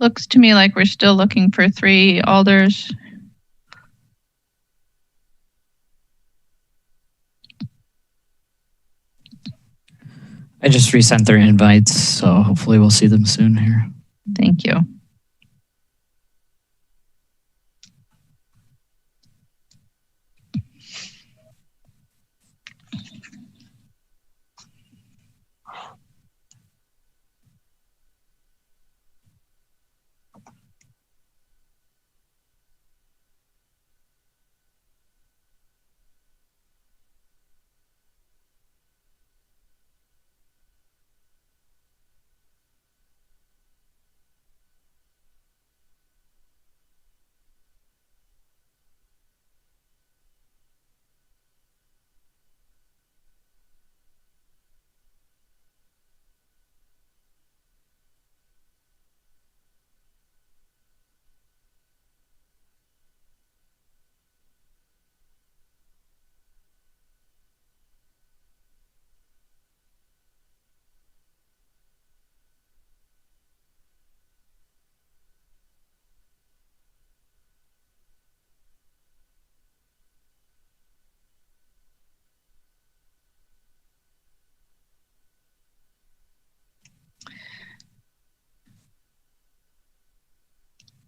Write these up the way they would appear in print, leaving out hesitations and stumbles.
Looks to me like we're still looking for 3 alders. I just resent their invites, so hopefully we'll see them soon here. Thank you.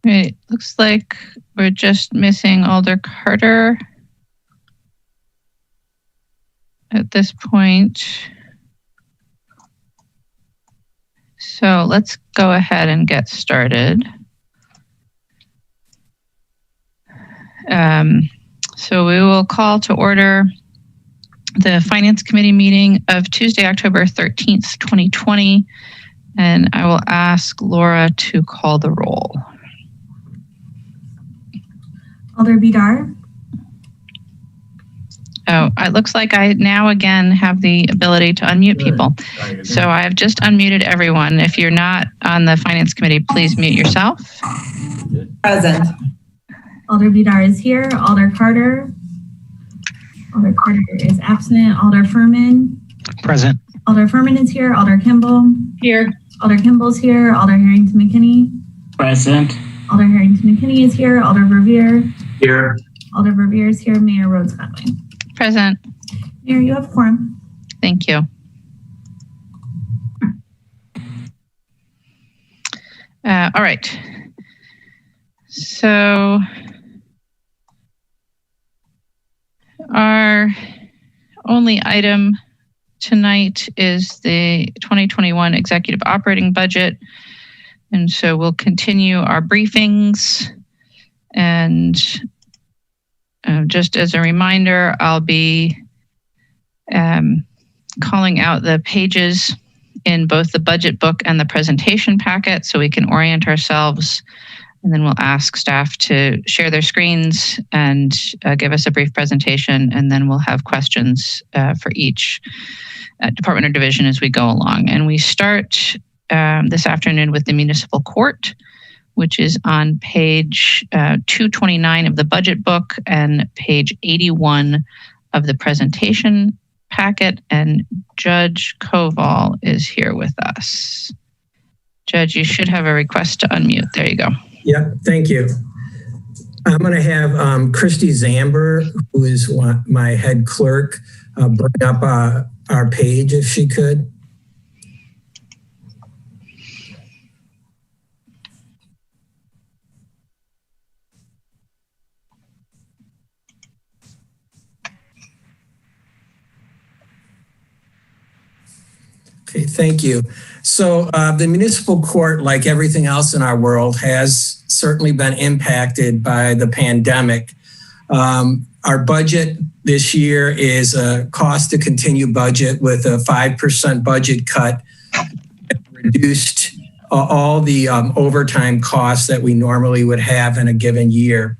Right, looks like we're just missing Alder Carter at this point. So let's go ahead and get started. So we will call to order the Finance Committee meeting of Tuesday, October 13th, 2020. And I will ask Laura to call the roll. Alder Vidar. Oh, it looks like I now again have the ability to unmute people. So I have just unmuted everyone. If you're not on the Finance Committee, please mute yourself. Present. Alder Vidar is here. Alder Carter. Alder Carter is absent. Alder Furman. Present. Alder Furman is here. Alder Kimball. Here. Alder Kimball's here. Alder Harrington McKinney. Present. Alder Harrington McKinney is here. Alder Verveer. Here. Alder Verveer is here. Mayor Rhodes Godwin. Present. Mayor, you have quorum. Thank you. All right. So our only item tonight is the 2021 executive operating budget. And so we'll continue our briefings. And just as a reminder, I'll be calling out the pages in both the budget book and the presentation packet so we can orient ourselves. And then we'll ask staff to share their screens and give us a brief presentation. And then we'll have questions for each department or division as we go along. And we start this afternoon with the municipal court, which is on page 229 of the budget book and page 81 of the presentation packet. And Judge Koval is here with us. Judge, you should have a request to unmute. There you go. Yep, thank you. I'm going to have Christy Zamber, who is my head clerk, bring up our page if she could. Okay, thank you. So the municipal court, like everything else in our world, has certainly been impacted by the pandemic. Our budget this year is a cost to continue budget with a 5% budget cut, reduced all the overtime costs that we normally would have in a given year.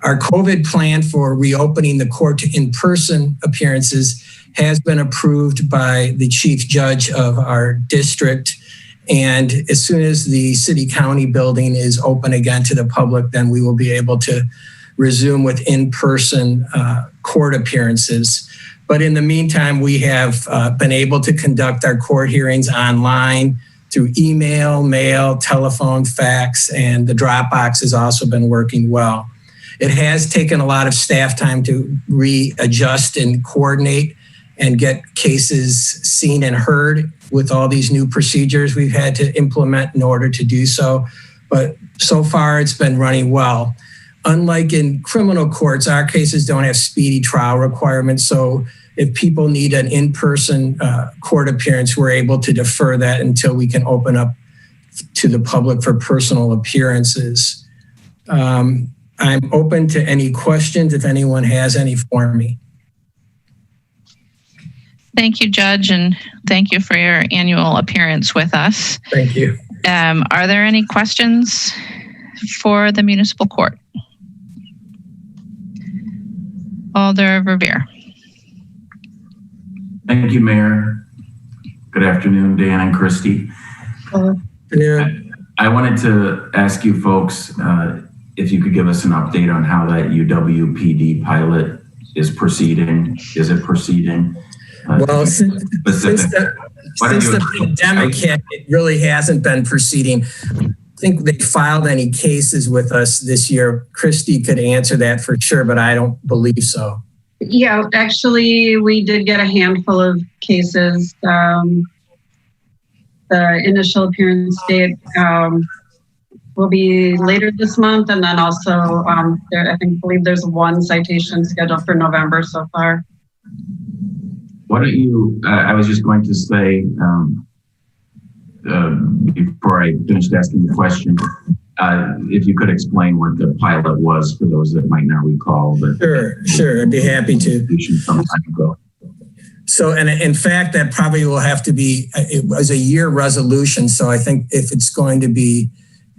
Our COVID plan for reopening the court to in-person appearances has been approved by the chief judge of our district. And as soon as the city county building is open again to the public, then we will be able to resume with in-person court appearances. But in the meantime, we have been able to conduct our court hearings online through email, mail, telephone, fax, and the Dropbox has also been working well. It has taken a lot of staff time to readjust and coordinate and get cases seen and heard with all these new procedures we've had to implement in order to do so. But so far, it's been running well. Unlike in criminal courts, our cases don't have speedy trial requirements. So if people need an in-person court appearance, we're able to defer that until we can open up to the public for personal appearances. I'm open to any questions if anyone has any for me. Thank you, Judge, and thank you for your annual appearance with us. Thank you. Are there any questions for the municipal court? Alder Verveer. Thank you, Mayor. Good afternoon, Dan and Christy. I wanted to ask you folks if you could give us an update on how that UWPD pilot is proceeding. Is it proceeding? Well, since the pandemic hit, it really hasn't been proceeding. I think they filed any cases with us this year. Christy could answer that for sure, but I don't believe so. Yeah, actually, we did get a handful of cases. The initial appearance date will be later this month, and then also I believe there's one citation scheduled for November so far. Why don't you, I was just going to say, before I finished asking the question, if you could explain what the pilot was for those that might not recall. Sure, I'd be happy to. Some time ago. So, and in fact, that probably will have to be, it was a year resolution. So I think if it's going to be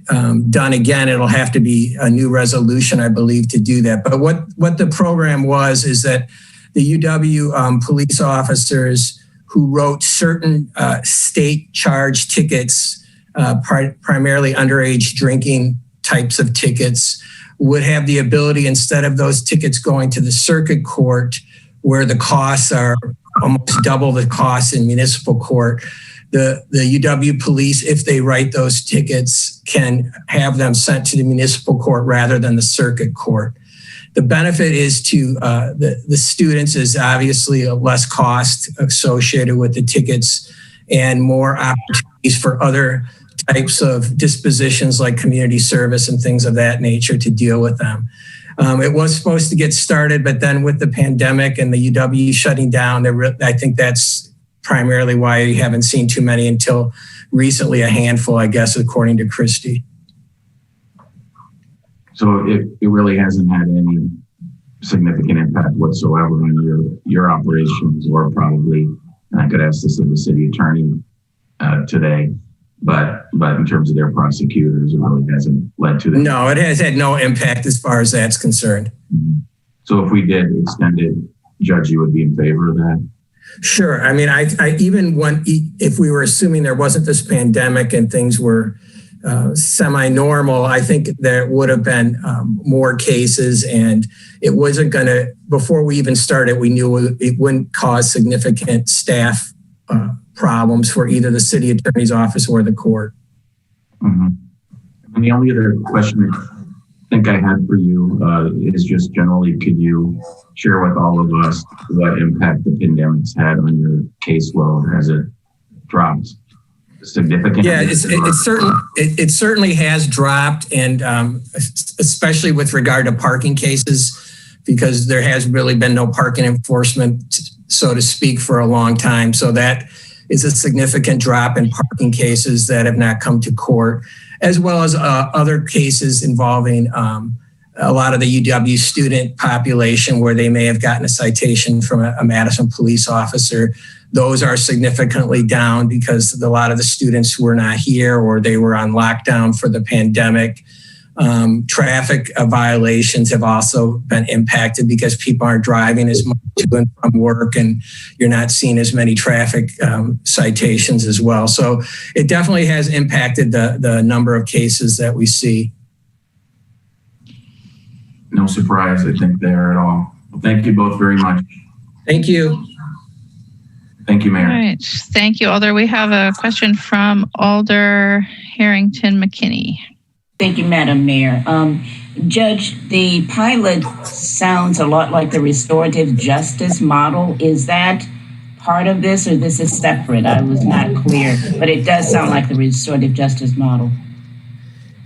done again, it'll have to be a new resolution, I believe, to do that. But what the program was is that the UW police officers who wrote certain state charge tickets, primarily underage drinking types of tickets, would have the ability, instead of those tickets going to the circuit court, where the costs are almost double the costs in municipal court, the UW police, if they write those tickets, can have them sent to the municipal court rather than the circuit court. The benefit is to the students is obviously a less cost associated with the tickets and more opportunities for other types of dispositions like community service and things of that nature to deal with them. It was supposed to get started, but then with the pandemic and the UW shutting down, I think that's primarily why you haven't seen too many until recently, a handful, I guess, according to Christy. So it really hasn't had any significant impact whatsoever on your operations, or probably, I could ask this of the city attorney today, but in terms of their prosecutors, it really hasn't led to that. No, it has had no impact as far as that's concerned. Mm-hmm. So if we did extend it, Judge, you would be in favor of that? Sure. I mean, if we were assuming there wasn't this pandemic and things were semi-normal, I think there would have been more cases, and it wasn't going to, before we even started, we knew it wouldn't cause significant staff problems for either the city attorney's office or the court. Mm-hmm. And the only other question I think I had for you is just generally, could you share with all of us what impact the pandemic's had on your caseload? Has it dropped significantly? Yeah, it certainly has dropped, and especially with regard to parking cases, because there has really been no parking enforcement, so to speak, for a long time. So that is a significant drop in parking cases that have not come to court, as well as other cases involving a lot of the UW student population where they may have gotten a citation from a Madison police officer. Those are significantly down because a lot of the students were not here or they were on lockdown for the pandemic. Traffic violations have also been impacted because people aren't driving as much to and from work, and you're not seeing as many traffic citations as well. So it definitely has impacted the number of cases that we see. No surprise, I think, there at all. Well, thank you both very much. Thank you. Thank you, All Mayor. right. Thank you, Alder. We have a question from Alder Harrington McKinney. Thank you, Madam Mayor. Judge, the pilot sounds a lot like the restorative justice model. Is that part of this, or this is separate? I was not clear, but it does sound like the restorative justice model.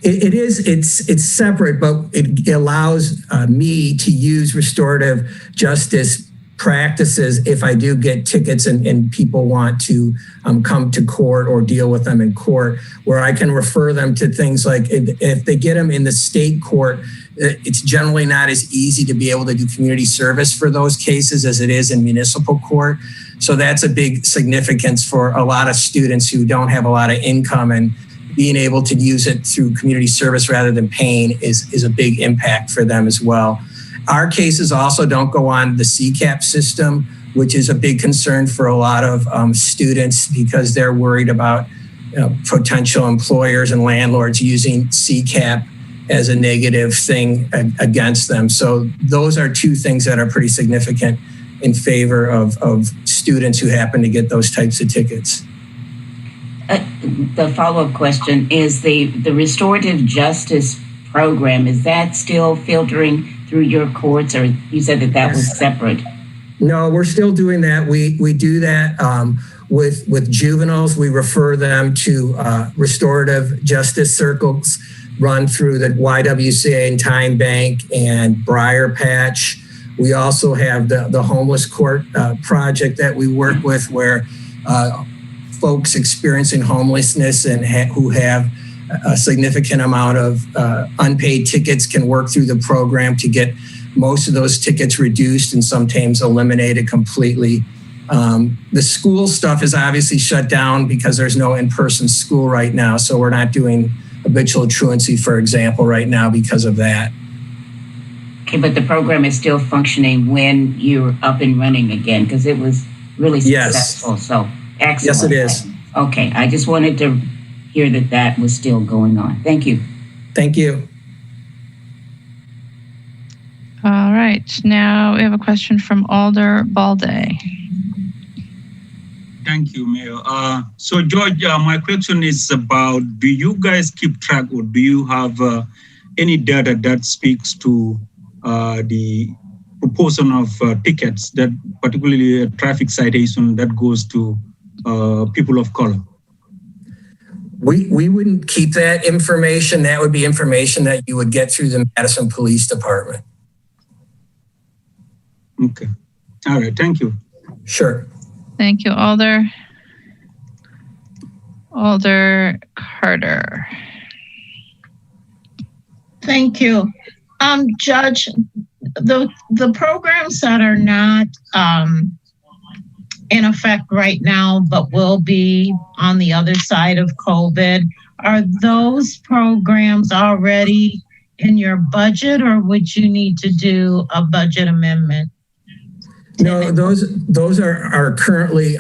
It is. It's separate, but it allows me to use restorative justice practices if I do get tickets and people want to come to court or deal with them in court, where I can refer them to things like if they get them in the state court, it's generally not as easy to be able to do community service for those cases as it is in municipal court. So that's a big significance for a lot of students who don't have a lot of income, and being able to use it through community service rather than paying is a big impact for them as well. Our cases also don't go on the CCAP system, which is a big concern for a lot of students because they're worried about potential employers and landlords using CCAP as a negative thing against them. So those are two things that are pretty significant in favor of students who happen to get those types of tickets. The follow-up question is the restorative justice program, is that still filtering through your courts, or you said that was separate? No, we're still doing that. We do that with juveniles. We refer them to restorative justice circles run through the YWCA and Time Bank and Briar Patch. We also have the homeless court project that we work with, where folks experiencing homelessness and who have a significant amount of unpaid tickets can work through the program to get most of those tickets reduced and sometimes eliminated completely. The school stuff is obviously shut down because there's no in-person school right now. So we're not doing habitual truancy, for example, right now because of that. Okay, but the program is still functioning when you're up and running again, because it was really successful. Yes. So excellent. Yes, it is. Okay, I just wanted to hear that was still going on. Thank you. Thank you. All right. Now we have a question from Alder Balde. Thank you, Mayor. So, George, my question is about, do you guys keep track, or do you have any data that speaks to the proportion of tickets, that particularly a traffic citation that goes to people of color? We wouldn't keep that information. That would be information that you would get through the Madison Police Department. Okay. All right. Thank you. Sure. Thank you, Alder. Alder Carter. Thank you. Judge, the programs that are not in effect right now, but will be on the other side of COVID, are those programs already in your budget, or would you need to do a budget amendment? No, those are currently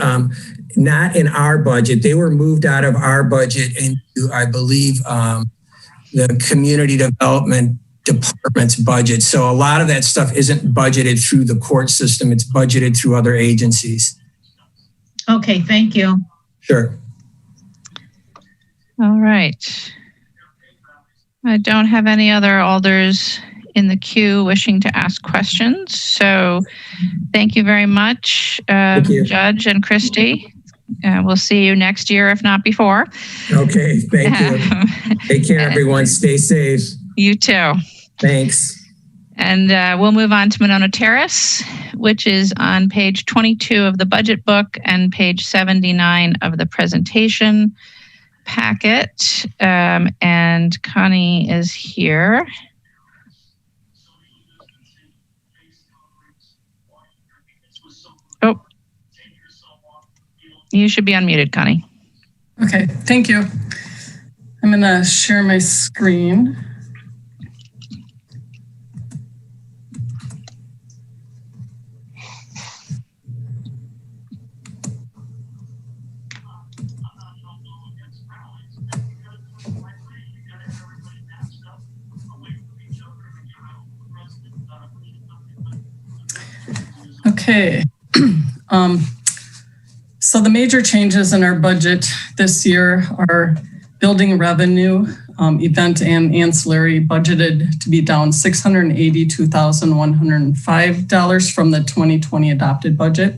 not in our budget. They were moved out of our budget into, I believe, the Community Development Department's budget. So a lot of that stuff isn't budgeted through the court system. It's budgeted through other agencies. Okay, thank you. Sure. All right. I don't have any other alders in the queue wishing to ask questions. So thank you very much, Judge and Christy. We'll see you next year, if not before. Okay, thank you. Take care, everyone. Stay safe. You too. Thanks. And we'll move on to Monona Terrace, which is on page 22 of the budget book and page 79 of the presentation packet. And Connie is here. Oh, you should be unmuted, Connie. Okay, thank you. I'm going to share my screen. Okay. So the major changes in our budget this year are building revenue, event and ancillary budgeted to be down $682,105 from the 2020 adopted budget.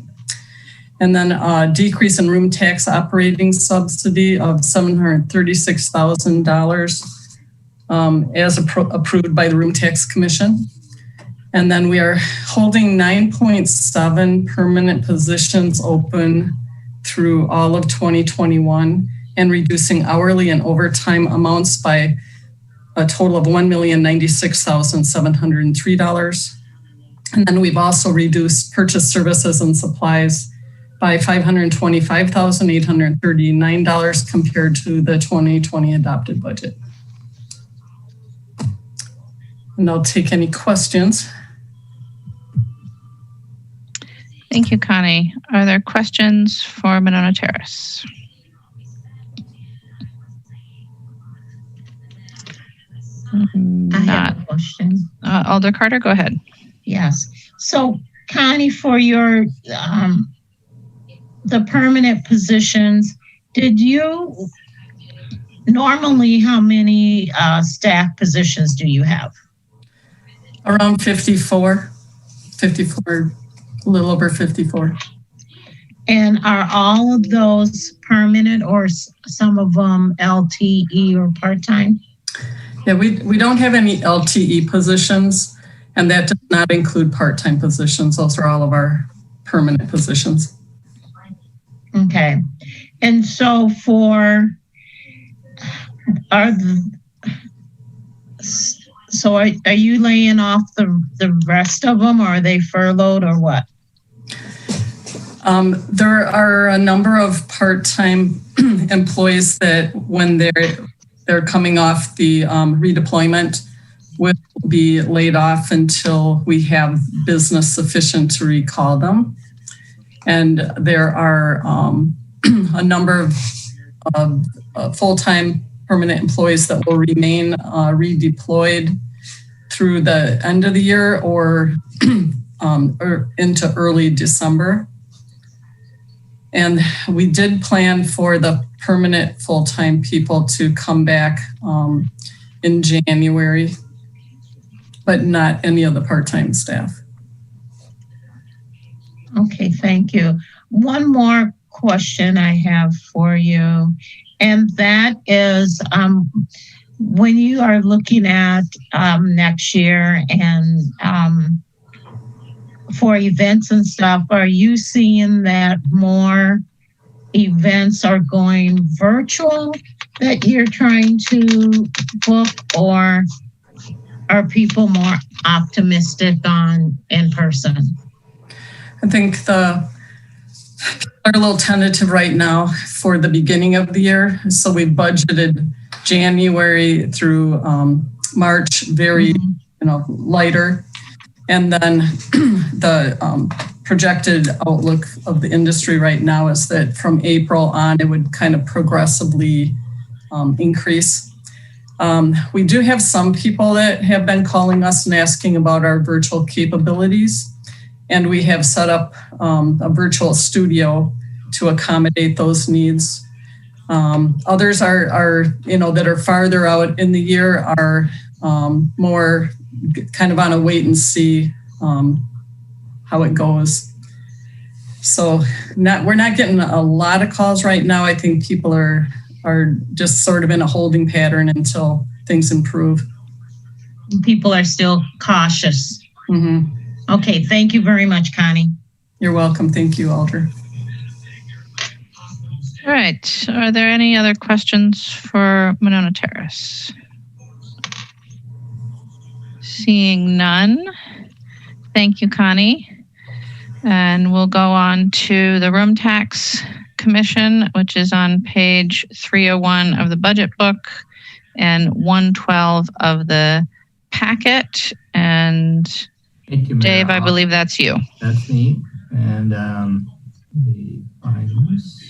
And then a decrease in room tax operating subsidy of $736,000 as approved by the Room Tax Commission. And then we are holding 9.7 permanent positions open through all of 2021 and reducing hourly and overtime amounts by a total of $1,096,703. And then we've also reduced purchase services and supplies by $525,839 compared to the 2020 adopted budget. And I'll take any questions. Thank you, Connie. Are there questions for Monona Terrace? I have a question. Alder Carter, go ahead. Yes. So, Connie, for your the permanent positions, did you normally, how many staff positions do you have? Around 54, a little over 54. And are all of those permanent or some of them LTE or part-time? Yeah, we don't have any LTE positions, and that does not include part-time positions. Those are all of our permanent positions. Okay. And so are you laying off the rest of them, or are they furloughed or what? There are a number of part-time employees that when they're coming off the redeployment will be laid off until we have business sufficient to recall them. And there are a number of full-time permanent employees that will remain redeployed through the end of the year or into early December. And we did plan for the permanent full-time people to come back in January, but not any of the part-time staff. Okay, thank you. One more question I have for you, and that is when you are looking at next year and for events and stuff, are you seeing that more events are going virtual that you're trying to book, or are people more optimistic on in person? I think they're a little tentative right now for the beginning of the year. So we budgeted January through March very lighter. And then the projected outlook of the industry right now is that from April on, it would kind of progressively increase. We do have some people that have been calling us and asking about our virtual capabilities. And we have set up a virtual studio to accommodate those needs. Others are that are farther out in the year are more kind of on a wait and see how it goes. So we're not getting a lot of calls right now. I think people are just sort of in a holding pattern until things improve. People are still cautious. Mm-hmm. Okay, thank you very much, Connie. You're welcome. Thank you, Alder. All right. Are there any other questions for Monona Terrace? Seeing none. Thank you, Connie. And we'll go on to the Room Tax Commission, which is on page 301 of the budget book and 112 of the packet. And thank you, Dave, I believe that's you. That's me. And the finals.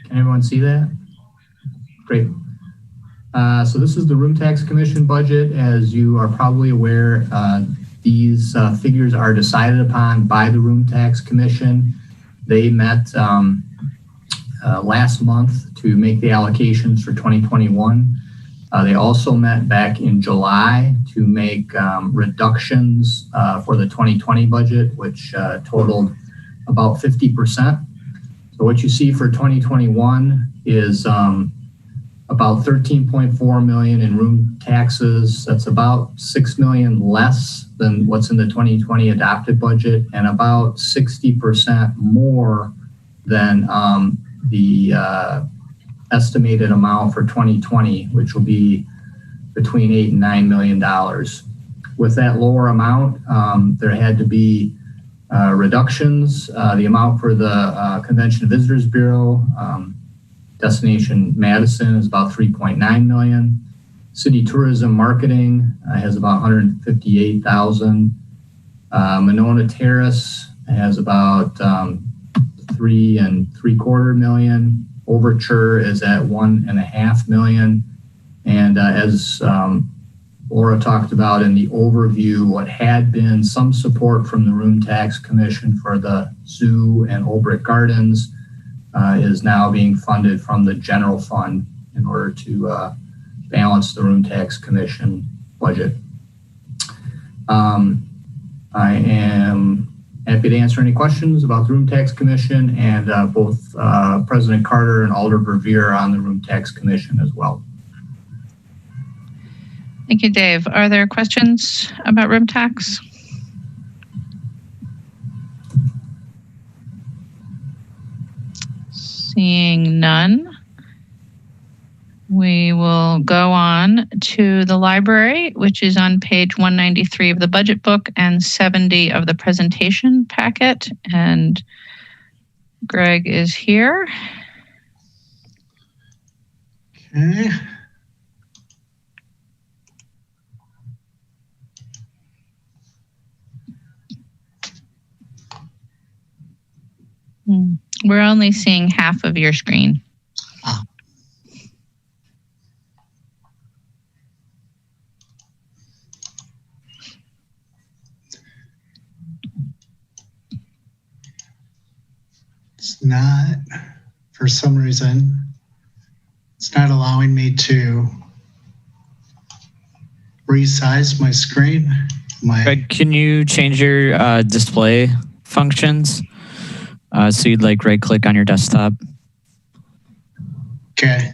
Can everyone see that? Great. So this is the Room Tax Commission budget. As you are probably aware, these figures are decided upon by the Room Tax Commission. They met last month to make the allocations for 2021. They also met back in July to make reductions for the 2020 budget, which totaled about 50%. So what you see for 2021 is about 13.4 million in room taxes. That's about 6 million less than what's in the 2020 adopted budget, and about 60% more than the estimated amount for 2020, which will be between $8 and $9 million. With that lower amount, there had to be reductions. The amount for the Convention and Visitors Bureau, Destination Madison, is about 3.9 million. City Tourism Marketing has about 158,000. Monona Terrace has about 3.75 million. Overture is at 1.5 million. And as Laura talked about in the overview, what had been some support from the Room Tax Commission for the zoo and Olbrich Gardens is now being funded from the general fund in order to balance the Room Tax Commission budget. I am happy to answer any questions about the Room Tax Commission, and both President Carter and Alder Verveer are on the Room Tax Commission as well. Thank you, Dave. Are there questions about room tax? Seeing none, we will go on to the library, which is on page 193 of the budget book and 70 of the presentation packet. And Greg is here. Okay. We're only seeing half of your screen. Ah. It's not, for some reason, it's not allowing me to resize my screen. Greg, can you change your display functions? So you'd like right click on your desktop. Okay.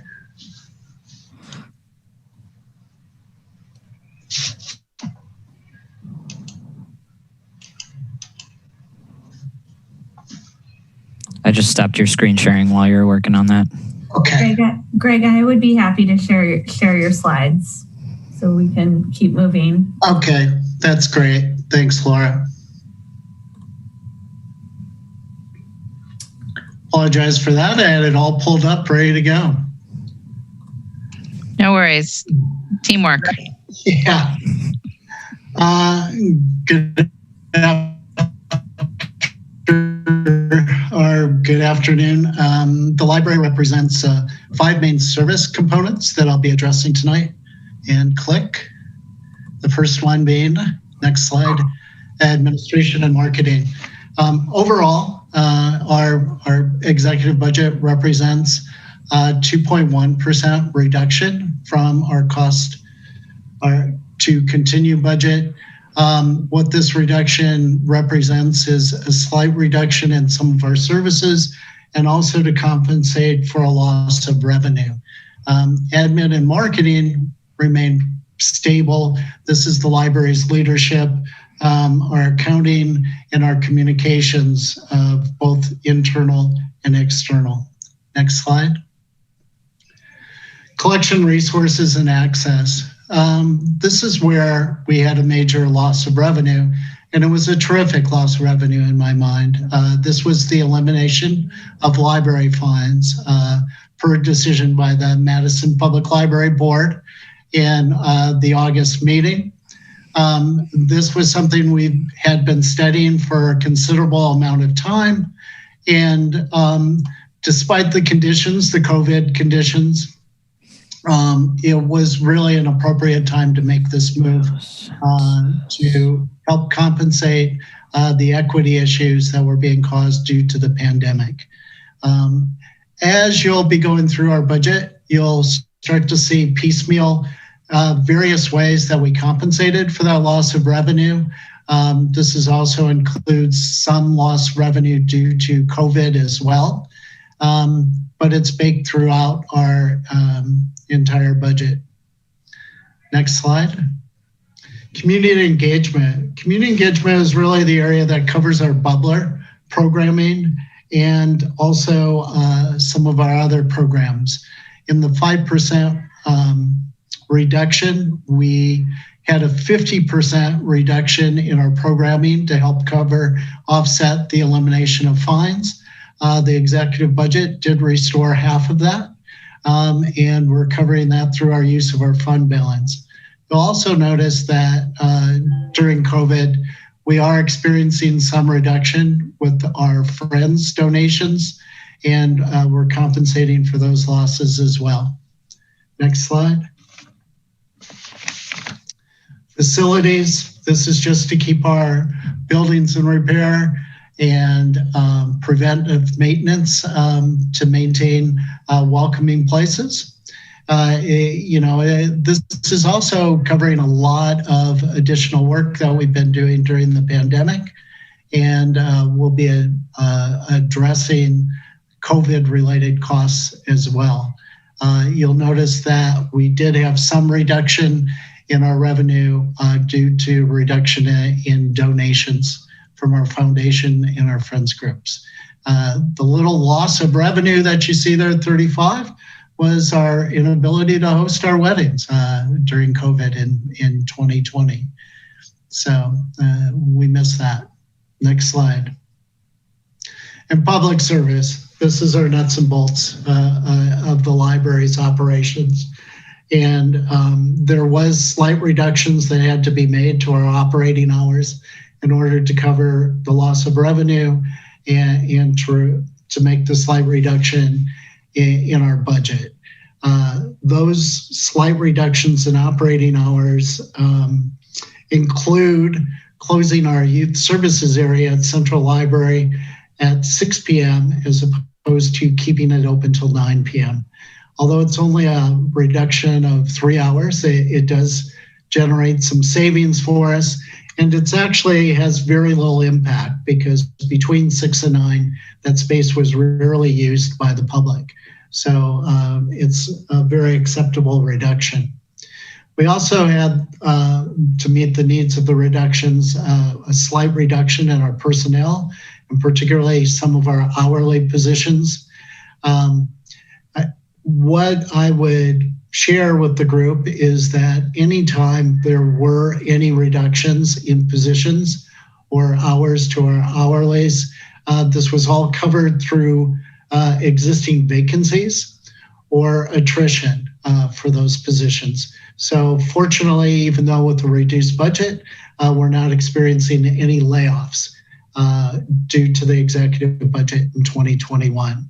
I just stopped your screen sharing while you were working on that. Okay. Greg, I would be happy to share your slides so we can keep moving. Okay, that's great. Thanks, Laura. Apologize for that. I had it all pulled up, ready to go. No worries. Teamwork. Yeah. Good afternoon. The library represents 5 main service components that I'll be addressing tonight. And click. The first one being, next slide, administration and marketing. Overall, our executive budget represents 2.1% reduction from our cost to continue budget. What this reduction represents is a slight reduction in some of our services and also to compensate for a loss of revenue. Admin and marketing remain stable. This is the library's leadership, our accounting, and our communications of both internal and external. Next slide. Collection resources and access. This is where we had a major loss of revenue, and it was a terrific loss of revenue in my mind. This was the elimination of library fines per decision by the Madison Public Library Board in the August meeting. This was something we had been studying for a considerable amount of time. And despite the conditions, the COVID conditions, it was really an appropriate time to make this move to help compensate the equity issues that were being caused due to the pandemic. As you'll be going through our budget, you'll start to see piecemeal various ways that we compensated for that loss of revenue. This also includes some lost revenue due to COVID as well, but it's baked throughout our entire budget. Next slide. Community engagement. Community engagement is really the area that covers our bubbler programming and also some of our other programs. In the 5% reduction, we had a 50% reduction in our programming to help offset the elimination of fines. The executive budget did restore half of that, and we're covering that through our use of our fund balance. You'll also notice that during COVID, we are experiencing some reduction with our friends' donations, and we're compensating for those losses as well. Next slide. Facilities. This is just to keep our buildings in repair and preventive maintenance to maintain welcoming places. This is also covering a lot of additional work that we've been doing during the pandemic, and we'll be addressing COVID-related costs as well. You'll notice that we did have some reduction in our revenue due to reduction in donations from our foundation and our friends groups. The little loss of revenue that you see there, 35, was our inability to host our weddings during COVID in 2020. So we missed that. Next slide. And public service. This is our nuts and bolts of the library's operations. And there was slight reductions that had to be made to our operating hours in order to cover the loss of revenue and to make the slight reduction in our budget. Those slight reductions in operating hours include closing our youth services area at Central Library at 6 p.m. as opposed to keeping it open till 9 p.m. Although it's only a reduction of 3 hours, it does generate some savings for us. And it's actually has very little impact because between 6 and 9, that space was rarely used by the public. So it's a very acceptable reduction. We also had, to meet the needs of the reductions, a slight reduction in our personnel, and particularly some of our hourly positions. What I would share with the group is that anytime there were any reductions in positions or hours to our hourlies, this was all covered through existing vacancies or attrition for those positions. So fortunately, even though with a reduced budget, we're not experiencing any layoffs due to the executive budget in 2021.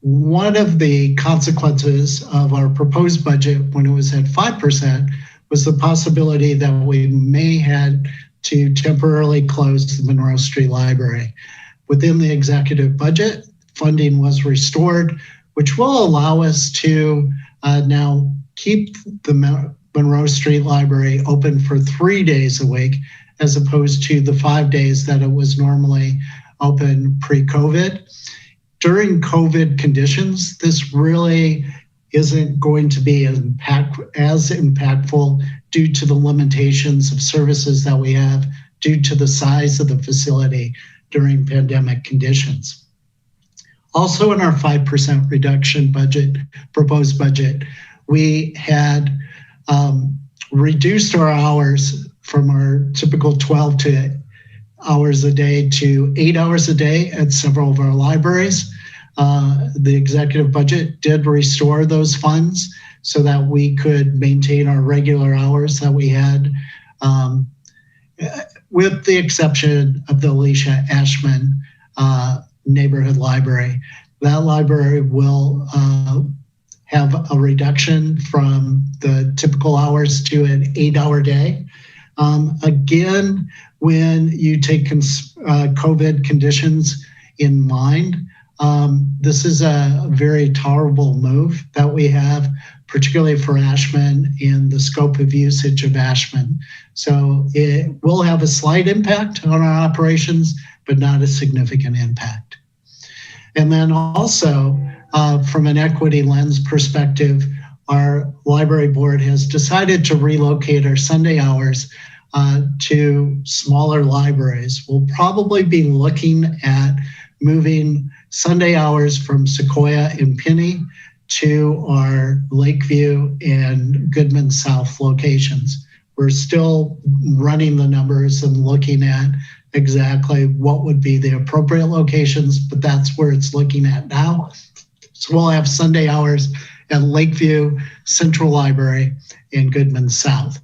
One of the consequences of our proposed budget when it was at 5% was the possibility that we may had to temporarily close the Monroe Street Library. Within the executive budget, funding was restored, which will allow us to now keep the Monroe Street Library open for 3 days a week, as opposed to the 5 days that it was normally open pre-COVID. During COVID conditions, this really isn't going to be as impactful due to the limitations of services that we have due to the size of the facility during pandemic conditions. Also in our 5% reduction budget, proposed budget, we had reduced our hours from our typical 12 hours a day to 8 hours a day at several of our libraries. The executive budget did restore those funds so that we could maintain our regular hours that we had, with the exception of the Alicia Ashman neighborhood library. That library will have a reduction from the typical hours to an 8-hour day. Again, when you take COVID conditions in mind, this is a very tolerable move that we have, particularly for Ashland and the scope of usage of Ashland. So it will have a slight impact on our operations, but not a significant impact. And then also, from an equity lens perspective, our library board has decided to relocate our Sunday hours to smaller libraries. We'll probably be looking at moving Sunday hours from Sequoia and Penny to our Lakeview and Goodman South locations. We're still running the numbers and looking at exactly what would be the appropriate locations, but that's where it's looking at now. So we'll have Sunday hours at Lakeview, Central Library, and Goodman South.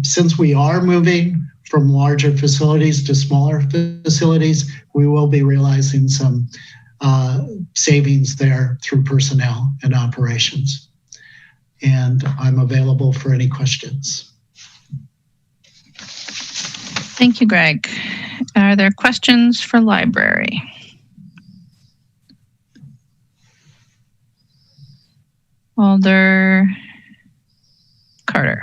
Since we are moving from larger facilities to smaller facilities, we will be realizing some savings there through personnel and operations. And I'm available for any questions. Thank you, Greg. Are there questions for library? Alder Carter.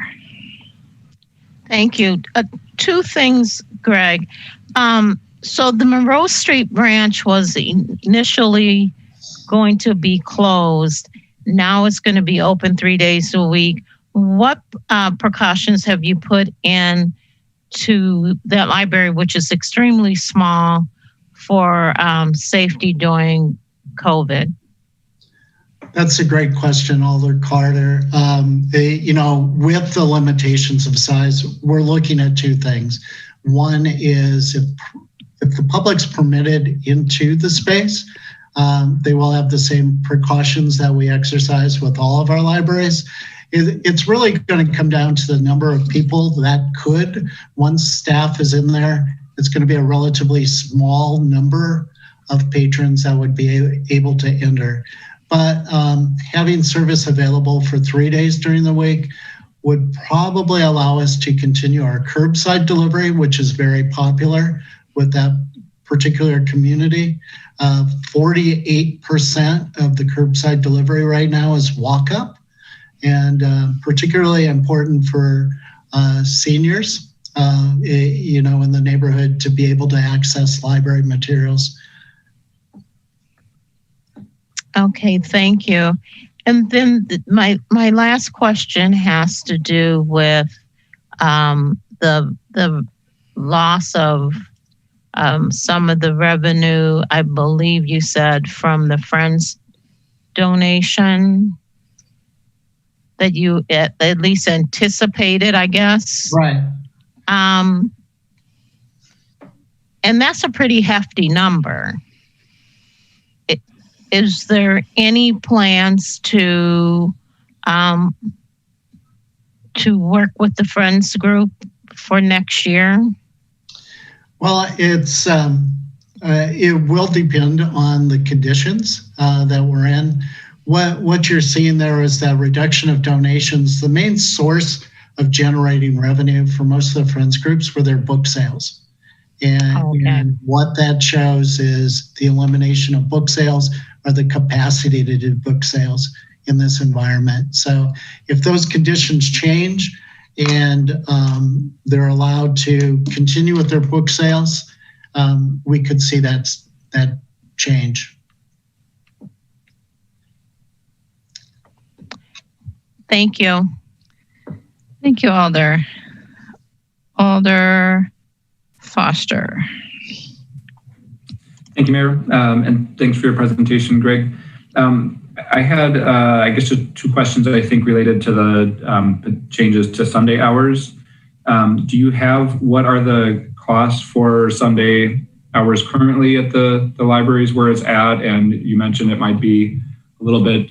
Thank you. Two things, Greg. So the Monroe Street branch was initially going to be closed. Now it's going to be open 3 days a week. What precautions have you put in to that library, which is extremely small, for safety during COVID? That's a great question, Alder Carter. With the limitations of size, we're looking at two things. One is if the public's permitted into the space, they will have the same precautions that we exercise with all of our libraries. It's really going to come down to the number of people that could. Once staff is in there, it's going to be a relatively small number of patrons that would be able to enter. But having service available for 3 days during the week would probably allow us to continue our curbside delivery, which is very popular with that particular community. 48% of the curbside delivery right now is walk-up, and particularly important for seniors, in the neighborhood to be able to access library materials. Okay, thank you. And then my last question has to do with the loss of some of the revenue, I believe you said, from the Friends donation that you at least anticipated, I guess. Right. And that's a pretty hefty number. Is there any plans to work with the Friends group for next year? Well, it will depend on the conditions that we're in. What you're seeing there is that reduction of donations. The main source of generating revenue for most of the Friends groups were their book sales. And what that shows is the elimination of book sales or the capacity to do book sales in this environment. So if those conditions change and they're allowed to continue with their book sales, we could see that change. Thank you. Thank you, Alder. Alder Foster. Thank you, Mayor, and thanks for your presentation, Greg. I had, just two questions that I think related to the changes to Sunday hours. Do you have, what are the costs for Sunday hours currently at the libraries where it's at? And you mentioned it might be a little bit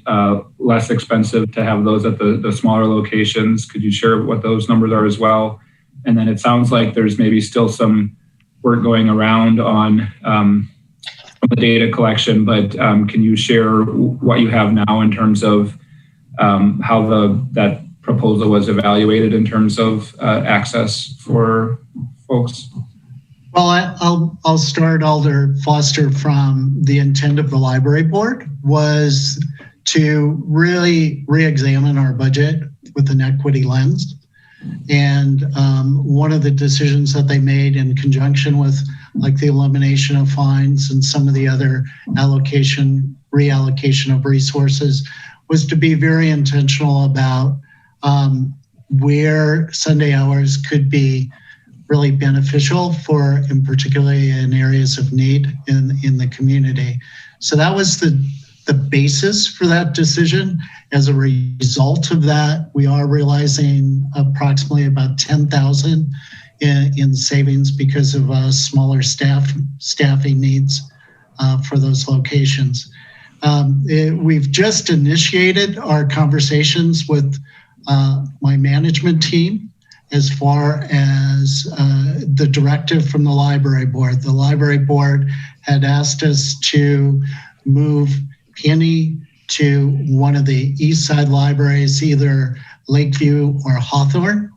less expensive to have those at the smaller locations. Could you share what those numbers are as well? And then it sounds like there's maybe still some work going around on the data collection, but can you share what you have now in terms of how that proposal was evaluated in terms of access for folks? Well, I'll start, Alder Foster, from the intent of the library board was to really re-examine our budget with an equity lens. And one of the decisions that they made in conjunction with like the elimination of fines and some of the other reallocation of resources was to be very intentional about where Sunday hours could be really beneficial for, in particularly in areas of need in the community. So that was the basis for that decision. As a result of that, we are realizing approximately about 10,000 in savings because of smaller staffing needs for those locations. We've just initiated our conversations with my management team as far as the directive from the library board. The library board had asked us to move Penny to one of the east side libraries, either Lakeview or Hawthorne,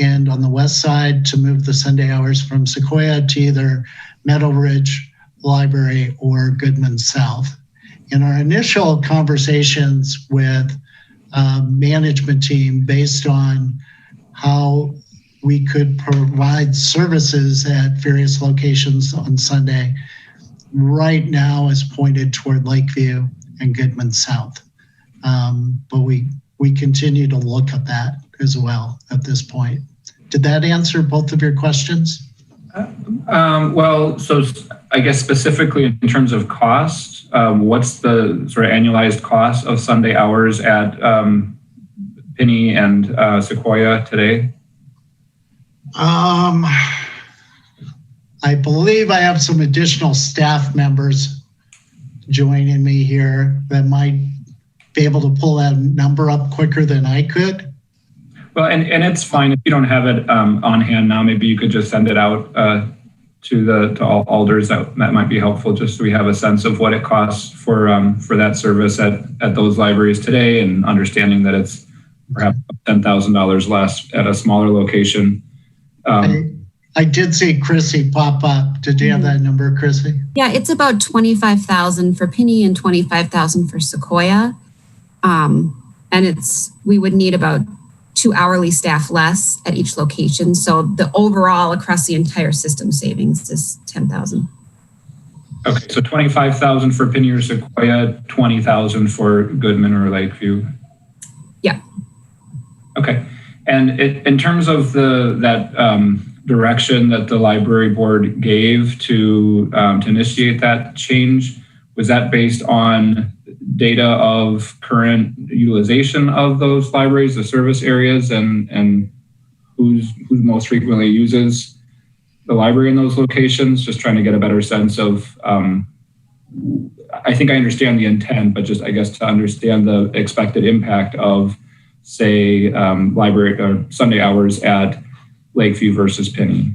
and on the west side to move the Sunday hours from Sequoia to either Meadow Ridge Library or Goodman South. In our initial conversations with management team based on how we could provide services at various locations on Sunday, right now is pointed toward Lakeview and Goodman South. But we continue to look at that as well at this point. Did that answer both of your questions? Well, so I guess specifically in terms of cost, what's the sort of annualized cost of Sunday hours at Penny and Sequoia today? I believe I have some additional staff members joining me here that might be able to pull that number up quicker than I could. Well, and it's fine if you don't have it on hand now. Maybe you could just send it out to all alders. That might be helpful, just so we have a sense of what it costs for that service at those libraries today, and understanding that it's perhaps $10,000 less at a smaller location. I did see Chrissy pop up. Did you have that number, Chrissy? Yeah, it's about 25,000 for Penny and 25,000 for Sequoia. And we would need about 2 hourly staff less at each location. So the overall across the entire system savings is 10,000. Okay, so 25,000 for Penny or Sequoia, 20,000 for Goodman or Lakeview. Yeah. Okay, and in terms of that direction that the library board gave to initiate that change, was that based on data of current utilization of those libraries, the service areas, and who most frequently uses the library in those locations? Just trying to get a better sense of, I think I understand the intent, but just I guess to understand the expected impact of, say, library or Sunday hours at Lakeview versus Penny.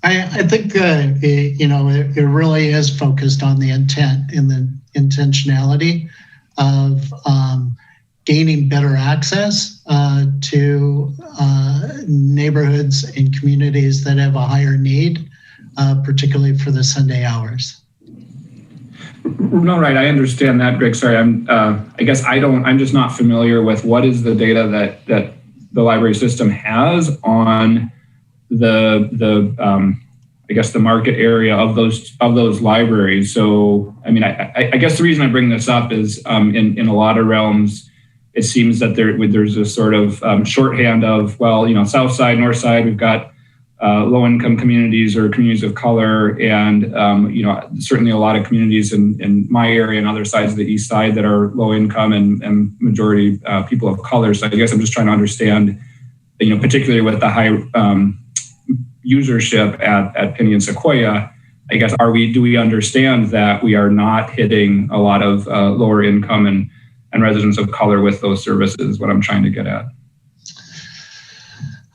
I think it really is focused on the intent and the intentionality of gaining better access to neighborhoods and communities that have a higher need, particularly for the Sunday hours. No, right. I understand that, Greg. Sorry, I'm just not familiar with what is the data that the library system has on the market area of those libraries. So, I mean, I guess the reason I bring this up is in a lot of realms, it seems that there's a sort of shorthand of, well, South Side, North Side, we've got low-income communities or communities of color, and certainly a lot of communities in my area and other sides of the East Side that are low-income and majority people of color. So I guess I'm just trying to understand, particularly with the high usership at Penny and Sequoia, I guess do we understand that we are not hitting a lot of lower income and residents of color with those services? What I'm trying to get at.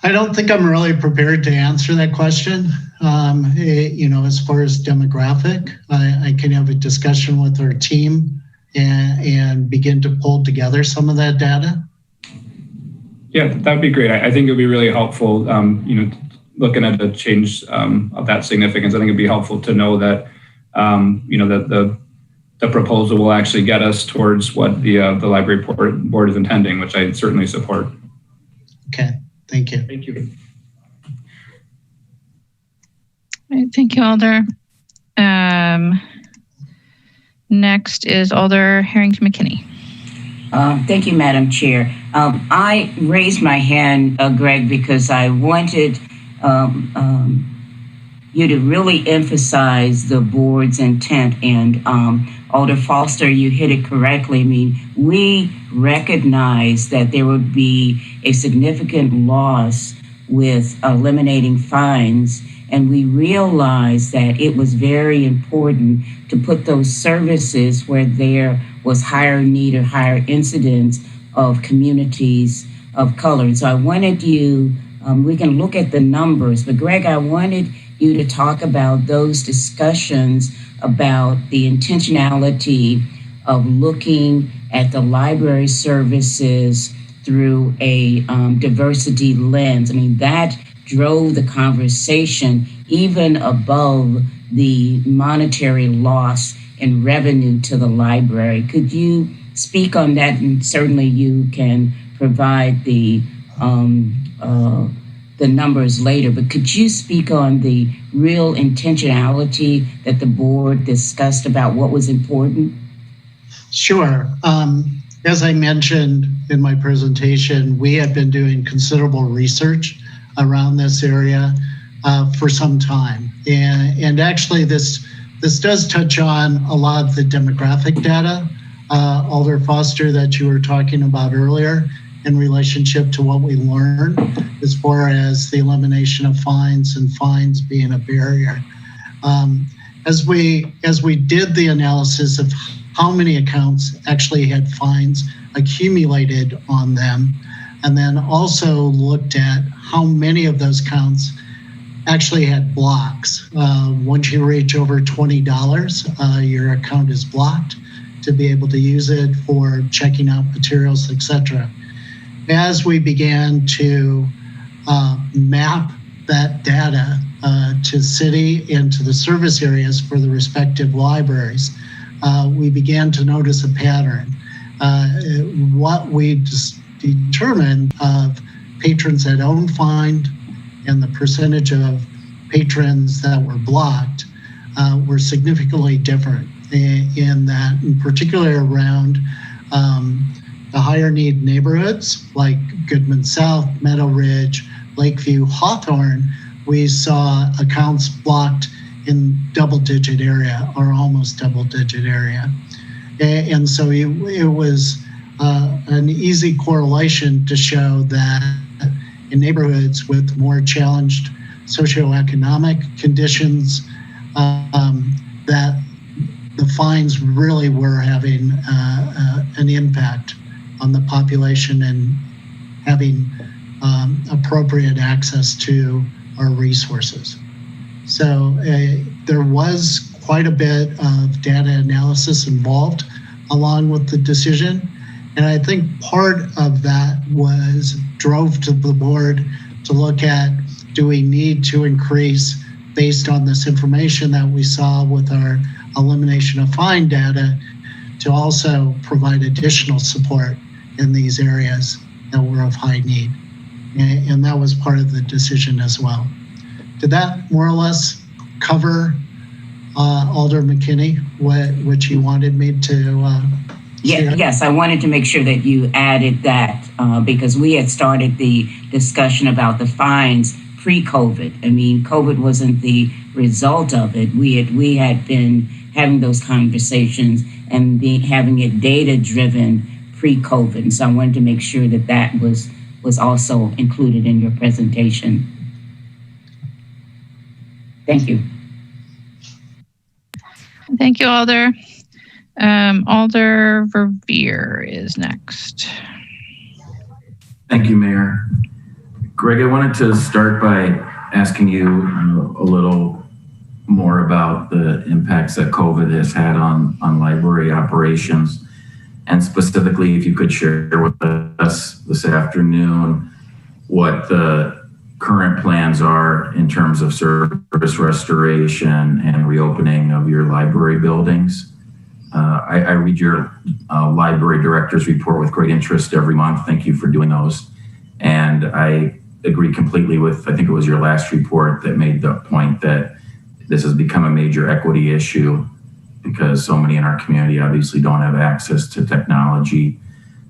I don't think I'm really prepared to answer that question. As far as demographic, I can have a discussion with our team and begin to pull together some of that data? Yeah, that would be great. I think it would be really helpful, looking at a change of that significance. I think it'd be helpful to know that, that the proposal will actually get us towards what the library board is intending, which I certainly support. Okay, thank you. Thank you. All right, thank you, Alder. Next is Alder Harrington McKinney. Thank you, Madam Chair. I raised my hand, Greg, because I wanted you to really emphasize the board's intent. And Alder Foster, you hit it correctly. I mean, we recognize that there would be a significant loss with eliminating fines. And we realized that it was very important to put those services where there was higher need or higher incidence of communities of color. And so I wanted you, we can look at the numbers, but Greg, I wanted you to talk about those discussions about the intentionality of looking at the library services through a diversity lens. I mean, that drove the conversation even above the monetary loss in revenue to the library. Could you speak on that? And certainly you can provide the numbers later, but could you speak on the real intentionality that the board discussed about what was important? Sure. As I mentioned in my presentation, we had been doing considerable research around this area for some time. And actually this does touch on a lot of the demographic data, Alder Foster, that you were talking about earlier in relationship to what we learned as far as the elimination of fines and fines being a barrier. As we did the analysis of how many accounts actually had fines accumulated on them, and then also looked at how many of those accounts actually had blocks. Once you reach over $20, your account is blocked to be able to use it for checking out materials, etc. As we began to map that data to city and to the service areas for the respective libraries, we began to notice a pattern. What we determined of patrons that owned fine and the percentage of patrons that were blocked were significantly different in that, in particular around the higher need neighborhoods like Goodman South, Meadow Ridge, Lakeview, Hawthorne. We saw accounts blocked in double-digit area or almost double-digit area. And so it was an easy correlation to show that in neighborhoods with more challenged socioeconomic conditions, that the fines really were having an impact on the population and having appropriate access to our resources. So there was quite a bit of data analysis involved along with the decision. And I think part of that drove to the board to look at, do we need to increase based on this information that we saw with our elimination of fine data to also provide additional support in these areas that were of high need. And that was part of the decision as well. Did that more or less cover, Alder McKinney, what you wanted me to Yes, I wanted to make sure that you added that because we had started the discussion about the fines pre-COVID. I mean, COVID wasn't the result of it. We had been having those conversations and having it data-driven pre-COVID. And so I wanted to make sure that that was also included in your presentation. Thank you. Thank you, Alder. Alder Verveer is next. Thank you, Mayor. Greg, I wanted to start by asking you a little more about the impacts that COVID has had on library operations. And specifically, if you could share with us this afternoon what the current plans are in terms of service restoration and reopening of your library buildings. I read your library director's report with great interest every month. Thank you for doing those. And I agree completely with, I think it was your last report that made the point that this has become a major equity issue because so many in our community obviously don't have access to technology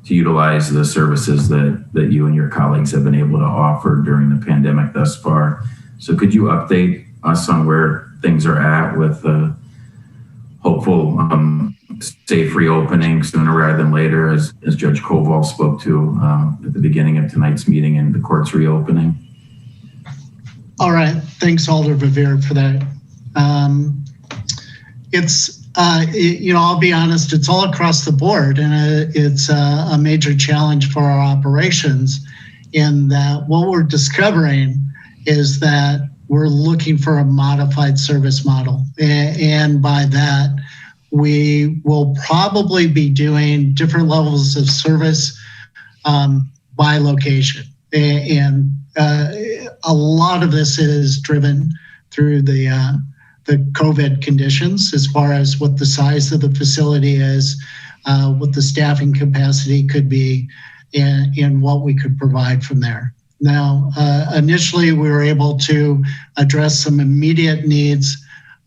to utilize the services that you and your colleagues have been able to offer during the pandemic thus far. So could you update us on where things are at with the hopeful safe reopening sooner rather than later, as Judge Koval spoke to at the beginning of tonight's meeting and the court's reopening? All right, thanks Alder Vivere for that. I'll be honest, it's all across the board, and it's a major challenge for our operations in that what we're discovering is that we're looking for a modified service model. And by that, we will probably be doing different levels of service by location. And a lot of this is driven through the COVID conditions as far as what the size of the facility is, what the staffing capacity could be, and what we could provide from there. Now, initially, we were able to address some immediate needs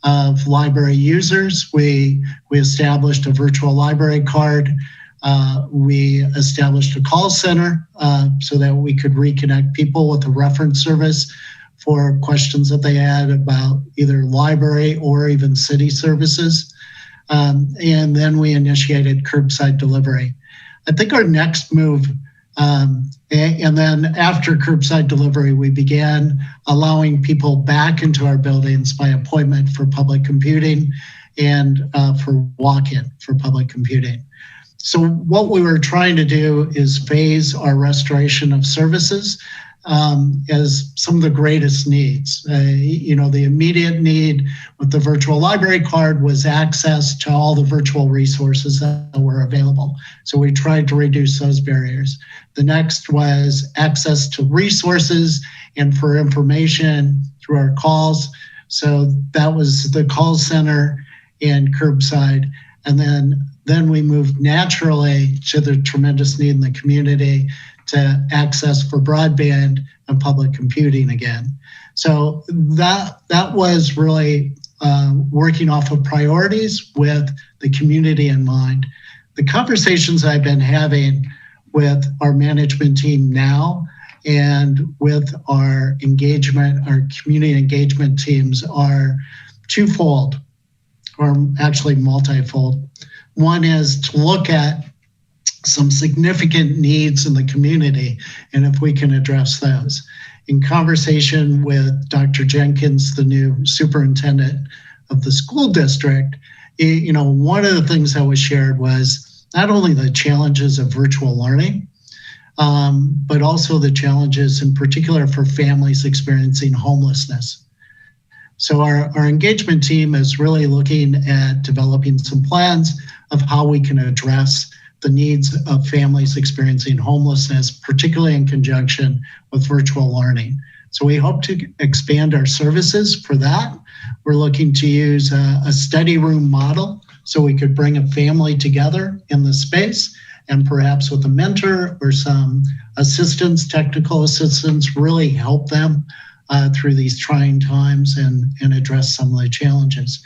of library users. We established a virtual library card. We established a call center so that we could reconnect people with a reference service for questions that they had about either library or even city services. And then we initiated curbside delivery. I think our next move, and then after curbside delivery, we began allowing people back into our buildings by appointment for public computing and for walk-in for public computing. So what we were trying to do is phase our restoration of services as some of the greatest needs. The immediate need with the virtual library card was access to all the virtual resources that were available. So we tried to reduce those barriers. The next was access to resources and for information through our calls. So that was the call center and curbside. And then we moved naturally to the tremendous need in the community to access for broadband and public computing again. So that was really working off of priorities with the community in mind. The conversations I've been having with our management team now and with our engagement, our community engagement teams are twofold, or actually multifold. One is to look at some significant needs in the community, and if we can address those. In conversation with Dr. Jenkins, the new superintendent of the school district, one of the things that was shared was not only the challenges of virtual learning, but also the challenges in particular for families experiencing homelessness. So our engagement team is really looking at developing some plans of how we can address the needs of families experiencing homelessness, particularly in conjunction with virtual learning. So we hope to expand our services for that. We're looking to use a study room model so we could bring a family together in the space and perhaps with a mentor or some assistance, technical assistance, really help them through these trying times and address some of the challenges.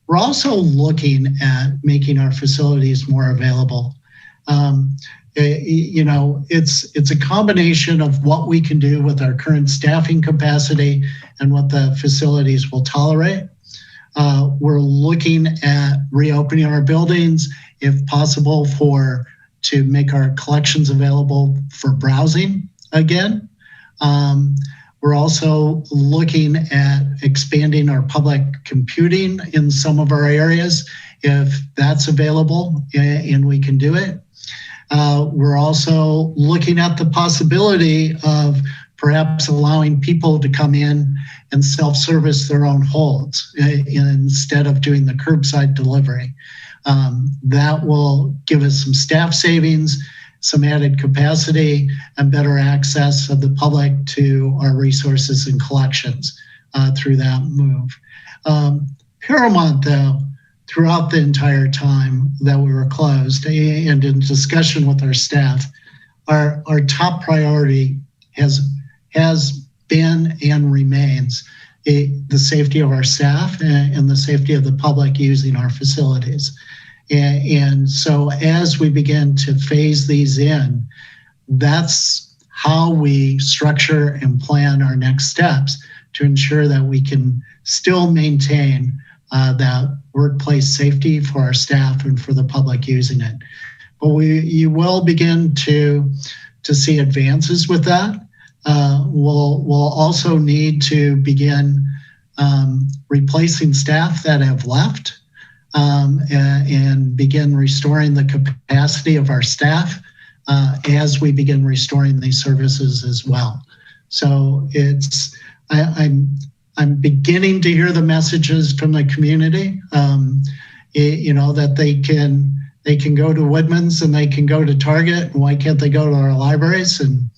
We're also looking at making our facilities more available. It's a combination of what we can do with our current staffing capacity and what the facilities will tolerate. We're looking at reopening our buildings, if possible, to make our collections available for browsing again. We're also looking at expanding our public computing in some of our areas, if that's available and we can do it. We're also looking at the possibility of perhaps allowing people to come in and self-service their own holds instead of doing the curbside delivery. That will give us some staff savings, some added capacity, and better access of the public to our resources and collections through that move. Paramount, though, throughout the entire time that we were closed and in discussion with our staff, our top priority has been and remains the safety of our staff and the safety of the public using our facilities. And so as we begin to phase these in, that's how we structure and plan our next steps to ensure that we can still maintain that workplace safety for our staff and for the public using it. But you will begin to see advances with that. We'll also need to begin replacing staff that have left and begin restoring the capacity of our staff as we begin restoring these services as well. So I'm beginning to hear the messages from the community, that they can go to Woodman's and they can go to Target, and why can't they go to our libraries? And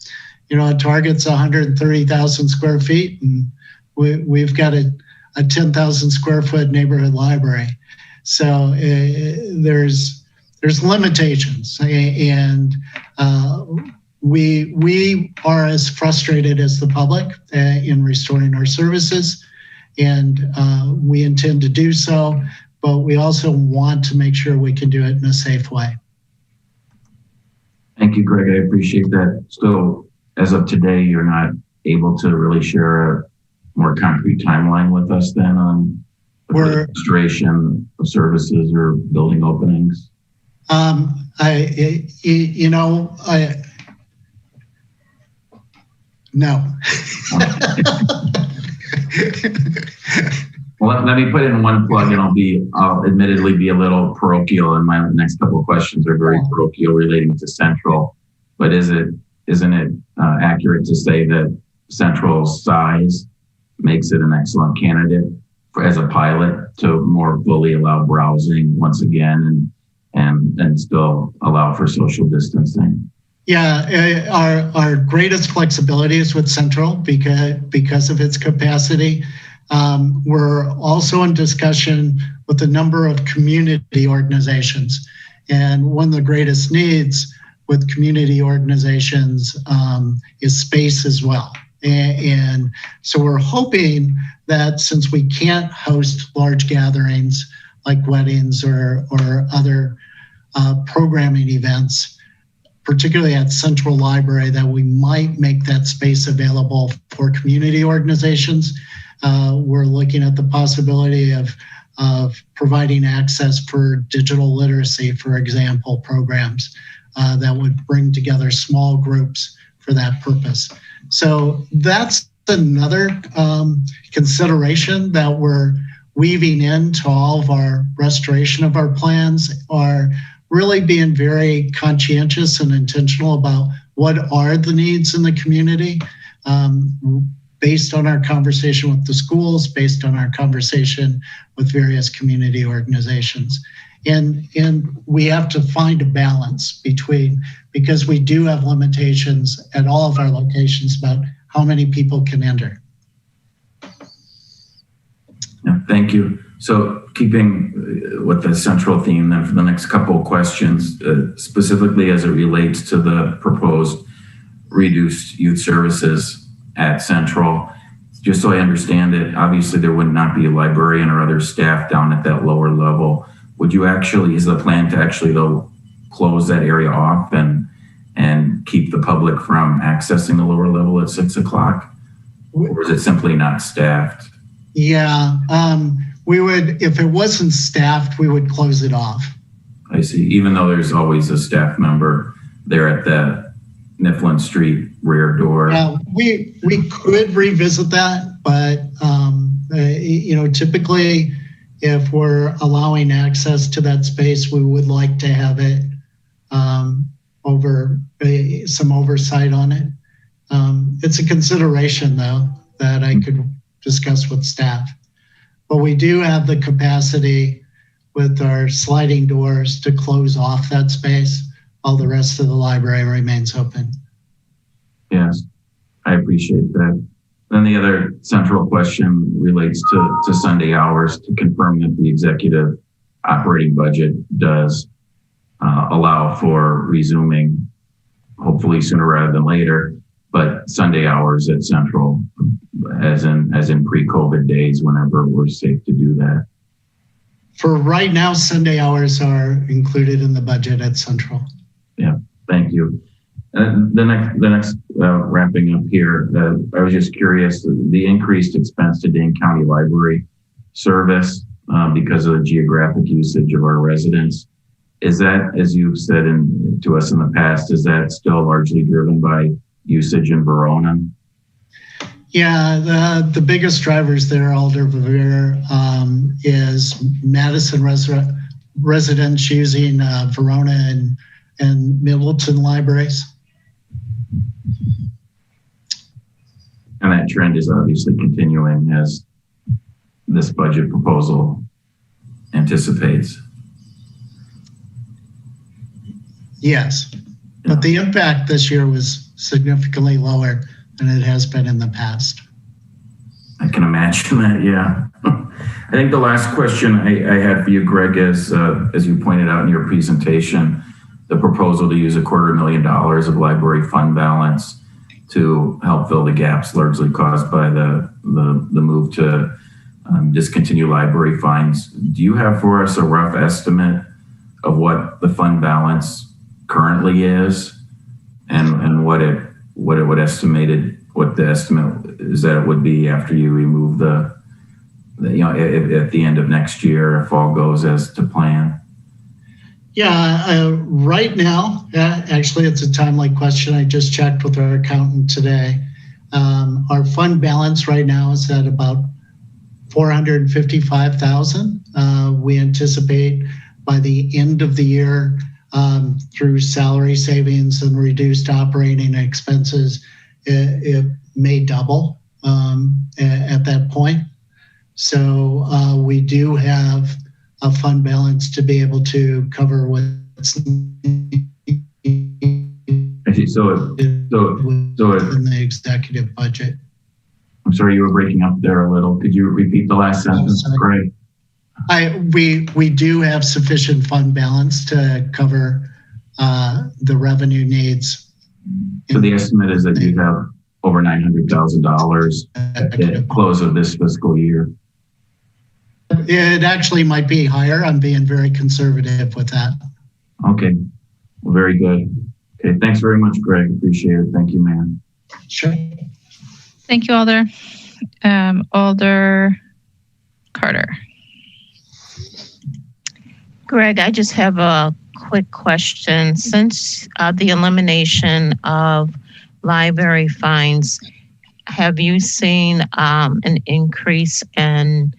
Target's 130,000 square feet, and we've got a 10,000 square foot neighborhood library. So there's limitations, and we are as frustrated as the public in restoring our services, and we intend to do so, but we also want to make sure we can do it in a safe way. Thank you, Greg. I appreciate that. So as of today, you're not able to really share a more concrete timeline with us then on the restoration of services or building openings? No. Well, let me put in one plug, and I'll admittedly be a little parochial, and my next couple of questions are very parochial relating to Central. But isn't it accurate to say that Central's size makes it an excellent candidate as a pilot to more fully allow browsing once again and still allow for social distancing? Yeah, our greatest flexibility is with Central because of its capacity. We're also in discussion with a number of community organizations. And one of the greatest needs with community organizations is space as well. And so we're hoping that since we can't host large gatherings like weddings or other programming events, particularly at Central Library, that we might make that space available for community organizations. We're looking at the possibility of providing access for digital literacy, for example, programs that would bring together small groups for that purpose. So that's another consideration that we're weaving into all of our restoration of our plans, are really being very conscientious and intentional about what are the needs in the community, based on our conversation with the schools, based on our conversation with various community organizations. And we have to find a balance because we do have limitations at all of our locations about how many people can enter. Yeah, thank you. So keeping with the Central theme then for the next couple of questions, specifically as it relates to the proposed reduced youth services at Central, just so I understand it, obviously there would not be a librarian or other staff down at that lower level. Would you is the plan to actually though close that area off and keep the public from accessing the lower level at 6 o'clock? Or is it simply not staffed? Yeah, we would, if it wasn't staffed, we would close it off. I see, even though there's always a staff member there at the Mifflin Street rear door. We could revisit that, but typically if we're allowing access to that space, we would like to have it some oversight on it. It's a consideration though that I could discuss with staff. But we do have the capacity with our sliding doors to close off that space while the rest of the library remains open. Yes, I appreciate that. Then the other central question relates to Sunday hours, to confirm that the executive operating budget does allow for resuming, hopefully sooner rather than later, but Sunday hours at Central, as in pre-COVID days, whenever we're safe to do that. For right now, Sunday hours are included in the budget at Central. Yeah, thank you. The next wrapping up here, I was just curious, the increased expense to Dane County Library service because of the geographic usage of our residents. Is that, as you've said to us in the past, is that still largely driven by usage in Verona? Yeah, the biggest drivers there, Alder Verveer, is Madison residents using Verona and Middleton libraries. And that trend is obviously continuing as this budget proposal anticipates. Yes, but the impact this year was significantly lower than it has been in the past. I can imagine that, yeah. I think the last question I had for you, Greg, is, as you pointed out in your presentation, the proposal to use $250,000 of library fund balance to help fill the gaps largely caused by the move to discontinue library fines. Do you have for us a rough estimate of what the fund balance currently is, and what the estimate is that it would be after you remove at the end of next year, if all goes as to plan? Yeah, right now, actually, it's a timely question. I just checked with our accountant today. Our fund balance right now is at about $455,000. We anticipate by the end of the year, through salary savings and reduced operating expenses, it may double at that point. So we do have a fund balance to be able to cover what's in the executive budget. I'm sorry, you were breaking up there a little. Could you repeat the last sentence, Greg? We do have sufficient fund balance to cover the revenue needs. So the estimate is that you have over $900,000 at the close of this fiscal year. It actually might be higher. I'm being very conservative with that. Okay, well, very good. Okay, thanks very much, Greg. Appreciate it. Thank you, man. Sure. Thank you, Alder. Alder Carter. Greg, I just have a quick question. Since the elimination of library fines, have you seen an increase in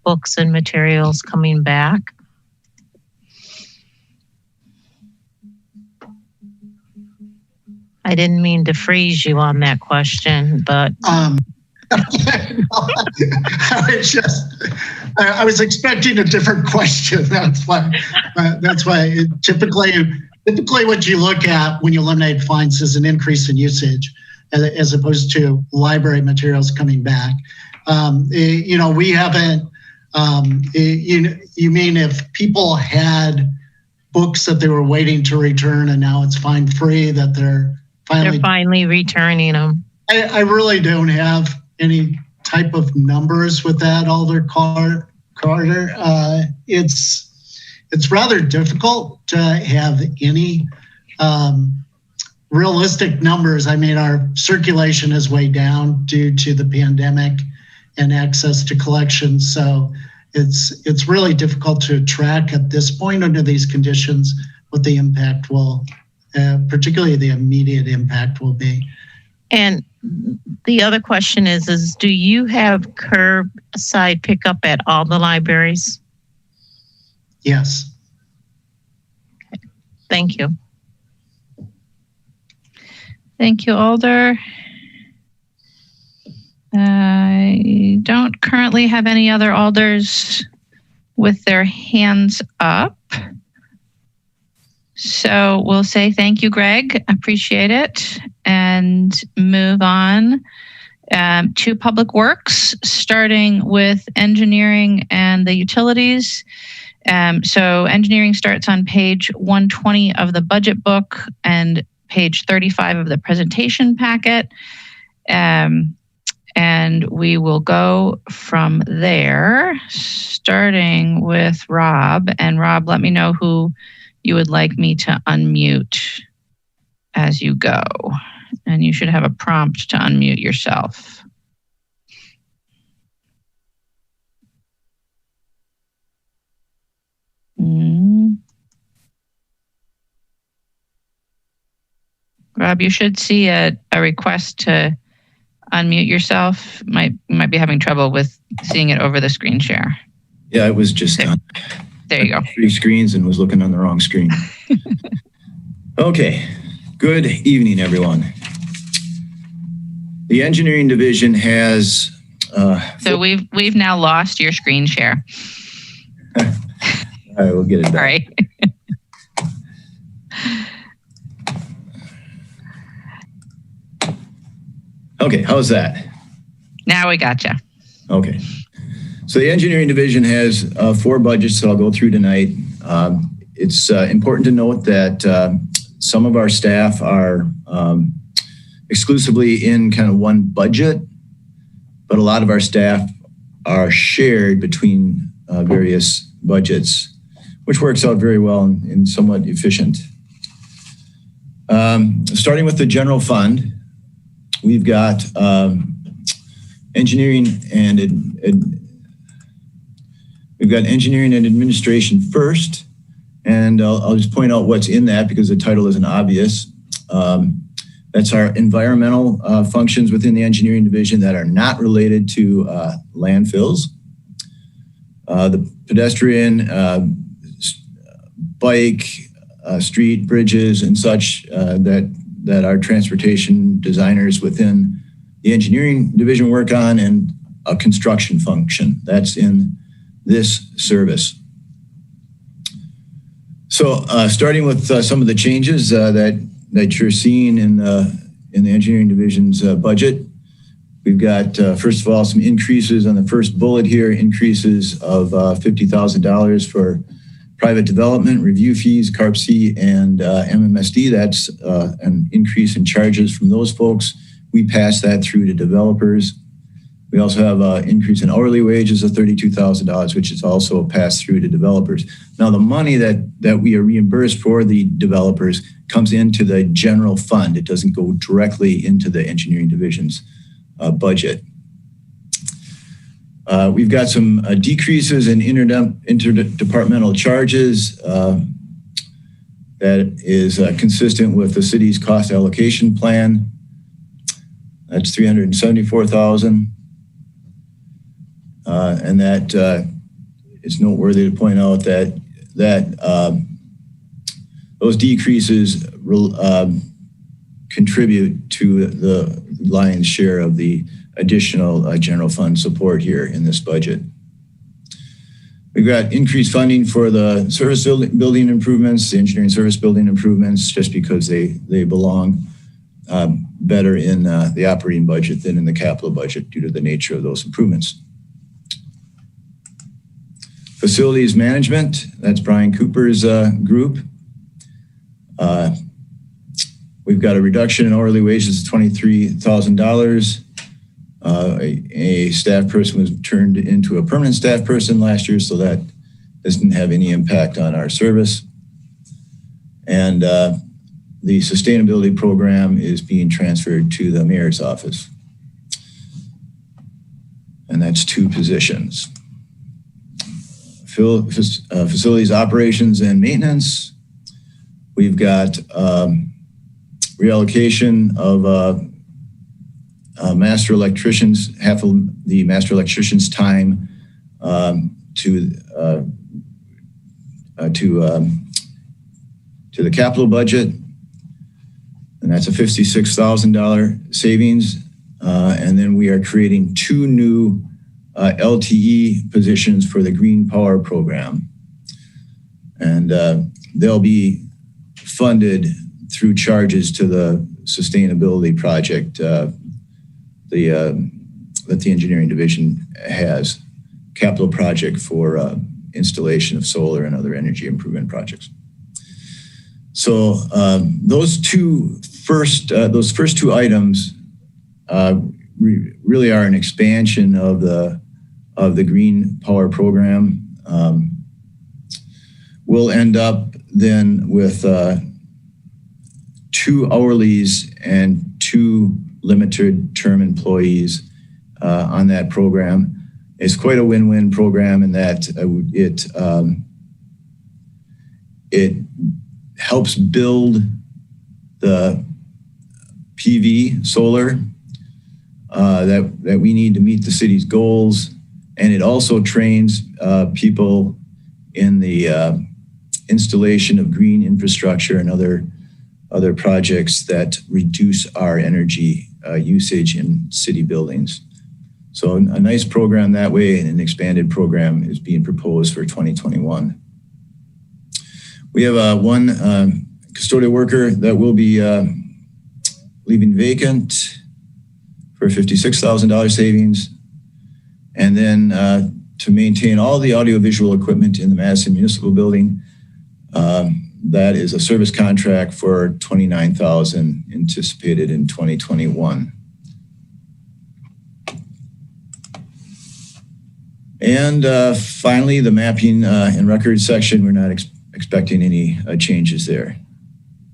books and materials coming back? I didn't mean to freeze you on that question, but I was expecting a different question. That's why. Typically what you look at when you eliminate fines is an increase in usage, as opposed to library materials coming back. We haven't. You mean if people had books that they were waiting to return and now it's fine free that they're finally returning them? I really don't have any type of numbers with that, Alder Carter. It's rather difficult to have any realistic numbers. I mean, our circulation is way down due to the pandemic and access to collections. So it's really difficult to track at this point under these conditions what the impact will, particularly the immediate impact will be. And the other question is do you have curbside pickup at all the libraries? Yes. Okay. Thank you. Thank you, Alder. I don't currently have any other alders with their hands up. So we'll say thank you, Greg. Appreciate it. And move on to Public Works, starting with engineering and the utilities. So engineering starts on page 120 of the budget book and page 35 of the presentation packet. And we will go from there, starting with Rob. And Rob, let me know who you would like me to unmute as you go. And you should have a prompt to unmute yourself. Rob, you should see a request to unmute yourself. Might be having trouble with seeing it over the screen share. Yeah, it was just done. There you go. 3 screens and was looking on the wrong screen. Okay, good evening, everyone. The engineering division has... so we've now lost your screen share. All right, we'll get it back. All right. Okay, how's that? Now we gotcha. Okay. So the engineering division has 4 budgets that I'll go through tonight. It's important to note that some of our staff are exclusively in kind of one budget, but a lot of our staff are shared between various budgets, which works out very well and somewhat efficient. Starting with the general fund, we've got engineering and administration first, and I'll just point out what's in that because the title isn't obvious. That's our environmental functions within the engineering division that are not related to landfills. The pedestrian, bike, street, bridges, and such that our transportation designers within the engineering division work on, and a construction function that's in this service. So starting with some of the changes that you're seeing in the engineering division's budget, we've got, first of all, some increases on the first bullet here, increases of $50,000 for private development, review fees, CARP-C, and MMSD. That's an increase in charges from those folks. We pass that through to developers. We also have an increase in hourly wages of $32,000, which is also passed through to developers. Now, the money that we are reimbursed for the developers comes into the general fund. It doesn't go directly into the engineering division's budget. We've got some decreases in interdepartmental charges that is consistent with the city's cost allocation plan. That's $374,000. And that it's noteworthy to point out that those decreases contribute to the lion's share of the additional general fund support here in this budget. We've got increased funding for the service building improvements, the engineering service building improvements, just because they belong better in the operating budget than in the capital budget due to the nature of those improvements. Facilities management, that's Brian Cooper's group. We've got a reduction in hourly wages of $23,000. A staff person was turned into a permanent staff person last year, so that doesn't have any impact on our service. And the sustainability program is being transferred to the mayor's office. And that's 2 positions. Facilities operations and maintenance. We've got reallocation of master electricians, half of the master electricians' time to the capital budget, and that's a $56,000 savings. And then we are creating 2 new LTE positions for the Green Power Program. And they'll be funded through charges to the sustainability project that the engineering division has, capital project for installation of solar and other energy improvement projects. So those first 2 items really are an expansion of the Green Power Program. We'll end up then with 2 hourlies and 2 limited term employees on that program. It's quite a win-win program in that it helps build the PV solar that we need to meet the city's goals, and it also trains people in the installation of green infrastructure and other projects that reduce our energy usage in city buildings. So a nice program that way, and an expanded program is being proposed for 2021. We have 1 custodial worker that will be leaving vacant for $56,000 savings. And then to maintain all the audiovisual equipment in the Madison Municipal Building, that is a service contract for $29,000 anticipated in 2021. And finally, the mapping and records section, we're not expecting any changes there.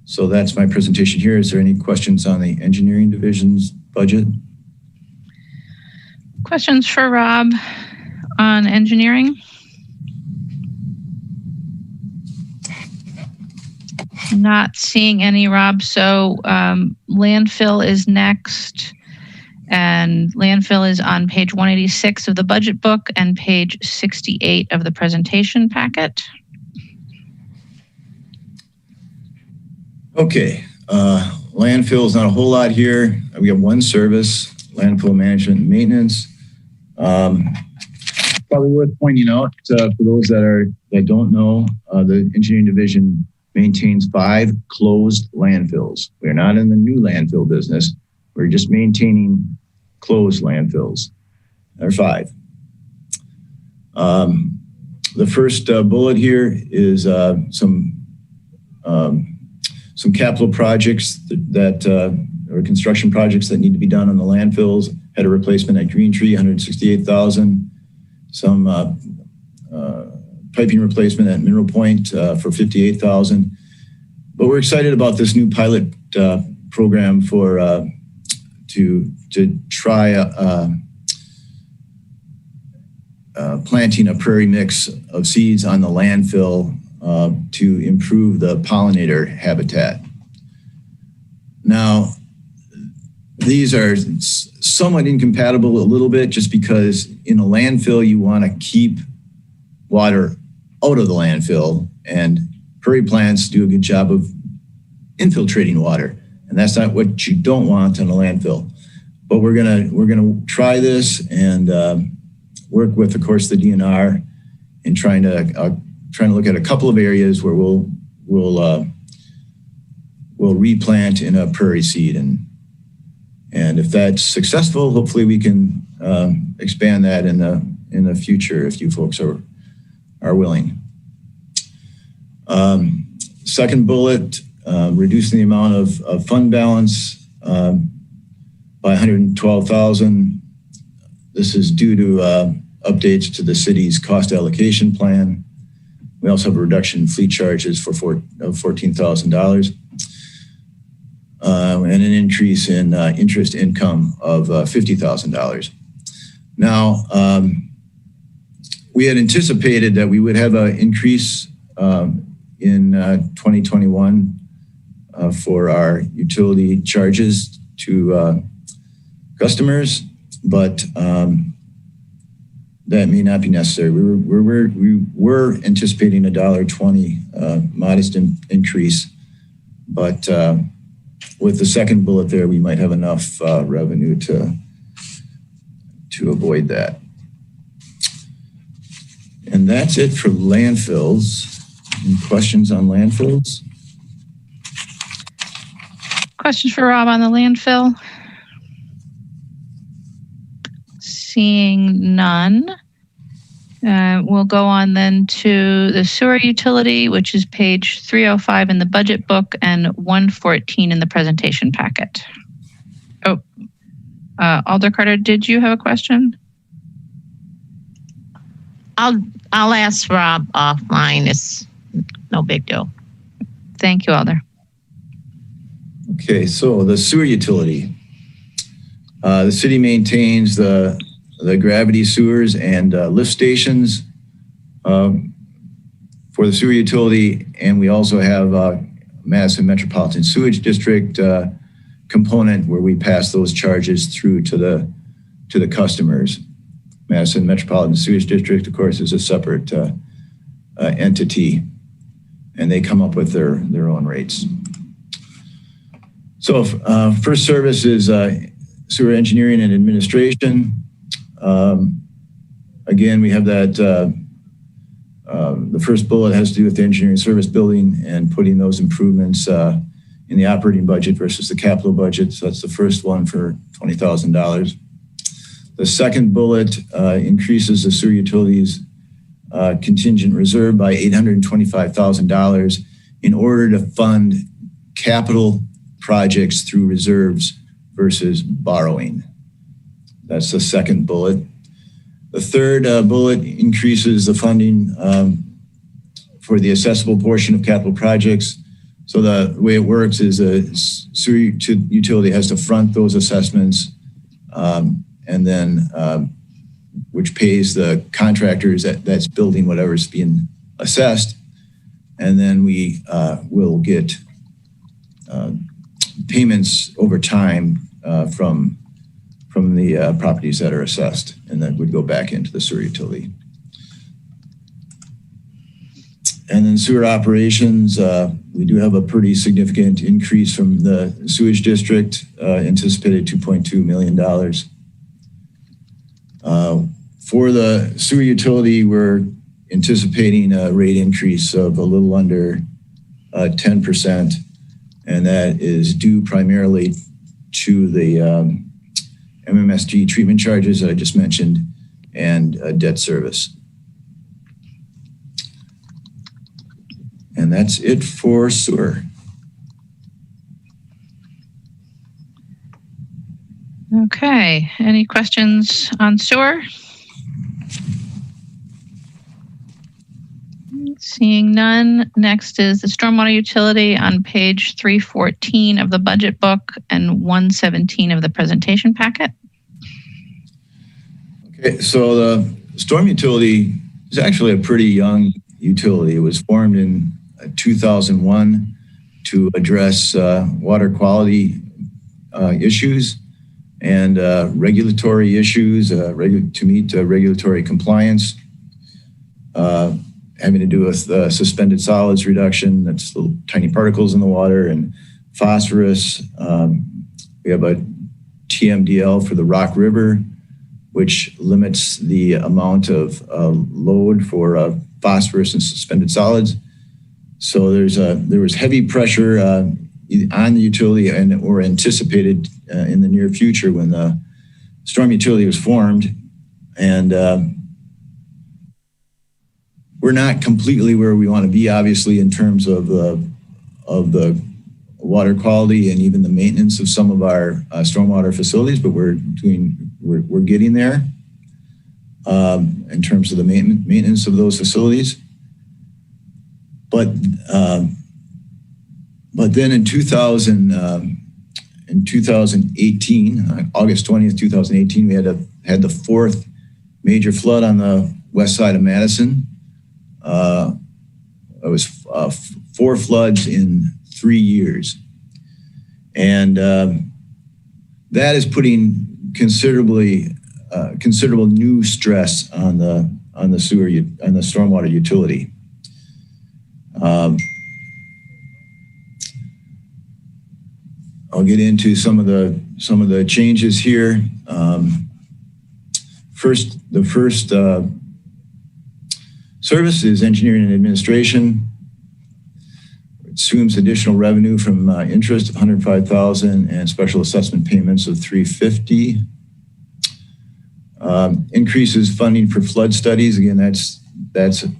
So that's my presentation here. Is there any questions on the engineering division's budget? Questions for Rob on engineering? Not seeing any, Rob. So landfill is next. And landfill is on page 186 of the budget book and page 68 of the presentation packet. Okay, landfill is not a whole lot here. We have 1 service, landfill management and maintenance. Probably worth pointing out for those that don't know, the engineering division maintains 5 closed landfills. We're not in the new landfill business. We're just maintaining closed landfills. There are 5. The first bullet here is some capital projects or construction projects that need to be done on the landfills. Had a replacement at Green Tree, $168,000. Some piping replacement at Mineral Point for $58,000. But we're excited about this new pilot program for to try planting a prairie mix of seeds on the landfill to improve the pollinator habitat. Now, these are somewhat incompatible a little bit, just because in a landfill you want to keep water out of the landfill, and prairie plants do a good job of infiltrating water, and that's not what you don't want in a landfill. But we're gonna try this and work with, of course, the DNR in trying to look at a couple of areas where we'll replant in a prairie seed, and if that's successful, hopefully we can expand that in the future if you folks are willing. Second bullet, reducing the amount of fund balance by $112,000. This is due to updates to the city's cost allocation plan. We also have a reduction in fleet charges of $14,000. And an increase in interest income of $50,000. Now, we had anticipated that we would have an increase in 2021 for our utility charges to customers, but that may not be necessary. We were anticipating a $1.20 modest increase, but with the second bullet there, we might have enough revenue to avoid that. And that's it for landfills. Any questions on landfills? Questions for Rob on the landfill? Seeing none. We'll go on then to the sewer utility, which is page 305 in the budget book and 114 in the presentation packet. Oh, Alder Carter, did you have a question? I'll ask Rob offline. It's no big deal. Thank you, Alder. Okay, so the sewer utility. The city maintains the gravity sewers and lift stations for the sewer utility, and we also have Madison Metropolitan Sewage District component where we pass those charges through to the customers. Madison Metropolitan Sewage District, of course, is a separate entity, and they come up with their own rates. So first service is sewer engineering and administration. Again, we have that, the first bullet has to do with the engineering service building and putting those improvements in the operating budget versus the capital budget. So that's the first one for $20,000. The second bullet increases the sewer utilities contingent reserve by $825,000 in order to fund capital projects through reserves versus borrowing. That's the second bullet. The third bullet increases the funding for the accessible portion of capital projects. So the way it works is a sewer utility has to front those assessments and then which pays the contractors that's building whatever's being assessed. And then we will get payments over time from the properties that are assessed, and that would go back into the sewer utility. And then sewer operations, we do have a pretty significant increase from the sewage district, anticipated $2.2 million. For the sewer utility, we're anticipating a rate increase of a little under 10%, and that is due primarily to the MMSG treatment charges that I just mentioned and debt service. And that's it for sewer. Okay, any questions on sewer? Seeing none, next is the stormwater utility on page 314 of the budget book and 117 of the presentation packet. Okay, so the storm utility is actually a pretty young utility. It was formed in 2001 to address water quality issues and regulatory issues to meet regulatory compliance. Having to do with suspended solids reduction, that's little tiny particles in the water, and phosphorus. We have a TMDL for the Rock River, which limits the amount of load for phosphorus and suspended solids. So there was heavy pressure on the utility or anticipated in the near future when the storm utility was formed. And we're not completely where we want to be, obviously, in terms of the water quality and even the maintenance of some of our stormwater facilities, but we're getting there in terms of the maintenance of those facilities. But then in 2018, August 20th, 2018, we had the fourth major flood on the west side of Madison. It was 4 floods in 3 years, and that is putting considerable new stress on the stormwater utility. I'll get into some of the changes here. The first service is engineering and administration. It assumes additional revenue from interest of $105,000 and special assessment payments of $350,000. Increases funding for flood studies. Again, that's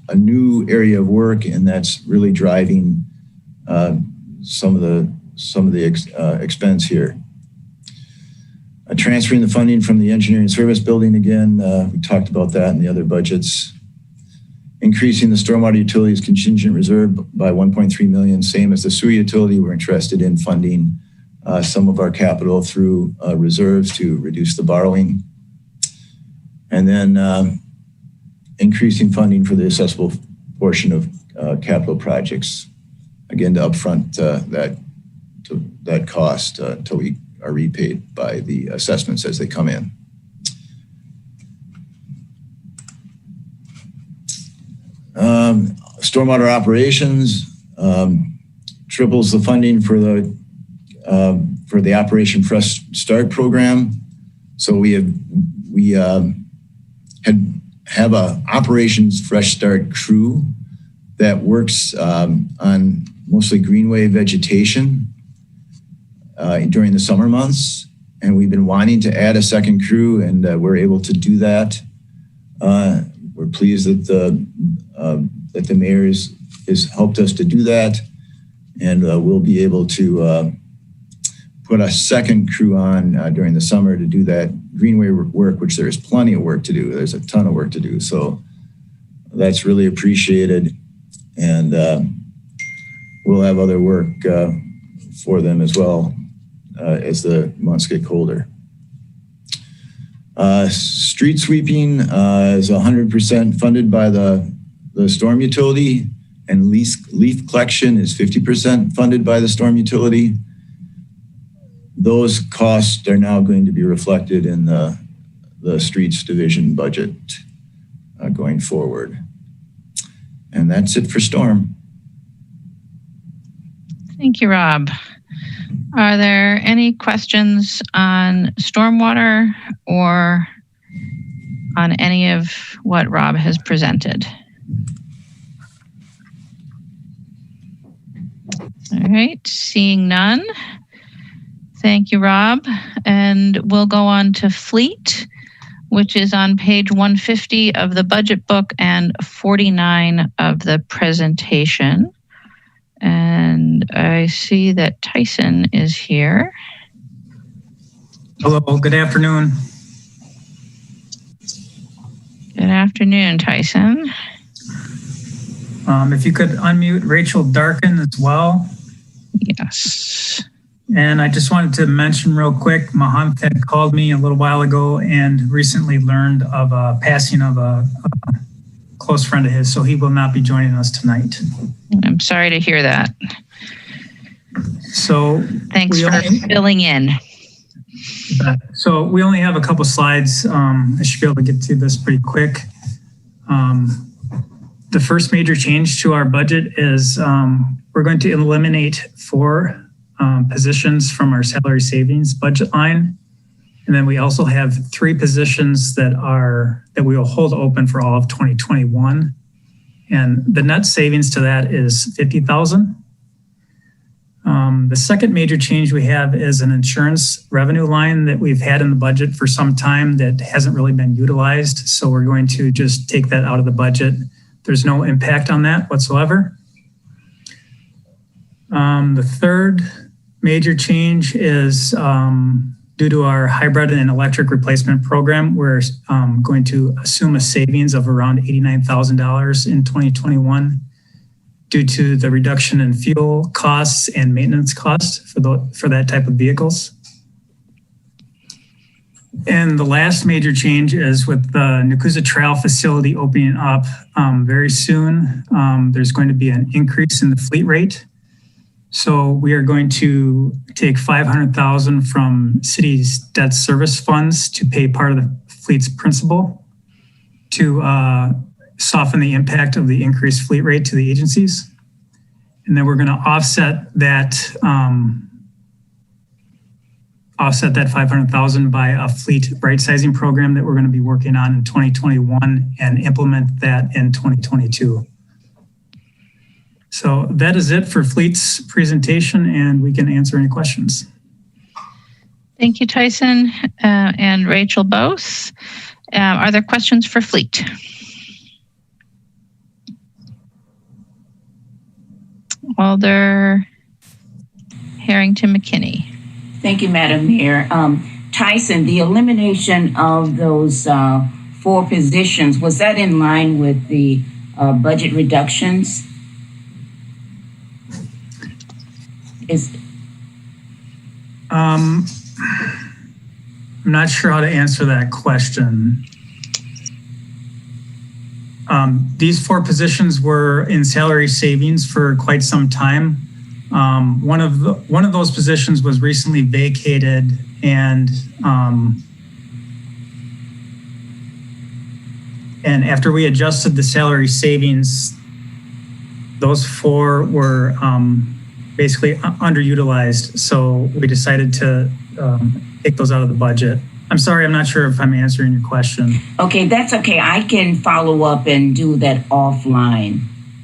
a new area of work, and that's really driving some of the expense here. Transferring the funding from the engineering service building again. We talked about that in the other budgets. Increasing the stormwater utilities contingent reserve by $1.3 million, same as the sewer utility. We're interested in funding some of our capital through reserves to reduce the borrowing. And then increasing funding for the accessible portion of capital projects. Again, to upfront that cost until we are repaid by the assessments as they come in. Stormwater operations triples the funding for the Operation Fresh Start program. So we have a Operations Fresh Start crew that works on mostly greenway vegetation during the summer months, and we've been wanting to add a second crew, and we're able to do that. We're pleased that the mayor has helped us to do that, and we'll be able to put a second crew on during the summer to do that greenway work, which there is plenty of work to do. There's a ton of work to do, so that's really appreciated, and we'll have other work for them as well as the months get colder. Street sweeping is 100% funded by the storm utility, and leaf collection is 50% funded by the storm utility. Those costs are now going to be reflected in the streets division budget going forward. And that's it for storm. Thank you, Rob. Are there any questions on stormwater or on any of what Rob has presented? All right, seeing none. Thank you, Rob. And we'll go on to fleet, which is on page 150 of the budget book and 49 of the presentation. And I see that Tyson is here. Hello, good afternoon. Good afternoon, Tyson. If you could unmute Rachel Darkin as well. Yes. And I just wanted to mention real quick, Mahant had called me a little while ago and recently learned of a passing of a close friend of his, so he will not be joining us tonight. I'm sorry to hear that. So thanks for filling in. So we only have a couple slides. I should be able to get through this pretty quick. The first major change to our budget is we're going to eliminate 4 positions from our salary savings budget line. And then we also have 3 positions that we will hold open for all of 2021. And the net savings to that is $50,000. The second major change we have is an insurance revenue line that we've had in the budget for some time that hasn't really been utilized. So we're going to just take that out of the budget. There's no impact on that whatsoever. The third major change is due to our hybrid and electric replacement program. We're going to assume a savings of around $89,000 in 2021 due to the reduction in fuel costs and maintenance costs for that type of vehicles. And the last major change is with the Nakusa Trail facility opening up very soon. There's going to be an increase in the fleet rate. So we are going to take $500,000 from city's debt service funds to pay part of the fleet's principal to soften the impact of the increased fleet rate to the agencies. And then we're going to offset that offset that 500,000 by a fleet right sizing program that we're going to be working on in 2021 and implement that in 2022. So that is it for fleet's presentation, and we can answer any questions. Thank you, Tyson and Rachel both. Are there questions for fleet? Alder Harrington McKinney. Thank you, Madam Mayor. Tyson, the elimination of those 4 positions, was that in line with the budget reductions? I'm not sure how to answer that question. These 4 positions were in salary savings for quite some time. One of those positions was recently vacated, and after we adjusted the salary savings, those 4 were basically underutilized. So we decided to take those out of the budget. I'm sorry, I'm not sure if I'm answering your question. Okay, that's okay. I can follow up and do that offline.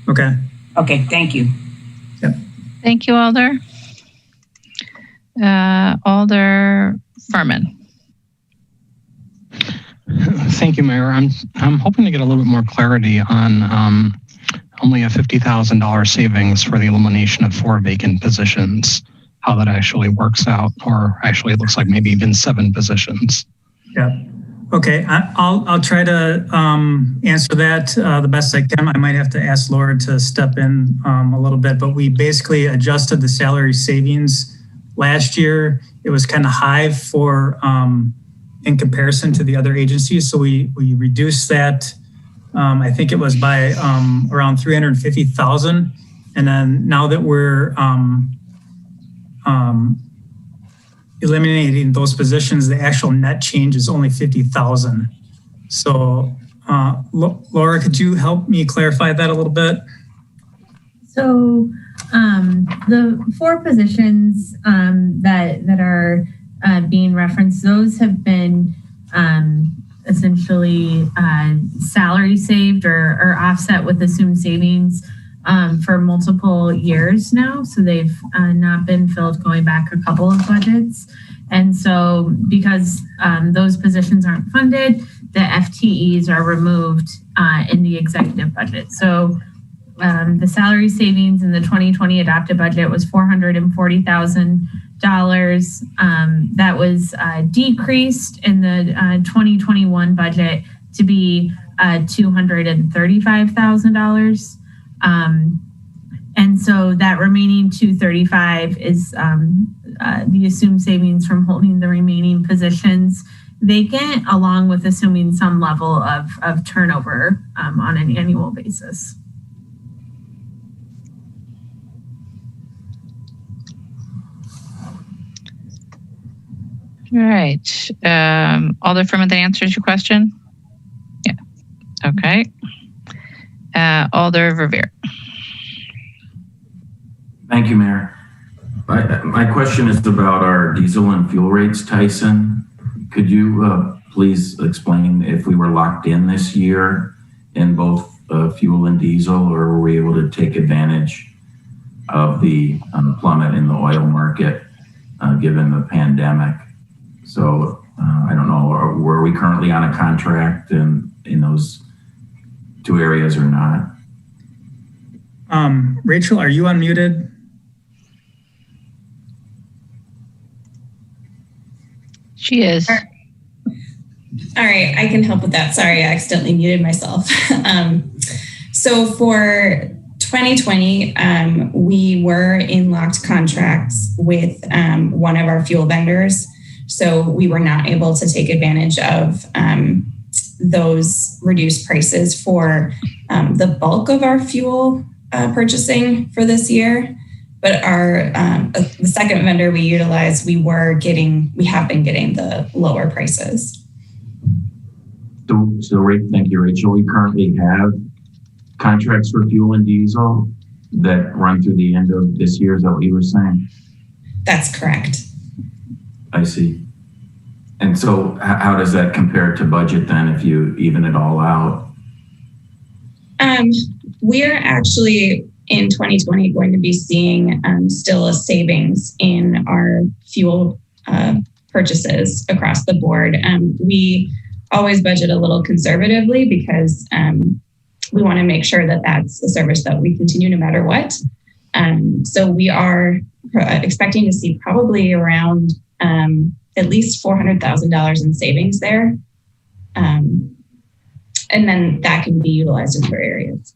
Okay. Okay, thank you. Yep. Thank you, Alder. Alder Furman. Thank you, Mayor. I'm hoping to get a little bit more clarity on only a $50,000 savings for the elimination of 4 vacant positions, how that actually works out, or actually it looks like maybe even 7 positions. Yeah. Okay. I'll try to answer that the best I can. I might have to ask Laura to step in a little bit, but we basically adjusted the salary savings last year. It was kind of high for in comparison to the other agencies, so we reduced that. I think it was by around 350,000, and then now that we're eliminating those positions, the actual net change is only 50,000. So, Laura, could you help me clarify that a little bit? So, the 4 positions that are being referenced, those have been essentially salary saved or offset with assumed savings for multiple years now. So they've not been filled going back a couple of budgets. And so because those positions aren't funded, the FTEs are removed in the executive budget. So the salary savings in the 2020 adopted budget was $440,000. That was decreased in the 2021 budget to be $235,000. And so that remaining 235 is the assumed savings from holding the remaining positions vacant, along with assuming some level of turnover on an annual basis. All right. Alder Furman, that answers your question? Yeah. Okay. Alder Verveer. Thank you, Mayor. My question is about our diesel and fuel rates, Tyson. Could you please explain if we were locked in this year in both fuel and diesel, or were we able to take advantage of the plummet in the oil market given the pandemic? So I don't know, were we currently on a contract in those 2 areas or not? Rachel, are you unmuted? She is. All right, I can help with that. Sorry, I accidentally muted myself. So for 2020, we were in locked contracts with one of our fuel vendors. So we were not able to take advantage of those reduced prices for the bulk of our fuel purchasing for this year. But our the second vendor we utilized, we have been getting the lower prices. So thank you, Rachel. We currently have contracts for fuel and diesel that run through the end of this year. Is that what you were saying? That's correct. I see. And so how does that compare to budget then if you even it all out? We're actually in 2020 going to be seeing still a savings in our fuel purchases across the board. We always budget a little conservatively because we want to make sure that that's a service that we continue no matter what. So we are expecting to see probably around at least $400,000 in savings there. And then that can be utilized in other areas.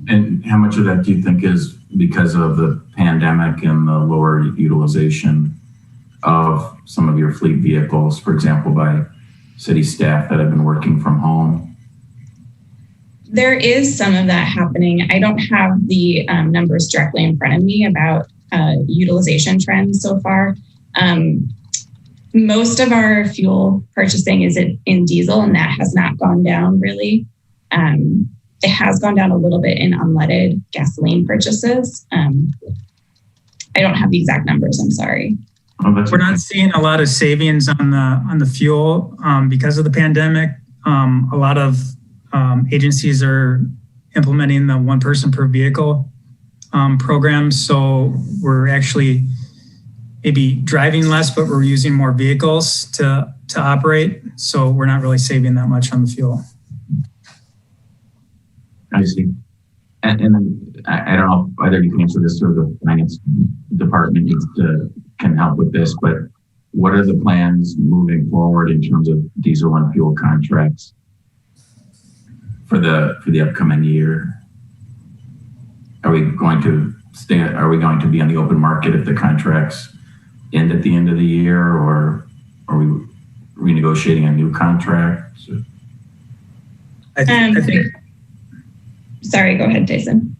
And how much of that do you think is because of the pandemic and the lower utilization of some of your fleet vehicles, for example, by city staff that have been working from home? There is some of that happening. I don't have the numbers directly in front of me about utilization trends so far. Most of our fuel purchasing is in diesel, and that has not gone down really. It has gone down a little bit in unleaded gasoline purchases. I don't have the exact numbers, I'm sorry. We're not seeing a lot of savings on the fuel because of the pandemic. A lot of agencies are implementing the one person per vehicle program. So we're actually maybe driving less, but we're using more vehicles to operate. So we're not really saving that much on the fuel. I see. And I don't know whether you can answer this or the finance department can help with this, but what are the plans moving forward in terms of diesel and fuel contracts for the upcoming year? Are we going to be on the open market if the contracts end at the end of the year, or are we renegotiating a new contract? I think. Sorry, go ahead, Jason.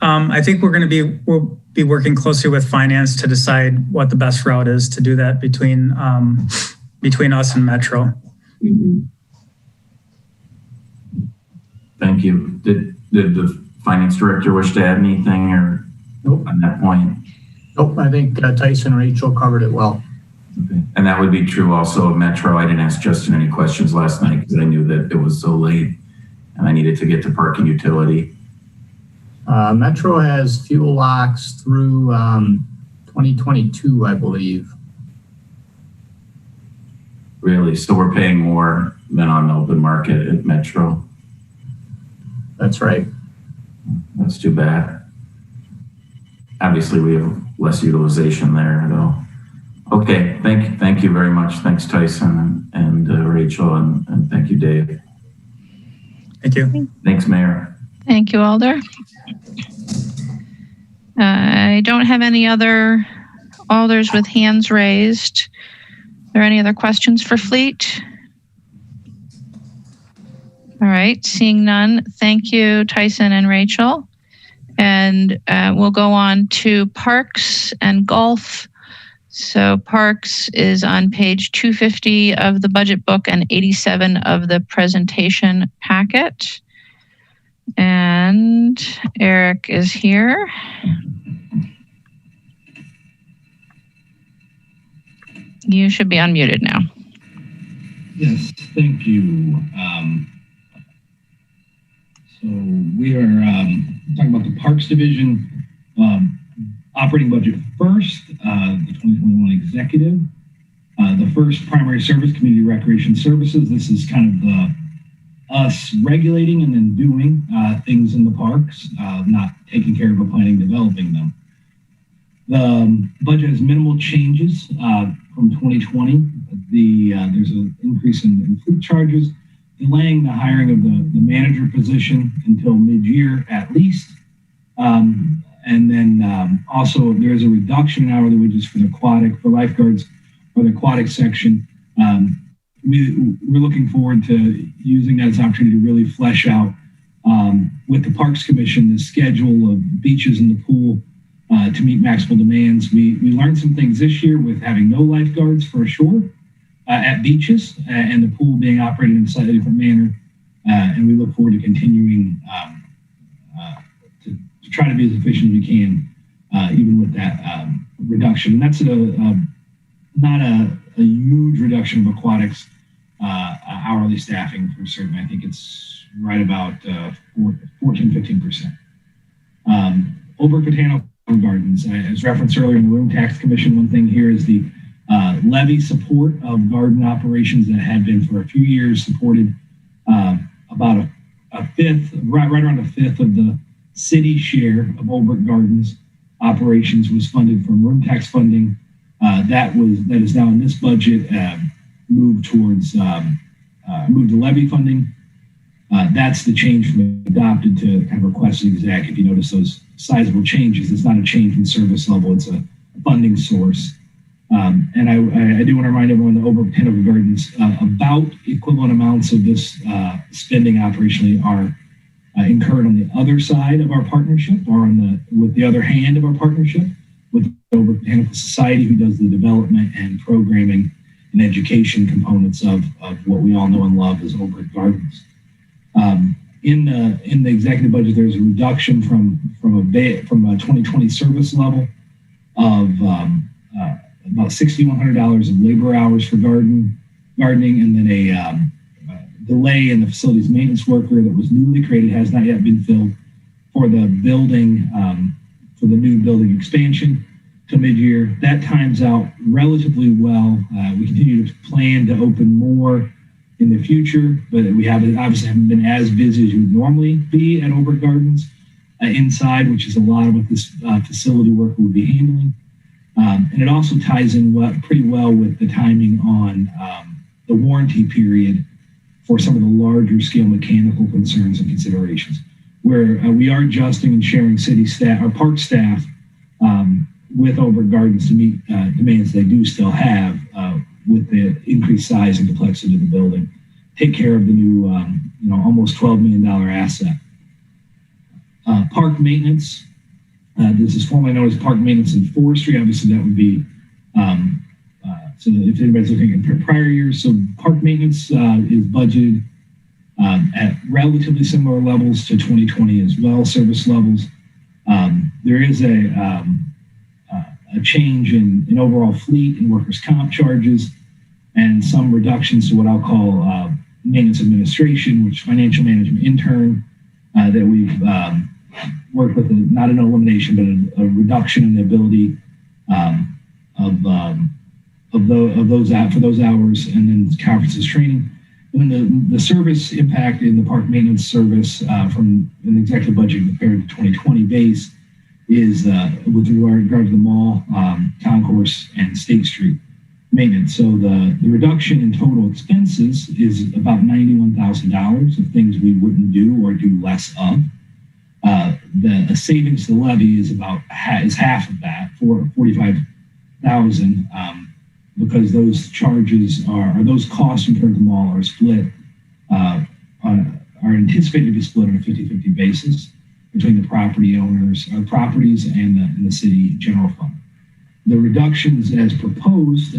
I think we'll be working closely with finance to decide what the best route is to do that between us and Metro. Mm-hmm. Thank you. Did the finance director wish to add anything or nope. On that point? Nope, I think Tyson and Rachel covered it well. Okay. And that would be true also of Metro. I didn't ask Justin any questions last night because I knew that it was so late and I needed to get to parking utility. Metro has fuel locks through 2022, I believe. Really? So we're paying more than on the open market at Metro? That's right. That's too bad. Obviously, we have less utilization there, though. Okay, thank you very much. Thanks, Tyson and Rachel, and thank you, Dave. Thank you. Thanks, Mayor. Thank you, Alder. I don't have any other Alders with hands raised. Are there any other questions for Fleet? All right, seeing none. Thank you, Tyson and Rachel. And we'll go on to Parks and Golf. So Parks is on page 250 of the budget book and 87 of the presentation packet. And Eric is here. You should be unmuted now. Yes, thank you. So we are talking about the Parks Division operating budget first, the 2021 executive. The first primary service, community recreation services. This is kind of the us regulating and then doing things in the parks, not taking care of or planning, developing them. The budget has minimal changes from 2020. There's an increase in fleet charges, delaying the hiring of the manager position until mid-year at least. And then also there's a reduction in hourly wages for lifeguards for the aquatic section. We're looking forward to using that as an opportunity to really flesh out with the Parks Commission the schedule of beaches in the pool to meet maximal demands. We learned some things this year with having no lifeguards for ashore at beaches and the pool being operated in a slightly different manner. And we look forward to continuing to try to be as efficient as we can, even with that reduction. And that's not a huge reduction of aquatics hourly staffing for certain. I think it's right about 14-15%. Over Botanical Gardens, as referenced earlier in the Room Tax Commission, one thing here is the levy support of garden operations that had been for a few years supported about a fifth, right around a fifth of the city share of Old Brick Gardens operations was funded from room tax funding. That is now in this budget moved towards moved to levy funding. That's the change from adopted to kind of requested exec. If you notice those sizable changes, it's not a change in service level, it's a funding source. And I do want to remind everyone that over Botanical Gardens, about equivalent amounts of this spending operationally are incurred on the other side of our partnership, or with the other hand of our partnership with the Over Botanical Society, who does the development and programming and education components of what we all know and love as Over Gardens. In the executive budget, there's a reduction from a 2020 service level of about $6,100 of labor hours for gardening, and then a delay in the facilities maintenance worker that was newly created, has not yet been filled, for the building, for the new building expansion to mid-year. That times out relatively well. We continue to plan to open more in the future, but we obviously haven't been as busy as you would normally be at Over Gardens inside, which is a lot of what this facility worker would be handling. And it also ties in pretty well with the timing on the warranty period for some of the larger scale mechanical concerns and considerations, where we are adjusting and sharing city staff, our park staff, with Over Gardens to meet demands they do still have with the increased size and complexity of the building. Take care of the new, almost $12 million asset. Park maintenance. This is formerly known as Park Maintenance and Forestry. Obviously, that would be, so if anybody's looking at prior years, so park maintenance is budgeted at relatively similar levels to 2020 as well, service levels. There is a change in overall fleet and workers' comp charges, and some reductions to what I'll call maintenance administration, which financial management intern that we've worked with, not an elimination, but a reduction in the ability of those for those hours, and then conferences, training. And then the service impact in the park maintenance service from an executive budget compared to 2020 base is with regard to the mall, concourse, and State Street maintenance. So the reduction in total expenses is about $91,000 of things we wouldn't do or do less of. The savings to the levy is half of that, for $45,000, because those charges those costs incurred at the mall are split, are anticipated to be split on a 50-50 basis between the property owners, properties, and the city general fund. The reductions as proposed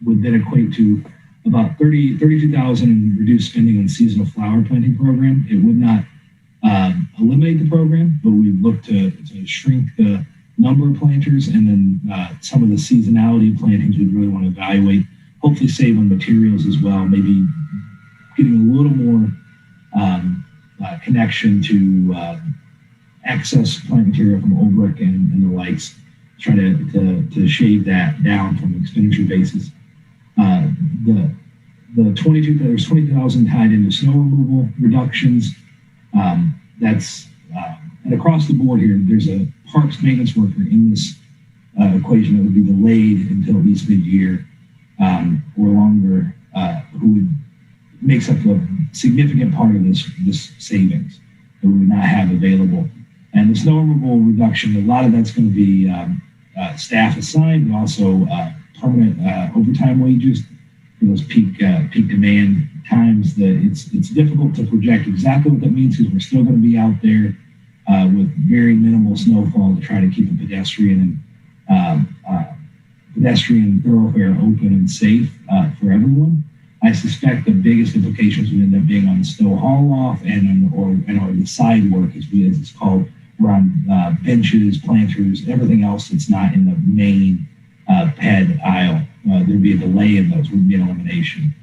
would then equate to about $32,000 in reduced spending on seasonal flower planting program. It would not eliminate the program, but we look to shrink the number of planters, and then some of the seasonality plantings we'd really want to evaluate, hopefully save on materials as well, maybe getting a little more connection to excess plant material from Old Brick and the likes, try to shave that down from an expenditure basis. There's 20,000 tied into snow removal reductions. And across the board here, there's a parks maintenance worker in this equation that would be delayed until at least mid-year or longer, who makes up a significant part of this savings that we would not have available. And the snow removal reduction, a lot of that's going to be staff assigned, but also permanent overtime wages for those peak demand times. That it's difficult to project exactly what that means, because we're still going to be out there with very minimal snowfall to try to keep a pedestrian thoroughfare open and safe for everyone. I suspect the biggest implications would end up being on the snow haul off and the side work, as it's called, around benches, planters, everything else that's not in the main ped aisle. There'd be a delay in those, wouldn't be an elimination.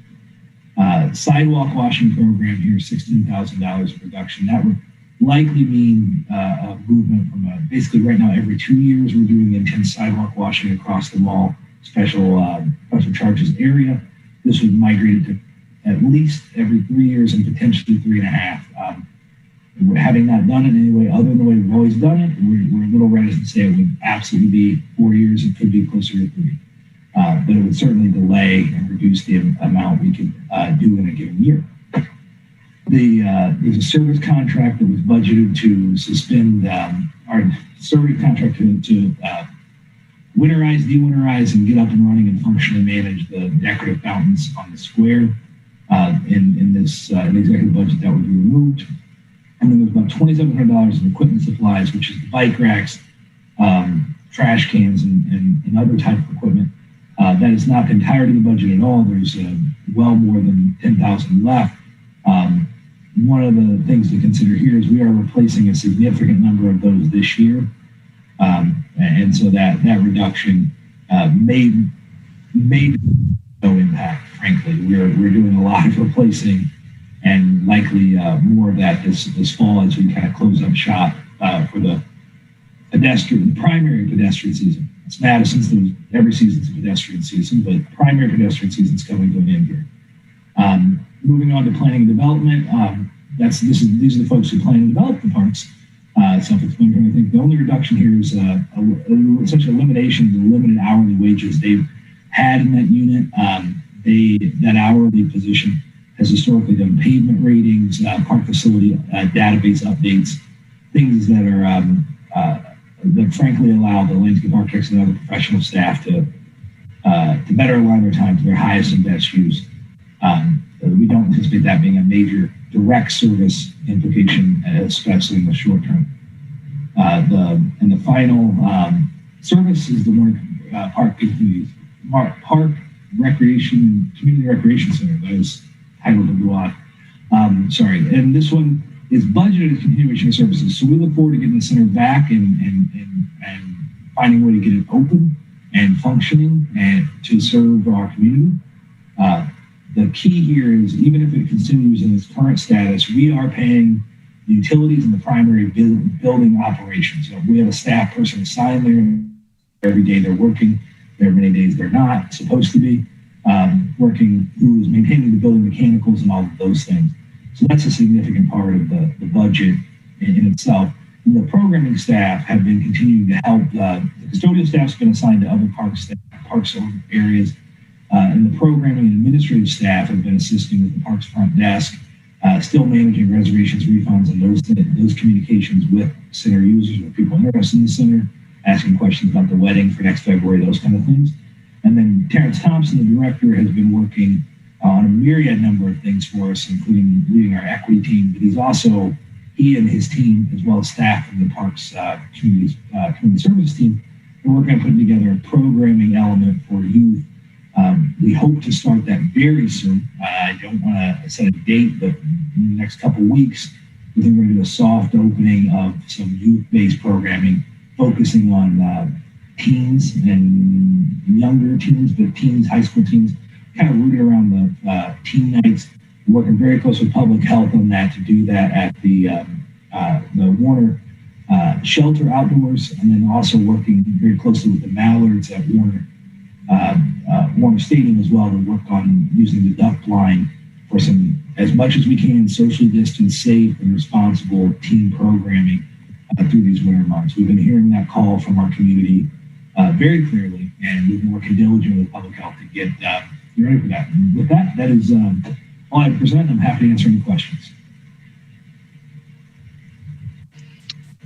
Sidewalk washing program here, $16,000 reduction. That would likely mean a movement from basically right now every 2 years we're doing intense sidewalk washing across the mall special charges area. This would migrate to at least every 3 years and potentially 3.5. Having not done it any way other than the way we've always done it, we're a little reticent to say it would absolutely be 4 years. It could be closer to 3. But it would certainly delay and reduce the amount we could do in a given year. There's a service contract that was budgeted to suspend our service contract to winterize, de-winterize, and get up and running and functionally manage the decorative fountains on the square. In this in the executive budget, that would be removed. And then there's about $2,700 in equipment supplies, which is the bike racks, trash cans, and other type of equipment. That is not the entirety of the budget at all. There's well more than $10,000 left. One of the things to consider here is we are replacing a significant number of those this year. And so that reduction may no impact, frankly. We're doing a lot of replacing and likely more of that this fall as we kind of close up shop for the primary pedestrian season. It's Madison's, every season's a pedestrian season, but primary pedestrian season's coming to an end here. Moving on to planning and development, these are the folks who plan and develop the parks. Self-explanatory. I think the only reduction here is such elimination of the limited hourly wages they've had in that unit. That hourly position has historically done pavement ratings, park facility database updates, things that are that frankly allow the landscape architects and other professional staff to better align their time to their highest and best use. We don't anticipate that being a major direct service implication, especially in the short term. The final service is the Warner Park Recreation Community Recreation Center. That is titled the block. Sorry, and this one is budgeted as continuation of services. So we look forward to getting the center back and finding a way to get it open and functioning and to serve our community. The key here is even if it continues in its current status, we are paying the utilities and the primary building operations. So we have a staff person assigned there every day they're working. There are many days they're not supposed to be working, who is maintaining the building mechanicals and all of those things. So that's a significant part of the budget in itself. And the programming staff have been continuing to help. The custodial staff's been assigned to other parks areas. And the programming and administrative staff have been assisting with the park's front desk, still managing reservations, refunds, and those communications with center users, with people interested in the center, asking questions about the wedding for next February, those kind of things. And then Terrence Thompson, the director, has been working on a myriad number of things for us, including leading our equity team. But he and his team, as well as staff from the park's community services team, are working on putting together a programming element for youth. We hope to start that very soon. I don't want to set a date, but in the next couple of weeks, we think we're going to do a soft opening of some youth-based programming, focusing on teens and younger teens, but teens, high school teens, kind of rooted around the teen nights. We're working very close with public health on that to do that at the Warner shelter outdoors, and then also working very closely with the Mallards at Warner Stadium as well to work on using the duck line for some, as much as we can, socially distanced, safe, and responsible teen programming through these winter months. We've been hearing that call from our community very clearly, and we've been working diligently with public health to get ready for that. And with that, that is all I present. I'm happy to answer any questions.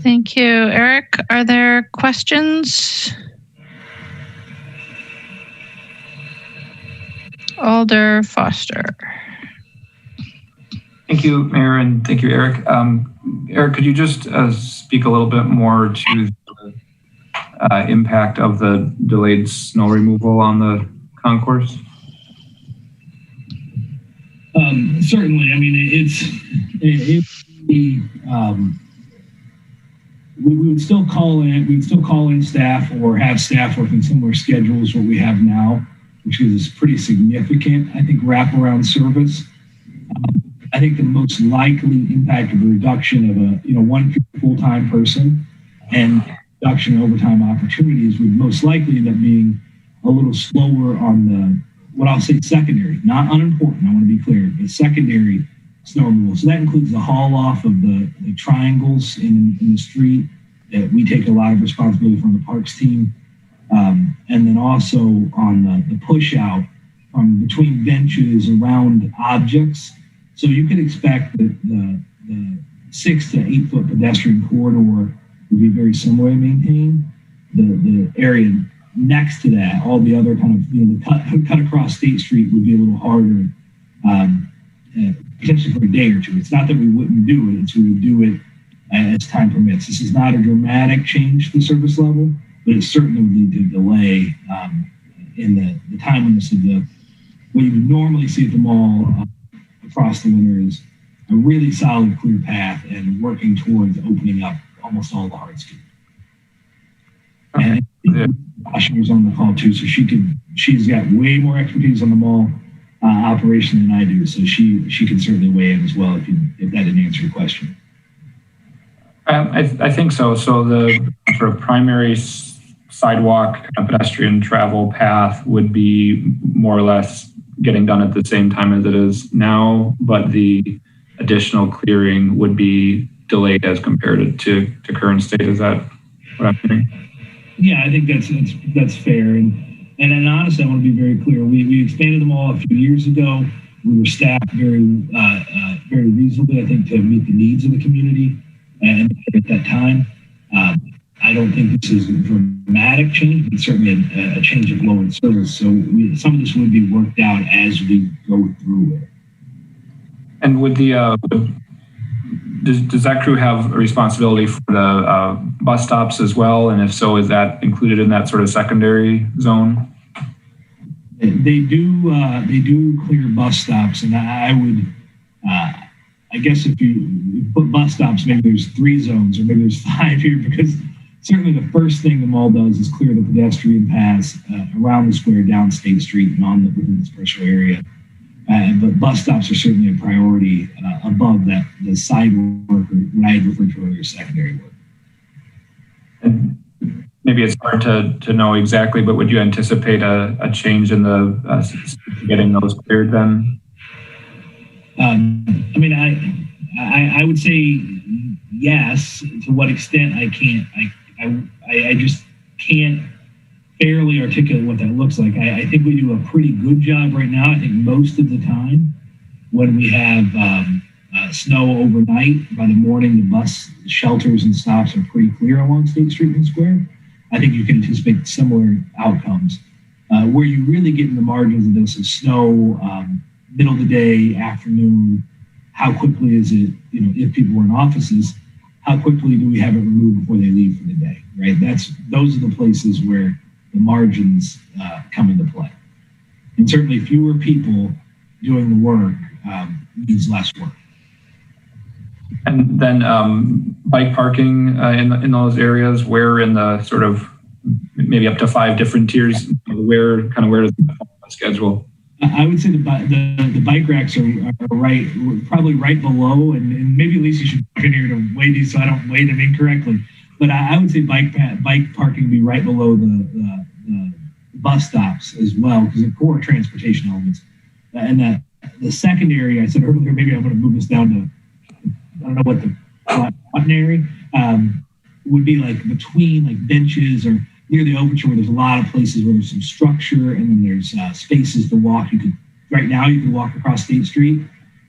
Thank you, Eric. Are there questions? Alder Foster. Thank you, Mayor, and thank you, Eric. Eric, could you just speak a little bit more to the impact of the delayed snow removal on the concourse? Certainly. I mean, we would still call in staff or have staff working similar schedules what we have now, which is pretty significant, I think, wraparound service. I think the most likely impact of a reduction of one full-time person and reduction in overtime opportunities would most likely end up being a little slower on the, what I'll say, secondary, not unimportant, I want to be clear, but secondary snow removal. So that includes the haul off of the triangles in the street that we take a lot of responsibility from the parks team. And then also on the push out from between benches around objects. So you could expect that the 6 to 8 foot pedestrian corridor would be very similarly maintained. The area next to that, all the other kind of, the cut across State Street would be a little harder, potentially for a day or two. It's not that we wouldn't do it, it's we would do it as time permits. This is not a dramatic change to the service level, but it certainly would lead to a delay in the timeliness of what you would normally see at the mall across the winter is a really solid, clear path and working towards opening up almost all the hard street. And Washington's on the call too, so she's got way more expertise on the mall operation than I do, so she can certainly weigh in as well if that didn't answer your question. I think so. So the sort of primary sidewalk kind of pedestrian travel path would be more or less getting done at the same time as it is now, but the additional clearing would be delayed as compared to current state. Is that what I'm hearing? Yeah, I think that's fair. And honestly, I want to be very clear. We expanded the mall a few years ago. We were staffed very reasonably, I think, to meet the needs of the community. And at that time, I don't think this is a dramatic change, but certainly a change of lowered service. So some of this would be worked out as we go through it. And would does that crew have a responsibility for the bus stops as well? And if so, is that included in that sort of secondary zone? They do clear bus stops, and I would, I guess if you put bus stops, maybe there's 3 zones or maybe there's 5 here, because certainly the first thing the mall does is clear the pedestrian paths around the square, down State Street, and within the special area. But bus stops are certainly a priority above that, the side work, or what I referred to earlier, secondary work. And maybe it's hard to know exactly, but would you anticipate a change in the getting those cleared then? I mean, I would say yes. To what extent, I can't. I just can't fairly articulate what that looks like. I think we do a pretty good job right now. I think most of the time when we have snow overnight, by the morning, the bus shelters and stops are pretty clear along State Street and Square. I think you can anticipate similar outcomes. Where you really get in the margins of this is snow, middle of the day, afternoon. How quickly is it, if people were in offices, how quickly do we have it removed before they leave for the day, right? Those are the places where the margins come into play. And certainly fewer people doing the work means less work. And then bike parking in those areas, where in the sort of maybe up to 5 different tiers, where does the schedule? I would say the bike racks are probably right below, and maybe Lisa should come in here to weigh these so I don't weigh them incorrectly. But I would say bike parking be right below the bus stops as well, because they're core transportation elements. And the secondary, I said earlier, maybe I'm going to move this down to, I don't know what the button area would be, like between like benches or near the overture, where there's a lot of places where there's some structure and then there's spaces to walk. Right now you can walk across State Street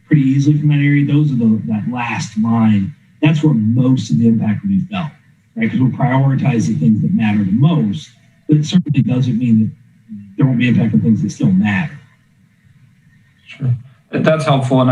pretty easily from that area. Those are that last line. That's where most of the impact will be felt, right? Because we'll prioritize the things that matter the most, but it certainly doesn't mean that there won't be impact on things that still matter. Sure. That's helpful. And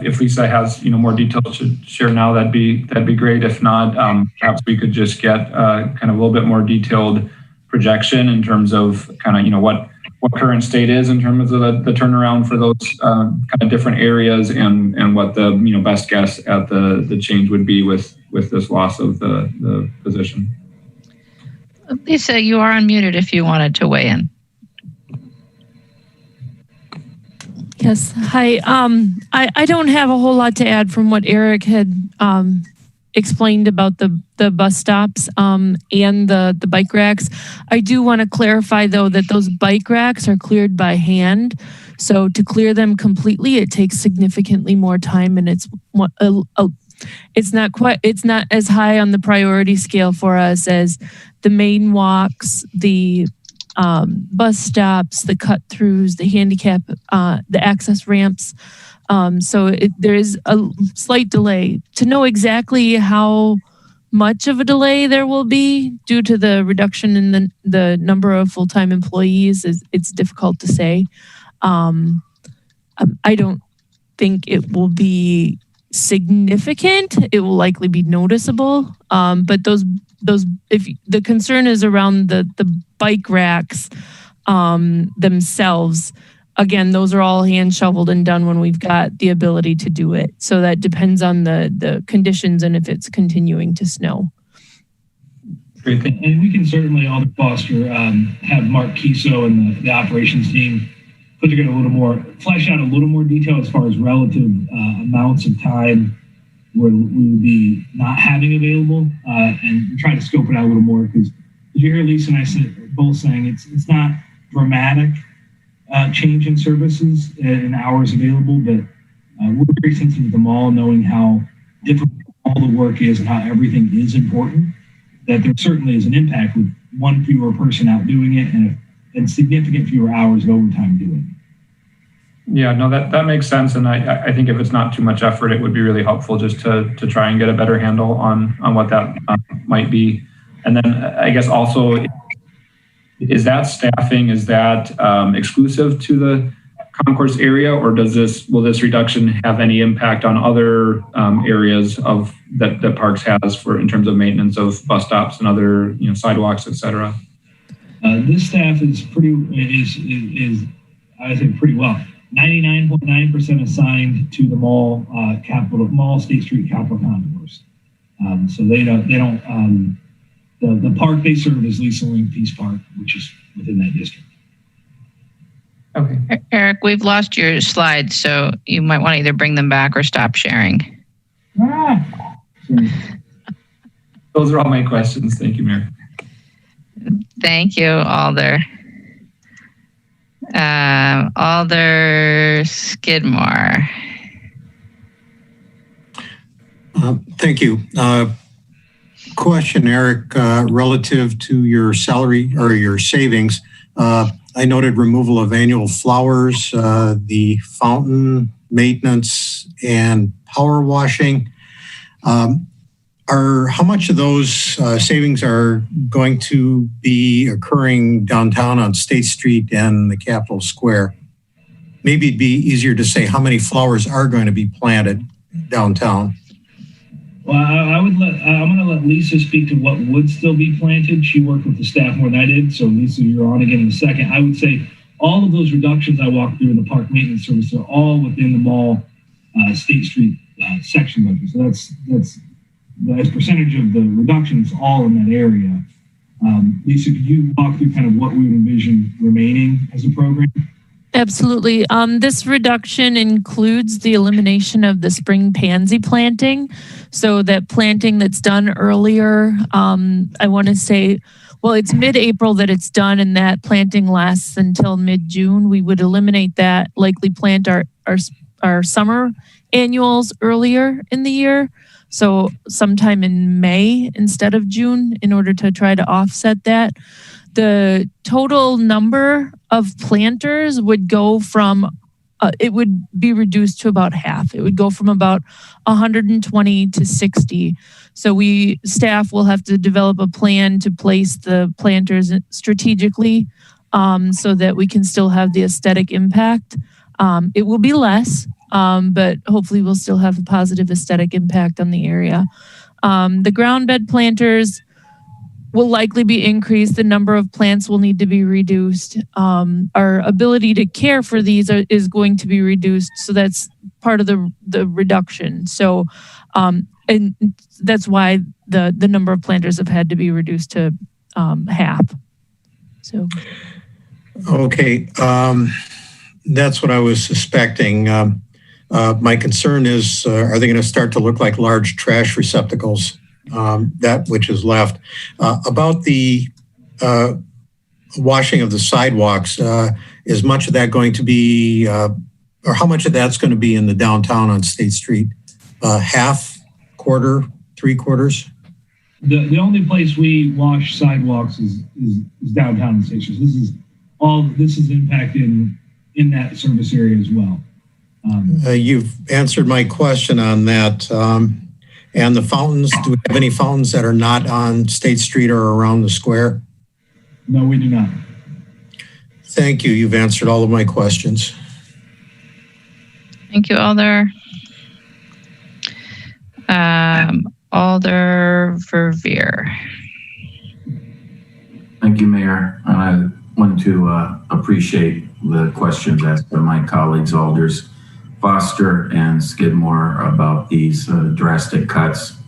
if Lisa has more details to share now, that'd be great. If not, perhaps we could just get kind of a little bit more detailed projection in terms of kind of what what current state is in terms of the turnaround for those kind of different areas, and what the best guess at the change would be with this loss of the position. Lisa, you are unmuted if you wanted to weigh in. Yes. Hi. I don't have a whole lot to add from what Eric had explained about the bus stops and the bike racks. I do want to clarify, though, that those bike racks are cleared by hand. So to clear them completely, it takes significantly more time, and it's not as high on the priority scale for us as the main walks, the bus stops, the cut throughs, the handicap, the access ramps. So there is a slight delay. To know exactly how much of a delay there will be due to the reduction in the number of full-time employees, it's difficult to say. I don't think it will be significant. It will likely be noticeable. But if the concern is around the bike racks themselves, again, those are all hand shoveled and done when we've got the ability to do it. So that depends on the conditions and if it's continuing to snow. Great. And we can certainly, Alder Foster, have Mark Kiso and the operations team put together flesh out a little more detail as far as relative amounts of time where we would be not having available, and try to scope it out a little more, because as you hear Lisa and I both saying, it's not dramatic change in services and hours available, but we're very sensitive to the mall, knowing how difficult all the work is and how everything is important, that there certainly is an impact with one fewer person out doing it and significant fewer hours of overtime doing it. Yeah, no, that makes sense. And I think if it's not too much effort, it would be really helpful just to try and get a better handle on what that might be. And then I guess also, is that staffing, is that exclusive to the concourse area, or will this reduction have any impact on other areas of that Parks has in terms of maintenance of bus stops and other sidewalks, et cetera? This staff is I think pretty well. 99.9% assigned to the mall State Street Capital Concourse. So they don't. The park they serve is Lisa Link Peace Park, which is within that district. Okay. Eric, we've lost your slides, so you might want to either bring them back or stop sharing. Those are all my questions. Thank you, Mayor. Thank you, Alder. Alder Skidmore. Thank you. Question, Eric, relative to your salary or your savings. I noted removal of annual flowers, the fountain maintenance, and power washing. How much of those savings are going to be occurring downtown on State Street and the Capitol Square? Maybe it'd be easier to say how many flowers are going to be planted downtown. Well, I'm going to let Lisa speak to what would still be planted. She worked with the staff more than I did. So Lisa, you're on again in a second. I would say all of those reductions I walked through in the park maintenance service are all within the mall State Street section budget. So that's as percentage of the reductions all in that area. Lisa, could you walk through kind of what we envision remaining as a program? Absolutely. This reduction includes the elimination of the spring pansy planting. So that planting that's done earlier, I want to say, well, it's mid-April that it's done, and that planting lasts until mid-June. We would eliminate that, likely plant our summer annuals earlier in the year. So sometime in May instead of June, in order to try to offset that. The total number of planters would go from, it would be reduced to about half. It would go from about 120 to 60. So staff will have to develop a plan to place the planters strategically so that we can still have the aesthetic impact. It will be less, but hopefully we'll still have a positive aesthetic impact on the area. The ground bed planters, will likely be increased. The number of plants will need to be reduced. Our ability to care for these is going to be reduced. So that's part of the reduction. So, and that's why the number of planters have had to be reduced to half. So. Okay, that's what I was suspecting. My concern is, are they going to start to look like large trash receptacles? That which is left. About the washing of the sidewalks, is much of that going to be, or how much of that's going to be in the downtown on State Street? Half, quarter, 3/4? The only place we wash sidewalks is downtown and State Street. This is impacting in that service area as well. You've answered my question on that. And the fountains, do we have any fountains that are not on State Street or around the square? No, we do not. Thank you. You've answered all of my questions. Thank you, Alder. Alder Verveer. Thank you, Mayor. I want to appreciate the questions asked by my colleagues, Alders Foster and Skidmore, about these drastic cuts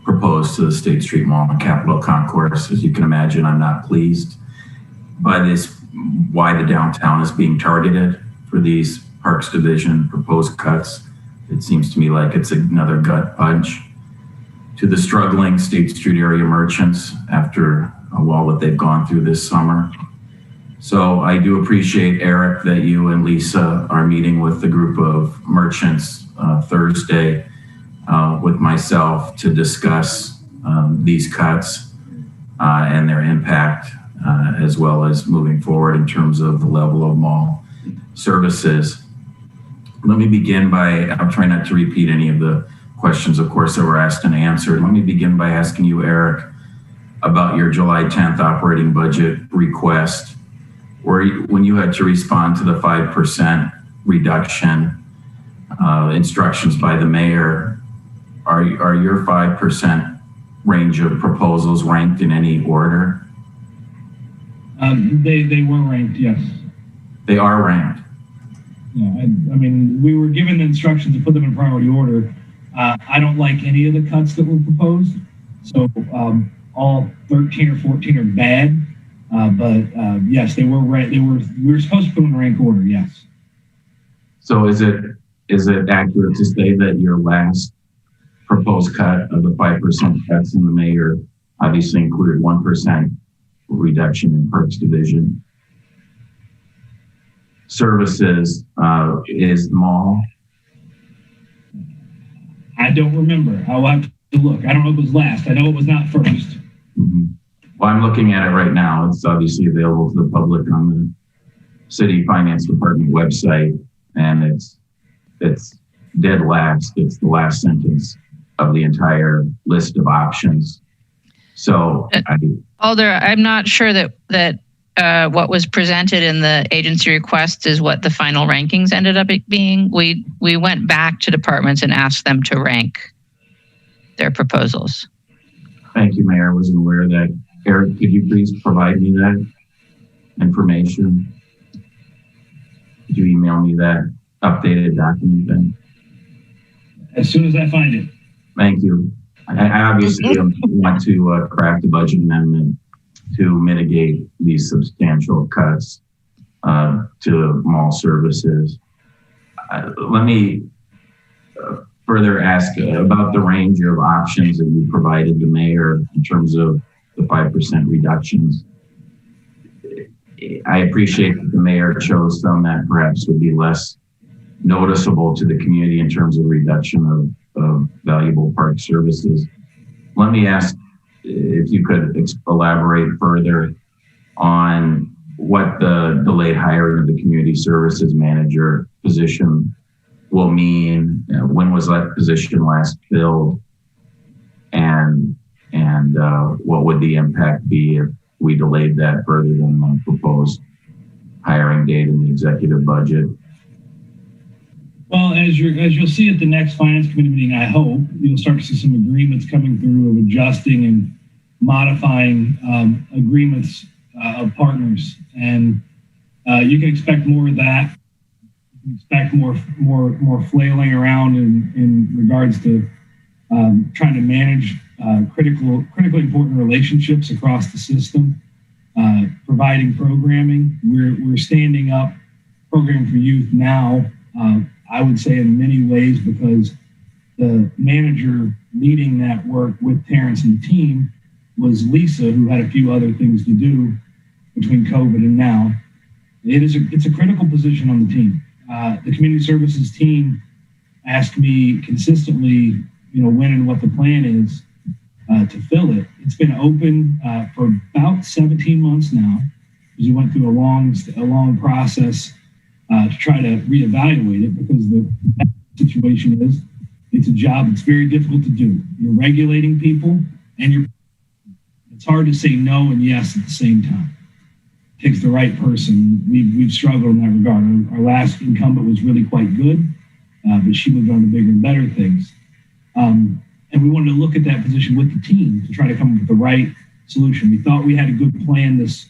proposed to the State Street Mall and Capitol Concourse. As you can imagine, I'm not pleased by this, why the downtown is being targeted for these Parks Division proposed cuts. It seems to me like it's another gut punch to the struggling State Street area merchants after all that they've gone through this summer. So I do appreciate, Eric, that you and Lisa are meeting with the group of merchants Thursday with myself to discuss these cuts and their impact, as well as moving forward in terms of the level of mall services. Let me begin by, I'll try not to repeat any of the questions, of course, that were asked and answered. Let me begin by asking you, Eric, about your July 10th operating budget request, where when you had to respond to the 5% reduction instructions by the mayor, are your 5% range of proposals ranked in any order? They were ranked, yes. They are ranked. Yeah, I mean, we were given the instructions to put them in priority order. I don't like any of the cuts that were proposed. So all 13 or 14 are bad. But yes, they were right. We were supposed to put them in rank order. Yes. So is it accurate to say that your last proposed cut of the 5% cuts in the mayor obviously included 1% reduction in Parks Division? Services is mall. I don't remember. I'll have to look. I don't know if it was last. I know it was not first. Mm-hmm. Well, I'm looking at it right now. It's obviously available to the public on the City Finance Department website, and it's dead last. It's the last sentence of the entire list of options. So, Alder, I'm not sure that what was presented in the agency request is what the final rankings ended up being. We went back to departments and asked them to rank their proposals. Thank you, Mayor. I wasn't aware of that. Eric, could you please provide me that information? Could you email me that updated document then? As soon as I find it. Thank you. I obviously want to craft a budget amendment to mitigate these substantial cuts to mall services. Let me further ask about the range of options that you provided the mayor in terms of the 5% reductions. I appreciate that the mayor chose some that perhaps would be less noticeable to the community in terms of reduction of valuable park services. Let me ask if you could elaborate further on what the delayed hiring of the community services manager position will mean. When was that position last filled? And what would the impact be if we delayed that further than the proposed hiring date in the executive budget? Well, as you'll see at the next finance committee meeting, I hope you'll start to see some agreements coming through of adjusting and modifying agreements of partners, and you can expect more of that. You can expect more flailing around in regards to trying to manage critically important relationships across the system, providing programming. We're standing up Program for Youth now, I would say in many ways, because the manager leading that work with Terrence and the team was Lisa, who had a few other things to do between COVID and now. It's a critical position on the team. The community services team asked me consistently, when and what the plan is to fill it. It's been open for about 17 months now, because we went through a long process to try to reevaluate it, because the situation is it's a job that's very difficult to do. You're regulating people, and it's hard to say no and yes at the same time. It takes the right person. We've struggled in that regard. Our last incumbent was really quite good, but she moved on to bigger and better things. And we wanted to look at that position with the team to try to come up with the right solution. We thought we had a good plan this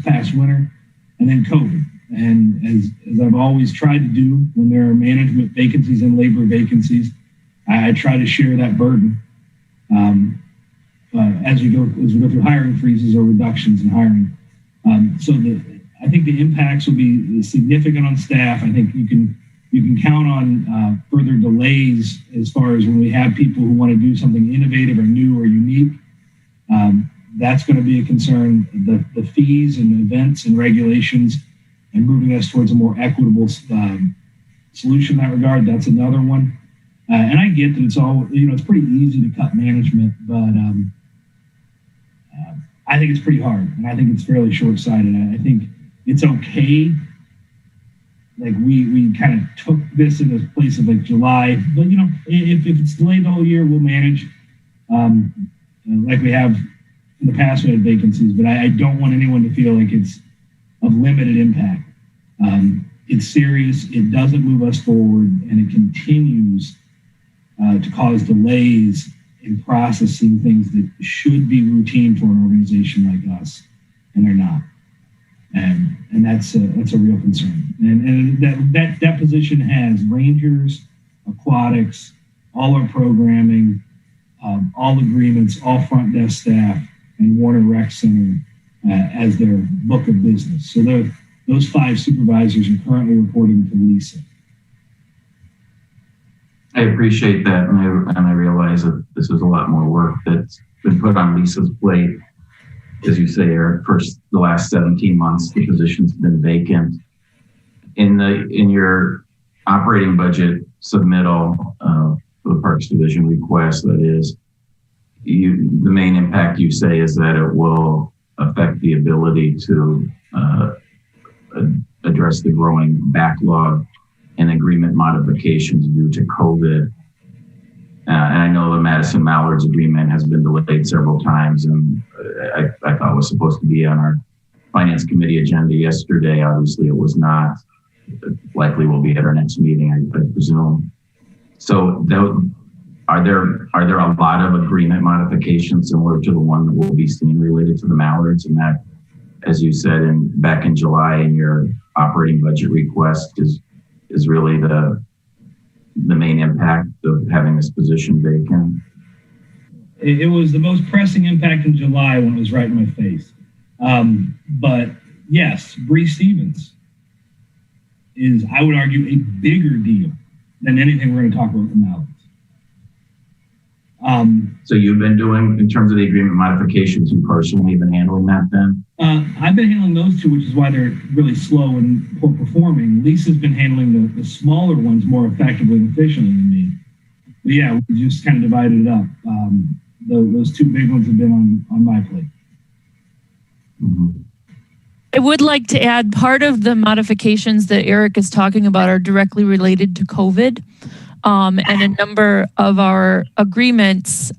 past winter, and then COVID. And as I've always tried to do when there are management vacancies and labor vacancies, I try to share that burden as we go through hiring freezes or reductions in hiring. I think the impacts will be significant on staff. I think you can count on further delays as far as when we have people who want to do something innovative or new or unique. That's going to be a concern. The fees and events and regulations and moving us towards a more equitable solution in that regard, that's another one. And I get that it's pretty easy to cut management, but I think it's pretty hard, and I think it's fairly short-sighted. I think it's okay. Like we kind of took this in a place of like July, but if it's delayed the whole year, we'll manage. Like we have in the past, we had vacancies, but I don't want anyone to feel like it's of limited impact. It's serious. It doesn't move us forward, and it continues to cause delays in processing things that should be routine for an organization like us, and they're not. And that's a real concern. And that position has rangers, aquatics, all our programming, all agreements, all front desk staff, and Warner Rec Center as their book of business. So those 5 supervisors are currently reporting to Lisa. I appreciate that, and I realize that this is a lot more work that's been put on Lisa's plate. As you say, Eric, the last 17 months, the position's been vacant. In your operating budget submittal for the Parks Division request, that is, the main impact you say is that it will affect the ability to address the growing backlog and agreement modifications due to COVID. And I know the Madison Mallards agreement has been delayed several times, and I thought it was supposed to be on our Finance Committee agenda yesterday. Obviously, it was not. It likely will be at our next meeting, I presume. So are there a lot of agreement modifications similar to the one that we'll be seeing related to the Mallards? And that, as you said back in July in your operating budget request, is really the main impact of having this position vacant? It was the most pressing impact in July when it was right in my face. But yes, Bree Stevens is, I would argue, a bigger deal than anything we're going to talk about with the Mallards. So you've been doing, in terms of the agreement modifications, you personally been handling that then? I've been handling those 2, which is why they're really slow and poor performing. Lisa's been handling the smaller ones more effectively and efficiently than me. But yeah, we just kind of divided it up. Those 2 big ones have been on my plate. Mm-hmm. I would like to add, part of the modifications that Eric is talking about are directly related to COVID. And a number of our agreements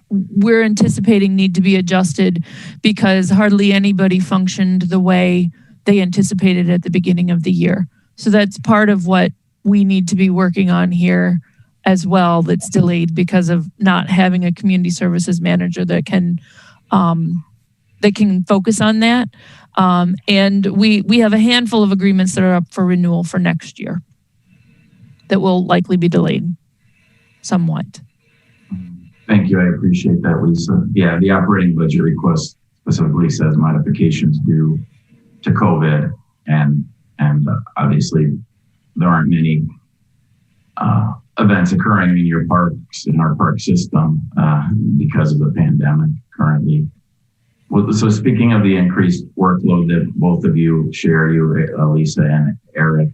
we're anticipating need to be adjusted because hardly anybody functioned the way they anticipated at the beginning of the year. So that's part of what we need to be working on here as well that's delayed because of not having a community services manager that can focus on that. And we have a handful of agreements that are up for renewal for next year that will likely be delayed somewhat. Thank you. I appreciate that, Lisa. Yeah, the operating budget request specifically says modifications due to COVID, and obviously there aren't many events occurring in your parks, in our park system, because of the pandemic currently. Well, so speaking of the increased workload that both of you share, Lisa and Eric,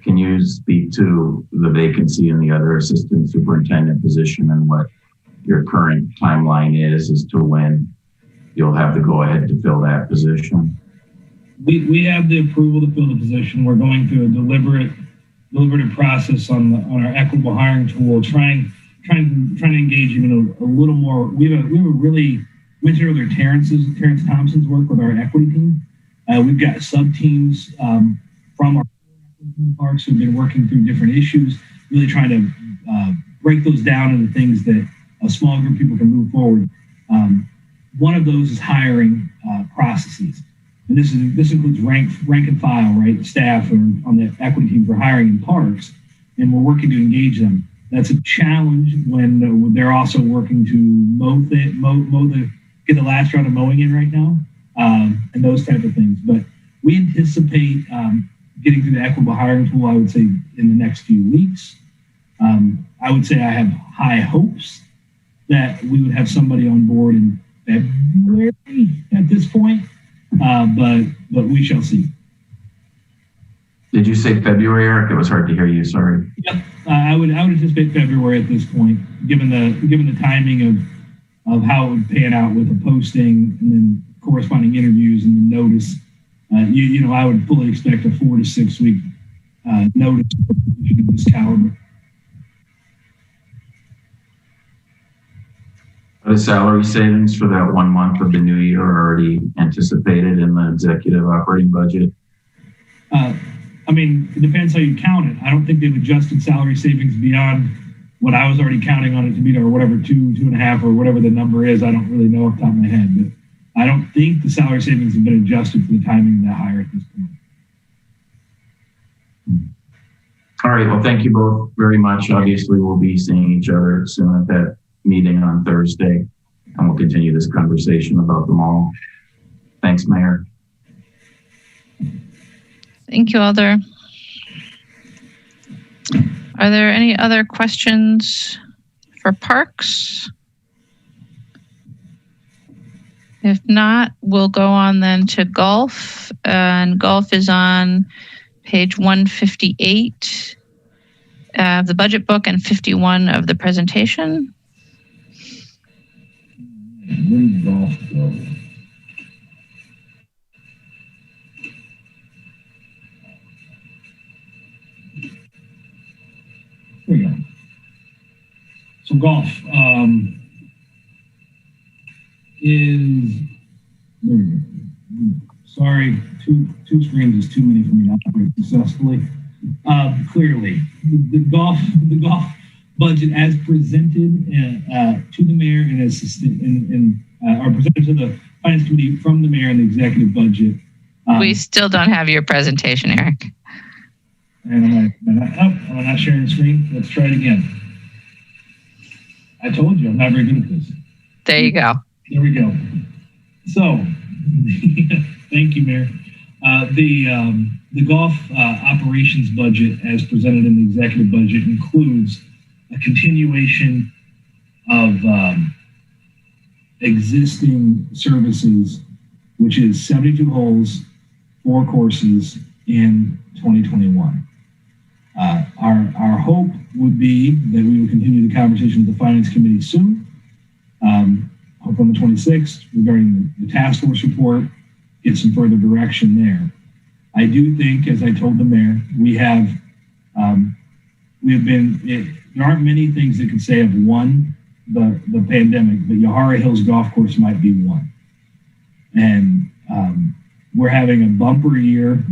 can you speak to the vacancy in the other assistant superintendent position and what your current timeline is as to when you'll have to go ahead to fill that position? We have the approval to fill the position. We're going through a deliberative process on our equitable hiring tool, trying to engage even a little more. We have a really, mentioned earlier, Terrence Thompson's work with our equity team. We've got sub teams from our parks who've been working through different issues, really trying to break those down into things that a small group of people can move forward. One of those is hiring processes. And this includes rank and file, right? Staff on the equity team for hiring in parks, and we're working to engage them. That's a challenge when they're also working to get the last round of mowing in right now, and those type of things. But we anticipate getting through the equitable hiring tool, I would say, in the next few weeks. I would say I have high hopes that we would have somebody on board in February at this point. But we shall see. Did you say February, Eric? It was hard to hear you. Sorry. Yep. I would anticipate February at this point, given the timing of how it would pan out with the posting and then corresponding interviews and the notice. I would fully expect a 4 to 6 week notice of this caliber. The salary savings for that 1 month of the new year are already anticipated in the executive operating budget? It depends how you count it. I don't think they've adjusted salary savings beyond what I was already counting on it to be, or whatever, 2.5, or whatever the number is. I don't really know off the top of my head, but I don't think the salary savings have been adjusted for the timing of that hire at this point. All right. Well, thank you both very much. Obviously, we'll be seeing each other soon at that meeting on Thursday, and we'll continue this conversation about them all. Thanks, Mayor. Thank you, Alder. Are there any other questions for parks? If not, we'll go on then to golf, and golf is on page 158 of the budget book and 51 of the presentation. Where did golf go? There we go. So golf is, there we go. Sorry, two screens is too many for me to operate successfully. Clearly, the golf budget as presented to the mayor and or presented to the finance committee from the mayor and the executive budget. We still don't have your presentation, Eric. And am I not sharing the screen? Let's try it again. I told you I'm not very good at this. There you go. There we go. So, thank you, Mayor. The golf operations budget as presented in the executive budget includes a continuation of existing services, which is 72 holes, 4 courses in 2021. Our hope would be that we will continue the conversation with the Finance Committee soon. Hope on the 26th regarding the task force report, get some further direction there. I do think, as I told the mayor, there aren't many things that could say have won the pandemic, but Yahara Hills Golf Course might be one. And we're having a bumper year,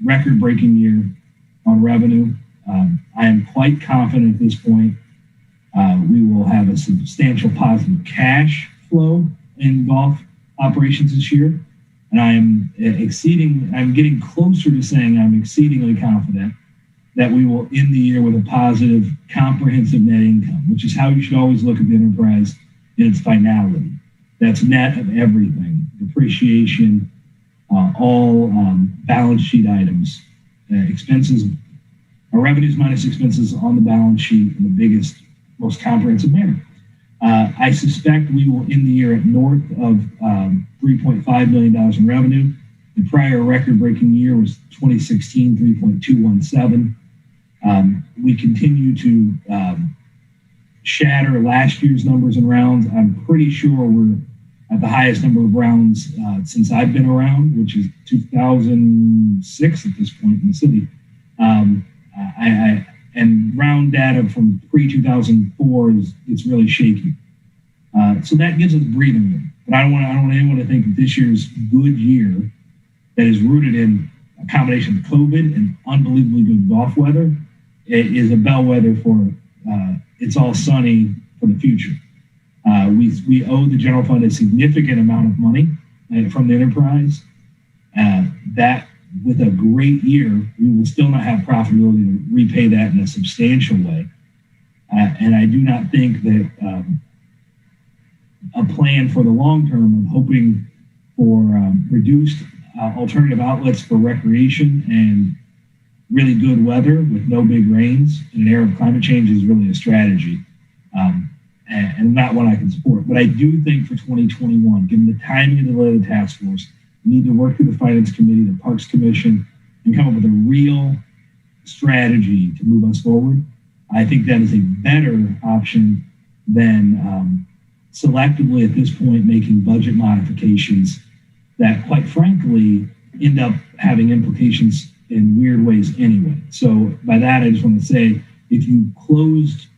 record-breaking year on revenue. I am quite confident at this point We will have a substantial positive cash flow in golf operations this year. And I'm getting closer to saying I'm exceedingly confident that we will end the year with a positive comprehensive net income, which is how you should always look at the enterprise in its finality. That's net of everything, depreciation, all balance sheet items, expenses, our revenues minus expenses on the balance sheet in the biggest, most comprehensive manner. I suspect we will end the year at north of $3.5 million in revenue. The prior record-breaking year was 2016, 3.217. We continue to shatter last year's numbers in rounds. I'm pretty sure we're at the highest number of rounds since I've been around, which is 2006 at this point in the city. And round data from pre-2004 it's really shaky. So that gives us breathing room. But I don't want anyone to think that this year's good year that is rooted in a combination of COVID and unbelievably good golf weather is a bellwether for it's all sunny for the future. We owe the general fund a significant amount of money from the enterprise. That with a great year, we will still not have profitability to repay that in a substantial way. And I do not think that a plan for the long term of hoping for reduced alternative outlets for recreation and really good weather with no big rains in an era of climate change is really a strategy. And not one I can support. But I do think for 2021, given the timing of the delay of the task force, we need to work through the Finance Committee, the Parks Commission, and come up with a real strategy to move us forward. I think that is a better option than selectively at this point making budget modifications that, quite frankly, end up having implications in weird ways anyway. So by that, I just want to say, if you closed,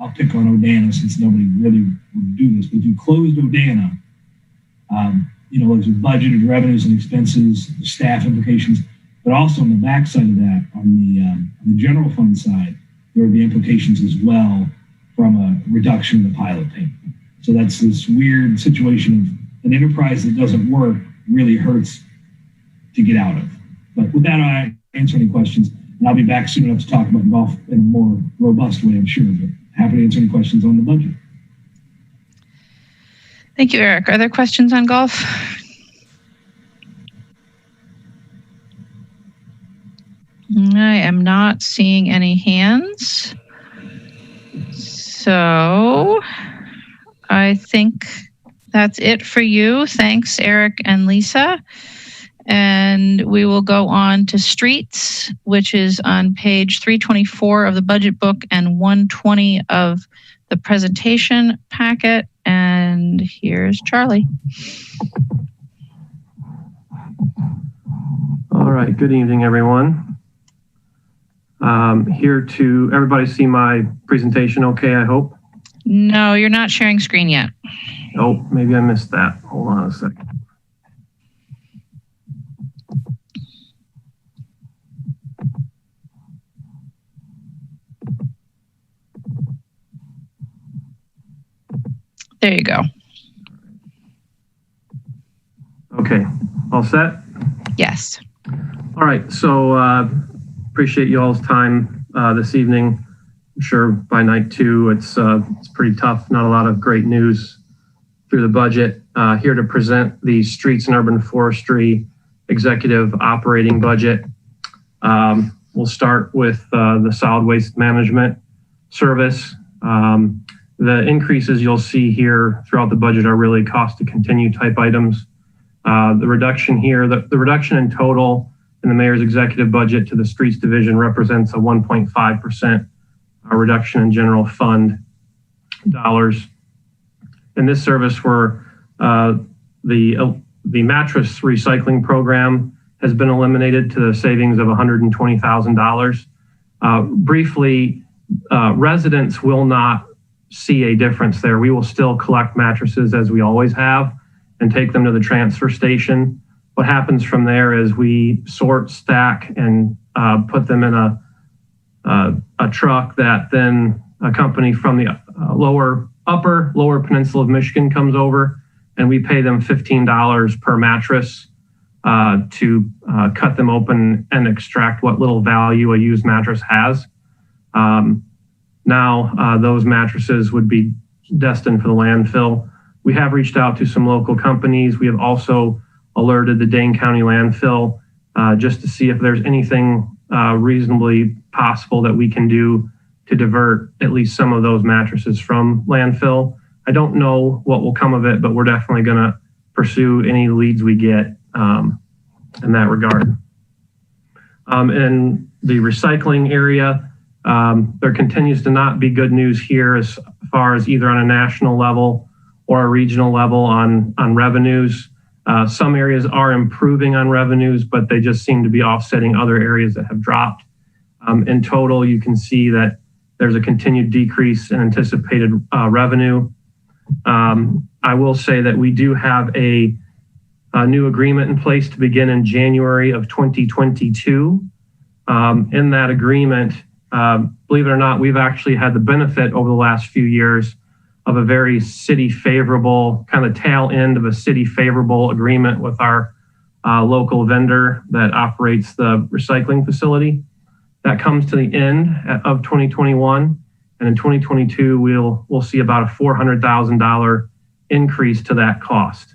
I'll pick on Odana since nobody really would do this, but if you closed Odana, there's budgeted revenues and expenses, staff implications, but also on the backside of that, on the general fund side, there would be implications as well from a reduction in the pilot payment. So that's this weird situation of an enterprise that doesn't work really hurts to get out of. But with that, I answer any questions, and I'll be back soon enough to talk about golf in a more robust way, I'm sure, but happy to answer any questions on the budget. Thank you, Eric. Are there questions on golf? I am not seeing any hands. So I think that's it for you. Thanks, Eric and Lisa. And we will go on to streets, which is on page 324 of the budget book and 120 of the presentation packet. And here's Charlie. All right, good evening, everyone. Here to everybody see my presentation okay, I hope? No, you're not sharing screen yet. Oh, maybe I missed that. Hold on a second. There you go. Okay, all set? Yes. All right, so appreciate you all's time this evening. I'm sure by night two, it's pretty tough. Not a lot of great news through the budget. Here to present the Streets and Urban Forestry Executive Operating Budget. We'll start with the Solid Waste Management Service. The increases you'll see here throughout the budget are really cost to continue type items. The reduction here, the reduction in total in the mayor's executive budget to the streets division represents a 1.5% reduction in general fund dollars. In this service, where the mattress recycling program has been eliminated to the savings of $120,000. Briefly, residents will not see a difference there. We will still collect mattresses as we always have and take them to the transfer station. What happens from there is we sort, stack, and put them in a truck that then a company from the lower peninsula of Michigan comes over, and we pay them $15 per mattress to cut them open and extract what little value a used mattress has. Now those mattresses would be destined for the landfill. We have reached out to some local companies. We have also alerted the Dane County landfill just to see if there's anything reasonably possible that we can do to divert at least some of those mattresses from landfill. I don't know what will come of it, but we're definitely going to pursue any leads we get in that regard. In the recycling area, there continues to not be good news here as far as either on a national level or a regional level on revenues. Some areas are improving on revenues, but they just seem to be offsetting other areas that have dropped. In total, you can see that there's a continued decrease in anticipated revenue. I will say that we do have a new agreement in place to begin in January of 2022. In that agreement, believe it or not, we've actually had the benefit over the last few years of a very city favorable, kind of tail end of a city favorable agreement with our local vendor that operates the recycling facility. That comes to the end of 2021. And in 2022, we'll see about a $400,000 increase to that cost.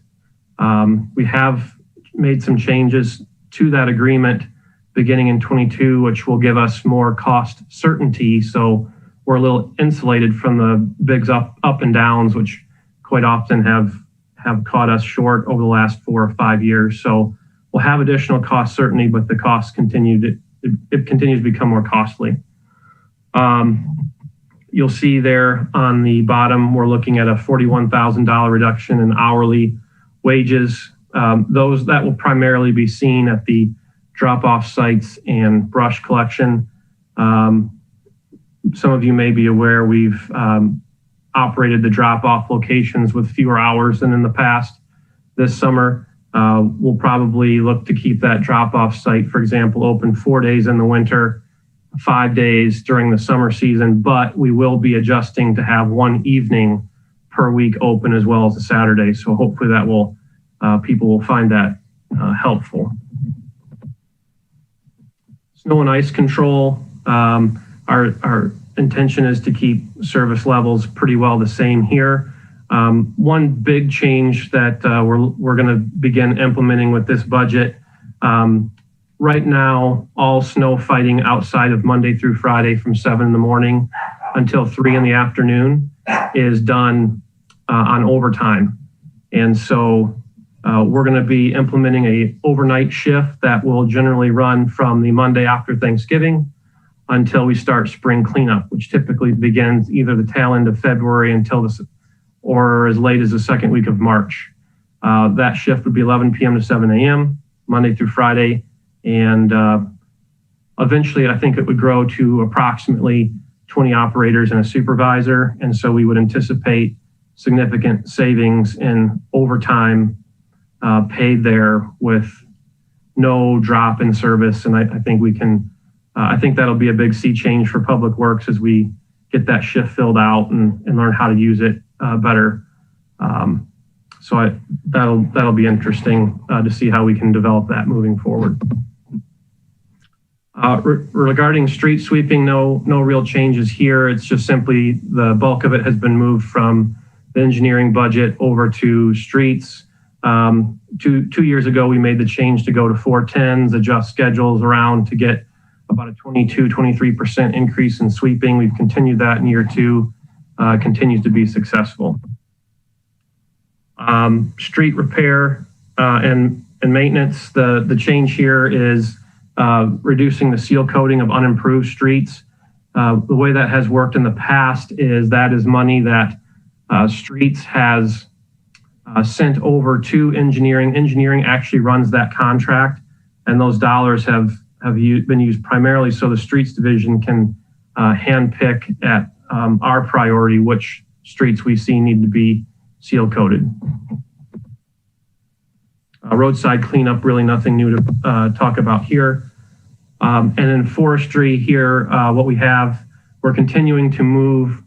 We have made some changes to that agreement beginning in 22, which will give us more cost certainty. So we're a little insulated from the big up and downs, which quite often have caught us short over the last 4 or 5 years. So we'll have additional cost certainty, but the costs continues to become more costly. You'll see there on the bottom, we're looking at a $41,000 reduction in hourly wages. That will primarily be seen at the drop-off sites and brush collection. Some of you may be aware we've operated the drop-off locations with fewer hours than in the past. This summer, we'll probably look to keep that drop-off site, for example, open 4 days in the winter, 5 days during the summer season, but we will be adjusting to have 1 evening per week open as well as a Saturday. So hopefully that will, people will find that helpful. Snow and ice control. Our intention is to keep service levels pretty well the same here. One big change that we're going to begin implementing with this budget. Right now, all snow fighting outside of Monday through Friday from 7 in the morning until 3 in the afternoon is done on overtime. And so we're going to be implementing a overnight shift that will generally run from the Monday after Thanksgiving until we start spring cleanup, which typically begins either the tail end of February or as late as the second week of March. That shift would be 11 p.m. to 7 a.m., Monday through Friday. And eventually, I think it would grow to approximately 20 operators and a supervisor. And so we would anticipate significant savings in overtime paid there with no drop in service. And I think we can, I think that'll be a big sea change for Public Works as we get that shift filled out and learn how to use it better. So that'll be interesting to see how we can develop that moving forward. Regarding street sweeping, no real changes here. It's just simply the bulk of it has been moved from the engineering budget over to streets. 2 years ago, we made the change to go to 410s, adjust schedules around to get about a 23% increase in sweeping. We've continued that in year 2, continues to be successful. Street repair and maintenance, the change here is reducing the seal coating of unimproved streets. The way that has worked in the past is that is money that Streets has sent over to engineering. Engineering actually runs that contract, and those dollars have been used primarily so the streets division can handpick at our priority which streets we see need to be seal coated. Roadside cleanup, really nothing new to talk about here. And in forestry here, what we have, we're continuing to move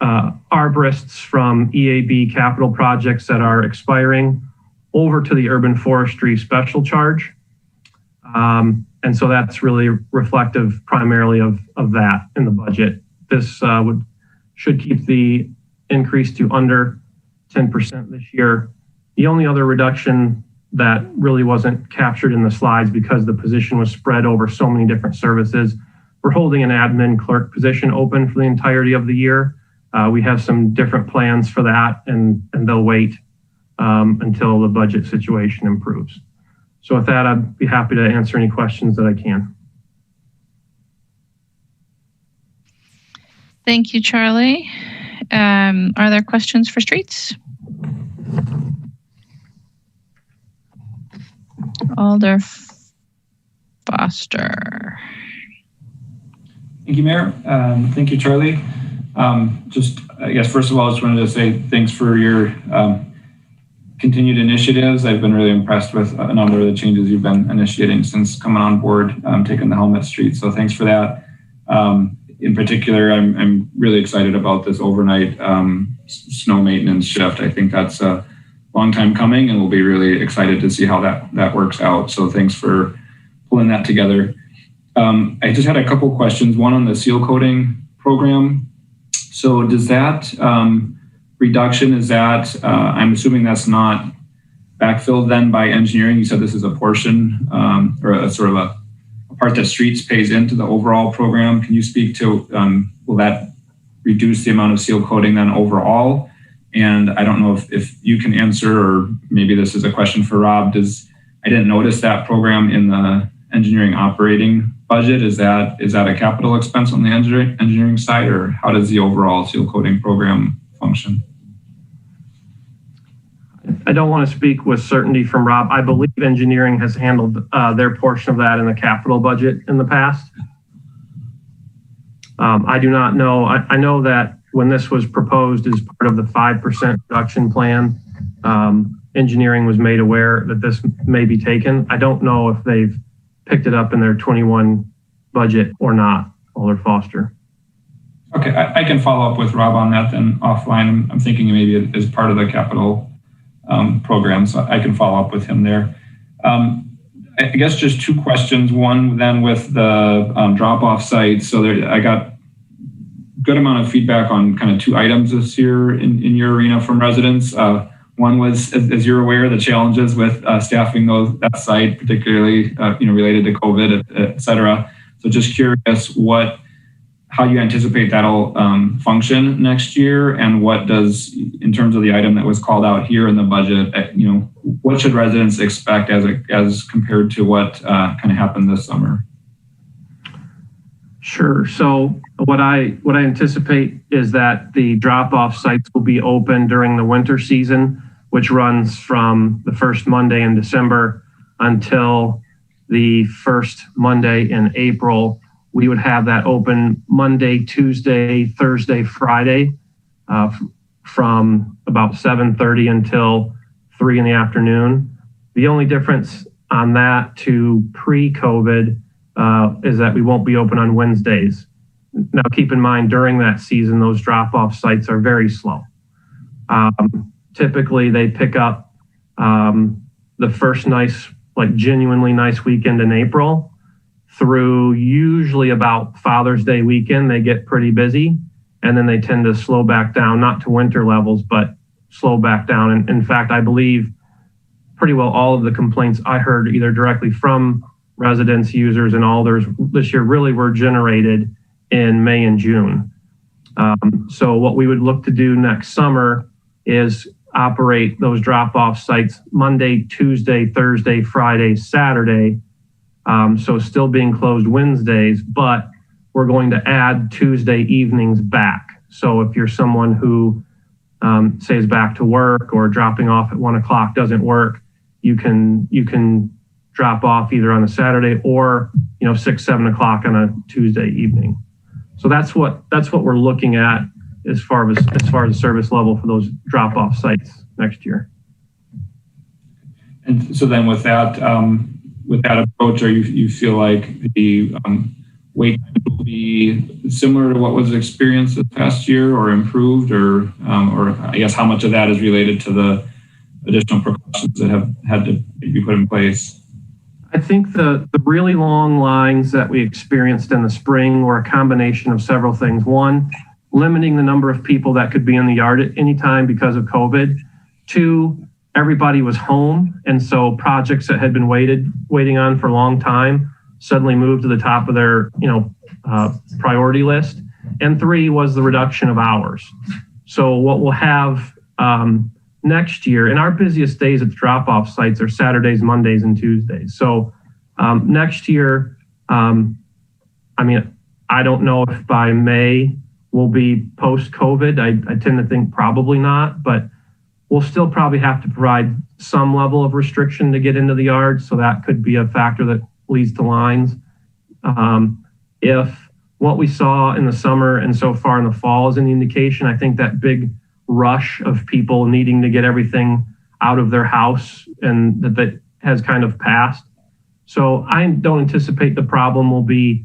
arborists from EAB capital projects that are expiring over to the urban forestry special charge. And so that's really reflective primarily of that in the budget. This should keep the increase to under 10% this year. The only other reduction that really wasn't captured in the slides because the position was spread over so many different services, we're holding an admin clerk position open for the entirety of the year. We have some different plans for that, and they'll wait until the budget situation improves. So with that, I'd be happy to answer any questions that I can. Thank you, Charlie. Are there questions for streets? Alder Foster. Thank you, Mayor. Thank you, Charlie. I guess, first of all, I just wanted to say thanks for your continued initiatives. I've been really impressed with a number of the changes you've been initiating since coming on board, taking the helmet street. So thanks for that. In particular, I'm really excited about this overnight snow maintenance shift. I think that's a long time coming, and we'll be really excited to see how that works out. So thanks for pulling that together. I just had a couple questions. One on the seal coating program. So does that reduction, is that, I'm assuming that's not backfilled then by engineering? You said this is a portion or a sort of a part that streets pays into the overall program. Can you speak to, will that reduce the amount of seal coating then overall? And I don't know if you can answer, or maybe this is a question for Rob. I didn't notice that program in the engineering operating budget. Is that a capital expense on the engineering side, or how does the overall seal coating program function? I don't want to speak with certainty from Rob. I believe engineering has handled their portion of that in the capital budget in the past. I do not know. I know that when this was proposed as part of the 5% reduction plan, engineering was made aware that this may be taken. I don't know if they've picked it up in their 21 budget or not, Alder Foster. Okay, I can follow up with Rob on that then offline. I'm thinking maybe as part of the capital program, so I can follow up with him there. I guess just two questions. One then with the drop-off sites. So I got good amount of feedback on kind of two items this year in your arena from residents. One was, as you're aware, the challenges with staffing that site, particularly related to COVID, et cetera. So just curious how you anticipate that'll function next year, and what does, in terms of the item that was called out here in the budget, what should residents expect as compared to what kind of happened this summer? Sure. So what I anticipate is that the drop-off sites will be open during the winter season, which runs from the first Monday in December until the first Monday in April. We would have that open Monday, Tuesday, Thursday, Friday, from about 7:30 until 3 in the afternoon. The only difference on that to pre-COVID is that we won't be open on Wednesdays. Now, keep in mind, during that season, those drop-off sites are very slow. Typically, they pick up the first genuinely nice weekend in April through usually about Father's Day weekend. They get pretty busy, and then they tend to slow back down, not to winter levels, but slow back down. And in fact, I believe pretty well all of the complaints I heard either directly from residents, users, and alders this year really were generated in May and June. So what we would look to do next summer is operate those drop-off sites Monday, Tuesday, Thursday, Friday, Saturday. So still being closed Wednesdays, but we're going to add Tuesday evenings back. So if you're someone who say is back to work, or dropping off at 1 o'clock doesn't work, you can drop off either on a Saturday or 6, 7 o'clock on a Tuesday evening. So that's what we're looking at as far as the service level for those drop-off sites next year. And so then with that approach, you feel like the wait will be similar to what was experienced this past year, or improved, or I guess how much of that is related to the additional precautions that have had to be put in place? I think the really long lines that we experienced in the spring were a combination of several things. One, limiting the number of people that could be in the yard at any time because of COVID. Two, everybody was home, and so projects that had been waiting on for a long time suddenly moved to the top of their priority list. And three was the reduction of hours. So what we'll have next year, and our busiest days at the drop-off sites are Saturdays, Mondays, and Tuesdays. So next year, I don't know if by May we'll be post-COVID. I tend to think probably not, but we'll still probably have to provide some level of restriction to get into the yard. So that could be a factor that leads to lines. If what we saw in the summer and so far in the fall is any indication, I think that big rush of people needing to get everything out of their house and that has kind of passed. So I don't anticipate the problem will be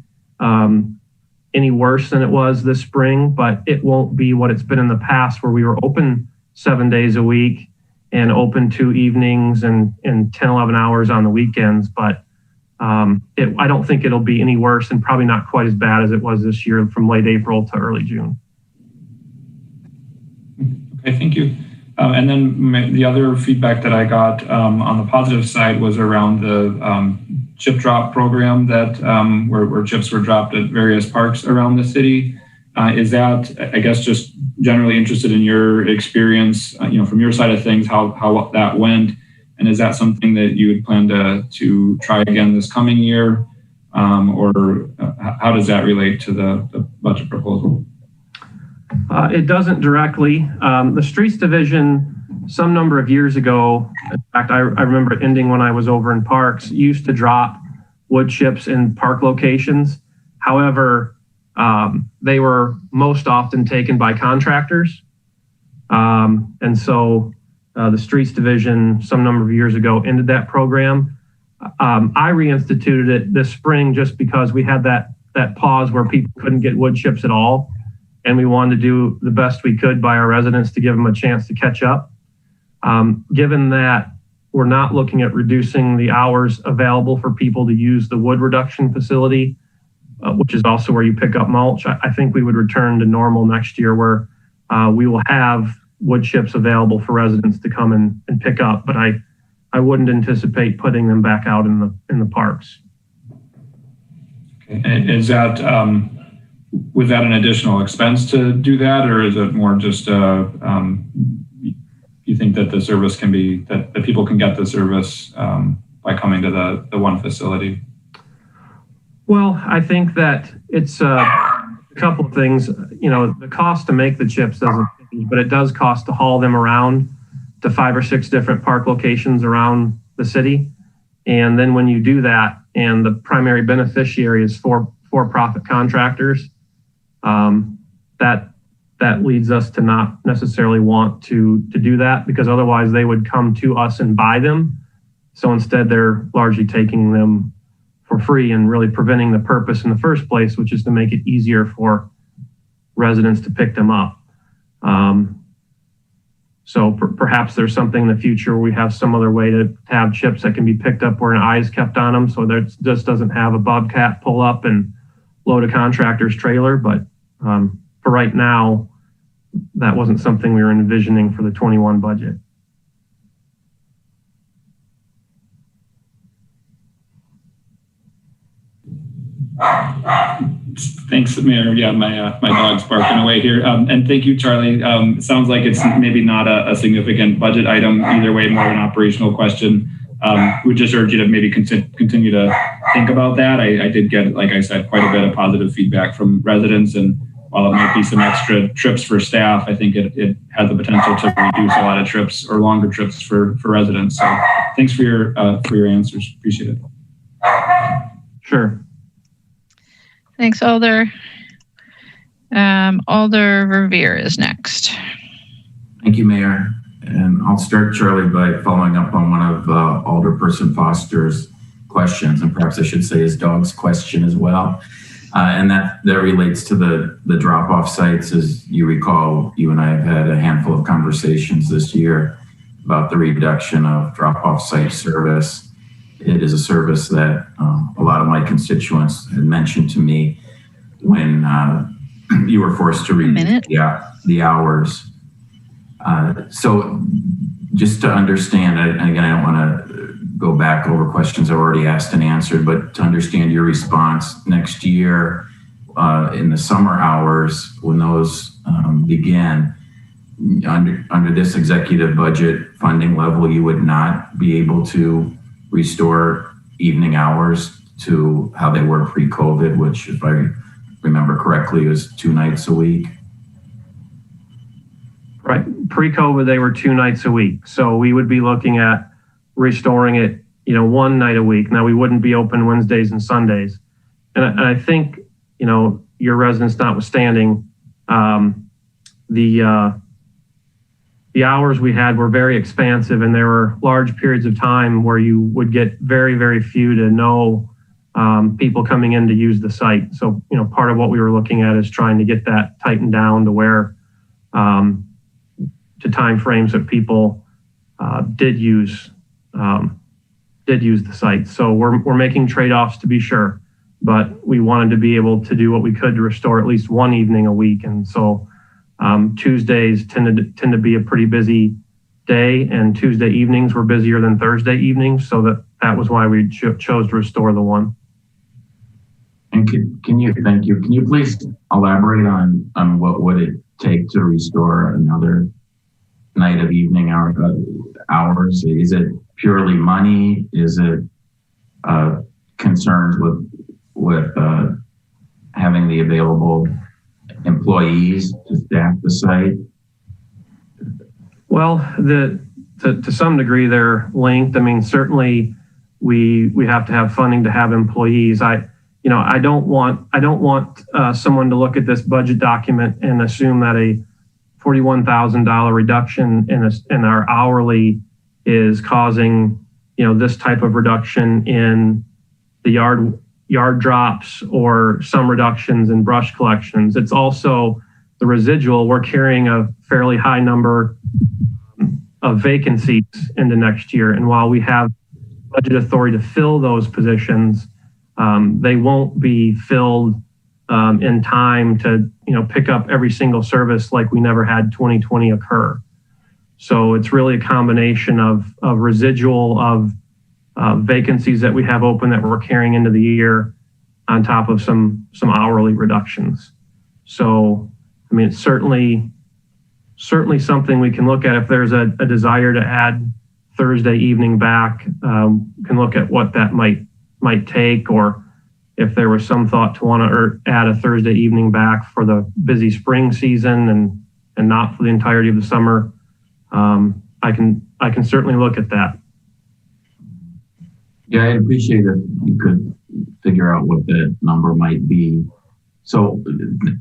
any worse than it was this spring, but it won't be what it's been in the past where we were open 7 days a week and open 2 evenings and 10, 11 hours on the weekends. But I don't think it'll be any worse, and probably not quite as bad as it was this year from late April to early June. Okay, thank you. And then the other feedback that I got on the positive side was around the chip drop program that where chips were dropped at various parks around the city. Is that, I guess, just generally interested in your experience, from your side of things, how that went, and is that something that you would plan to try again this coming year, or how does that relate to the budget proposal? It doesn't directly. The Streets Division, some number of years ago, in fact, I remember it ending when I was over in parks, used to drop wood chips in park locations. However, they were most often taken by contractors. And so the Streets Division, some number of years ago, ended that program. I reinstituted it this spring just because we had that pause where people couldn't get wood chips at all. And we wanted to do the best we could by our residents to give them a chance to catch up. Given that we're not looking at reducing the hours available for people to use the wood reduction facility, which is also where you pick up mulch, I think we would return to normal next year where we will have wood chips available for residents to come and pick up. But I wouldn't anticipate putting them back out in the parks. Okay. And is that, was that an additional expense to do that, or is it more just you think that the service can be, that people can get the service by coming to the one facility? Well, I think that it's a couple of things. The cost to make the chips doesn't change, but it does cost to haul them around to 5 or 6 different park locations around the city. And then when you do that, and the primary beneficiary is for-profit contractors, that leads us to not necessarily want to do that, because otherwise they would come to us and buy them. So instead they're largely taking them for free and really preventing the purpose in the first place, which is to make it easier for residents to pick them up. So perhaps there's something in the future where we have some other way to have chips that can be picked up where an eye is kept on them, so that it just doesn't have a bobcat pull up and load a contractor's trailer. But for right now, that wasn't something we were envisioning for the 21 budget. Thanks, Mayor. Yeah, my dog's barking away here. And thank you, Charlie. It sounds like it's maybe not a significant budget item either way, more of an operational question. We just urge you to maybe continue to think about that. I did get, like I said, quite a bit of positive feedback from residents, and while it might be some extra trips for staff, I think it has the potential to reduce a lot of trips or longer trips for residents. So thanks for your answers. Appreciate it. Sure. Thanks, Alder. Alder Revere is next. Thank you, Mayor. And I'll start, Charlie, by following up on one of Alderperson Foster's questions, and perhaps I should say his dog's question as well. And that relates to the drop-off sites. As you recall, you and I have had a handful of conversations this year about the reduction of drop-off site service. It is a service that a lot of my constituents had mentioned to me when you were forced to reduce the hours. So just to understand, and again, I don't want to go back over questions I've already asked and answered, but to understand your response next year in the summer hours, when those begin, under this executive budget funding level, you would not be able to restore evening hours to how they were pre-COVID, which, if I remember correctly, was 2 nights a week. Right. Pre-COVID, they were 2 nights a week. So we would be looking at restoring it, 1 night a week. Now, we wouldn't be open Wednesdays and Sundays. And I think, your residents notwithstanding, the hours we had were very expansive, and there were large periods of time where you would get very, very few to no people coming in to use the site. So, part of what we were looking at is trying to get that tightened down to where to time frames that people did use the site. So we're making trade-offs to be sure, but we wanted to be able to do what we could to restore at least 1 evening a week. And so Tuesdays tend to be a pretty busy day, and Tuesday evenings were busier than Thursday evenings. So that was why we chose to restore the one. And can you please elaborate on what would it take to restore another night of evening hours? Is it purely money? Is it concerns with having the available employees to staff the site? Well, to some degree they're linked. I mean, certainly we have to have funding to have employees. I don't want someone to look at this budget document and assume that a $41,000 reduction in our hourly is causing, this type of reduction in the yard drops or some reductions in brush collections. It's also the residual. We're carrying a fairly high number of vacancies into next year. And while we have budget authority to fill those positions, they won't be filled in time to pick up every single service like we never had 2020 occur. So it's really a combination of residual of vacancies that we have open that we're carrying into the year on top of some hourly reductions. So, I mean, it's certainly something we can look at. If there's a desire to add Thursday evening back, can look at what that might take, or if there was some thought to want to add a Thursday evening back for the busy spring season and not for the entirety of the summer, I can certainly look at that. Yeah, I'd appreciate if you could figure out what the number might be. So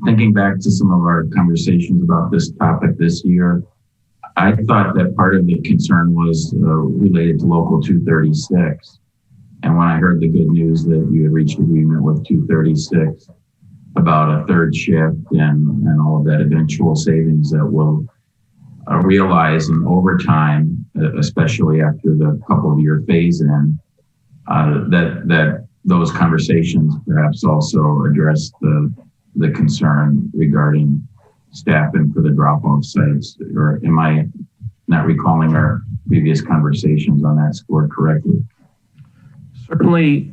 thinking back to some of our conversations about this topic this year, I thought that part of the concern was related to Local 236. And when I heard the good news that you had reached agreement with 236 about a third shift and all of that eventual savings that will realize in overtime, especially after the couple of year phase in, that those conversations perhaps also address the concern regarding staffing for the drop-off sites. Or am I not recalling our previous conversations on that score correctly?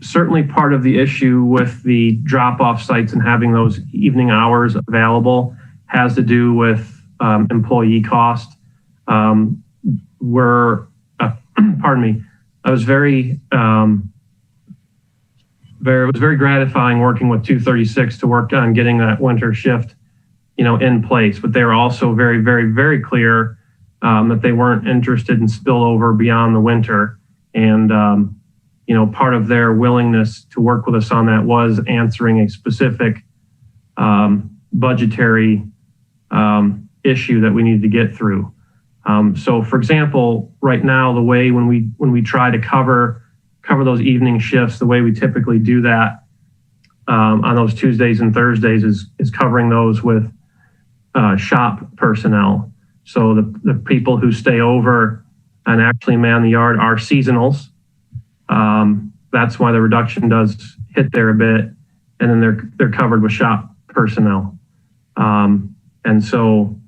Certainly part of the issue with the drop-off sites and having those evening hours available has to do with employee cost. It was very gratifying working with 236 to work on getting that winter shift, in place. But they were also very, very, very clear that they weren't interested in spillover beyond the winter. And part of their willingness to work with us on that was answering a specific budgetary issue that we needed to get through. So, for example, right now, the way when we try to cover those evening shifts, the way we typically do that on those Tuesdays and Thursdays is covering those with shop personnel. So the people who stay over and actually man the yard are seasonals. That's why the reduction does hit there a bit, and then they're covered with shop personnel. And so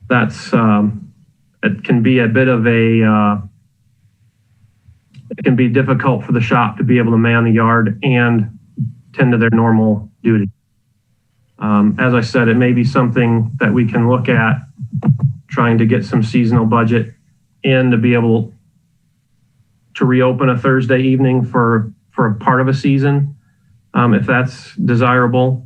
that's it can be a bit of a it can be difficult for the shop to be able to man the yard and tend to their normal duty. As I said, it may be something that we can look at trying to get some seasonal budget in to be able to reopen a Thursday evening for a part of a season, if that's desirable.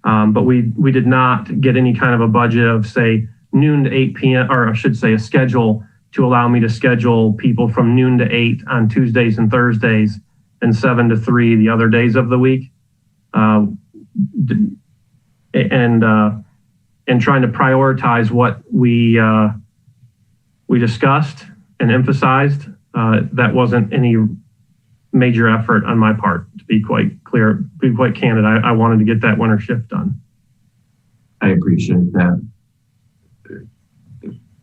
But we did not get any kind of a budget of, say, noon to 8 p.m., or I should say a schedule to allow me to schedule people from noon to 8 on Tuesdays and Thursdays and 7 to 3 the other days of the week. And trying to prioritize what we discussed and emphasized, that wasn't any major effort on my part, to be quite clear, be quite candid. I wanted to get that winter shift done. I appreciate that.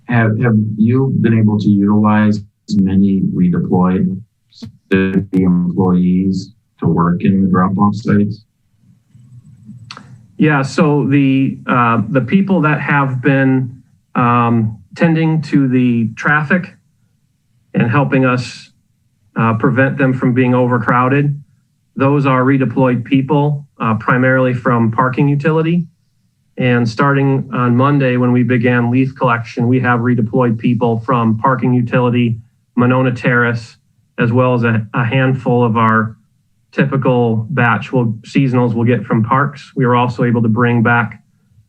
Have you been able to utilize many redeployed city employees to work in the drop-off sites? Yeah, so the people that have been tending to the traffic and helping us prevent them from being overcrowded, those are redeployed people, primarily from parking utility. And starting on Monday, when we began leaf collection, we have redeployed people from parking utility, MONONA TERRACE, as well as a handful of our typical batch seasonals we'll get from parks. We were also able to bring back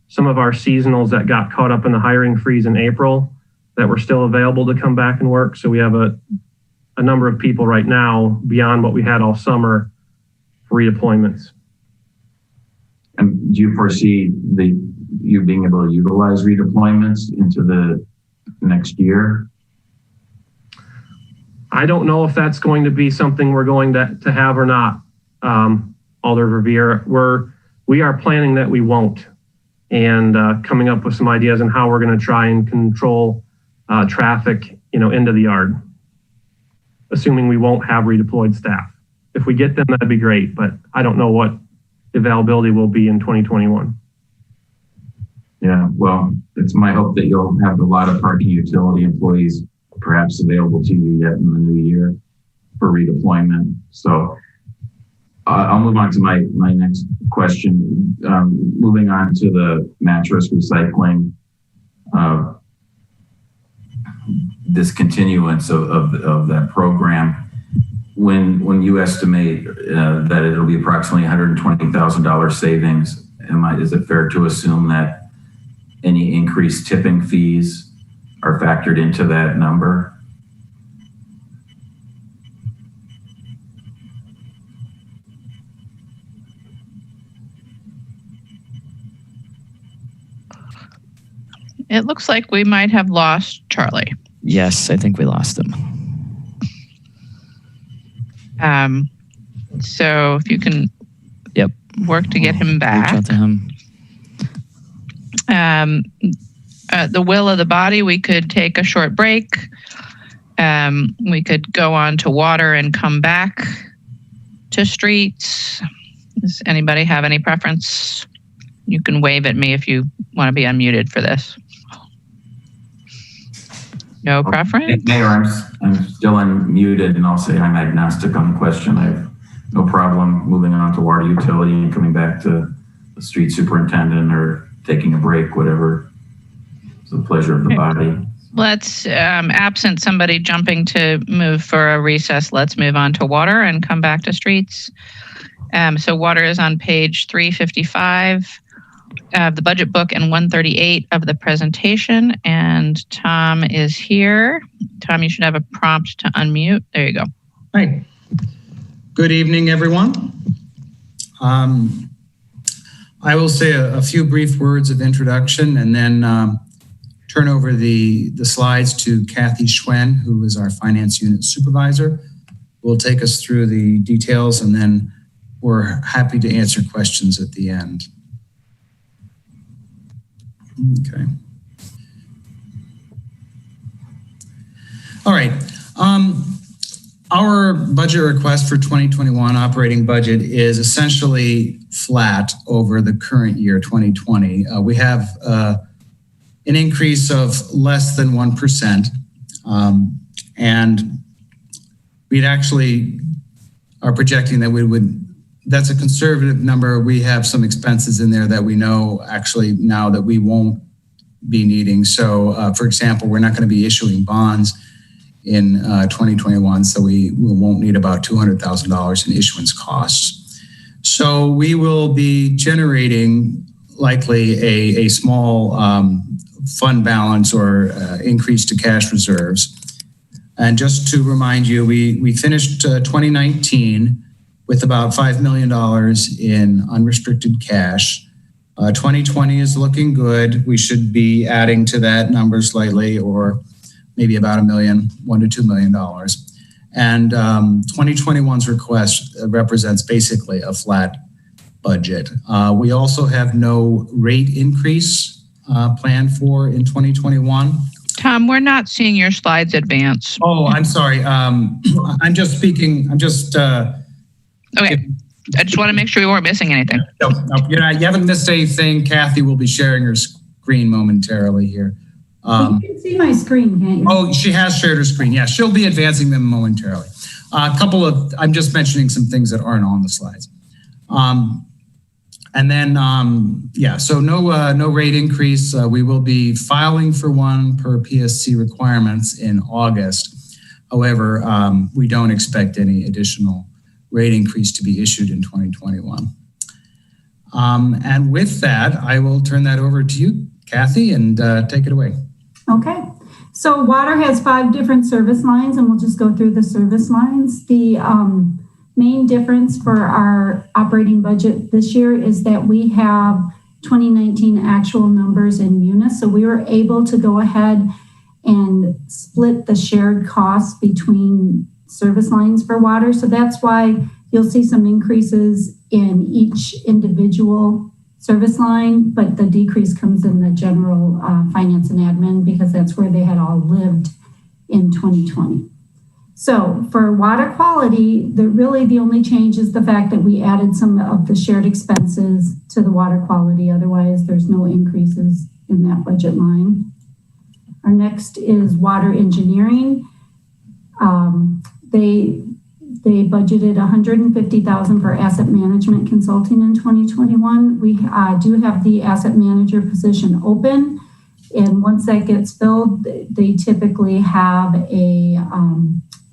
some of our seasonals that got caught up in the hiring freeze in April that were still available to come back and work. So we have a number of people right now beyond what we had all summer for redeployments. And do you foresee you being able to utilize redeployments into the next year? I don't know if that's going to be something we're going to have or not, Alder Revere. We are planning that we won't, and coming up with some ideas on how we're going to try and control traffic, into the yard, assuming we won't have redeployed staff. If we get them, that'd be great, but I don't know what availability will be in 2021. Yeah, well, it's my hope that you'll have a lot of parking utility employees perhaps available to you yet in the new year for redeployment. So I'll move on to my next question. Moving on to the mattress recycling, discontinuance of that program. When you estimate that it'll be approximately $120,000 savings, is it fair to assume that any increased tipping fees are factored into that number? It looks like we might have lost Charlie. Yes, I think we lost him. So if you can work to get him back. Reach out to him. The will of the body, we could take a short break. We could go on to water and come back to streets. Does anybody have any preference? You can wave at me if you want to be unmuted for this. No preference? Mayor, I'm still unmuted, and I'll say I'm agnostic on the question. I have no problem moving on to water utility and coming back to the street superintendent or taking a break, whatever. It's the pleasure of the body. Let's, absent somebody jumping to move for a recess, let's move on to water and come back to streets. So water is on page 355 of the budget book and 138 of the presentation. And Tom is here. Tom, you should have a prompt to unmute. There you go. Hi. Good evening, everyone. I will say a few brief words of introduction and then turn over the slides to Kathy Schwen, who is our finance unit supervisor, who will take us through the details, and then we're happy to answer questions at the end. Okay. All right. Our budget request for 2021 operating budget is essentially flat over the current year, 2020. We have an increase of less than 1%. And we'd actually are projecting that that's a conservative number. We have some expenses in there that we know actually now that we won't be needing. So for example, we're not going to be issuing bonds in 2021, so we won't need about $200,000 in issuance costs. So we will be generating likely a small fund balance or increase to cash reserves. And just to remind you, we finished 2019 with about $5 million in unrestricted cash. 2020 is looking good. We should be adding to that number slightly, or maybe about $1 to $2 million. And 2021's request represents basically a flat budget. We also have no rate increase planned for in 2021. Tom, we're not seeing your slides advance. Oh, I'm sorry. I'm just speaking. Okay. I just want to make sure we weren't missing anything. No, you haven't missed anything. Kathy will be sharing her screen momentarily here. You can see my screen, can't you? Oh, she has shared her screen. Yeah, she'll be advancing them momentarily. I'm just mentioning some things that aren't on the slides. And then, so no rate increase. We will be filing for one per PSC requirements in August. However, we don't expect any additional rate increase to be issued in 2021. And with that, I will turn that over to you, Kathy, and take it away. Okay. So water has 5 different service lines, and we'll just go through the service lines. The main difference for our operating budget this year is that we have 2019 actual numbers in Munis. So we were able to go ahead and split the shared costs between service lines for water. So that's why you'll see some increases in each individual service line, but the decrease comes in the general finance and admin because that's where they had all lived in 2020. So for water quality, the only change is the fact that we added some of the shared expenses to the water quality. Otherwise, there's no increases in that budget line. Our next is water engineering. They budgeted $150,000 for asset management consulting in 2021. We do have the asset manager position open, and once that gets filled, they typically have a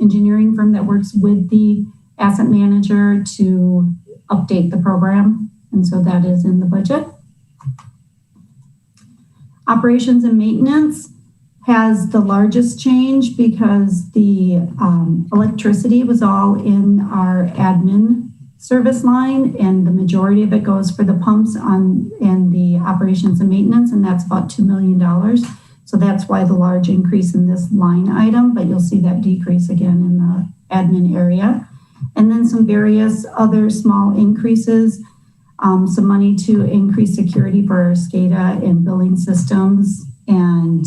engineering firm that works with the asset manager to update the program, and so that is in the budget. Operations and maintenance has the largest change because the electricity was all in our admin service line, and the majority of it goes for the pumps and the operations and maintenance, and that's about $2 million. So that's why the large increase in this line item, but you'll see that decrease again in the admin area. And then some various other small increases, some money to increase security for our SCADA and billing systems, and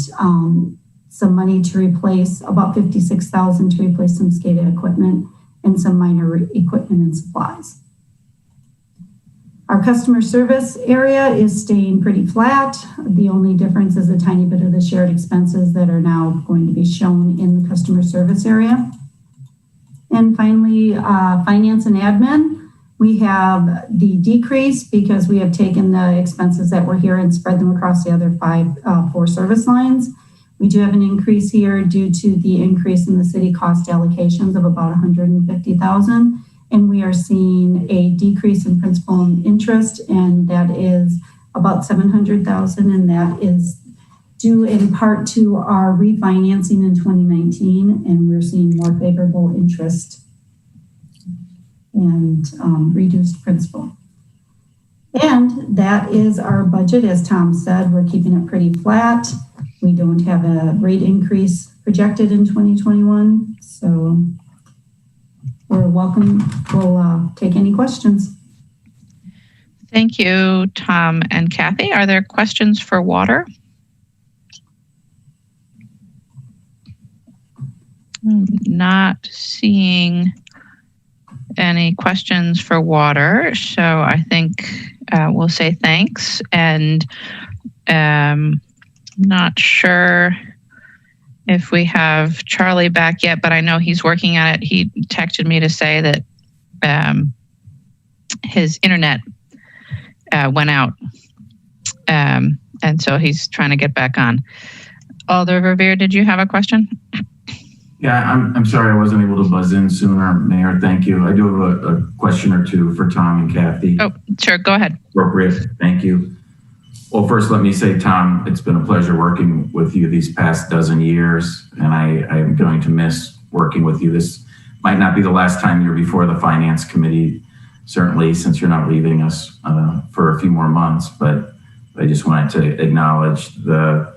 some money to replace about $56,000 to replace some SCADA equipment and some minor equipment and supplies. Our customer service area is staying pretty flat. The only difference is a tiny bit of the shared expenses that are now going to be shown in the customer service area. And finally, finance and admin. We have the decrease because we have taken the expenses that were here and spread them across the other 4 service lines. We do have an increase here due to the increase in the city cost allocations of about $150,000. And we are seeing a decrease in principal and interest, and that is about $700,000, and that is due in part to our refinancing in 2019, and we're seeing more favorable interest and reduced principal. And that is our budget. As Tom said, we're keeping it pretty flat. We don't have a rate increase projected in 2021. So we're welcome. We'll take any questions. Thank you, Tom and Kathy. Are there questions for water? Not seeing any questions for water, so I think we'll say thanks. And not sure if we have Charlie back yet, but I know he's working on it. He texted me to say that his internet went out, and so he's trying to get back on. Alder Verveer, did you have a question? Yeah, I'm sorry I wasn't able to buzz in sooner, Mayor. Thank you. I do have a question or two for Tom and Kathy. Oh, sure. Go ahead. Appropriate. Thank you. Well, first, let me say, Tom, it's been a pleasure working with you these past dozen years, and I am going to miss working with you. This might not be the last time you're before the Finance Committee, certainly since you're not leaving us for a few more months, but I just wanted to acknowledge the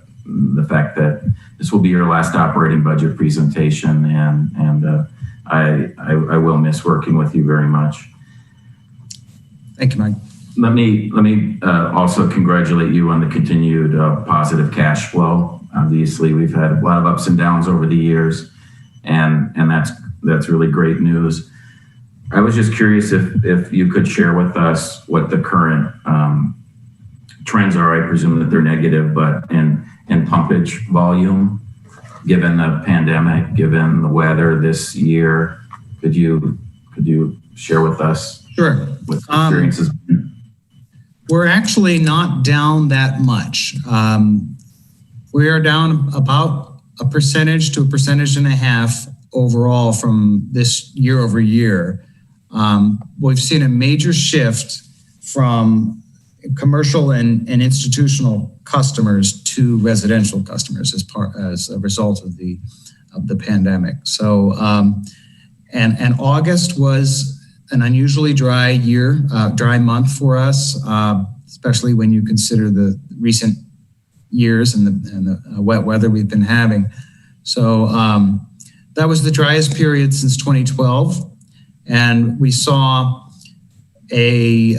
fact that this will be your last operating budget presentation, and I will miss working with you very much. Thank you, Mike. Let me also congratulate you on the continued positive cash flow. Obviously, we've had a lot of ups and downs over the years, and that's really great news. I was just curious if you could share with us what the current trends are. I presume that they're negative, but in pumpage volume, given the pandemic, given the weather this year, could you share with us? Sure. What experiences? We're actually not down that much. We are down about 1% to 1.5% overall from this year over year. We've seen a major shift from commercial and institutional customers to residential customers as a result of the pandemic. So, and August was an unusually dry month for us, especially when you consider the recent years and the wet weather we've been having. So that was the driest period since 2012. And we saw a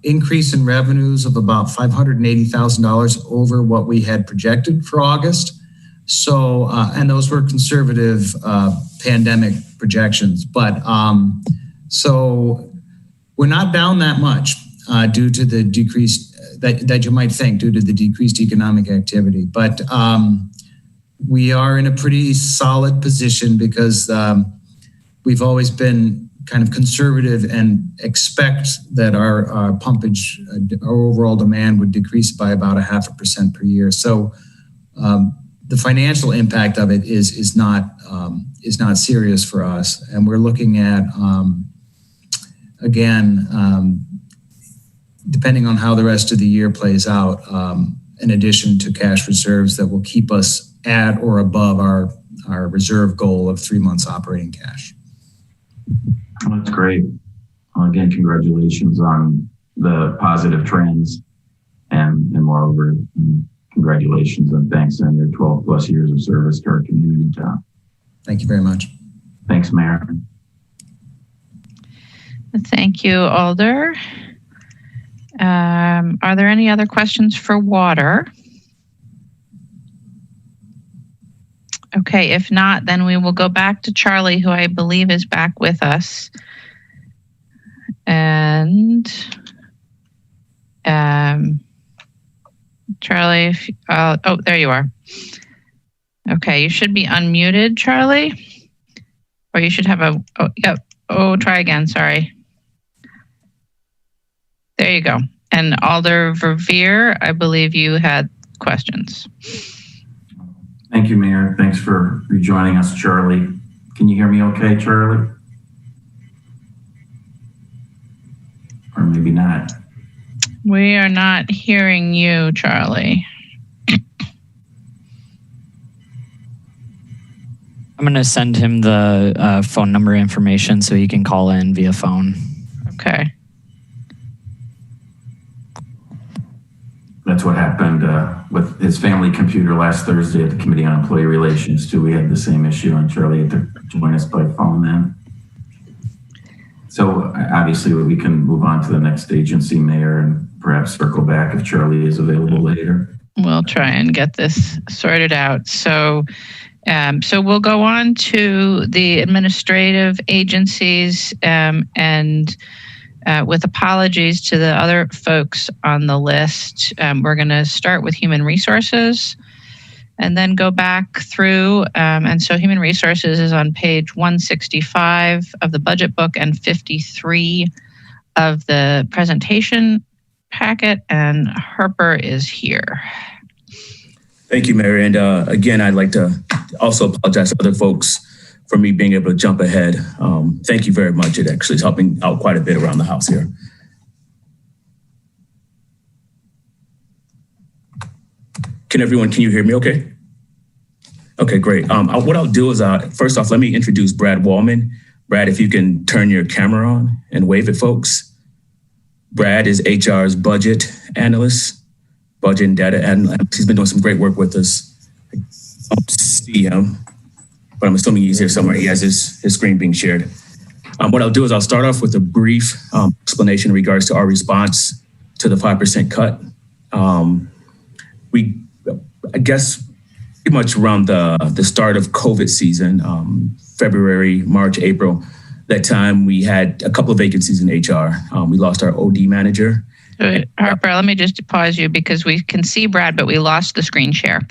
increase in revenues of about $580,000 over what we had projected for August. So, and those were conservative pandemic projections. But so we're not down that much due to the decreased, that you might think, due to the decreased economic activity. But we are in a pretty solid position because we've always been kind of conservative and expect that our pumpage, our overall demand would decrease by about 0.5% per year. So the financial impact of it is not serious for us. And we're looking at, again, depending on how the rest of the year plays out, in addition to cash reserves that will keep us at or above our reserve goal of 3 months operating cash. Well, that's great. Well, again, congratulations on the positive trends, and moreover, congratulations and thanks on your 12 plus years of service to our community, Tom. Thank you very much. Thanks, Mayor. Thank you, Alder. Are there any other questions for water? Okay, if not, then we will go back to Charlie, who I believe is back with us. And Charlie, oh, there you are. Okay, you should be unmuted, Charlie. Or you should have try again, sorry. There you go. And Alder Verveer, I believe you had questions. Thank you, Mayor. Thanks for rejoining us, Charlie. Can you hear me okay, Charlie? Or maybe not. We are not hearing you, Charlie. I'm going to send him the phone number information so he can call in via phone. Okay. That's what happened with his family computer last Thursday at the Committee on Employee Relations, too. We had the same issue, and Charlie had to join us by phone then. So obviously we can move on to the next agency, Mayor, and perhaps circle back if Charlie is available later. We'll try and get this sorted out. So we'll go on to the administrative agencies, and with apologies to the other folks on the list, we're going to start with Human Resources and then go back through. And so Human Resources is on page 165 of the budget book and 53 of the presentation packet, and Harper is here. Thank you, Mary. And again, I'd like to also apologize to other folks for me being able to jump ahead. Thank you very much. It actually is helping out quite a bit around the house here. Can you hear me okay? Okay, great. What I'll do is, first off, let me introduce Brad Wallman. Brad, if you can turn your camera on and wave at folks. Brad is HR's budget analyst, budget and data analyst. He's been doing some great work with us. I don't see him, but I'm assuming he's here somewhere. He has his screen being shared. What I'll do is I'll start off with a brief explanation in regards to our response to the 5% cut. I guess pretty much around the start of COVID season, February, March, April, that time we had a couple of vacancies in HR. We lost our OD manager. Harper, let me just pause you because we can see Brad, but we lost the screen share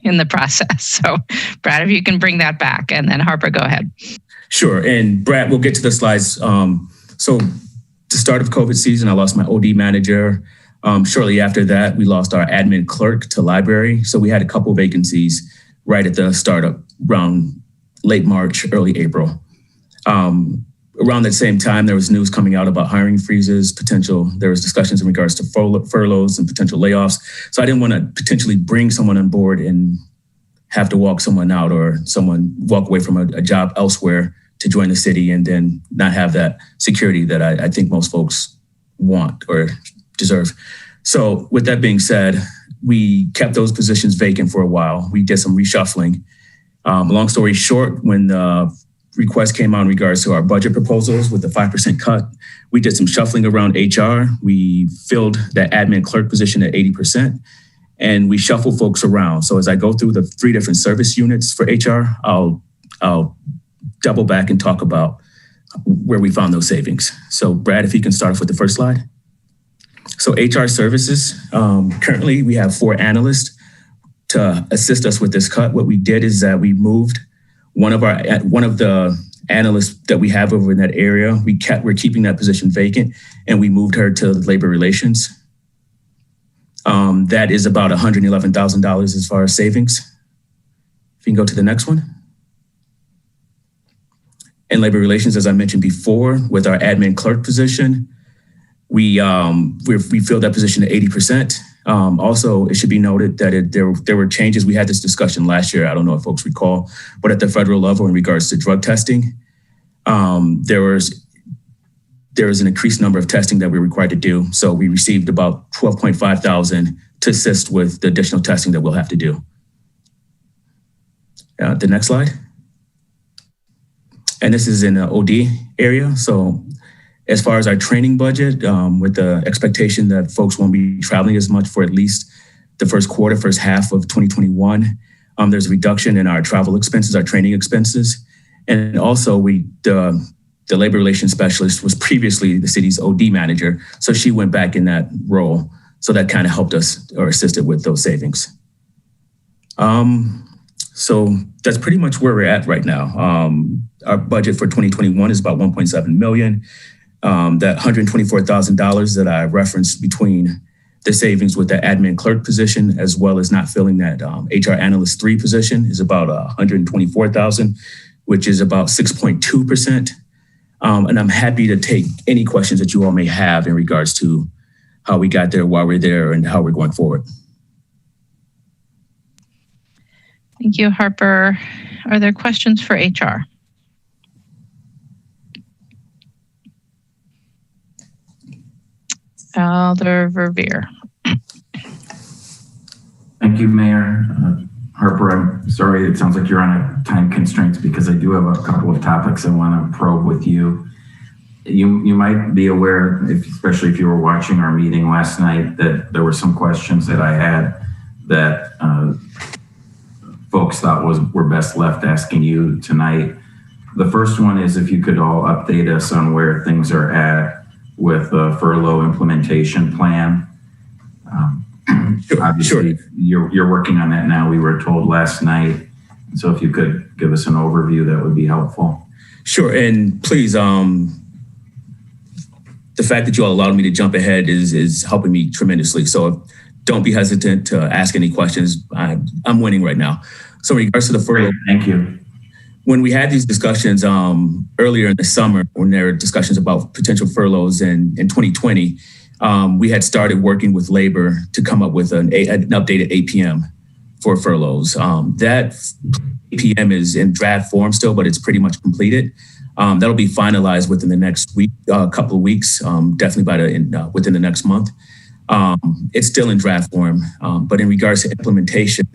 in the process. So Brad, if you can bring that back, and then Harper, go ahead. Sure, and Brad, we'll get to the slides. So the start of COVID season, I lost my OD manager. Shortly after that, we lost our admin clerk to library. So we had a couple of vacancies right at the startup around late March, early April. Around that same time, there was news coming out about hiring freezes, there was discussions in regards to furloughs and potential layoffs. So I didn't want to potentially bring someone on board and have to walk someone out or someone walk away from a job elsewhere to join the city and then not have that security that I think most folks want or deserve. So with that being said, we kept those positions vacant for a while. We did some reshuffling. Long story short, when the request came out in regards to our budget proposals with the 5% cut, we did some shuffling around HR. We filled that admin clerk position at 80%, and we shuffled folks around. So as I go through the 3 different service units for HR, I'll double back and talk about where we found those savings. So Brad, if you can start off with the first slide. So HR services, currently we have 4 analysts to assist us with this cut. What we did is that we moved one of the analysts that we have over in that area. We're keeping that position vacant, and we moved her to labor relations. That is about $111,000 as far as savings. If you can go to the next one. In labor relations, as I mentioned before, with our admin clerk position, we filled that position at 80%. Also, it should be noted that there were changes. We had this discussion last year. I don't know if folks recall, but at the federal level in regards to drug testing, there was an increased number of testing that we were required to do. So we received about $12,500 to assist with the additional testing that we'll have to do. The next slide. And this is in the OD area. So as far as our training budget, with the expectation that folks won't be traveling as much for at least the first half of 2021, there's a reduction in our travel expenses, our training expenses. And also the labor relations specialist was previously the city's OD manager. So she went back in that role. So that kind of helped us or assisted with those savings. So that's pretty much where we're at right now. Our budget for 2021 is about $1.7 million. That $124,000 that I referenced between the savings with the admin clerk position, as well as not filling that HR analyst 3 position, is about $124,000, which is about 6.2%. And I'm happy to take any questions that you all may have in regards to how we got there, why we're there, and how we're going forward. Thank you, Harper. Are there questions for HR? Alder Verveer. Thank you, Mayor. Harper, I'm sorry, it sounds like you're on a time constraints because I do have a couple of topics I want to probe with you. You might be aware, especially if you were watching our meeting last night, that there were some questions that I had that folks thought were best left asking you tonight. The first one is if you could all update us on where things are at with the furlough implementation plan. Obviously, you're working on that now, we were told last night. So if you could give us an overview, that would be helpful. Sure, and please, the fact that you all allowed me to jump ahead is helping me tremendously. So don't be hesitant to ask any questions. I'm winning right now. So in regards to the furlough, thank you. When we had these discussions earlier in the summer, when there were discussions about potential furloughs in 2020, we had started working with labor to come up with an updated APM for furloughs. That APM is in draft form still, but it's pretty much completed. That'll be finalized within the next week, couple of weeks, definitely within the next month. It's still in draft form, but in regards to implementation,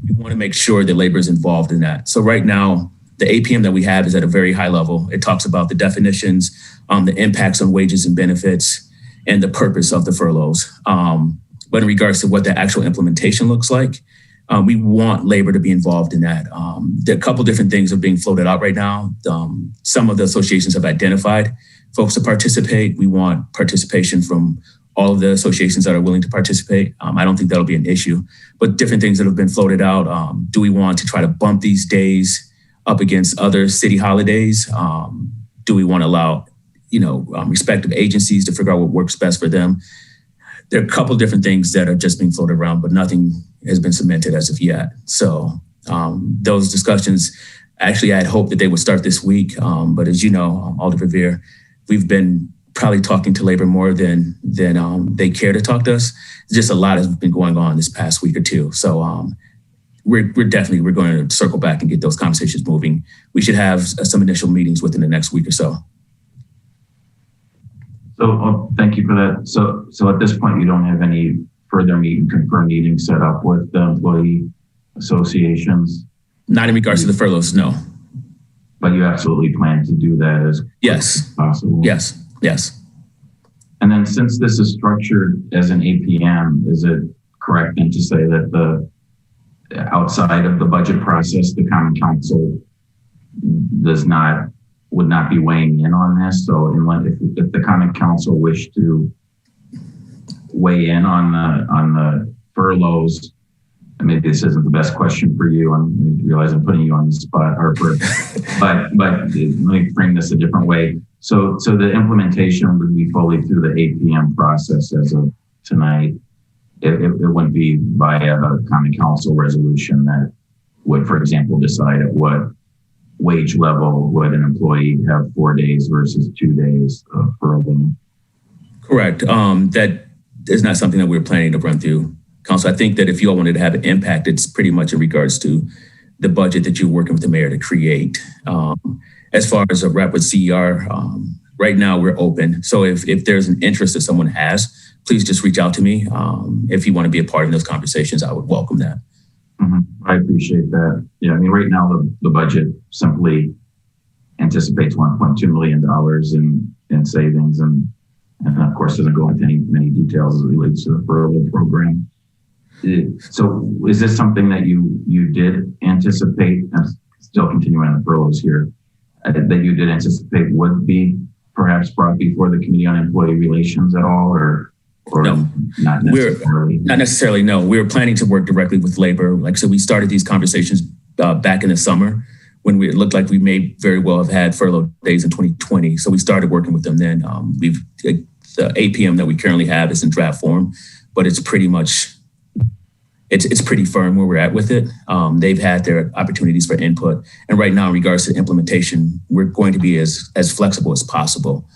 we want to make sure that labor is involved in that. So right now, the APM that we have is at a very high level. It talks about the definitions, the impacts on wages and benefits, and the purpose of the furloughs. But in regards to what the actual implementation looks like, we want labor to be involved in that. There are a couple different things are being floated out right now. Some of the associations have identified folks to participate. We want participation from all of the associations that are willing to participate. I don't think that'll be an issue, but different things that have been floated out. Do we want to try to bump these days up against other city holidays? Do we want to allow, respective agencies to figure out what works best for them? There are a couple of different things that are just being floated around, but nothing has been cemented as of yet. So those discussions, actually, I had hoped that they would start this week. But as you know, Alder Revere, we've been probably talking to labor more than they care to talk to us. Just a lot has been going on this past week or two. So we're going to circle back and get those conversations moving. We should have some initial meetings within the next week or so. So thank you for that. So at this point, you don't have any further confirmed meetings set up with the employee associations? Not in regards to the furloughs, no. But you absolutely plan to do that as possible? Yes. And then since this is structured as an APM, is it correct then to say that outside of the budget process, the Common Council would not be weighing in on this? So if the Common Council wished to weigh in on the furloughs, and maybe this isn't the best question for you, I realize I'm putting you on the spot, Harper, but let me frame this a different way. So the implementation would be fully through the APM process as of tonight. It wouldn't be via a Common Council resolution that would, for example, decide at what wage level would an employee have 4 days versus 2 days of furlough. Correct. That is not something that we're planning to run through Council. I think that if you all wanted to have an impact, it's pretty much in regards to the budget that you're working with the mayor to create. As far as a rep with CER, right now we're open. So if there's an interest that someone has, please just reach out to me. If you want to be a part of those conversations, I would welcome that. Mm-hmm. I appreciate that. Yeah, I mean, right now the budget simply anticipates $1.2 million in savings, and of course doesn't go into many details as it relates to the furlough program. So is this something that you did anticipate, and still continuing on the furloughs here, that you did anticipate would be perhaps brought before the Committee on Employee Relations at all, or no, not necessarily? Not necessarily, no. We were planning to work directly with labor. Like I said, we started these conversations back in the summer when it looked like we may very well have had furlough days in 2020. So we started working with them then. The APM that we currently have is in draft form, but it's pretty much, it's pretty firm where we're at with it. They've had their opportunities for input. And right now, in regards to implementation, we're going to be as flexible as possible.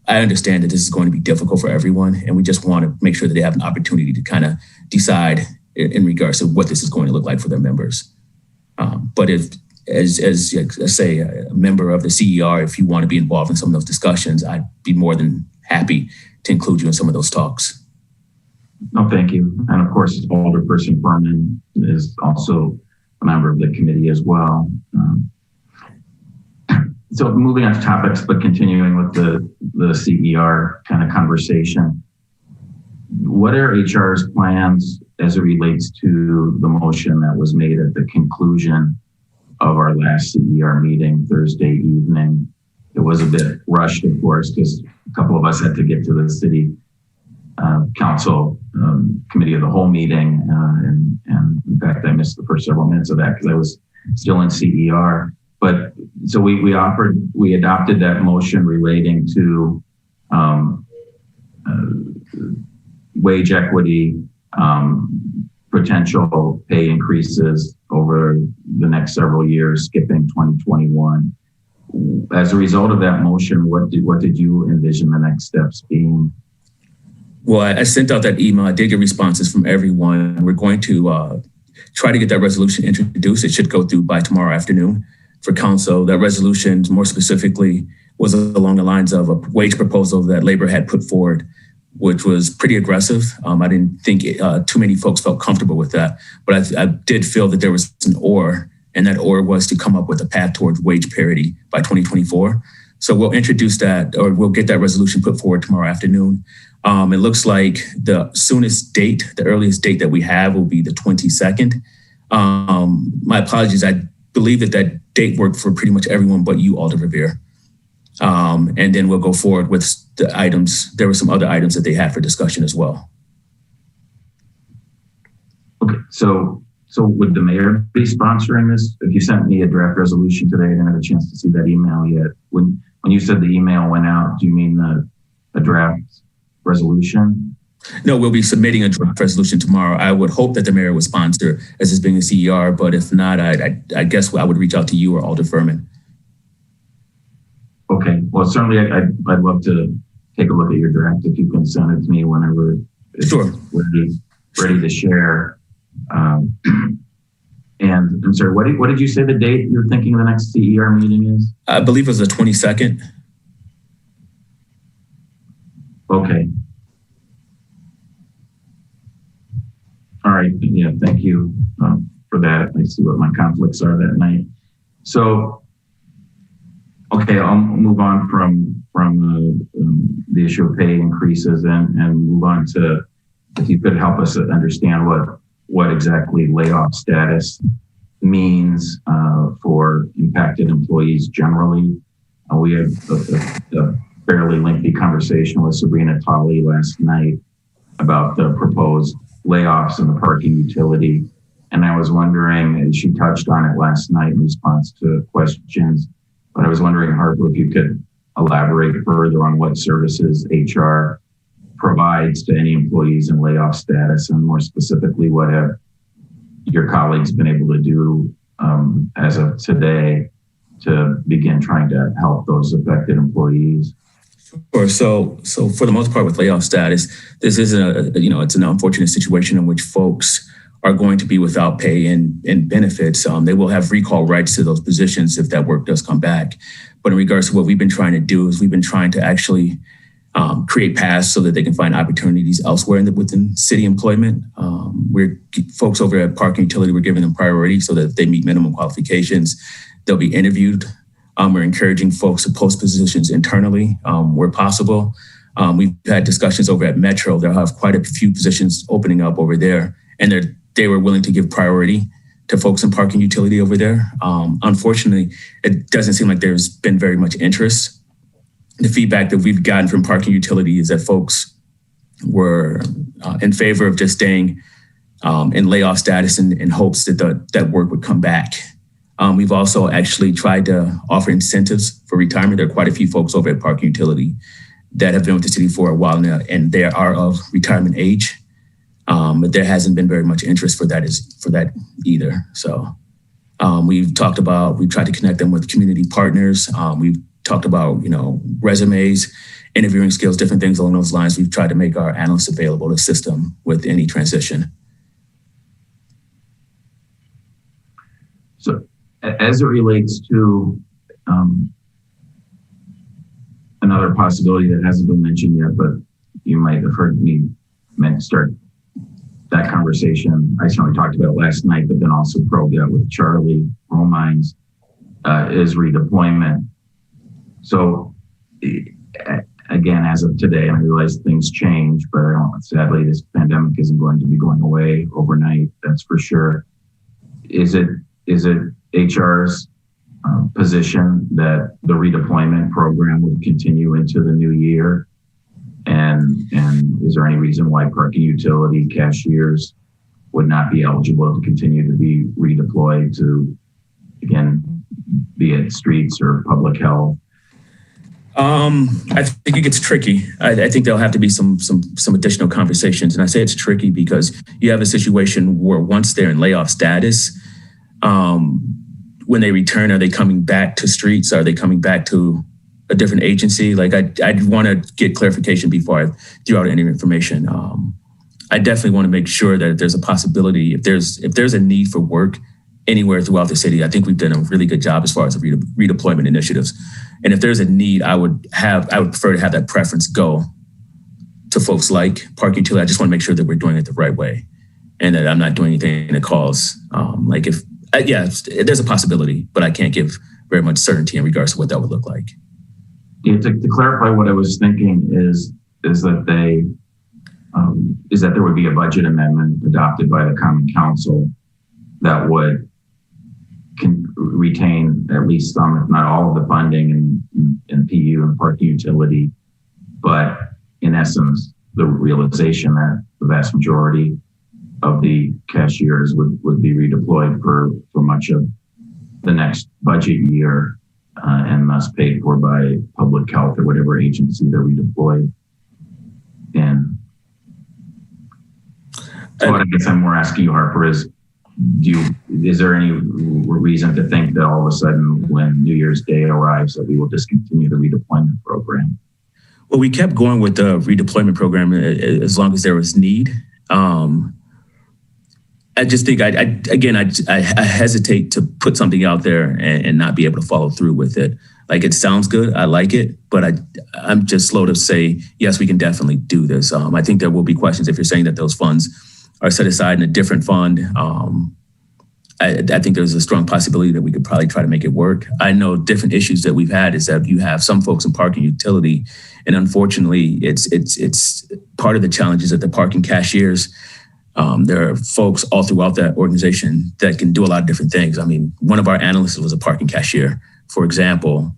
I understand that this is going to be difficult for everyone, and we just want to make sure that they have an opportunity to kind of decide in regards to what this is going to look like for their members. But if, as let's say, a member of the CER, if you want to be involved in some of those discussions, I'd be more than happy to include you in some of those talks. No, thank you. And of course, Alderperson Furman is also a member of the committee as well. So moving on to topics, but continuing with the CER kind of conversation. What are HR's plans as it relates to the motion that was made at the conclusion of our last CER meeting Thursday evening? It was a bit rushed, of course, because a couple of us had to get to the city council committee of the whole meeting. And in fact, I missed the first several minutes of that because I was still in CER. But so we adopted that motion relating to wage equity, potential pay increases over the next several years, skipping 2021. As a result of that motion, what did you envision the next steps being? Well, I sent out that email. I did get responses from everyone. We're going to try to get that resolution introduced. It should go through by tomorrow afternoon for council. That resolution, more specifically, was along the lines of a wage proposal that Labor had put forward, which was pretty aggressive. I didn't think too many folks felt comfortable with that, but I did feel that there was an or, and that or was to come up with a path towards wage parity by 2024. So we'll introduce that, or we'll get that resolution put forward tomorrow afternoon. It looks like the soonest date, the earliest date that we have will be the 22nd. My apologies, I believe that date worked for pretty much everyone but you, Alder Revere. And then we'll go forward with the items. There were some other items that they had for discussion as well. Okay, so would the mayor be sponsoring this? If you sent me a draft resolution today, I didn't have a chance to see that email yet. When you said the email went out, do you mean a draft resolution? No, we'll be submitting a draft resolution tomorrow. I would hope that the mayor would sponsor as this being a CER, but if not, I guess I would reach out to you or Alder Furman. Okay, well, certainly I'd love to take a look at your draft if you can send it to me whenever it's ready to share. And I'm sorry, what did you say the date you're thinking the next CER meeting is? I believe it was the 22nd. Okay. All right, yeah, thank you for that. I see what my conflicts are that night. So, okay, I'll move on from the issue of pay increases and move on to, if you could help us understand what exactly layoff status means for impacted employees generally. We had a fairly lengthy conversation with Sabrina Tolley last night about the proposed layoffs in the parking utility. And I was wondering, and she touched on it last night in response to questions, but I was wondering, Harper, if you could elaborate further on what services HR provides to any employees in layoff status, and more specifically, what have your colleagues been able to do as of today to begin trying to help those affected employees? Sure. So for the most part with layoff status, this is it's an unfortunate situation in which folks are going to be without pay and benefits. They will have recall rights to those positions if that work does come back. But in regards to what we've been trying to do is we've been trying to actually create paths so that they can find opportunities elsewhere within city employment. Folks over at Parking Utility, we're giving them priority so that if they meet minimum qualifications, they'll be interviewed. We're encouraging folks to post positions internally where possible. We've had discussions over at Metro. They'll have quite a few positions opening up over there, and they were willing to give priority to folks in Parking Utility over there. Unfortunately, it doesn't seem like there's been very much interest. The feedback that we've gotten from Parking Utility is that folks were in favor of just staying in layoff status in hopes that that work would come back. We've also actually tried to offer incentives for retirement. There are quite a few folks over at Parking Utility that have been with the city for a while now, and they are of retirement age. But there hasn't been very much interest for that either. So we've tried to connect them with community partners. We've talked about, resumes, interviewing skills, different things along those lines. We've tried to make our analysts available to assist them with any transition. So as it relates to another possibility that hasn't been mentioned yet, but you might have heard me start that conversation. I certainly talked about it last night, but then also probed out with Charlie Romines, is redeployment. So again, as of today, I realize things change, but sadly, this pandemic isn't going to be going away overnight. That's for sure. Is it HR's position that the redeployment program would continue into the new year? And is there any reason why parking utility cashiers would not be eligible to continue to be redeployed to, again, be it streets or public health? I think it gets tricky. I think there'll have to be some additional conversations. And I say it's tricky because you have a situation where once they're in layoff status, when they return, are they coming back to streets? Are they coming back to a different agency? Like I'd want to get clarification before I throw out any information. I definitely want to make sure that if there's a possibility, if there's a need for work anywhere throughout the city, I think we've done a really good job as far as the redeployment initiatives. And if there's a need, I would prefer to have that preference go to folks like Park Utility. I just want to make sure that we're doing it the right way and that I'm not doing anything that cause, there's a possibility, but I can't give very much certainty in regards to what that would look like. Yeah, to clarify what I was thinking is that there would be a budget amendment adopted by the Common Council that would retain at least some, if not all, of the funding in PU and parking utility, but in essence, the realization that the vast majority of the cashiers would be redeployed for much of the next budget year and thus paid for by public health or whatever agency they're redeployed in. So what I guess I'm more asking you, Harper, is there any reason to think that all of a sudden when New Year's Day arrives that we will discontinue the redeployment program? Well, we kept going with the redeployment program as long as there was need. I just think I hesitate to put something out there and not be able to follow through with it. Like, it sounds good, I like it, but I'm just slow to say, yes, we can definitely do this. I think there will be questions if you're saying that those funds are set aside in a different fund. I think there's a strong possibility that we could probably try to make it work. I know different issues that we've had is that you have some folks in parking utility, and unfortunately, it's part of the challenges that the parking cashiers. There are folks all throughout that organization that can do a lot of different things. I mean, one of our analysts was a parking cashier, for example.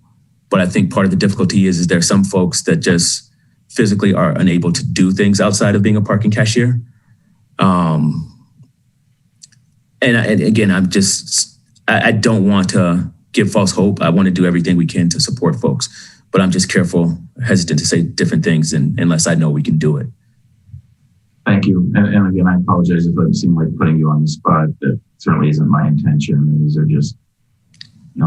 But I think part of the difficulty is there are some folks that just physically are unable to do things outside of being a parking cashier. And again, I don't want to give false hope. I want to do everything we can to support folks, but I'm just hesitant to say different things unless I know we can do it. Thank you. And again, I apologize if it seemed like putting you on the spot. That certainly isn't my intention. These are just,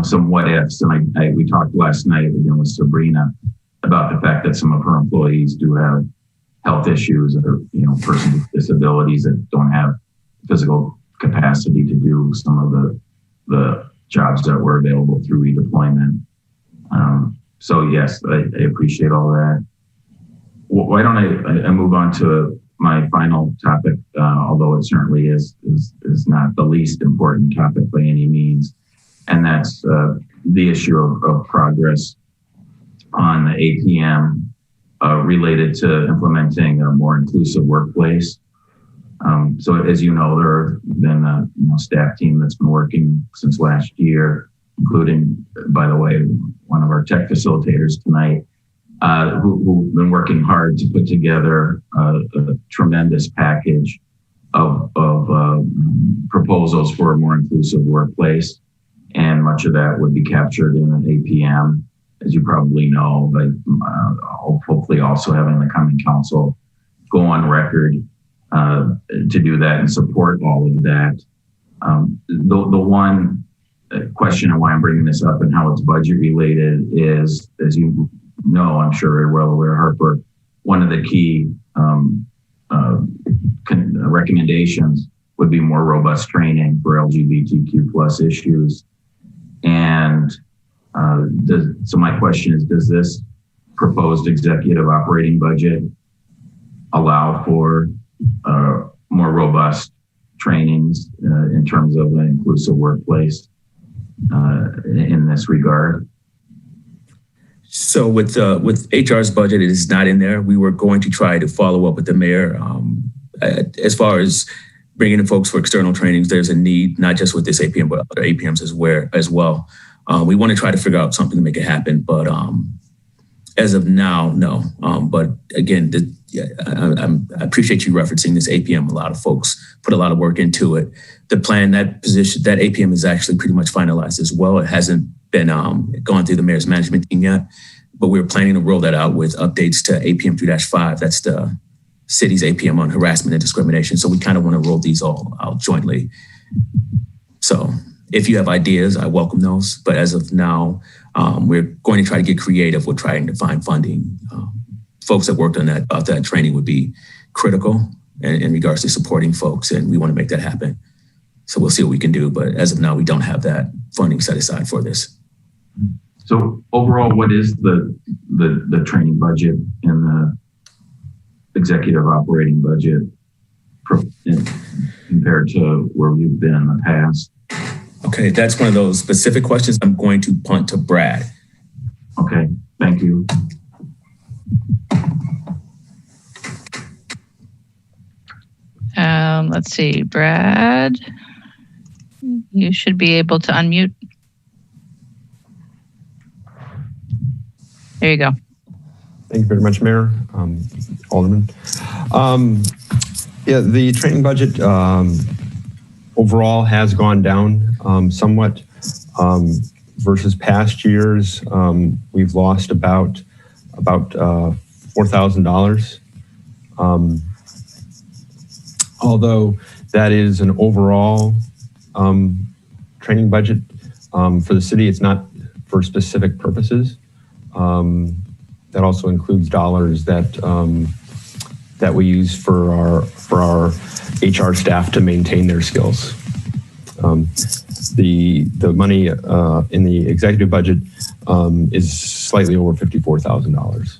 some what ifs. And we talked last night again with Sabrina about the fact that some of her employees do have health issues or, persons with disabilities that don't have physical capacity to do some of the jobs that were available through redeployment. So yes, I appreciate all that. Why don't I move on to my final topic, although it certainly is not the least important topic by any means, and that's the issue of progress on the APM related to implementing a more inclusive workplace. So as you know, there have been a staff team that's been working since last year, including, by the way, one of our tech facilitators tonight, who've been working hard to put together a tremendous package of proposals for a more inclusive workplace. And much of that would be captured in an APM, as you probably know, but hopefully also having the Common Council go on record to do that and support all of that. The one question and why I'm bringing this up and how it's budget related is, as you know, I'm sure you're well aware, Harper, one of the key recommendations would be more robust training for LGBTQ plus issues. And so my question is, does this proposed executive operating budget allow for more robust trainings in terms of an inclusive workplace in this regard? So with HR's budget, it is not in there. We were going to try to follow up with the mayor. As far as bringing in folks for external trainings, there's a need, not just with this APM, but other APMs as well. We want to try to figure out something to make it happen, but as of now, no. But again, I appreciate you referencing this APM. A lot of folks put a lot of work into it. The plan, that position, that APM is actually pretty much finalized as well. It hasn't been gone through the mayor's management team yet, but we're planning to roll that out with updates to APM 2-5. That's the city's APM on harassment and discrimination. So we kind of want to roll these all out jointly. So if you have ideas, I welcome those. But as of now, we're going to try to get creative with trying to find funding. Folks that worked on that training would be critical in regards to supporting folks, and we want to make that happen. So we'll see what we can do. But as of now, we don't have that funding set aside for this. So overall, what is the training budget and the executive operating budget compared to where we've been in the past? Okay, that's one of those specific questions I'm going to punt to Brad. Okay, thank you. Let's see, Brad, you should be able to unmute. There you go. Thank you very much, Mayor, Alderman. Yeah, the training budget overall has gone down somewhat versus past years. We've lost about $4,000. Although that is an overall training budget for the city, it's not for specific purposes. That also includes dollars that we use for our HR staff to maintain their skills. The money in the executive budget is slightly over $54,000.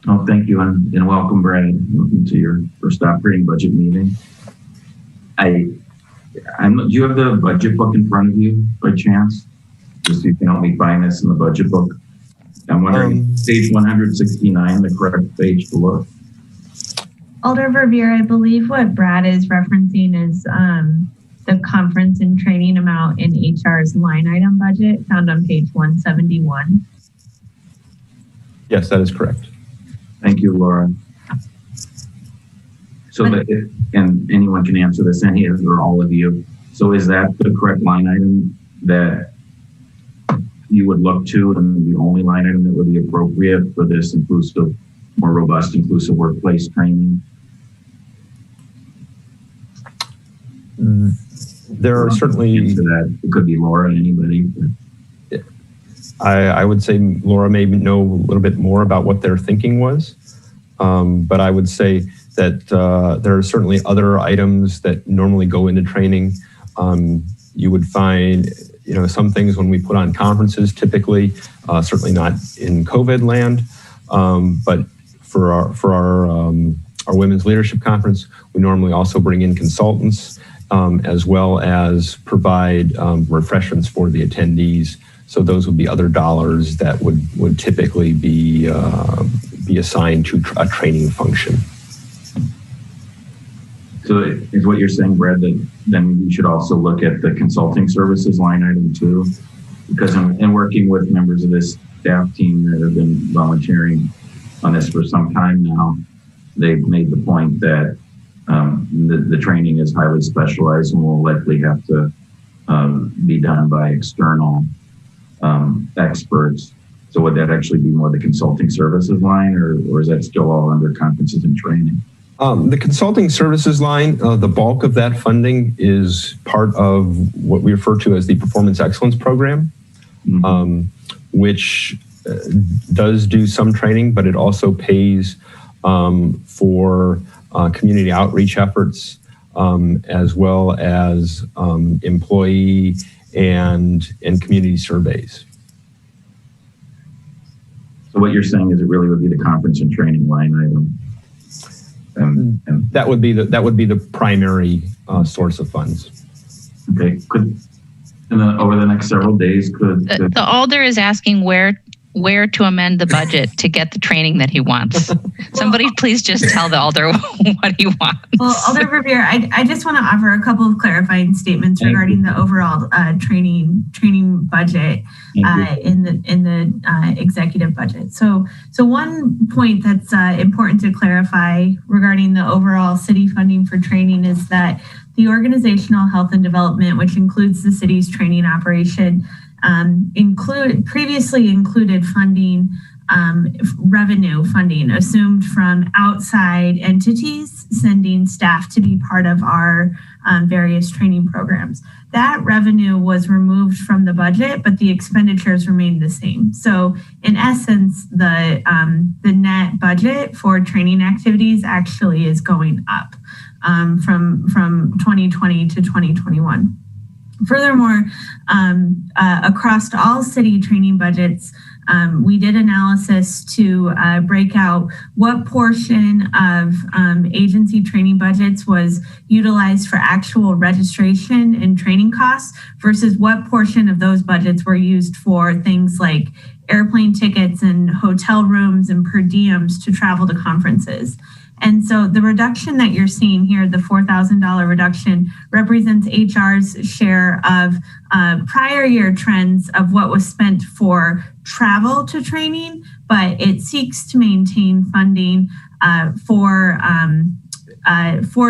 Oh, thank you, and welcome, Brad. Welcome to your first operating budget meeting. Do you have the budget book in front of you by chance? Just so you can help me find this in the budget book. I'm wondering, page 169, the correct page to look. Alder Verveer, I believe what Brad is referencing is the conference and training amount in HR's line item budget found on page 171. Yes, that is correct. Thank you, Laura. So and anyone can answer this, any of or all of you. So is that the correct line item that you would look to, and the only line item that would be appropriate for this inclusive, more robust, inclusive workplace training? There are certainly that. It could be Laura, anybody. But. I would say Laura may know a little bit more about what their thinking was, but I would say that there are certainly other items that normally go into training. You would find, some things when we put on conferences, typically, certainly not in COVID land, but for our Women's Leadership Conference, we normally also bring in consultants as well as provide refreshments for the attendees. So those would be other dollars that would typically be assigned to a training function. So is what you're saying, Brad, that then we should also look at the consulting services line item too? Because in working with members of this staff team that have been volunteering on this for some time now, they've made the point that the training is highly specialized and will likely have to be done by external experts. So would that actually be more the consulting services line, or is that still all under conferences and training? The consulting services line, the bulk of that funding is part of what we refer to as the Performance Excellence Program, which does do some training, but it also pays for community outreach efforts, as well as employee and community surveys. So what you're saying is it really would be the conference and training line item. And that would be the primary source of funds. Okay. And over the next several days could The alder is asking where to amend the budget to get the training that he wants. Somebody please just tell the alder what he wants. Well, Alder Revere, I just want to offer a couple of clarifying statements regarding the overall training budget in the executive budget. So one point that's important to clarify regarding the overall city funding for training is that the organizational health and development, which includes the city's training operation, previously included funding, revenue funding assumed from outside entities sending staff to be part of our various training programs. That revenue was removed from the budget, but the expenditures remained the same. So in essence, the net budget for training activities actually is going up from 2020 to 2021. Furthermore, across all city training budgets, we did analysis to break out what portion of agency training budgets was utilized for actual registration and training costs versus what portion of those budgets were used for things like airplane tickets and hotel rooms and per diems to travel to conferences. And so the reduction that you're seeing here, the $4,000 reduction, represents HR's share of prior year trends of what was spent for travel to training, but it seeks to maintain funding for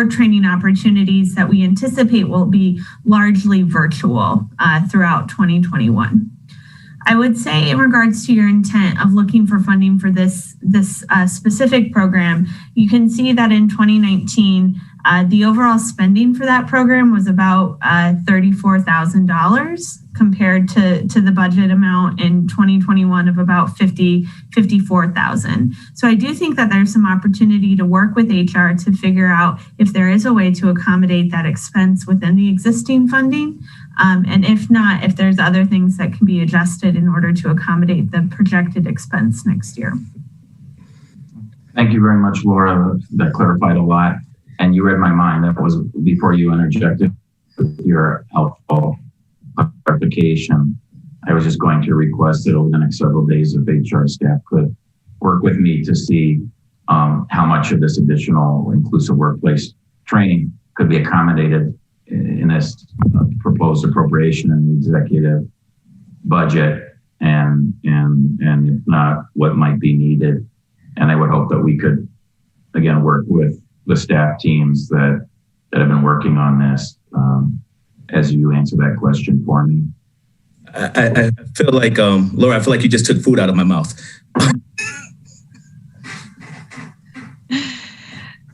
training opportunities that we anticipate will be largely virtual throughout 2021. I would say in regards to your intent of looking for funding for this specific program, you can see that in 2019, the overall spending for that program was about $34,000 compared to the budget amount in 2021 of about $54,000. So I do think that there's some opportunity to work with HR to figure out if there is a way to accommodate that expense within the existing funding. And if not, if there's other things that can be adjusted in order to accommodate the projected expense next year. Thank you very much, Laura. That clarified a lot. And you read my mind. That was before you interjected with your helpful clarification. I was just going to request that over the next several days if HR staff could work with me to see how much of this additional inclusive workplace training could be accommodated in this proposed appropriation in the executive budget, and if not, what might be needed. And I would hope that we could, again, work with the staff teams that have been working on this as you answer that question for me. I feel like, Laura, I feel like you just took food out of my mouth.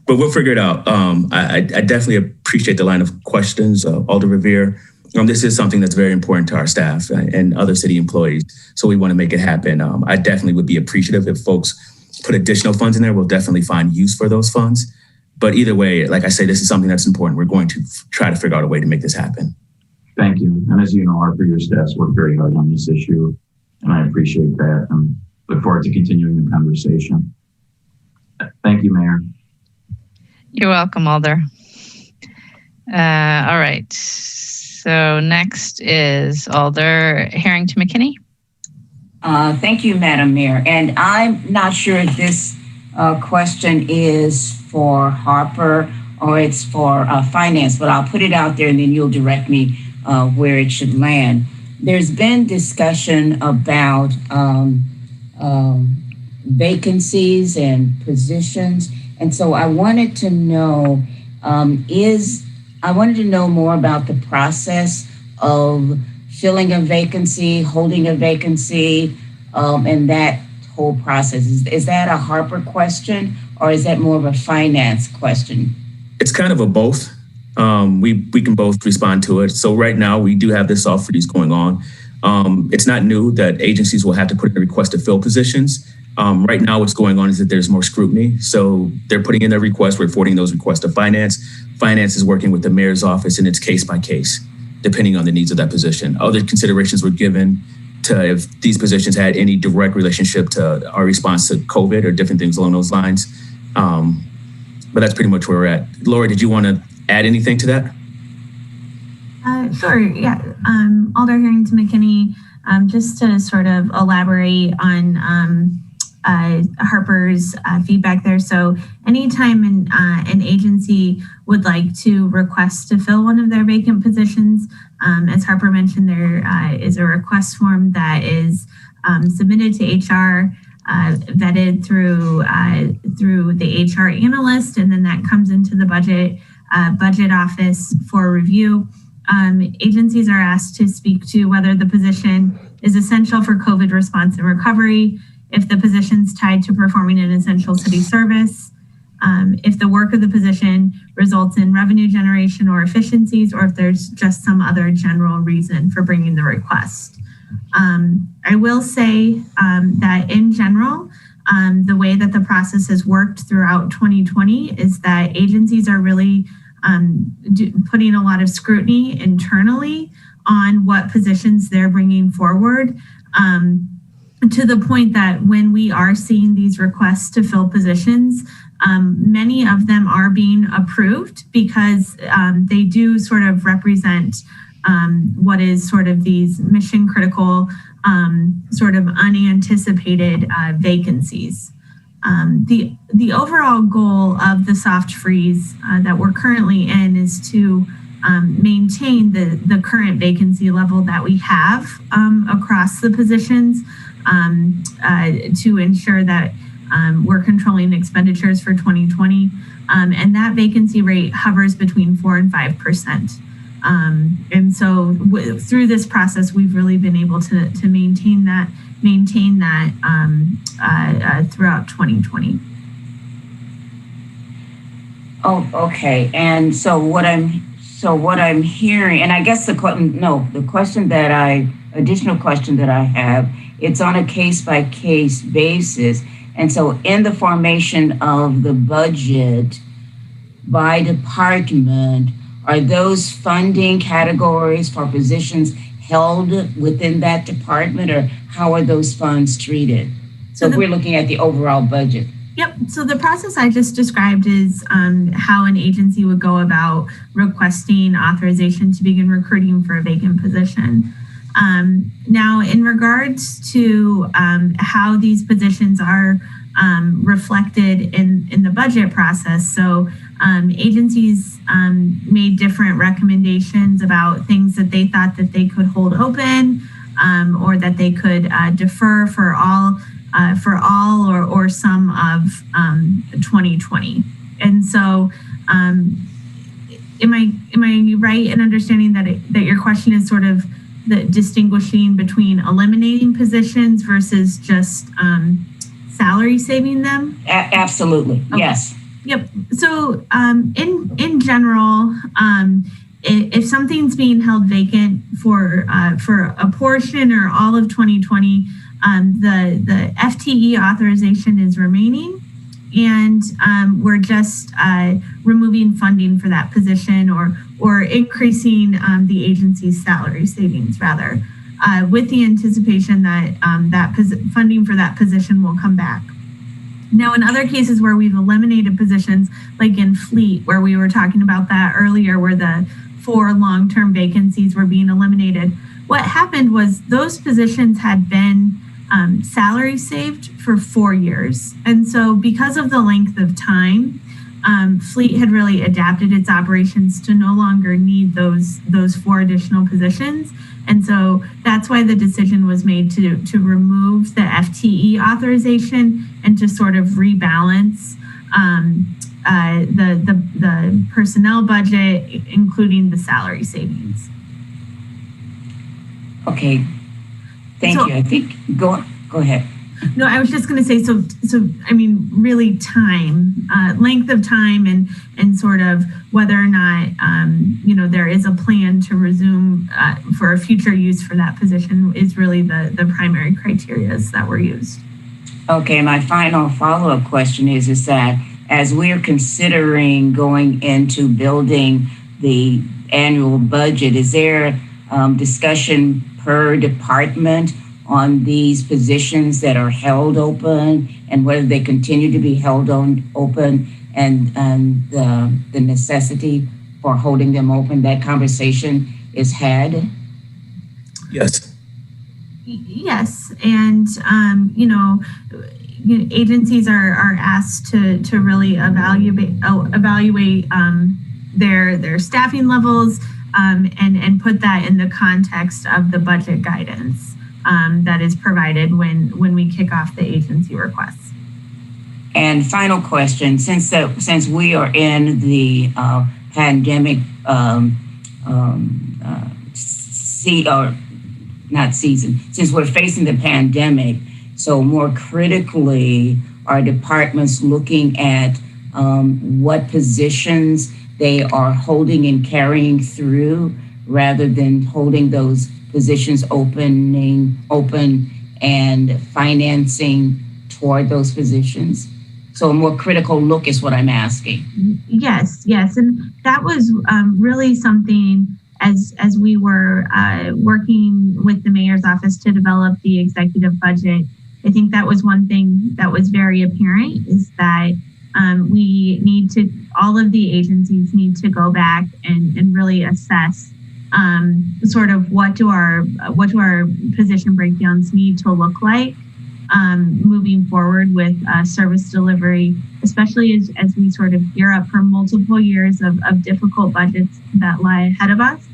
But we'll figure it out. I definitely appreciate the line of questions, Alder Revere. This is something that's very important to our staff and other city employees, so we want to make it happen. I definitely would be appreciative if folks put additional funds in there. We'll definitely find use for those funds. But either way, like I say, this is something that's important. We're going to try to figure out a way to make this happen. Thank you. And as you know, Harper, your staff's worked very hard on this issue, and I appreciate that and look forward to continuing the conversation. Thank you, Mayor. You're welcome, Alder. All right. So next is Alder Harrington McKinney. Thank you, Madam Mayor. And I'm not sure if this question is for Harper or it's for finance, but I'll put it out there and then you'll direct me where it should land. There's been discussion about vacancies and positions. And so I wanted to know, more about the process of filling a vacancy, holding a vacancy, and that whole process. Is that a Harper question or is that more of a finance question? It's kind of a both. We can both respond to it. So right now we do have this soft freeze going on. It's not new that agencies will have to put in a request to fill positions. Right now what's going on is that there's more scrutiny. So they're putting in their requests, we're forwarding those requests to finance. Finance is working with the mayor's office and it's case by case, depending on the needs of that position. Other considerations were given to if these positions had any direct relationship to our response to COVID or different things along those lines. But that's pretty much where we're at. Laura, did you want to add anything to that? Sure. Yeah. Alder Harrington McKinney, just to sort of elaborate on Harper's feedback there. So anytime an agency would like to request to fill one of their vacant positions, as Harper mentioned, there is a request form that is submitted to HR, vetted through the HR analyst, and then that comes into the budget office for review. Agencies are asked to speak to whether the position is essential for COVID response and recovery, if the position's tied to performing an essential city service, if the work of the position results in revenue generation or efficiencies, or if there's just some other general reason for bringing the request. I will say that in general, the way that the process has worked throughout 2020 is that agencies are really putting a lot of scrutiny internally on what positions they're bringing forward, to the point that when we are seeing these requests to fill positions, many of them are being approved because they do sort of represent what is sort of these mission critical, sort of unanticipated vacancies. The overall goal of the soft freeze that we're currently in is to maintain the current vacancy level that we have across the positions, to ensure that we're controlling expenditures for 2020. And that vacancy rate hovers between 4 and 5%. And so through this process, we've really been able to maintain that throughout 2020. Oh, okay. And so what I'm hearing, and I guess additional question that I have, it's on a case-by-case basis. And so in the formation of the budget by department, are those funding categories for positions held within that department, or how are those funds treated? So if we're looking at the overall budget. Yep. So the process I just described is how an agency would go about requesting authorization to begin recruiting for a vacant position. Now, in regards to how these positions are reflected in the budget process, so agencies made different recommendations about things that they thought that they could hold open, or that they could defer for all or some of 2020. And so, am I right in understanding that your question is sort of the distinguishing between eliminating positions versus just salary saving them? Absolutely. Okay. Yes. Yep. So in general, if something's being held vacant for a portion or all of 2020, the FTE authorization is remaining, and we're just removing funding for that position or increasing the agency's salary savings, rather, with the anticipation that funding for that position will come back. Now, in other cases where we've eliminated positions, like in Fleet, where we were talking about that earlier, where the 4 long-term vacancies were being eliminated, what happened was those positions had been salary saved for 4 years. And so because of the length of time, Fleet had really adapted its operations to no longer need those 4 additional positions. And so that's why the decision was made to remove the FTE authorization and to sort of rebalance the personnel budget, including the salary savings. Okay, thank you. I think go ahead. No, I was just going to say, so I mean, really time, length of time, and sort of whether or not there is a plan to resume for a future use for that position is really the primary criteria that were used. Okay, my final follow-up question is that as we're considering going into building the annual budget, is there discussion per department on these positions that are held open and whether they continue to be held open and the necessity for holding them open? That conversation is had? Yes. Yes, and agencies are asked to really evaluate their staffing levels and put that in the context of the budget guidance that is provided when we kick off the agency requests. And final question: since we are in the pandemic since we're facing the pandemic, so more critically, are departments looking at what positions they are holding and carrying through rather than holding those positions open and financing toward those positions? So a more critical look is what I'm asking. Yes. And that was really something as we were working with the mayor's office to develop the executive budget. I think that was one thing that was very apparent is that all of the agencies need to go back and really assess sort of what do our position breakdowns need to look like moving forward with service delivery, especially as we sort of gear up for multiple years of difficult budgets that lie ahead of us,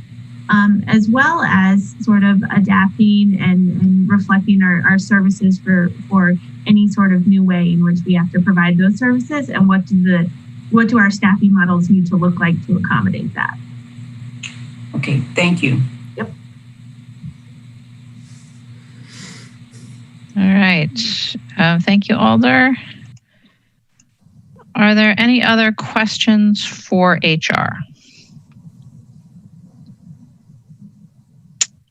as well as sort of adapting and reflecting our services for any sort of new way in which we have to provide those services, and what do our staffing models need to look like to accommodate that. Okay, thank you. Yep. All right. Thank you, Alder. Are there any other questions for HR?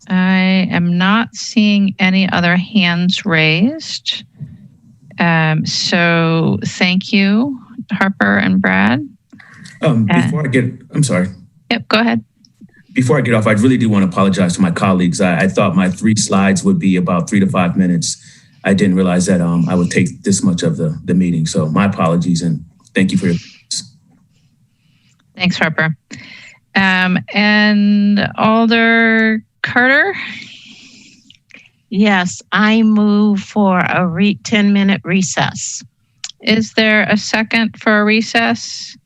I am not seeing any other hands raised. So thank you, Harper and Brad. I'm sorry. Yep, go ahead. Before I get off, I really do want to apologize to my colleagues. I thought my 3 slides would be about 3 to 5 minutes. I didn't realize that I would take this much of the meeting. So my apologies, and thank you for your patience. Thanks, Harper. And Alder Carter? Yes, I move for a 10-minute recess. Is there a second for a recess?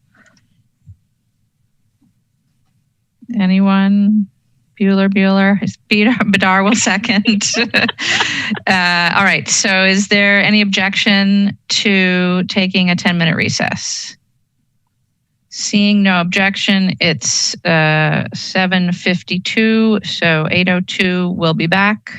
Anyone? Bueller. Badar will second. All right. So is there any objection to taking a 10-minute recess? Seeing no objection, it's 7:52. So 8:02, we'll be back.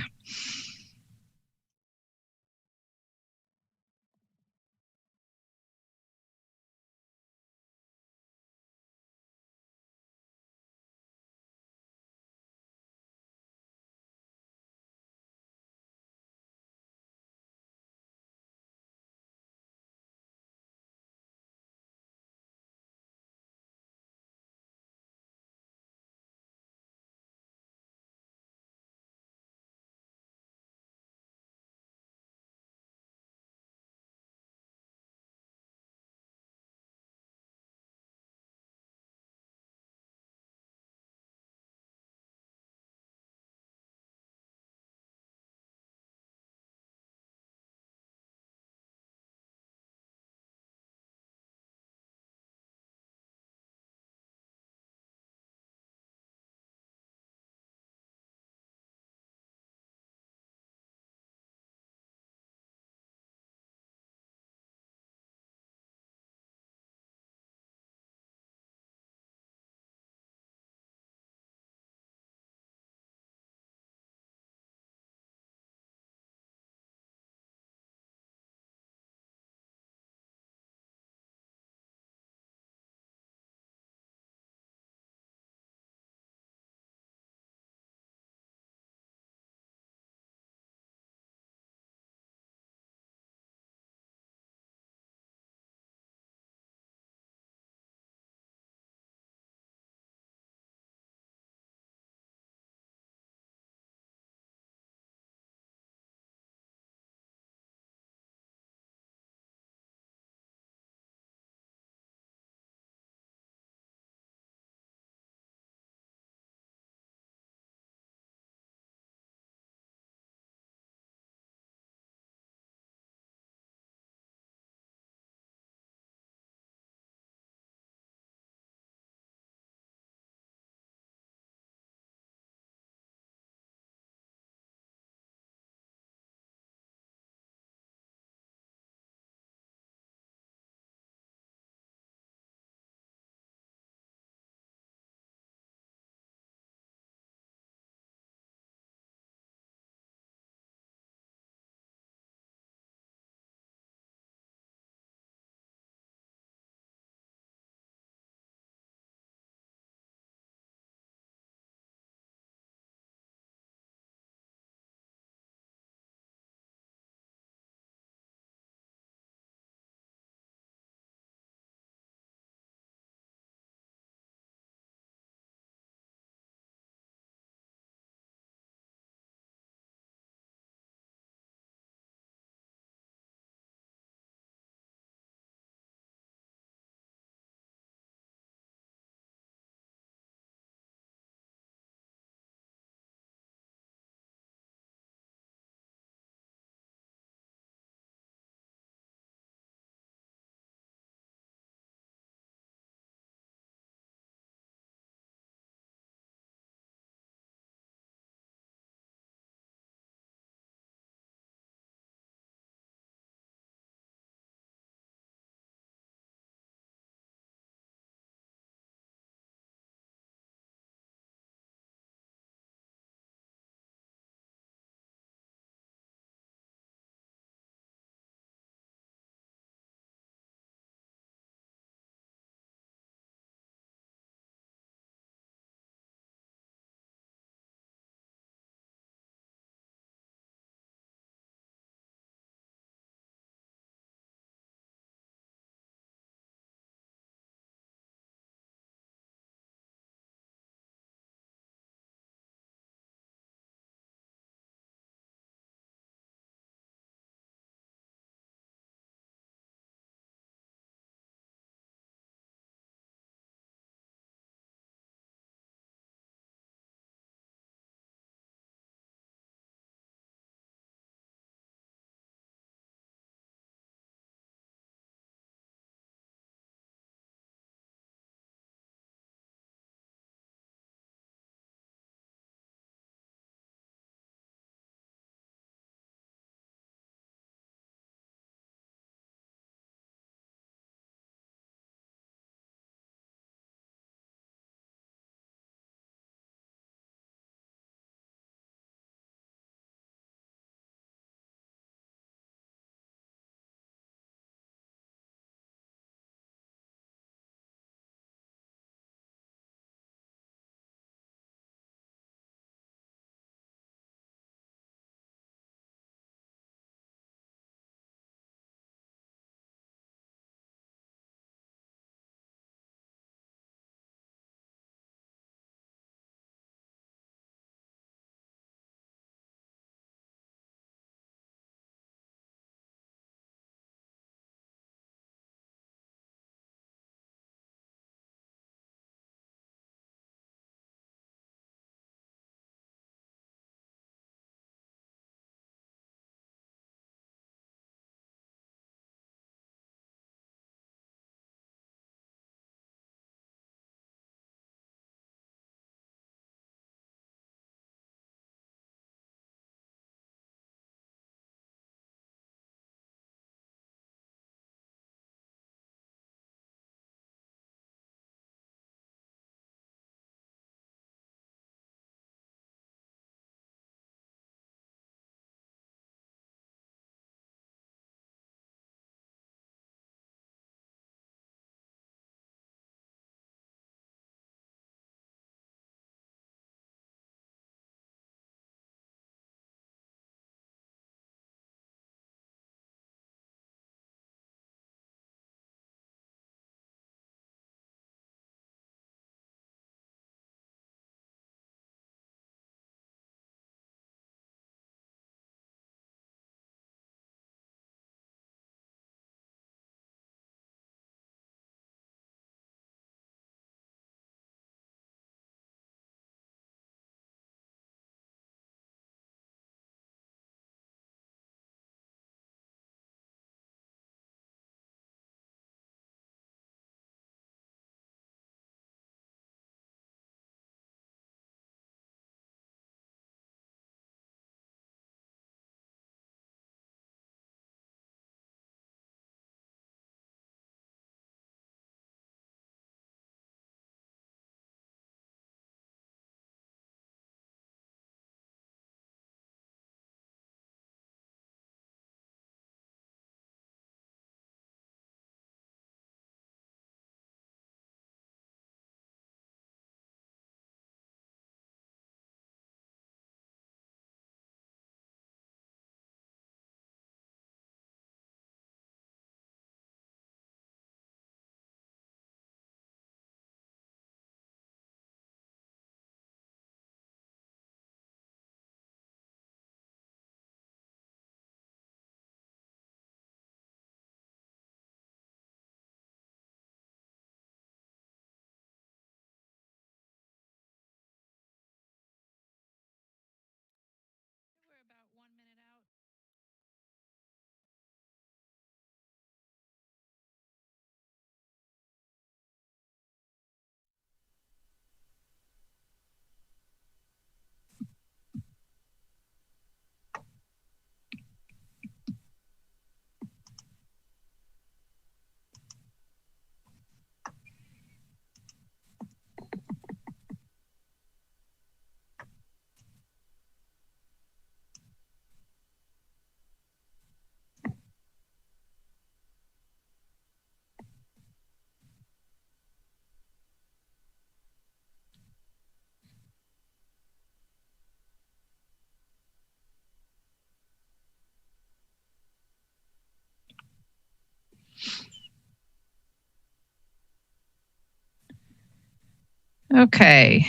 Okay.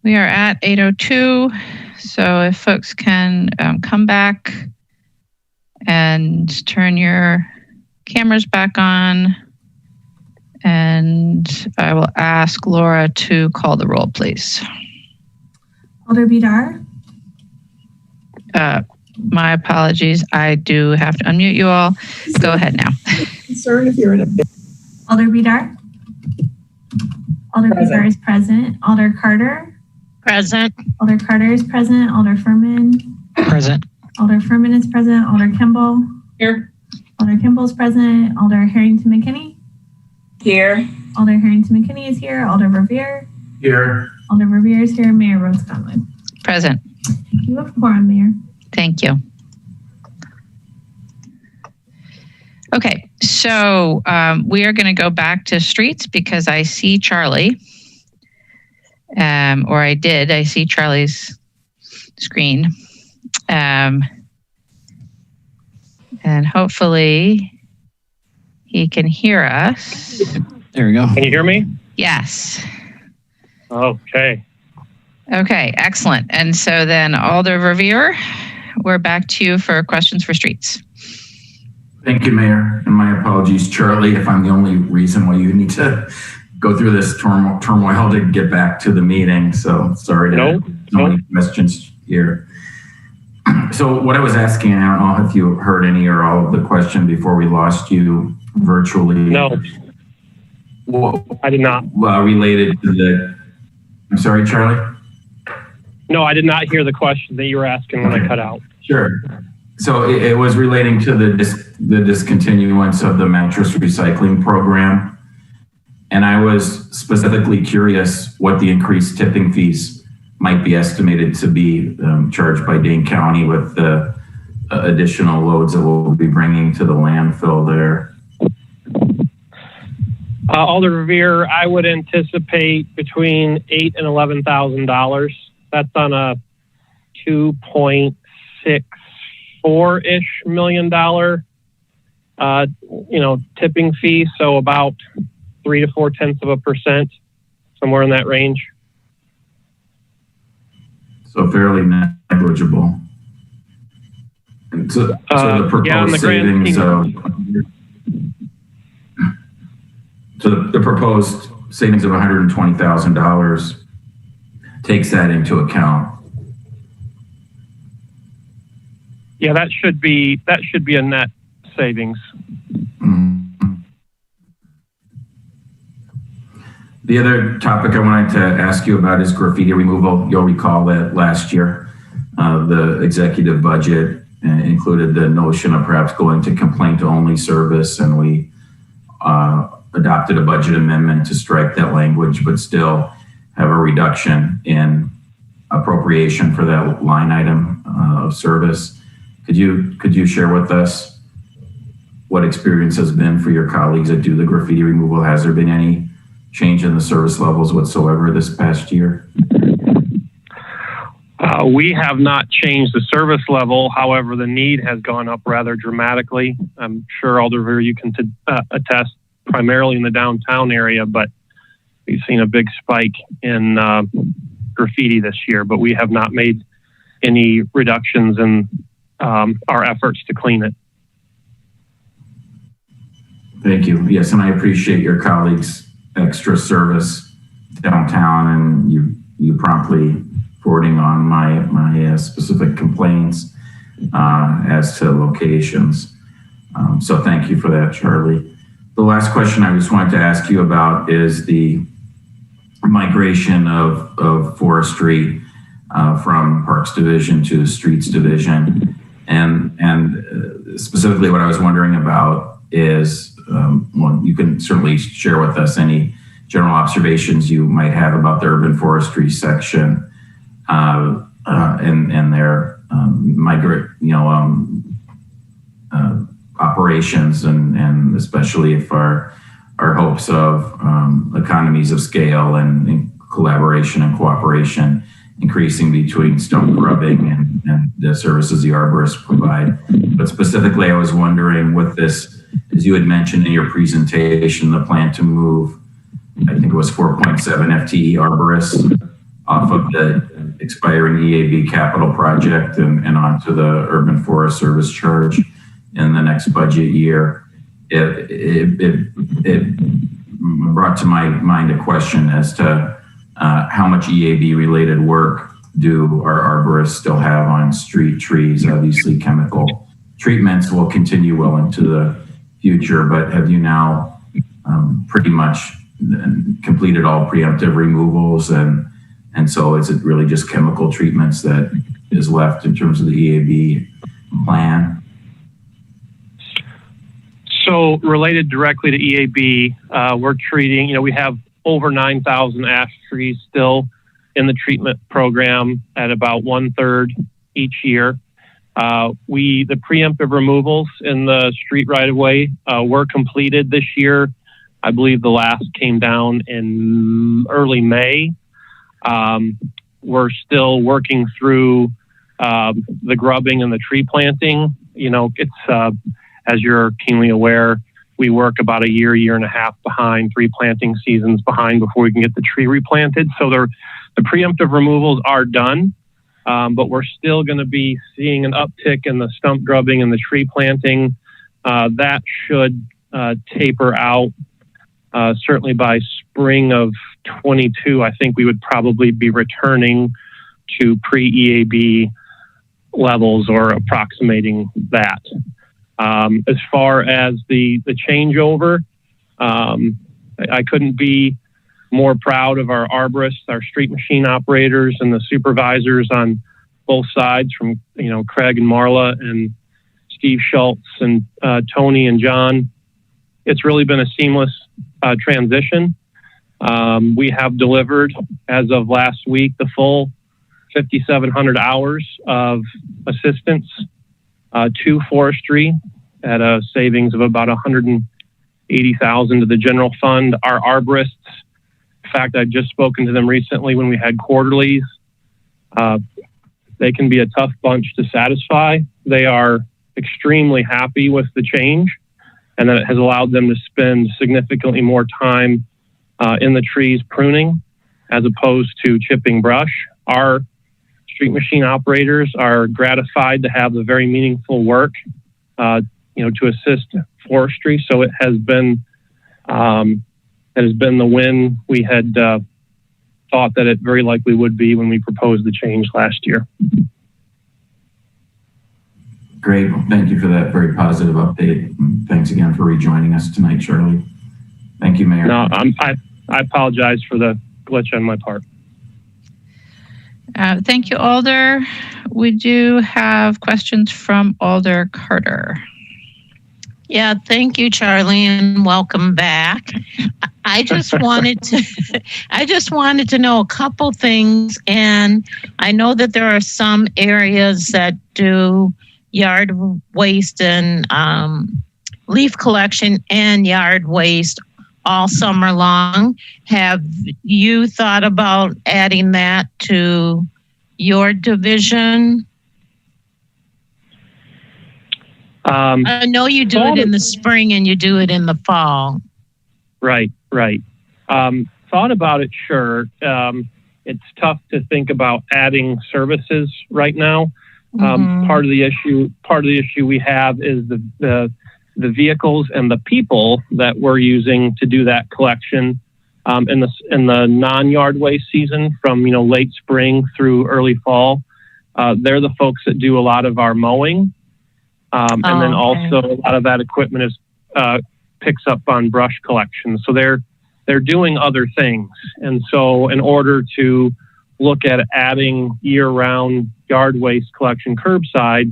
We are at 8:02. So if folks can come back and turn your cameras back on, and I will ask Laura to call the roll, please. Alder Bidar. My apologies. I do have to unmute you all. Go ahead now. Concerned if you're in a Alder Bidar. Alder Bidar is present. Alder Carter. Present. Alder Carter is present. Alder Furman. Present. Alder Furman is present. Alder Kimball. Here. Alder Kimball is present. Alder Harrington McKinney. Here. Alder Harrington McKinney is here. Alder Revere. Here. Alder Revere is here. Mayor Rhodes Conlon. Present. You have quorum, Mayor. Thank you. Okay, so we are going to go back to streets because I see Charlie, or I see Charlie's screen. And hopefully he can hear us. There we go. Can you hear me? Yes. Okay. Okay, excellent. And so then Alder Revere, we're back to you for questions for streets. Thank you, Mayor. And my apologies, Charlie, if I'm the only reason why you need to go through this turmoil to get back to the meeting. So sorry to have so many questions here. So what I was asking, I don't know if you heard any or all of the question before we lost you virtually. No. Well, I did not. Related to the, I'm sorry, Charlie? No, I did not hear the question that you were asking when I cut out. Sure. So it was relating to the discontinuance of the mattress recycling program. And I was specifically curious what the increased tipping fees might be estimated to be charged by Dane County with the additional loads that we'll be bringing to the landfill there. Alder Revere, I would anticipate between $8,000 and $11,000. That's on a $2.64-ish million tipping fee. So about 3 to 4/10%, somewhere in that range. So fairly negligible. And so the proposed savings of the proposed savings of $120,000 takes that into account. Yeah, that should be a net savings. Mm-hmm. The other topic I wanted to ask you about is graffiti removal. You'll recall that last year, the executive budget included the notion of perhaps going to complaint-only service, and we adopted a budget amendment to strike that language, but still have a reduction in appropriation for that line item of service. Could you share with us what experience has been for your colleagues that do the graffiti removal? Has there been any change in the service levels whatsoever this past year? We have not changed the service level. However, the need has gone up rather dramatically. I'm sure, Alder Revere, you can attest, primarily in the downtown area, but we've seen a big spike in graffiti this year, but we have not made any reductions in our efforts to clean it. Thank you. Yes, and I appreciate your colleagues' extra service downtown, and you promptly forwarding on my specific complaints as to locations. So thank you for that, Charlie. The last question I just wanted to ask you about is the migration of forestry from Parks Division to Streets Division. And specifically what I was wondering about is, well, you can certainly share with us any general observations you might have about the urban forestry section and their operations, and especially if our hopes of economies of scale and collaboration and cooperation increasing between stone grubbing and the services the arborists provide. But specifically, I was wondering with this, as you had mentioned in your presentation, the plan to move I think it was 4.7 FTE arborists off of the expiring EAB capital project and onto the urban forest service charge in the next budget year. It brought to my mind a question as to how much EAB related work do our arborists still have on street trees? Obviously chemical treatments will continue well into the future, but have you now pretty much completed all preemptive removals, and so is it really just chemical treatments that is left in terms of the EAB plan? So related directly to EAB, we're treating, we have over 9,000 ash trees still in the treatment program at about 1/3 each year. The preemptive removals in the street right of way were completed this year. I believe the last came down in early May. We're still working through the grubbing and the tree planting. It's as you're keenly aware, we work about a year and a half behind, 3 planting seasons behind before we can get the tree replanted. So the preemptive removals are done, but we're still going to be seeing an uptick in the stump grubbing and the tree planting. That should taper out. Certainly by spring of 22, I think we would probably be returning to pre-EAB levels or approximating that. As far as the changeover, I couldn't be more proud of our arborists, our street machine operators, and the supervisors on both sides from, Craig and Marla and Steve Schultz and Tony and John. It's really been a seamless transition. We have delivered, as of last week, the full 5,700 hours of assistance to forestry at a savings of about $180,000 to the general fund. Our arborists, in fact, I've just spoken to them recently when we had quarterlies. They can be a tough bunch to satisfy. They are extremely happy with the change, and that it has allowed them to spend significantly more time in the trees pruning as opposed to chipping brush. Our street machine operators are gratified to have the very meaningful work, to assist forestry. So it has been the win we had thought that it very likely would be when we proposed the change last year. Great. Well, thank you for that very positive update. Thanks again for rejoining us tonight, Charlie. Thank you, Mayor. No, I apologize for the glitch on my part. Thank you, Alder. We do have questions from Alder Carter. Yeah, thank you, Charlie, and welcome back. I just wanted to know a couple things, and I know that there are some areas that do yard waste and leaf collection and yard waste all summer long. Have you thought about adding that to your division? I know you do it in the spring and you do it in the fall. Right. Thought about it, sure. It's tough to think about adding services right now. Part of the issue we have is the vehicles and the people that we're using to do that collection in the non-yard waste season from late spring through early fall. They're the folks that do a lot of our mowing, and then also a lot of that equipment is picks up on brush collection. So they're doing other things, and so in order to look at adding year-round yard waste collection curbside,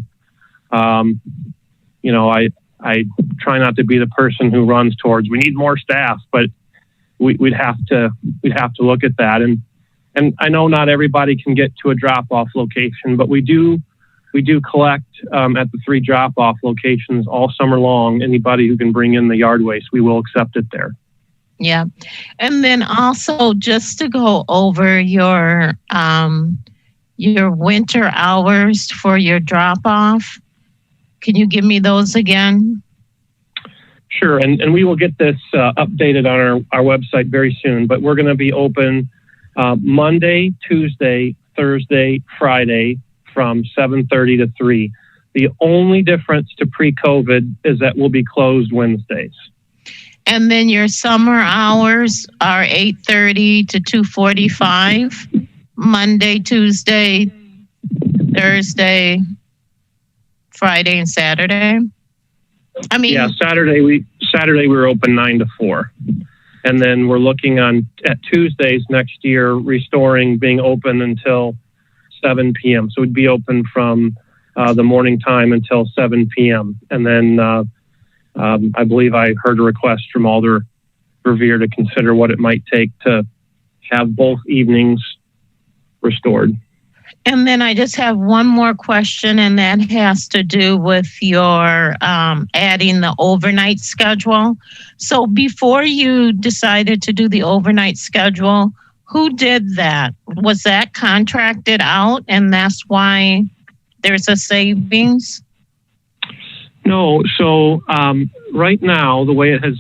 I try not to be the person who runs towards we need more staff, but we'd have to look at that. And I know not everybody can get to a drop-off location, but we do collect at the 3 drop-off locations all summer long. Anybody who can bring in the yard waste, we will accept it there. Yeah. And then also just to go over your winter hours for your drop-off. Can you give me those again? Sure, and we will get this updated on our website very soon, but we're going to be open Monday, Tuesday, Thursday, Friday from 7:30 to 3. The only difference to pre-COVID is that we'll be closed Wednesdays. And then your summer hours are 8:30 to 2:45, Monday, Tuesday, Thursday, Friday, and Saturday. I mean, yeah, Saturday we were open 9 to 4, and then we're looking at Tuesdays next year restoring being open until 7 p.m. So we'd be open from the morning time until 7 p.m. And then I believe I heard a request from Alder Revere to consider what it might take to have both evenings restored. And then I just have one more question, and that has to do with your adding the overnight schedule. So before you decided to do the overnight schedule, who did that? Was that contracted out, and that's why there's a savings? No, so right now, the way it has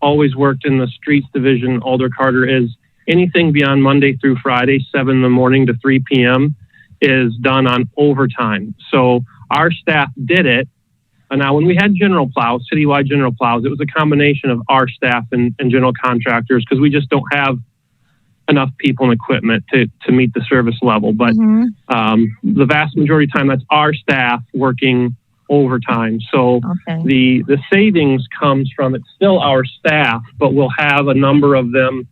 always worked in the streets division, Alder Carter, is anything beyond Monday through Friday, 7 in the morning to 3 p.m., is done on overtime. So our staff did it. And now when we had general plows, citywide general plows, it was a combination of our staff and general contractors, because we just don't have enough people and equipment to meet the service level. But the vast majority of the time, that's our staff working overtime. So the savings comes from, it's still our staff, but we'll have a number of them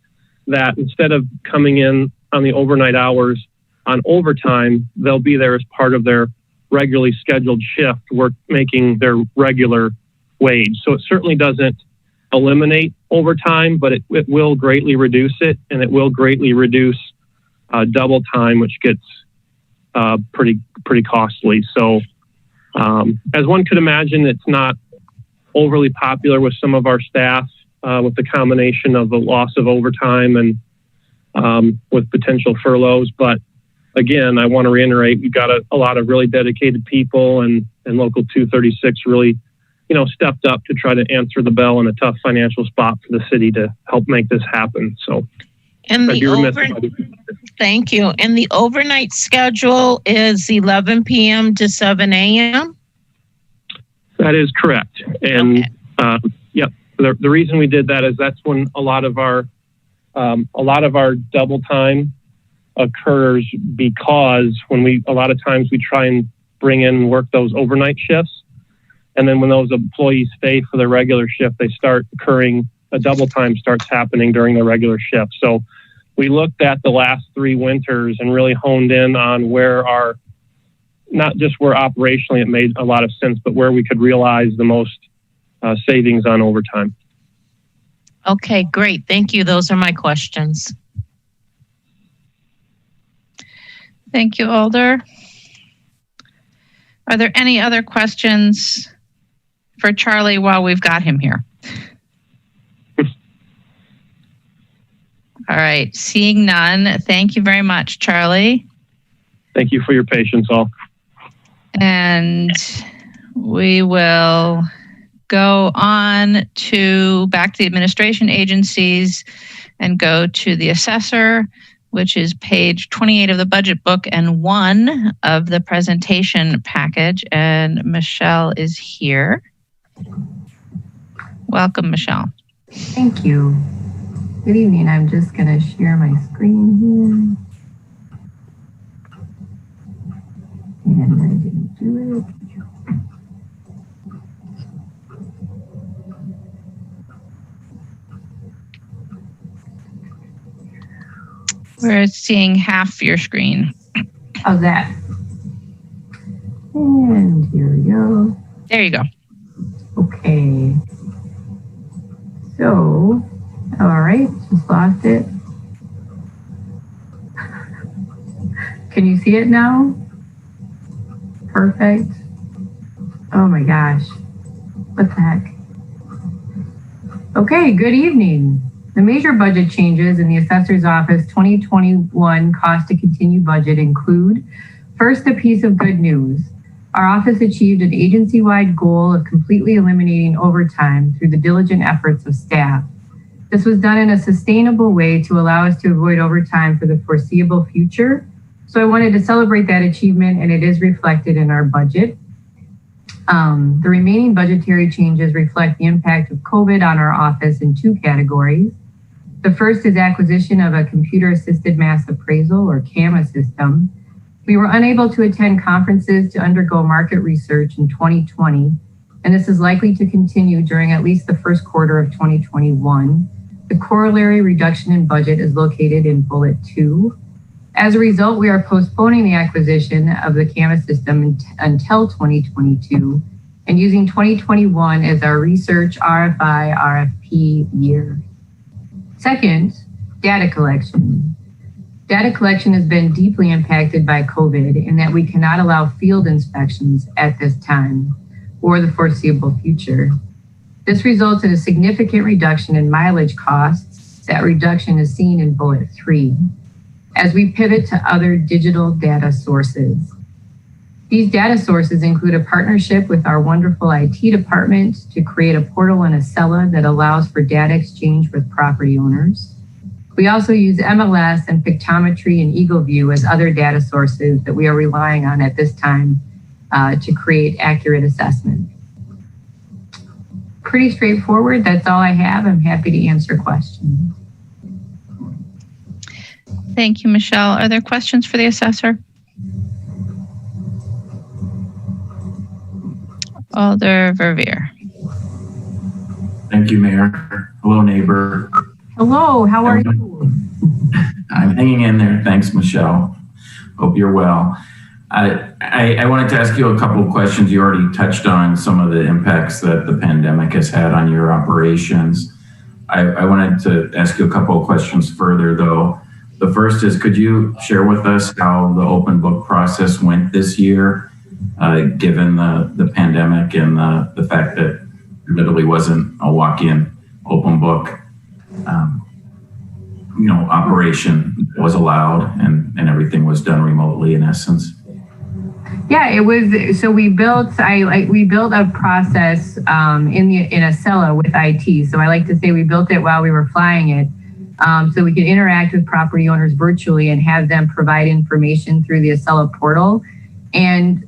that instead of coming in on the overnight hours on overtime, they'll be there as part of their regularly scheduled shift, work making their regular wage. So it certainly doesn't eliminate overtime, but it will greatly reduce it, and it will greatly reduce double time, which gets pretty costly. So as one could imagine, it's not overly popular with some of our staff with the combination of the loss of overtime and with potential furloughs. But again, I want to reiterate, we've got a lot of really dedicated people, and Local 236 really, stepped up to try to answer the bell in a tough financial spot for the city to help make this happen. So and thank you. And the overnight schedule is 11 p.m. to 7 a.m.? That is correct. And yep, the reason we did that is that's when a lot of our double time occurs, because a lot of times we try and bring in and work those overnight shifts. And then when those employees stay for their regular shift, they start occurring, a double time starts happening during the regular shift. So we looked at the last 3 winters and really honed in on where not just where operationally it made a lot of sense, but where we could realize the most savings on overtime. Okay, great. Thank you. Those are my questions. Thank you, Alder. Are there any other questions for Charlie while we've got him here? All right, seeing none. Thank you very much, Charlie. Thank you for your patience, all. And we will go on back to the administration agencies and go to the assessor, which is page 28 of the budget book and 1 of the presentation package. And Michelle is here. Welcome, Michelle. Thank you. Good evening. I'm just going to share my screen here. And I didn't do it. We're seeing half your screen. How's that? And here we go. There you go. Okay. So, all right, just lost it. Can you see it now? Perfect. Oh my gosh. What the heck? Okay, good evening. The major budget changes in the Assessor's Office 2021 cost to continue budget include, first, a piece of good news. our office achieved an agency-wide goal of completely eliminating overtime through the diligent efforts of staff. This was done in a sustainable way to allow us to avoid overtime for the foreseeable future. So I wanted to celebrate that achievement, and it is reflected in our budget. The remaining budgetary changes reflect the impact of COVID on our office in two categories. The first is acquisition of a computer-assisted mass appraisal, or CAMA system. We were unable to attend conferences to undergo market research in 2020, and this is likely to continue during at least the first quarter of 2021. The corollary reduction in budget is located in bullet 2. As a result, we are postponing the acquisition of the CAMA system until 2022 and using 2021 as our research RFI RFP year. Second, data collection. Data collection has been deeply impacted by COVID in that we cannot allow field inspections at this time or the foreseeable future. This results in a significant reduction in mileage costs. That reduction is seen in bullet 3 as we pivot to other digital data sources. These data sources include a partnership with our wonderful IT department to create a portal in Acela that allows for data exchange with property owners. We also use MLS and Pictometry and EagleView as other data sources that we are relying on at this time to create accurate assessment. Pretty straightforward. That's all I have. I'm happy to answer questions. Thank you, Michelle. Are there questions for the assessor? Alder Verveer. Thank you, Mayor. Hello, neighbor. Hello, how are you? I'm hanging in there. Thanks, Michelle. Hope you're well. I wanted to ask you a couple of questions. You already touched on some of the impacts that the pandemic has had on your operations. I wanted to ask you a couple of questions further, though. The first is, could you share with us how the open book process went this year, given the pandemic and the fact that there literally wasn't a walk-in open book operation that was allowed and everything was done remotely in essence? Yeah, it was. So we built a process in Acela with IT. So I like to say we built it while we were flying it, so we could interact with property owners virtually and have them provide information through the Acela portal. And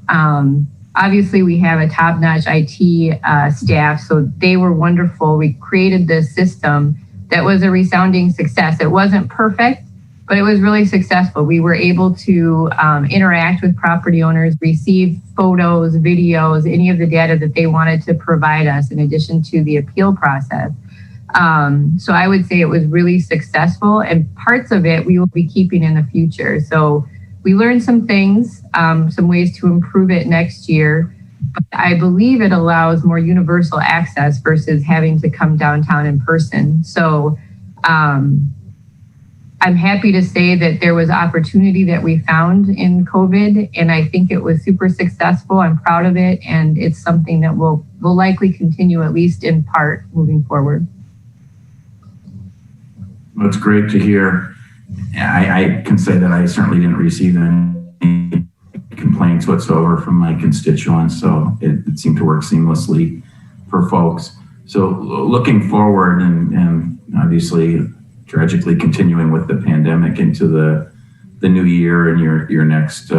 obviously, we have a top-notch IT staff, so they were wonderful. We created this system that was a resounding success. It wasn't perfect, but it was really successful. We were able to interact with property owners, receive photos, videos, any of the data that they wanted to provide us in addition to the appeal process. So I would say it was really successful, and parts of it we will be keeping in the future. So we learned some things, some ways to improve it next year. But I believe it allows more universal access versus having to come downtown in person. So I'm happy to say that there was opportunity that we found in COVID, and I think it was super successful. I'm proud of it, and it's something that will likely continue, at least in part, moving forward. That's great to hear. I can say that I certainly didn't receive any complaints whatsoever from my constituents, so it seemed to work seamlessly for folks. So looking forward and obviously tragically continuing with the pandemic into the new year and your next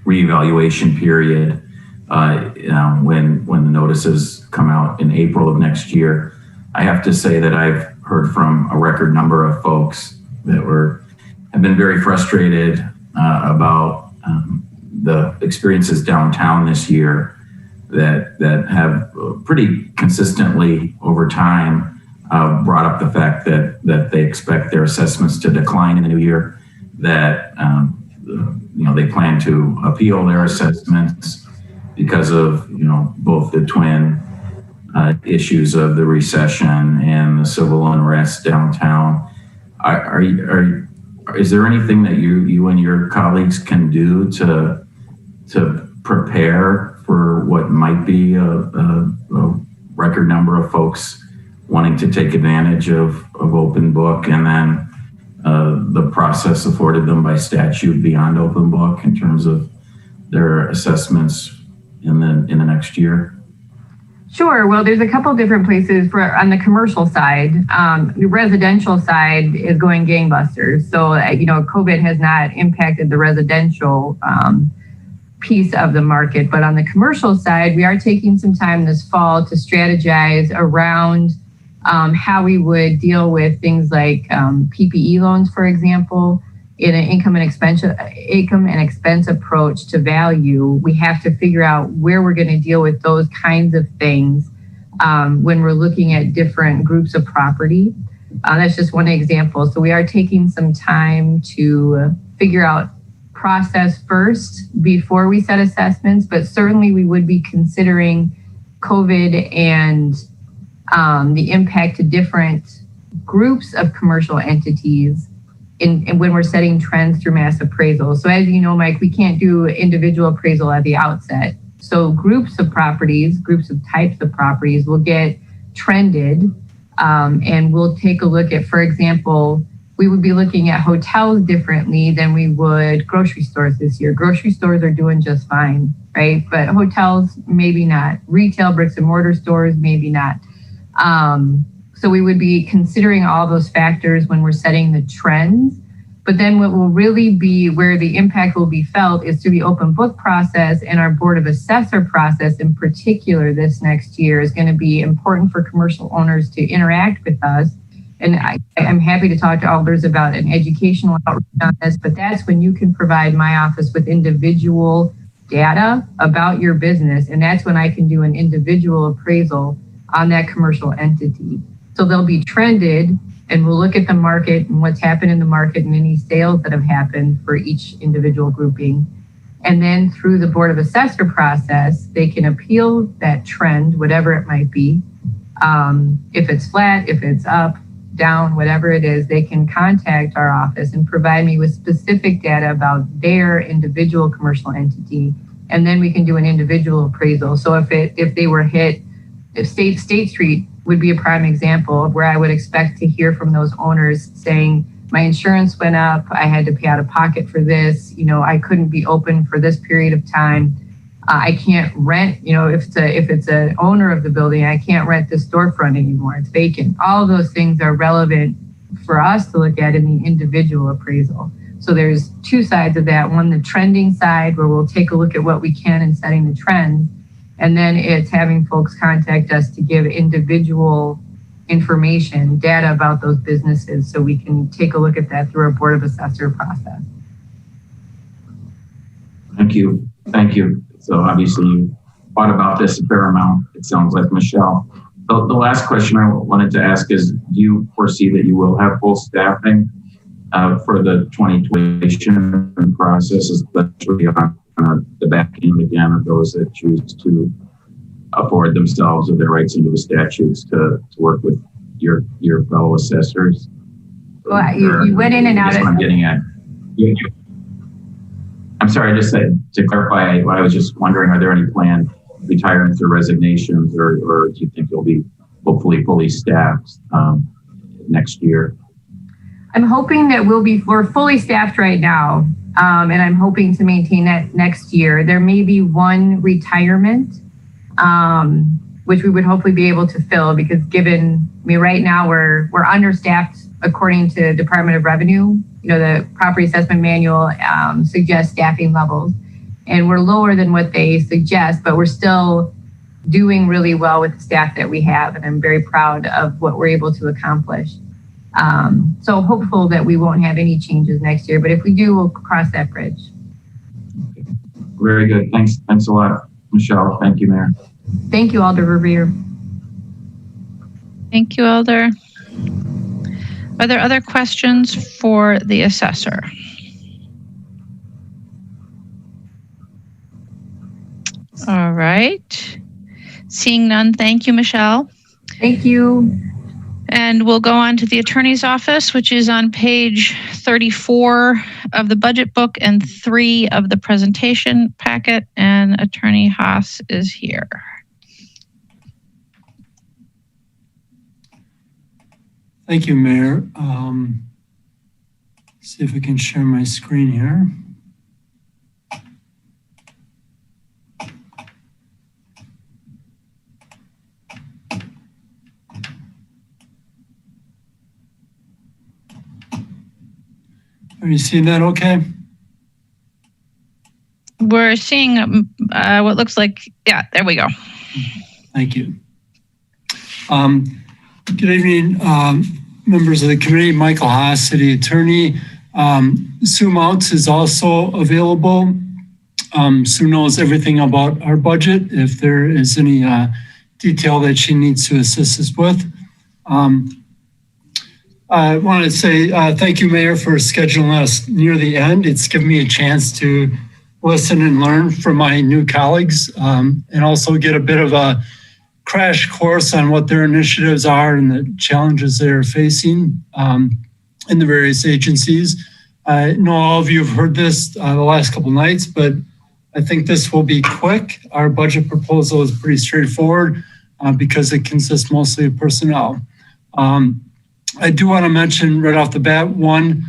reevaluation period, when the notices come out in April of next year, I have to say that I've heard from a record number of folks that have been very frustrated about the experiences downtown this year that have pretty consistently over time brought up the fact that they expect their assessments to decline in the new year, that they plan to appeal their assessments because of both the twin issues of the recession and the civil unrest downtown. Is there anything that you and your colleagues can do to prepare for what might be a record number of folks wanting to take advantage of open book, and then the process afforded them by statute beyond open book in terms of their assessments in the next year? Sure. Well, there's a couple different places for on the commercial side. The residential side is going gangbusters. So, COVID has not impacted the residential piece of the market. But on the commercial side, we are taking some time this fall to strategize around how we would deal with things like PPE loans, for example. In an income and expense approach to value, we have to figure out where we're going to deal with those kinds of things when we're looking at different groups of property. That's just one example. So we are taking some time to figure out process first before we set assessments, but certainly we would be considering COVID and the impact to different groups of commercial entities and when we're setting trends through mass appraisal. So as you know, Mike, we can't do individual appraisal at the outset. So groups of properties, groups of types of properties will get trended and we'll take a look at, for example, we would be looking at hotels differently than we would grocery stores this year. Grocery stores are doing just fine, right? But hotels, maybe not. Retail bricks and mortar stores, maybe not. So we would be considering all those factors when we're setting the trends. But then what will really be where the impact will be felt is through the open book process, and our Board of Assessor process in particular this next year is going to be important for commercial owners to interact with us. And I'm happy to talk to alders about an educational outreach on this, but that's when you can provide my office with individual data about your business. And that's when I can do an individual appraisal on that commercial entity. So they'll be trended, and we'll look at the market and what's happened in the market and any sales that have happened for each individual grouping. And then through the Board of Assessor process, they can appeal that trend, whatever it might be. If it's flat, if it's up, down, whatever it is, they can contact our office and provide me with specific data about their individual commercial entity. And then we can do an individual appraisal. So if they were hit, if State Street would be a prime example of where I would expect to hear from those owners saying, my insurance went up, I had to pay out of pocket for this, I couldn't be open for this period of time. I can't rent, if it's an owner of the building, I can't rent this storefront anymore, it's vacant. All of those things are relevant for us to look at in the individual appraisal. So there's two sides of that. One, the trending side, where we'll take a look at what we can in setting the trends. And then it's having folks contact us to give individual information, data about those businesses, so we can take a look at that through our Board of Assessor process. Thank you. So obviously you thought about this a fair amount, it sounds like, Michelle. The last question I wanted to ask is, do you foresee that you will have full staffing for the 2020 process, especially on the back end again of those that choose to afford themselves of their rights under the statutes to work with your fellow assessors? Well, you went in and out of... I'm getting at. I'm sorry, just to clarify, I was just wondering, are there any planned retirements or resignations, or do you think you'll be hopefully fully staffed next year? I'm hoping that we're fully staffed right now, and I'm hoping to maintain that next year. There may be one retirement, which we would hopefully be able to fill, because right now we're understaffed according to Department of Revenue. The property assessment manual suggests staffing levels, and we're lower than what they suggest, but we're still doing really well with the staff that we have, and I'm very proud of what we're able to accomplish. So hopeful that we won't have any changes next year, but if we do, we'll cross that bridge. Very good. Thanks a lot, Michelle. Thank you, Mayor. Thank you, Alder Revere. Thank you, Alder. Are there other questions for the assessor? All right. Seeing none, thank you, Michelle. Thank you. And we'll go on to the attorney's office, which is on page 34 of the budget book and 3 of the presentation packet. And Attorney Haas is here. Thank you, Mayor. See if I can share my screen here. Are you seeing that okay? We're seeing what looks like, yeah, there we go. Thank you. Good evening, members of the committee. Michael Haas, City Attorney. Sue Mounts is also available. Sue knows everything about our budget. If there is any detail that she needs to assist us with. I want to say thank you, Mayor, for scheduling us near the end. It's given me a chance to listen and learn from my new colleagues and also get a bit of a crash course on what their initiatives are and the challenges they're facing in the various agencies. I know all of you have heard this the last couple nights, but I think this will be quick. Our budget proposal is pretty straightforward because it consists mostly of personnel. I do want to mention right off the bat one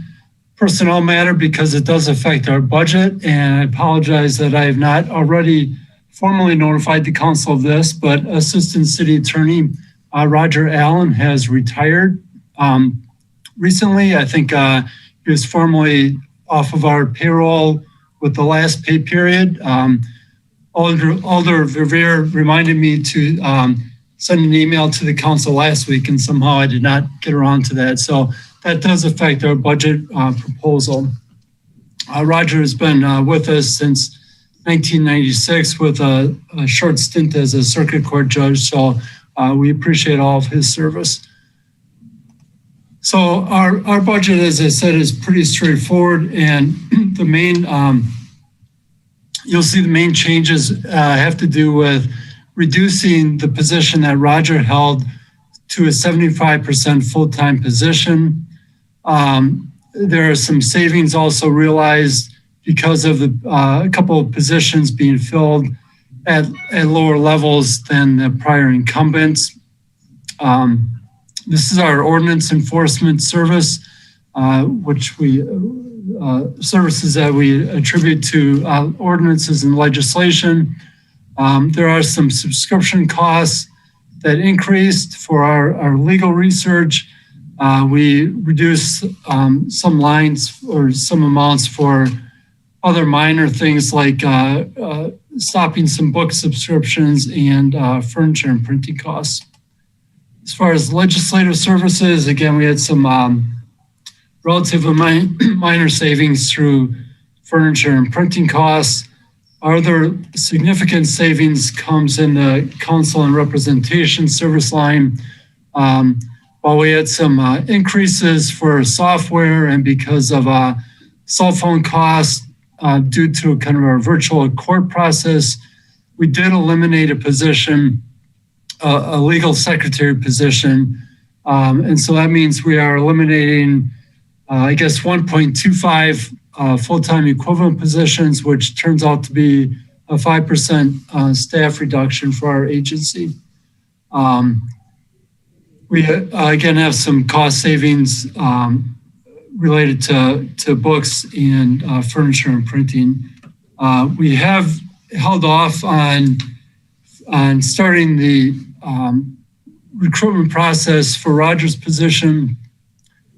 personnel matter because it does affect our budget, and I apologize that I have not already formally notified the council of this, but Assistant City Attorney Roger Allen has retired recently. I think he was formally off of our payroll with the last pay period. Alder Rivera reminded me to send an email to the council last week, and somehow I did not get around to that. So that does affect our budget proposal. Roger has been with us since 1996 with a short stint as a circuit court judge. So we appreciate all of his service. So our budget, as I said, is pretty straightforward, and the main, you'll see the main changes have to do with reducing the position that Roger held to a 75% full-time position. There are some savings also realized because of a couple of positions being filled at lower levels than the prior incumbents. This is our ordinance enforcement service, which services that we attribute to ordinances and legislation. There are some subscription costs that increased for our legal research. We reduced some lines or some amounts for other minor things like stopping some book subscriptions and furniture and printing costs. As far as legislative services, again, we had some relatively minor savings through furniture and printing costs. Other significant savings comes in the council and representation service line. While we had some increases for software and because of cell phone costs due to kind of our virtual court process, we did eliminate a position, a legal secretary position. And so that means we are eliminating, I guess, 1.25 full-time equivalent positions, which turns out to be a 5% staff reduction for our agency. We again have some cost savings related to books and furniture and printing. We have held off on starting the recruitment process for Roger's position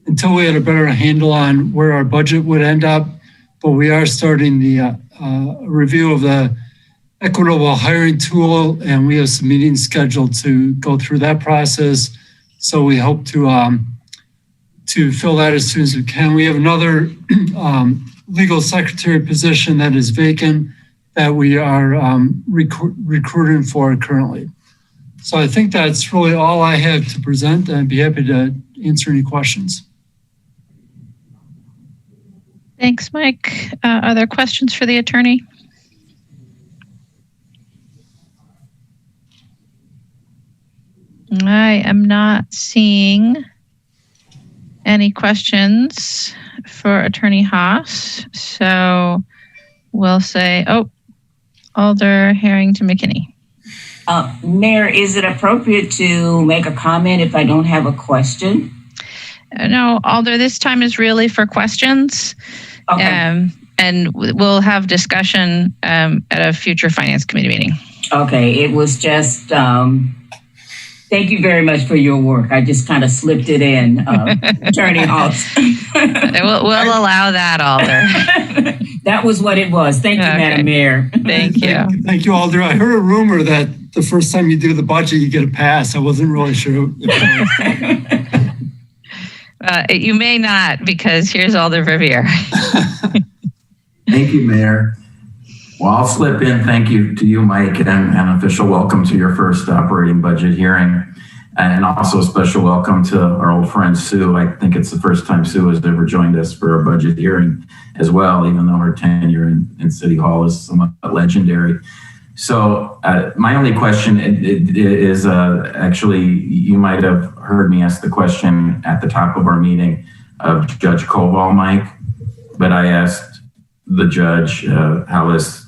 until we had a better handle on where our budget would end up, but we are starting the review of the equitable hiring tool, and we have some meetings scheduled to go through that process. So we hope to fill that as soon as we can. We have another legal secretary position that is vacant that we are recruiting for currently. So I think that's really all I have to present. I'd be happy to answer any questions. Thanks, Mike. Are there questions for the attorney? I am not seeing any questions for Attorney Haas. So we'll say, Alder Harrington McKinney. Mayor, is it appropriate to make a comment if I don't have a question? No, Alder, this time is really for questions. Okay. And we'll have discussion at a future Finance Committee meeting. Okay, it was just, Thank you very much for your work. I just kind of slipped it in, Attorney Hawks. We'll allow that, Alder. That was what it was. Thank you, Madam Mayor. Thank you. Thank you, Alder. I heard a rumor that the first time you do the budget, you get a pass. I wasn't really sure. You may not, because here's Alder Verveer. Thank you, Mayor. Well, I'll slip in. Thank you to you, Mike, and an official welcome to your first operating budget hearing. And also a special welcome to our old friend Sue. I think it's the first time Sue has ever joined us for a budget hearing as well, even though her tenure in City Hall is somewhat legendary. So my only question is actually, you might have heard me ask the question at the top of our meeting of Judge Koval, Mike, but I asked the judge how this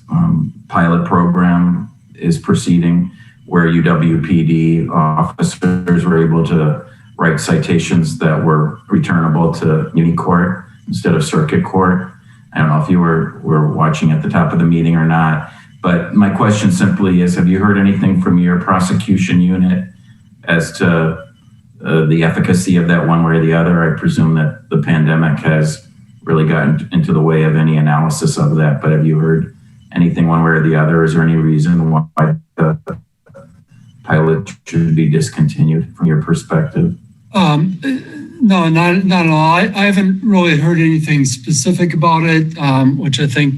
pilot program is proceeding, where UWPD officers were able to write citations that were returnable to muni court instead of circuit court. I don't know if you were watching at the top of the meeting or not, but my question simply is, have you heard anything from your prosecution unit as to the efficacy of that one way or the other? I presume that the pandemic has really gotten into the way of any analysis of that, but have you heard anything one way or the other? Is there any reason why the pilot should be discontinued from your perspective? No, not at all. I haven't really heard anything specific about it, which I think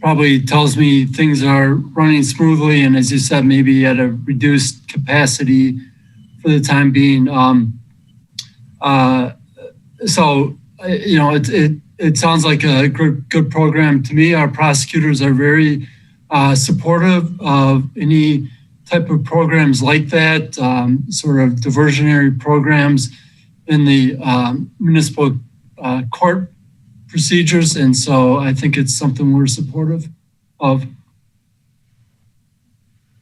probably tells me things are running smoothly, and as you said, maybe at a reduced capacity for the time being. So, you know, it sounds like a good program to me. Our prosecutors are very supportive of any type of programs like that, sort of diversionary programs in the municipal court procedures. And so I think it's something we're supportive of.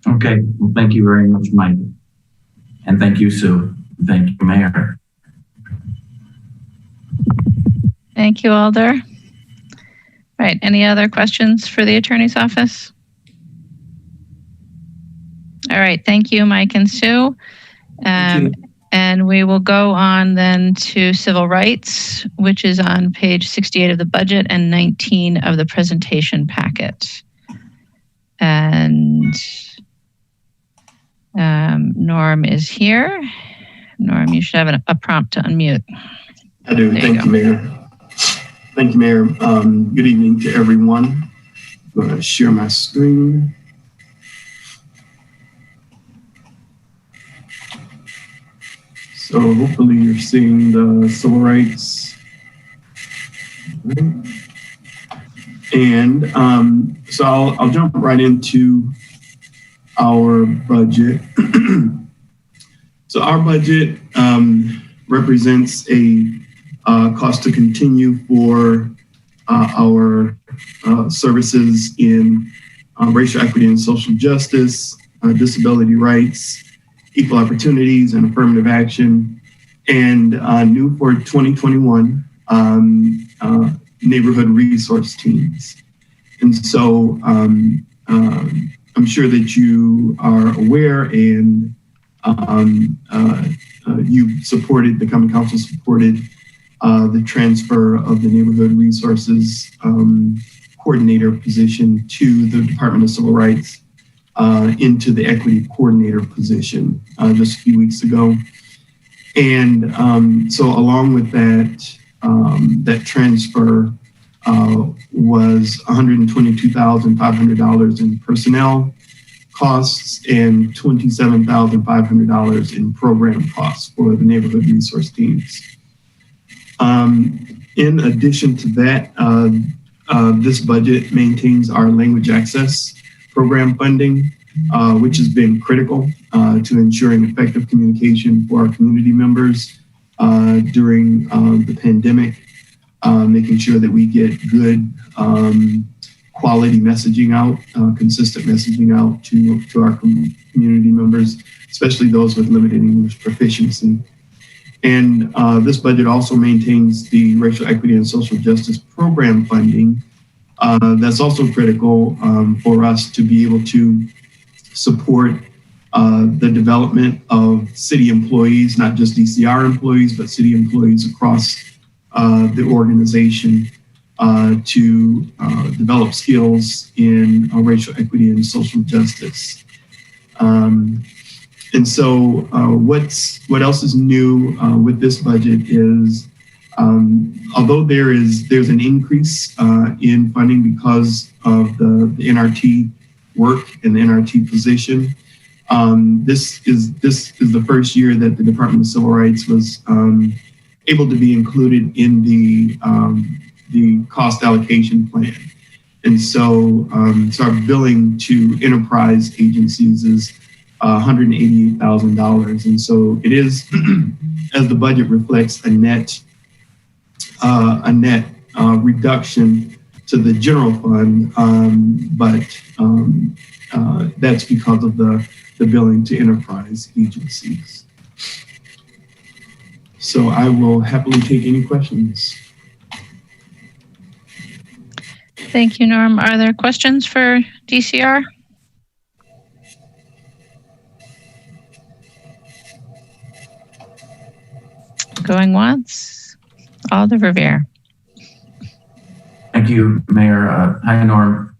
Okay, well, thank you very much, Mike. And thank you, Sue. Thank you, Mayor. Thank you, Alder. Right, any other questions for the attorney's office? All right, thank you, Mike and Sue. And we will go on then to civil rights, which is on page 68 of the budget and 19 of the presentation packet. And Norm is here. Norm, you should have a prompt to unmute. I do. Thank you, Mayor. Thank you, Mayor. Good evening to everyone. I'm going to share my screen. So hopefully you're seeing the civil rights. And so I'll jump right into our budget. So our budget represents a cost to continue for our services in racial equity and social justice, disability rights, equal opportunities and affirmative action, and new for 2021, neighborhood resource teams. And so I'm sure that you are aware, and you supported, the Common Council supported the transfer of the neighborhood resources coordinator position to the Department of Civil Rights into the equity coordinator position just a few weeks ago. And so along with that, that transfer was $122,500 in personnel costs and $27,500 in program costs for the neighborhood resource teams. In addition to that, this budget maintains our language access program funding, which has been critical to ensuring effective communication for our community members during the pandemic, making sure that we get good quality messaging out, consistent messaging out to our community members, especially those with limited English proficiency. And this budget also maintains the racial equity and social justice program funding. That's also critical for us to be able to support the development of city employees, not just DCR employees, but city employees across the organization to develop skills in racial equity and social justice. And so what else is new with this budget is, although there's an increase in funding because of the NRT work and the NRT position, this is the first year that the Department of Civil Rights was able to be included in the cost allocation plan. And so, our billing to enterprise agencies is $188,000. And so it is, as the budget reflects, a net reduction to the general fund, but that's because of the billing to enterprise agencies. So I will happily take any questions. Thank you, Norm. Are there questions for DCR? Going once. Alder Revere. Thank you, Mayor. Hi, Norm.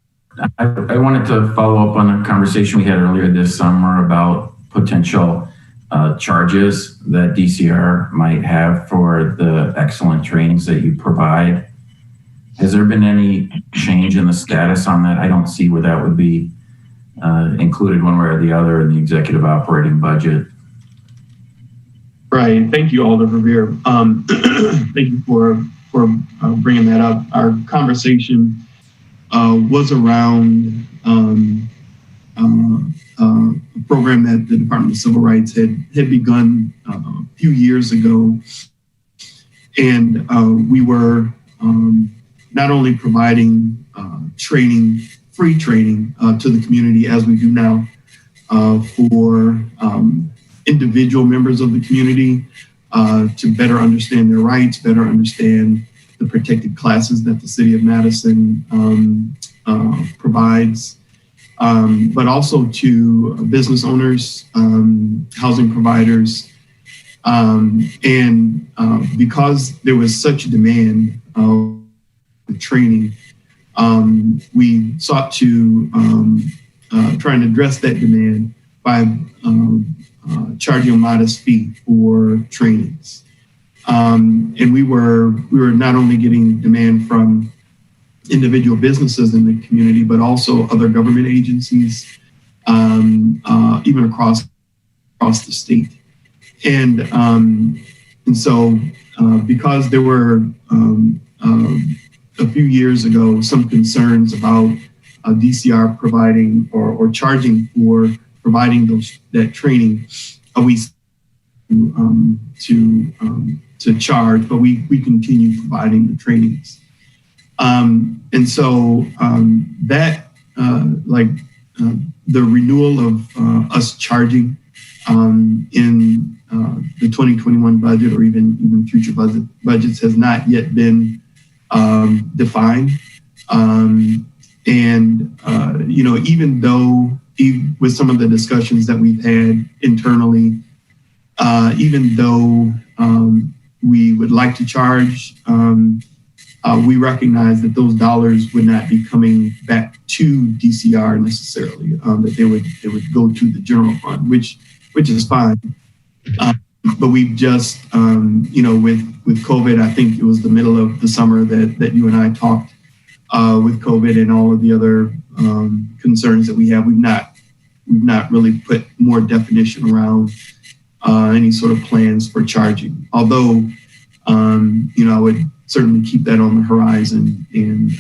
I wanted to follow up on a conversation we had earlier this summer about potential charges that DCR might have for the excellent trainings that you provide. Has there been any change in the status on that? I don't see where that would be included one way or the other in the executive operating budget. Right. Thank you, Alder Revere. Thank you for bringing that up. Our conversation was around a program that the Department of Civil Rights had begun a few years ago. And we were not only providing training, free training to the community as we do now for individual members of the community to better understand their rights, better understand the protected classes that the City of Madison provides, but also to business owners, housing providers. And because there was such a demand of training, we sought to try and address that demand by charging a modest fee for trainings. And we were not only getting demand from individual businesses in the community, but also other government agencies, even across the state. And so because there were a few years ago some concerns about DCR providing or charging for providing that training, we to charge, but we continue providing the trainings. And so that the renewal of us charging in the 2021 budget or even future budgets has not yet been defined. Even though with some of the discussions that we've had internally, even though we would like to charge, we recognize that those dollars would not be coming back to DCR necessarily, that they would go to the general fund, which is fine. But we've just, with COVID, I think it was the middle of the summer that you and I talked with COVID and all of the other concerns that we have. We've not really put more definition around any sort of plans for charging. Although, I would certainly keep that on the horizon and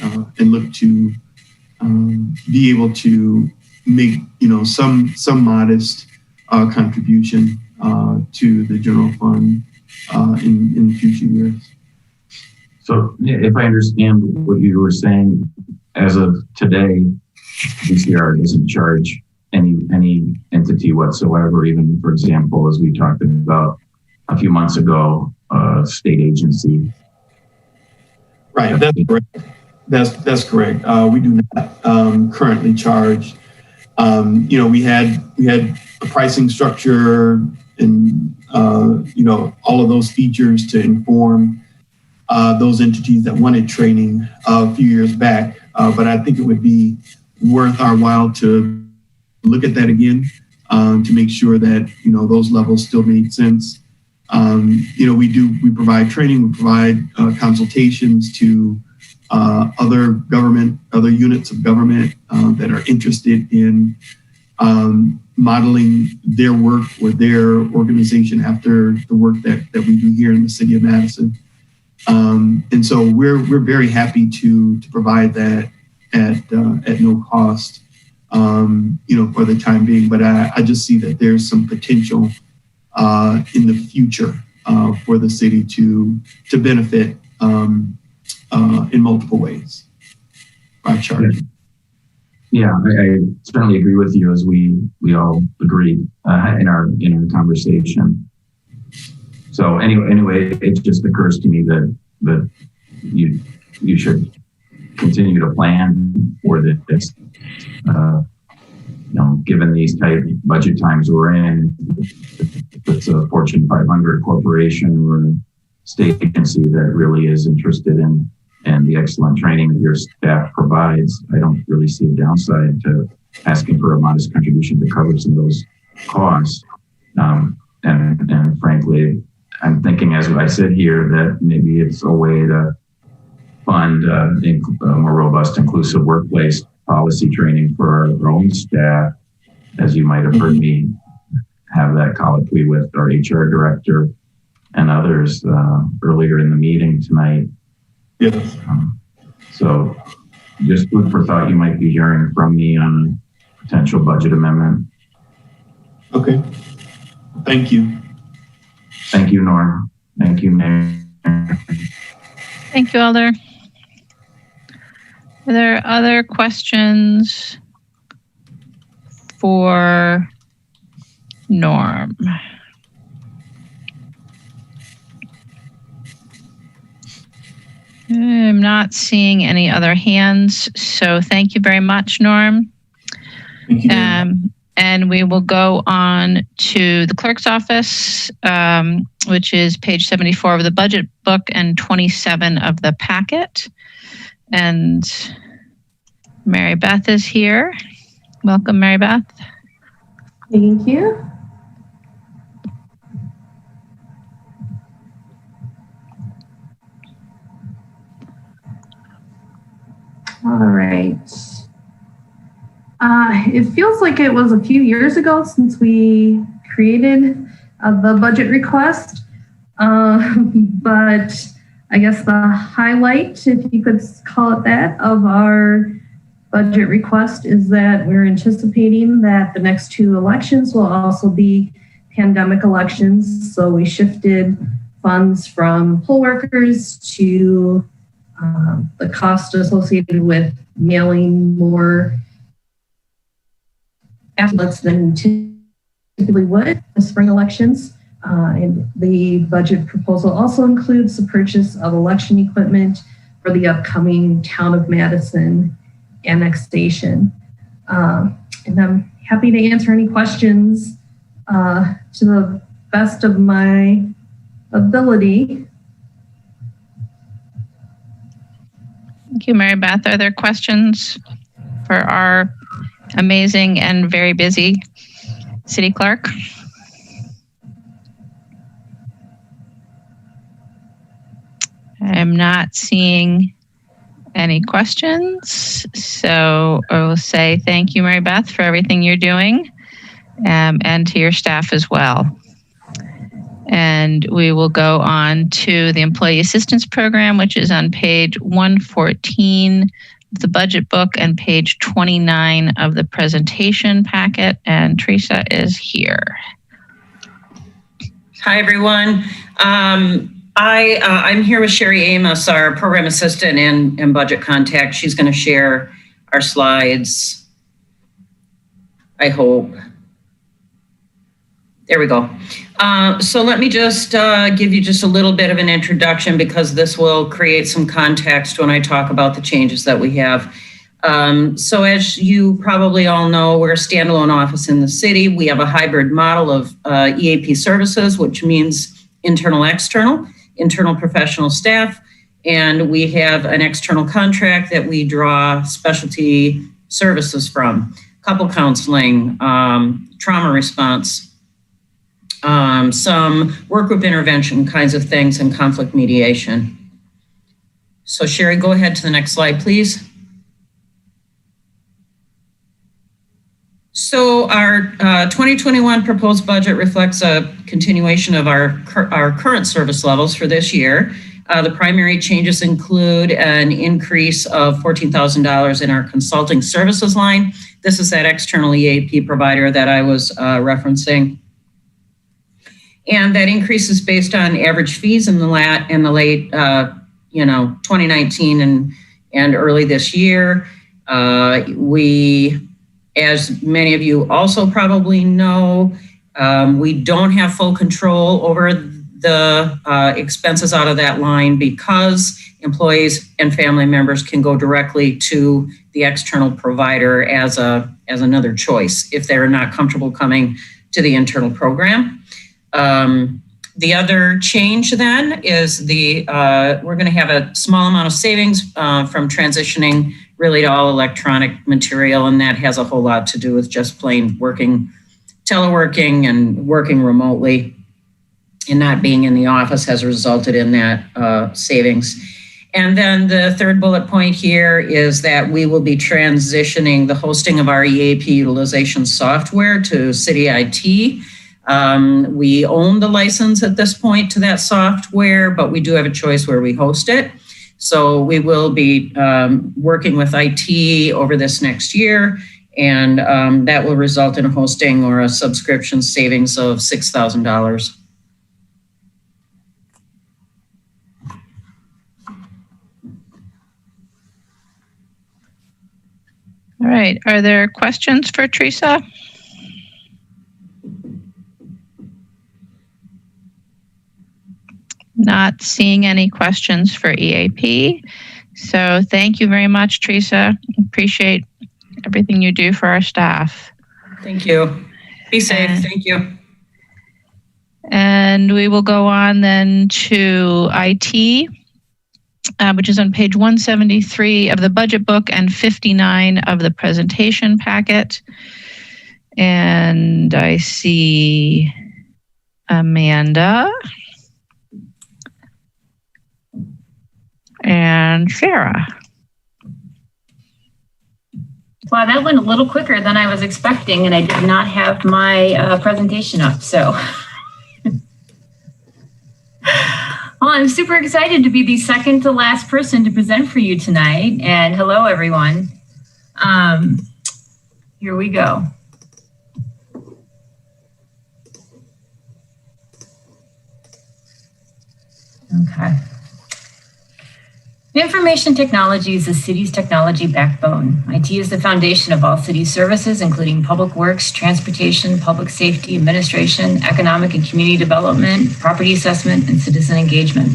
look to be able to make, some modest contribution to the general fund in future years. So if I understand what you were saying, as of today, DCR doesn't charge any entity whatsoever, even, for example, as we talked about a few months ago, state agency. Right, that's correct. That's correct. We do not currently charge. We had the pricing structure and, all of those features to inform those entities that wanted training a few years back. But I think it would be worth our while to look at that again to make sure that, those levels still made sense. We provide training, we provide consultations to other units of government that are interested in modeling their work or their organization after the work that we do here in the city of Madison. And so we're very happy to provide that at no cost, for the time being. But I just see that there's some potential in the future for the city to benefit in multiple ways by charging. Yeah, I certainly agree with you, as we all agreed in our conversation. So anyway, it just occurs to me that you should continue to plan for this. Given these tight budget times we're in, it's a Fortune 500 corporation or a state agency that really is interested in the excellent training that your staff provides. I don't really see a downside to asking for a modest contribution to cover some of those costs. And frankly, I'm thinking as I sit here that maybe it's a way to fund a more robust, inclusive workplace policy training for our own staff, as you might have heard me have that colloquy with our HR director and others earlier in the meeting tonight. Yes. So just food for thought you might be hearing from me on a potential budget amendment. Okay. Thank you. Thank you, Norm. Thank you, Mayor. Thank you, Alder. Are there other questions for Norm? I'm not seeing any other hands, so thank you very much, Norm. Thank you. And we will go on to the clerk's office, which is page 74 of the budget book and 27 of the packet. And Mary Beth is here. Welcome, Mary Beth. Thank you. All right. It feels like it was a few years ago since we created the budget request, but I guess the highlight, if you could call it that, of our budget request is that we're anticipating that the next two elections will also be pandemic elections. So we shifted funds from poll workers to the cost associated with mailing more ballots than typically would the spring elections. And the budget proposal also includes the purchase of election equipment for the upcoming Town of Madison annexation. And I'm happy to answer any questions to the best of my ability. Thank you, Mary Beth. Are there questions for our amazing and very busy city clerk? I'm not seeing any questions. So I will say thank you, Mary Beth, for everything you're doing, and to your staff as well. And we will go on to the Employee Assistance Program, which is on page 114 of the budget book and page 29 of the presentation packet. And Teresa is here. Hi, everyone. I'm here with Sherry Amos, our program assistant and budget contact. She's going to share our slides, I hope. There we go. So let me just give you just a little bit of an introduction, because this will create some context when I talk about the changes that we have. So as you probably all know, we're a standalone office in the city. We have a hybrid model of EAP services, which means internal, internal professional staff, and we have an external contract that we draw specialty services from: couple counseling, trauma response, some work group intervention kinds of things, and conflict mediation. So Sherry, go ahead to the next slide, please. So our 2021 proposed budget reflects a continuation of our current service levels for this year. The primary changes include an increase of $14,000 in our consulting services line. This is that external EAP provider that I was referencing. And that increase is based on average fees in the late 2019 and early this year. We, as many of you also probably know, we don't have full control over the expenses out of that line because employees and family members can go directly to the external provider as another choice if they're not comfortable coming to the internal program. The other change then is we're going to have a small amount of savings from transitioning really to all electronic material, and that has a whole lot to do with just plain teleworking and working remotely, and not being in the office has resulted in that savings. And then the third bullet point here is that we will be transitioning the hosting of our EAP utilization software to City IT. We own the license at this point to that software, but we do have a choice where we host it. So we will be working with IT over this next year, and that will result in a hosting or a subscription savings of $6,000. All right, are there questions for Teresa? Not seeing any questions for EAP. So thank you very much, Teresa. Appreciate everything you do for our staff. Thank you. Be safe. Thank you. And we will go on then to IT, which is on page 173 of the budget book and 59 of the presentation packet. And I see Amanda and Sarah. Wow, that went a little quicker than I was expecting, and I did not have my presentation up, so. Well, I'm super excited to be the second to last person to present for you tonight, and hello, everyone. Here we go. Okay. Information technology is the city's technology backbone. IT is the foundation of all city services, including public works, transportation, public safety, administration, economic and community development, property assessment, and citizen engagement.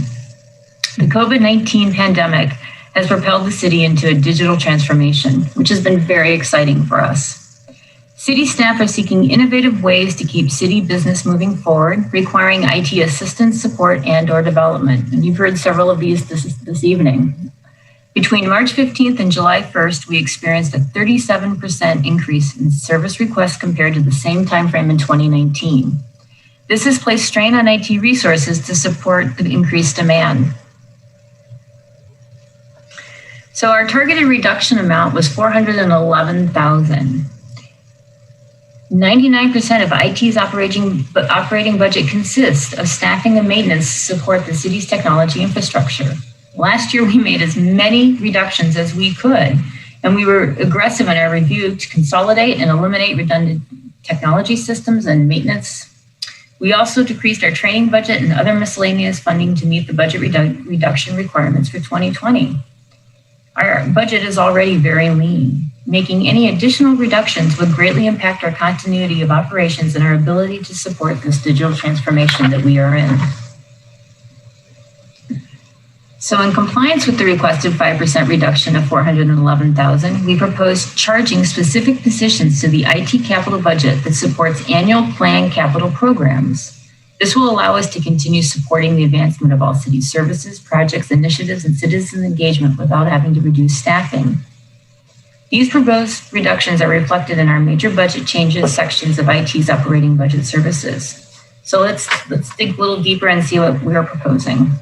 The COVID-19 pandemic has propelled the city into a digital transformation, which has been very exciting for us. City staff are seeking innovative ways to keep city business moving forward, requiring IT assistance, support, and/or development. And you've heard several of these this evening. Between March 15th and July 1st, we experienced a 37% increase in service requests compared to the same timeframe in 2019. This has placed strain on IT resources to support the increased demand. So our targeted reduction amount was $411,000. 99% of IT's operating budget consists of staffing and maintenance to support the city's technology infrastructure. Last year, we made as many reductions as we could, and we were aggressive in our review to consolidate and eliminate redundant technology systems and maintenance. We also decreased our training budget and other miscellaneous funding to meet the budget reduction requirements for 2020. Our budget is already very lean. Making any additional reductions would greatly impact our continuity of operations and our ability to support this digital transformation that we are in. So in compliance with the requested 5% reduction of $411,000, we proposed charging specific positions to the IT capital budget that supports annual planned capital programs. This will allow us to continue supporting the advancement of all city services, projects, initiatives, and citizen engagement without having to reduce staffing. These proposed reductions are reflected in our major budget changes sections of IT's operating budget services. So let's dig a little deeper and see what we are proposing.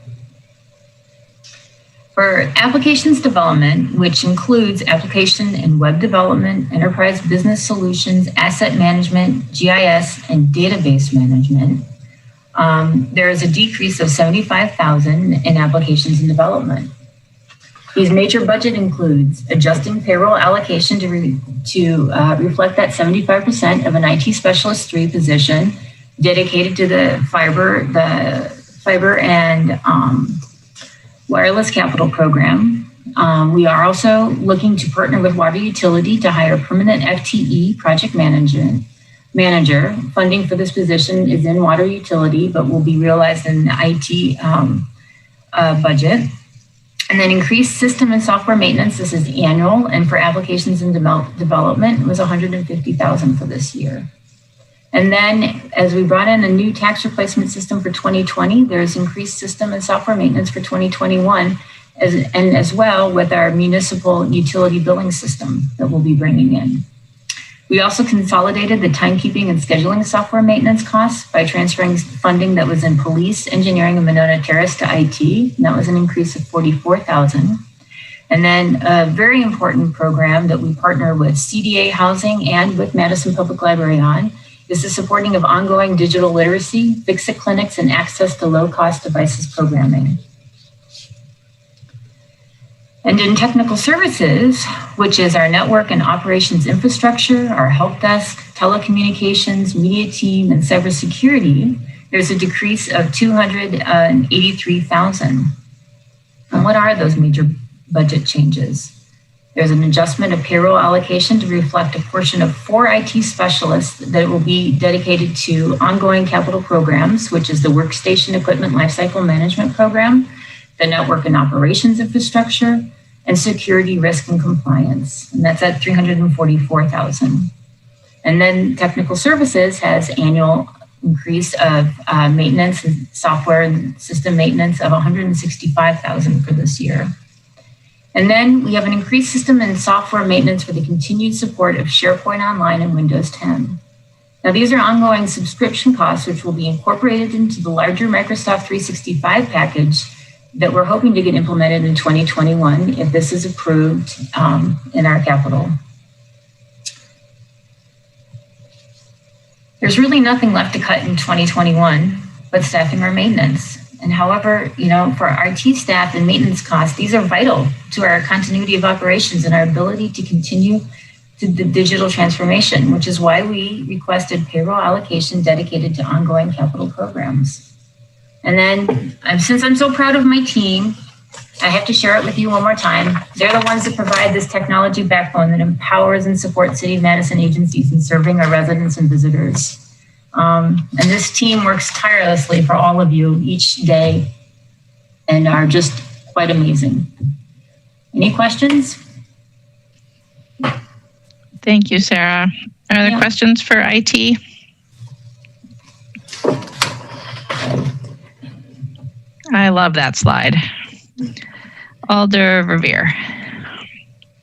For applications development, which includes application and web development, enterprise business solutions, asset management, GIS, and database management, there is a decrease of $75,000 in applications and development. These major budget includes adjusting payroll allocation to reflect that 75% of an IT specialist 3 position dedicated to the fiber and wireless capital program. We are also looking to partner with water utility to hire permanent FTE project manager. Funding for this position is in water utility, but will be realized in the IT budget. And then increased system and software maintenance. This is annual, and for applications and development, it was $150,000 for this year. And then as we brought in a new tax replacement system for 2020, there's increased system and software maintenance for 2021, as well with our municipal utility billing system that we'll be bringing in. We also consolidated the timekeeping and scheduling software maintenance costs by transferring funding that was in police, engineering, and MONONA TERRACE to IT, and that was an increase of $44,000. And then a very important program that we partner with CDA Housing and with Madison Public Library on is the supporting of ongoing digital literacy, fix-it clinics, and access to low-cost devices programming. And in technical services, which is our network and operations infrastructure, our help desk, telecommunications, media team, and cybersecurity, there's a decrease of $283,000. And what are those major budget changes? There's an adjustment of payroll allocation to reflect a portion of 4 IT specialists that will be dedicated to ongoing capital programs, which is the Workstation Equipment Lifecycle Management Program, the Network and Operations Infrastructure, and Security, Risk, and Compliance. And that's at $344,000. And then Technical Services has annual increase of maintenance and software and system maintenance of $165,000 for this year. And then we have an increased system and software maintenance for the continued support of SharePoint Online and Windows 10. Now, these are ongoing subscription costs, which will be incorporated into the larger Microsoft 365 package that we're hoping to get implemented in 2021 if this is approved in our capital. There's really nothing left to cut in 2021 but staffing or maintenance. And however, for our IT staff and maintenance costs, these are vital to our continuity of operations and our ability to continue to the digital transformation, which is why we requested payroll allocation dedicated to ongoing capital programs. And then, since I'm so proud of my team, I have to share it with you one more time. They're the ones that provide this technology backbone that empowers and supports City of Madison agencies in serving our residents and visitors. And this team works tirelessly for all of you each day and are just quite amazing. Any questions? Thank you, Sarah. Are there questions for IT? I love that slide. Alder Revere.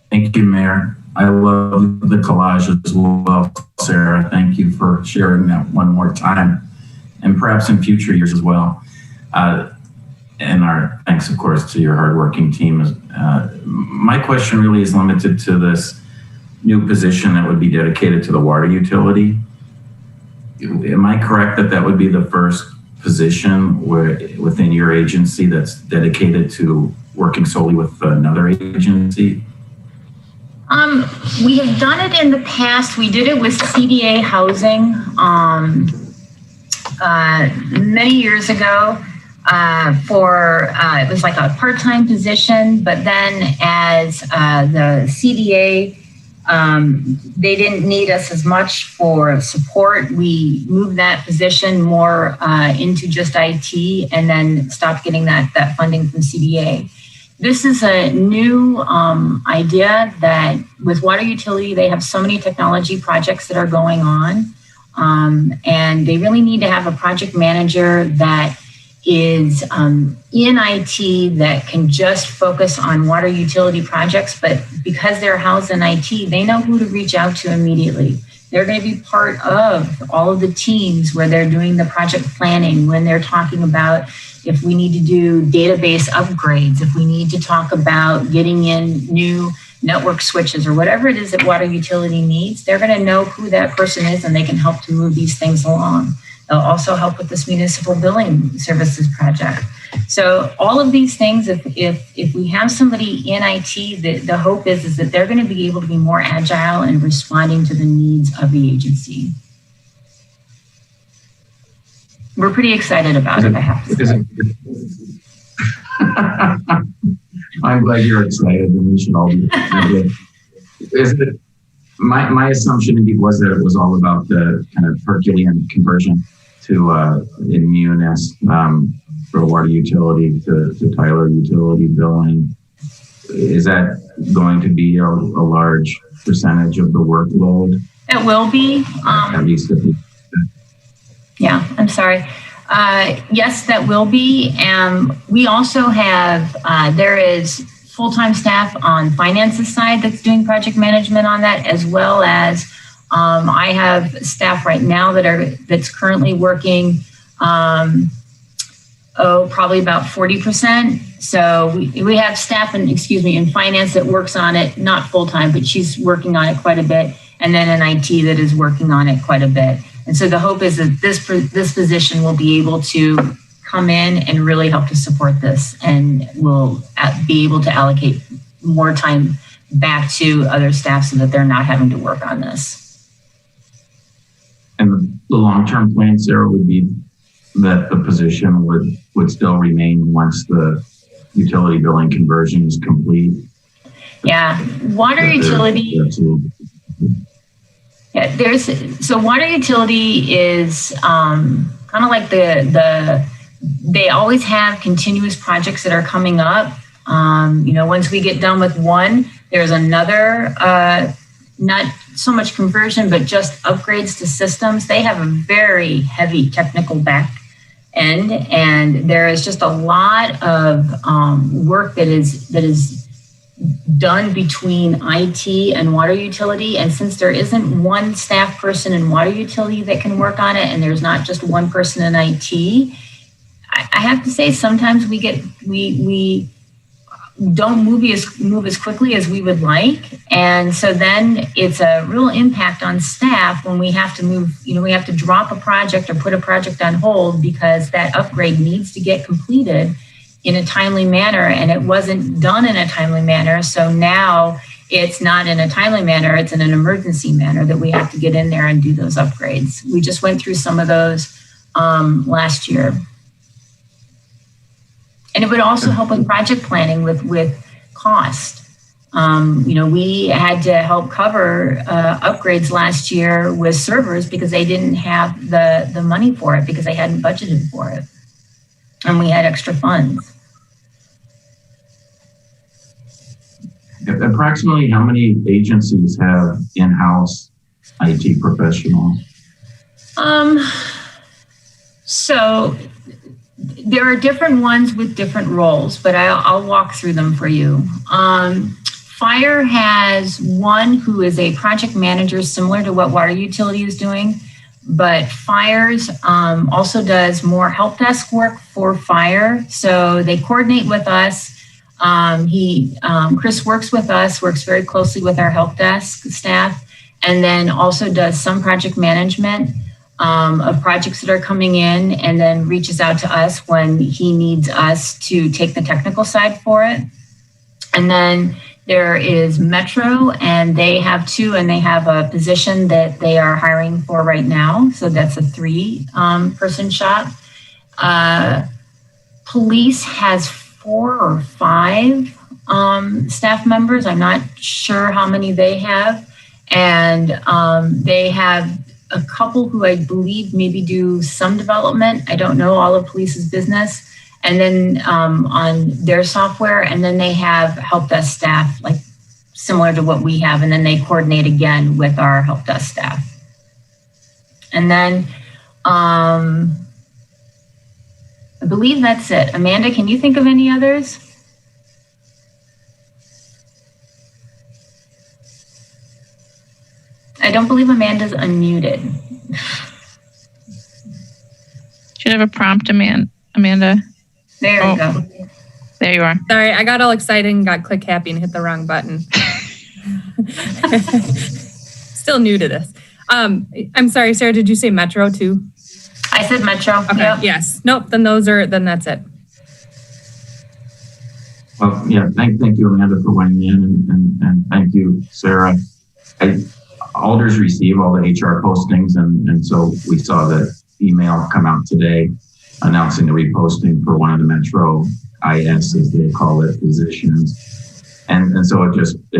Thank you, Mayor. I love the collage as well, Sarah. Thank you for sharing that one more time, and perhaps in future years as well. And our thanks, of course, to your hardworking team. My question really is limited to this new position that would be dedicated to the water utility. Am I correct that that would be the first position within your agency that's dedicated to working solely with another agency? We have done it in the past. We did it with CDA Housing many years ago it was like a part-time position, but then as the CDA They didn't need us as much for support. We moved that position more into just IT and then stopped getting that funding from CDA. This is a new idea that with water utility, they have so many technology projects that are going on, and they really need to have a project manager that is in IT that can just focus on water utility projects, but because they're housed in IT, they know who to reach out to immediately. They're going to be part of all of the teams where they're doing the project planning, when they're talking about if we need to do database upgrades, if we need to talk about getting in new network switches or whatever it is that water utility needs, they're going to know who that person is and they can help to move these things along. They'll also help with this municipal billing services project. So all of these things, if we have somebody in IT, the hope is that they're going to be able to be more agile in responding to the needs of the agency. We're pretty excited about it, I have to say. I'm glad you're excited, and we should all be. Is it, my assumption indeed was that it was all about the kind of Herculean conversion to in Munis for water utility to Tyler utility billing. Is that going to be a large percentage of the workload? It will be. At least if you. Yeah, I'm sorry. Yes, that will be. We also have, there is full-time staff on finances side that's doing project management on that, as well as I have staff right now that's currently working, probably about 40%. So we have staff in finance that works on it, not full-time, but she's working on it quite a bit. And then an IT that is working on it quite a bit. And so the hope is that this position will be able to come in and really help to support this, and will be able to allocate more time back to other staff so that they're not having to work on this. And the long-term plan, Sarah, would be that the position would still remain once the utility billing conversion is complete. Yeah, water utility. Yeah, so water utility is kind of like they always have continuous projects that are coming up. Once we get done with one, there's another, not so much conversion, but just upgrades to systems. They have a very heavy technical back end, and there is just a lot of work that is done between IT and water utility. And since there isn't one staff person in water utility that can work on it, and there's not just one person in IT, I have to say sometimes we don't move as quickly as we would like. And so then it's a real impact on staff when we have to move, we have to drop a project or put a project on hold because that upgrade needs to get completed in a timely manner, and it wasn't done in a timely manner. So now it's not in a timely manner, it's in an emergency manner that we have to get in there and do those upgrades. We just went through some of those last year. And it would also help with project planning with cost. We had to help cover upgrades last year with servers because they didn't have the money for it because they hadn't budgeted for it. And we had extra funds. Approximately how many agencies have in-house IT professionals? So there are different ones with different roles, but I'll walk through them for you. Fire has one who is a project manager similar to what water utility is doing. But Fires also does more help desk work for fire. So they coordinate with us. Chris works with us, works very closely with our help desk staff, and then also does some project management of projects that are coming in, and then reaches out to us when he needs us to take the technical side for it. And then there is Metro, and they have two, and they have a position that they are hiring for right now. So that's a 3-person shop. Police has 4 or 5 staff members. I'm not sure how many they have. And they have a couple who I believe maybe do some development. I don't know all of police's business. And then on their software, and then they have help desk staff, like similar to what we have, and then they coordinate again with our help desk staff. And then I believe that's it. Amanda, can you think of any others? I don't believe Amanda's unmuted. Should have a prompt, Amanda. There you go. There you are. Sorry, I got all excited and got click happy and hit the wrong button. Still new to this. I'm sorry, Sarah, did you say Metro too? I said Metro. Okay, yep. Yes. Nope, then that's it. Well, yeah, thank you, Amanda, for weighing in, and thank you, Sarah. Alders receive all the HR postings, and so we saw the email come out today announcing the reposting for one of the Metro IS, as they call it, positions. And so it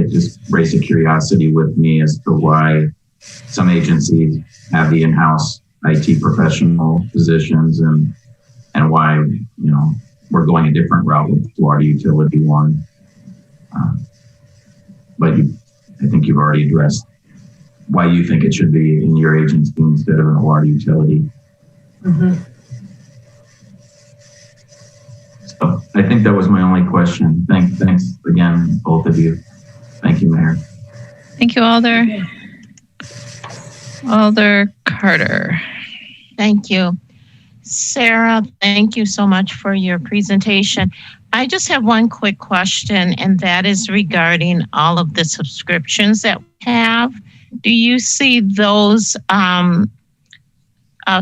just raised a curiosity with me as to why some agencies have the in-house IT professional positions and why, we're going a different route with the water utility one. But I think you've already addressed why you think it should be in your agency instead of in a water utility. Mm-hmm. So I think that was my only question. Thanks again, both of you. Thank you, Mayor. Thank you, Alder. Alder Carter. Thank you. Sarah, thank you so much for your presentation. I just have one quick question, and that is regarding all of the subscriptions that we have. Do you see those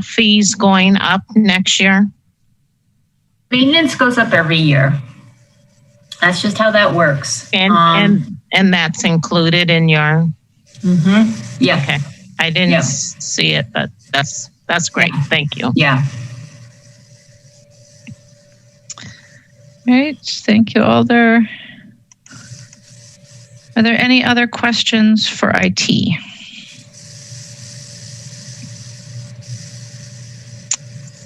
fees going up next year? Maintenance goes up every year. That's just how that works. And that's included in your. Mm-hmm. Yeah. Okay. I didn't see it, but that's great. Thank you. Yeah. All right. Thank you, Alder. Are there any other questions for IT?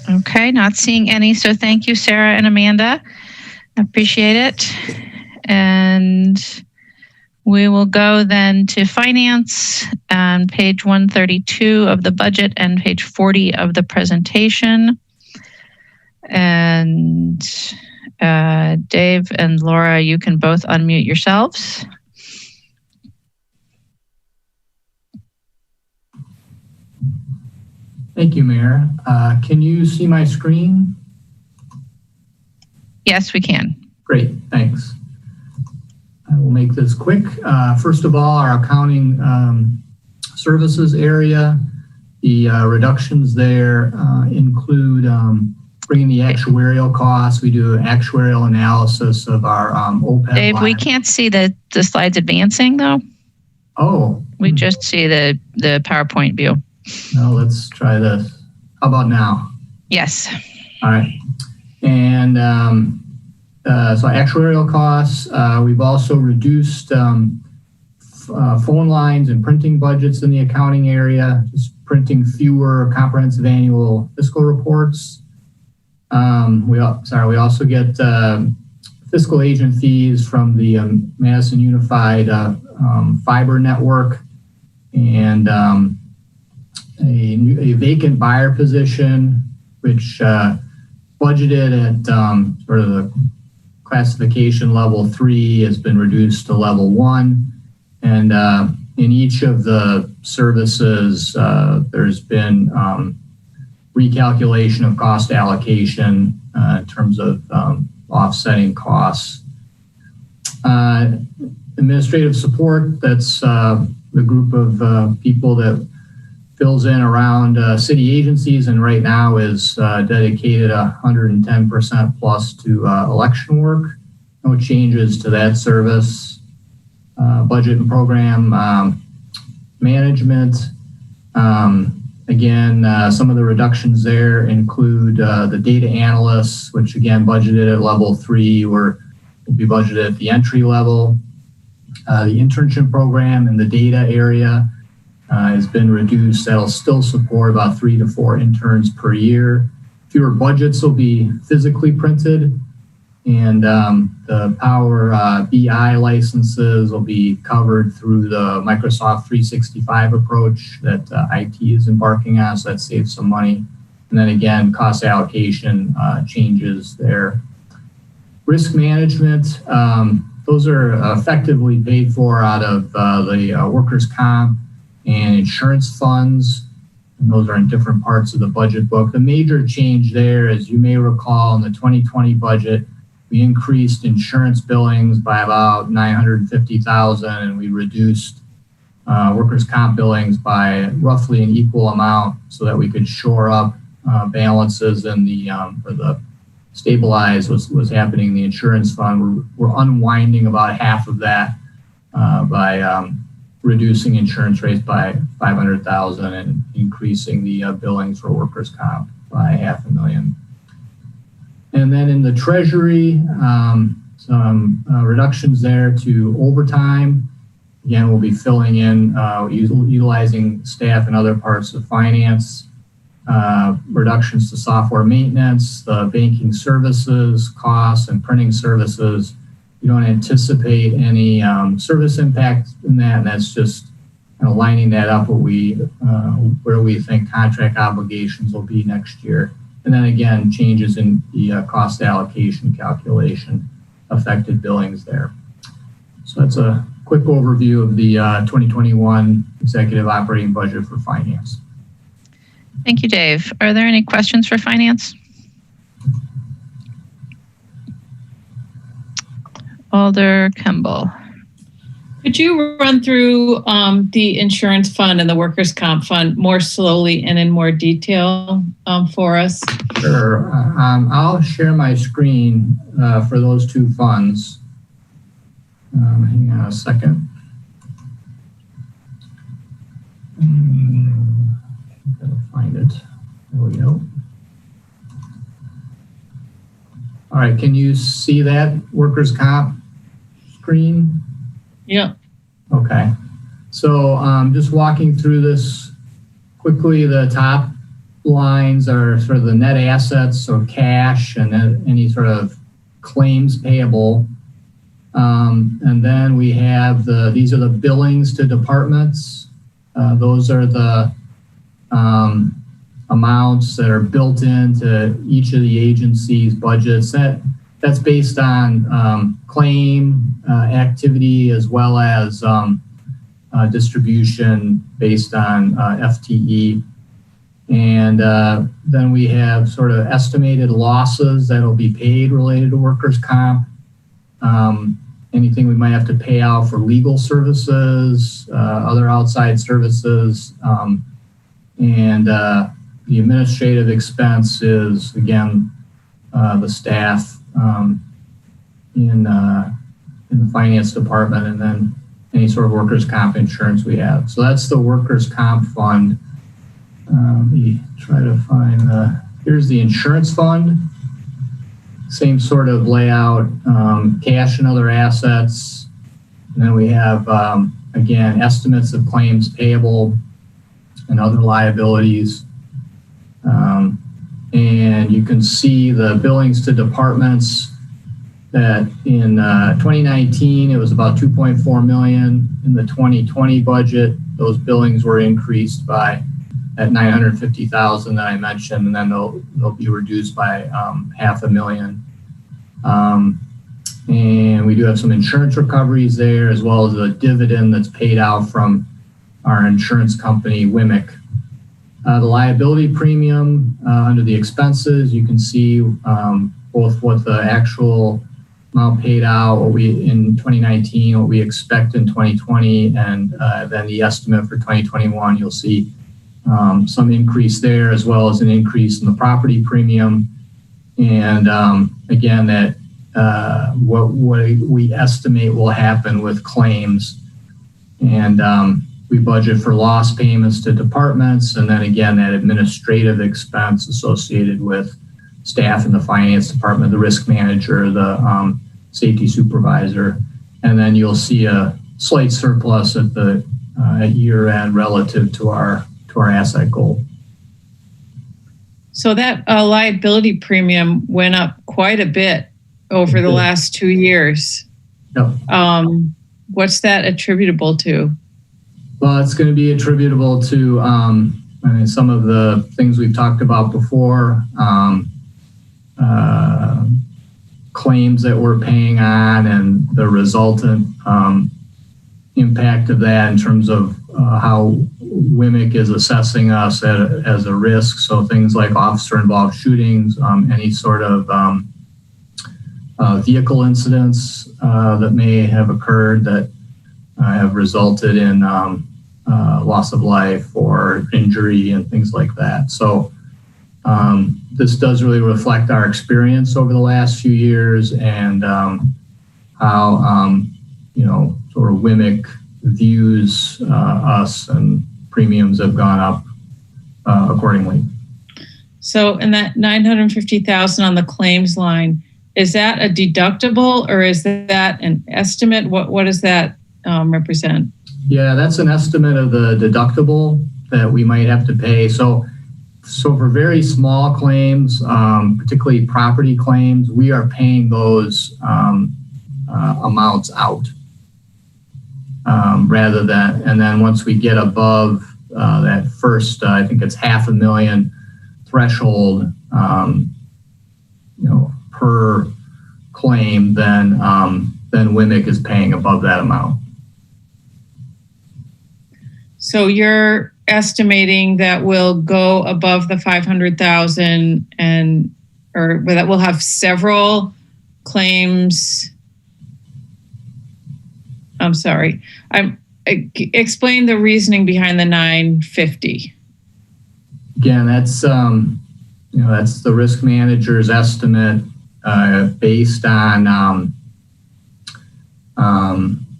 Okay, not seeing any. So thank you, Sarah and Amanda. Appreciate it. And we will go then to finance on page 132 of the budget and page 40 of the presentation. And Dave and Laura, you can both unmute yourselves. Thank you, Mayor. Can you see my screen? Yes, we can. Great, thanks. I will make this quick. First of all, our accounting services area, the reductions there include bringing the actuarial costs. We do an actuarial analysis of our OPEB Dave, line. we can't see the slides advancing though. Oh. We just see the PowerPoint view. No, let's try this. How about now? Yes. All right. And so actuarial costs, we've also reduced phone lines and printing budgets in the accounting area, just printing fewer comprehensive annual fiscal reports. We also get fiscal agent fees from the Madison Unified Fiber Network, and a vacant buyer position, which budgeted at sort of the classification level 3 has been reduced to level 1. And in each of the services, there's been recalculation of cost allocation in terms of offsetting costs. Administrative support, that's the group of people that fills in around city agencies, and right now is dedicated 110% plus to election work. No changes to that service. Budget and program management. Again, some of the reductions there include the data analysts, which again budgeted at level 3 or will be budgeted at the entry level. The internship program in the data area has been reduced. That'll still support about 3 to 4 interns per year. Fewer budgets will be physically printed, and the Power BI licenses will be covered through the Microsoft 365 approach that IT is embarking on, so that saves some money. And then again, cost allocation changes there. Risk management, those are effectively paid for out of the workers' comp and insurance funds. And those are in different parts of the budget book. The major change there, as you may recall, in the 2020 budget, we increased insurance billings by about $950,000, and we reduced workers' comp billings by roughly an equal amount so that we could shore up balances in the stabilize what's happening in the insurance fund. We're unwinding about half of that by reducing insurance rates by $500,000 and increasing the billings for workers' comp by $500,000. And then in the Treasury, some reductions there to overtime. Again, we'll be filling in, utilizing staff in other parts of finance. Reductions to software maintenance, the banking services costs, and printing services. We don't anticipate any service impact in that, and that's just kind of lining that up where we think contract obligations will be next year. And then again, changes in the cost allocation calculation affected billings there. So that's a quick overview of the 2021 executive operating budget for finance. Thank you, Dave. Are there any questions for finance? Alder Kemble. Could you run through the insurance fund and the workers' comp fund more slowly and in more detail for us? Sure. I'll share my screen for those two funds. Hang on a second. Gotta find it. There we go. All right, can you see that workers' comp screen? Yeah. Okay. So just walking through this quickly, the top lines are sort of the net assets, so cash and any sort of claims payable. And then we have these are the billings to departments. Those are the amounts that are built into each of the agency's budgets. That's based on claim activity as well as distribution based on FTE. And then we have sort of estimated losses that'll be paid related to workers' comp. Anything we might have to pay out for legal services, other outside services, and the administrative expense is, again, the staff in the finance department, and then any sort of workers' comp insurance we have. So that's the workers' comp fund. Let me try to find here's the insurance fund. Same sort of layout, cash and other assets. And then we have, again, estimates of claims payable and other liabilities. And you can see the billings to departments that in 2019, it was about 2.4 million. In the 2020 budget, those billings were increased by at 950,000 that I mentioned, and then they'll be reduced by $500,000. And we do have some insurance recoveries there, as well as a dividend that's paid out from our insurance company, WIMIC. The liability premium under the expenses, you can see both what the actual amount paid out, what we in 2019, what we expect in 2020, and then the estimate for 2021. You'll see some increase there, as well as an increase in the property premium. And again, that what we estimate will happen with claims. And we budget for loss payments to departments, and then again, that administrative expense associated with staff in the finance department, the risk manager, the safety supervisor. And then you'll see a slight surplus at the at year end relative to our asset goal. So that liability premium went up quite a bit over the last 2 years. Yep. What's that attributable to? Well, it's going to be attributable to some of the things we've talked about before, claims that we're paying on and the resultant impact of that in terms of how WMIC is assessing us as a risk. So things like officer-involved shootings, any sort of vehicle incidents that may have occurred that have resulted in loss of life or injury and things like that. So this does really reflect our experience over the last few years and how, sort of WMIC views us, and premiums have gone up accordingly. So in that $950,000 on the claims line, is that a deductible or is that an estimate? What does that represent? Yeah, that's an estimate of the deductible that we might have to pay. So for very small claims, particularly property claims, we are paying those amounts out rather than, and then once we get above that first, I think it's $500,000 threshold, per claim, then WMIC is paying above that amount. So you're estimating that we'll go above the 500,000 or that we'll have several claims. I'm sorry. Explain the reasoning behind the 950. Again, that's that's the risk manager's estimate based on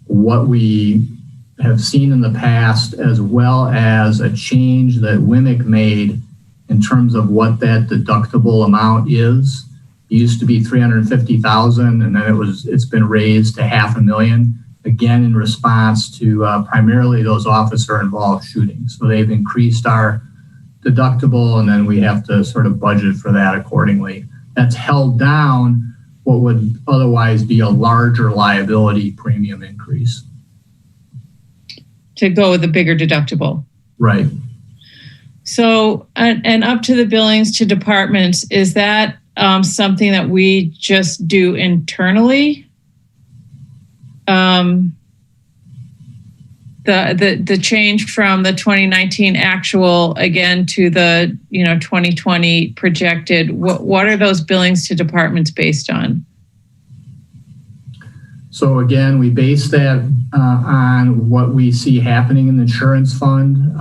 what we have seen in the past, as well as a change that WMIC made in terms of what that deductible amount is. It used to be $350,000, and then it's been raised to $500,000, again in response to primarily those officer-involved shootings. So they've increased our deductible, and then we have to sort of budget for that accordingly. That's held down what would otherwise be a larger liability premium increase. To go with a bigger deductible. Right. So, and up to the billings to departments, is that something that we just do internally? The change from the 2019 actual again to the 2020 projected, what are those billings to departments based on? So again, we base that on what we see happening in the insurance fund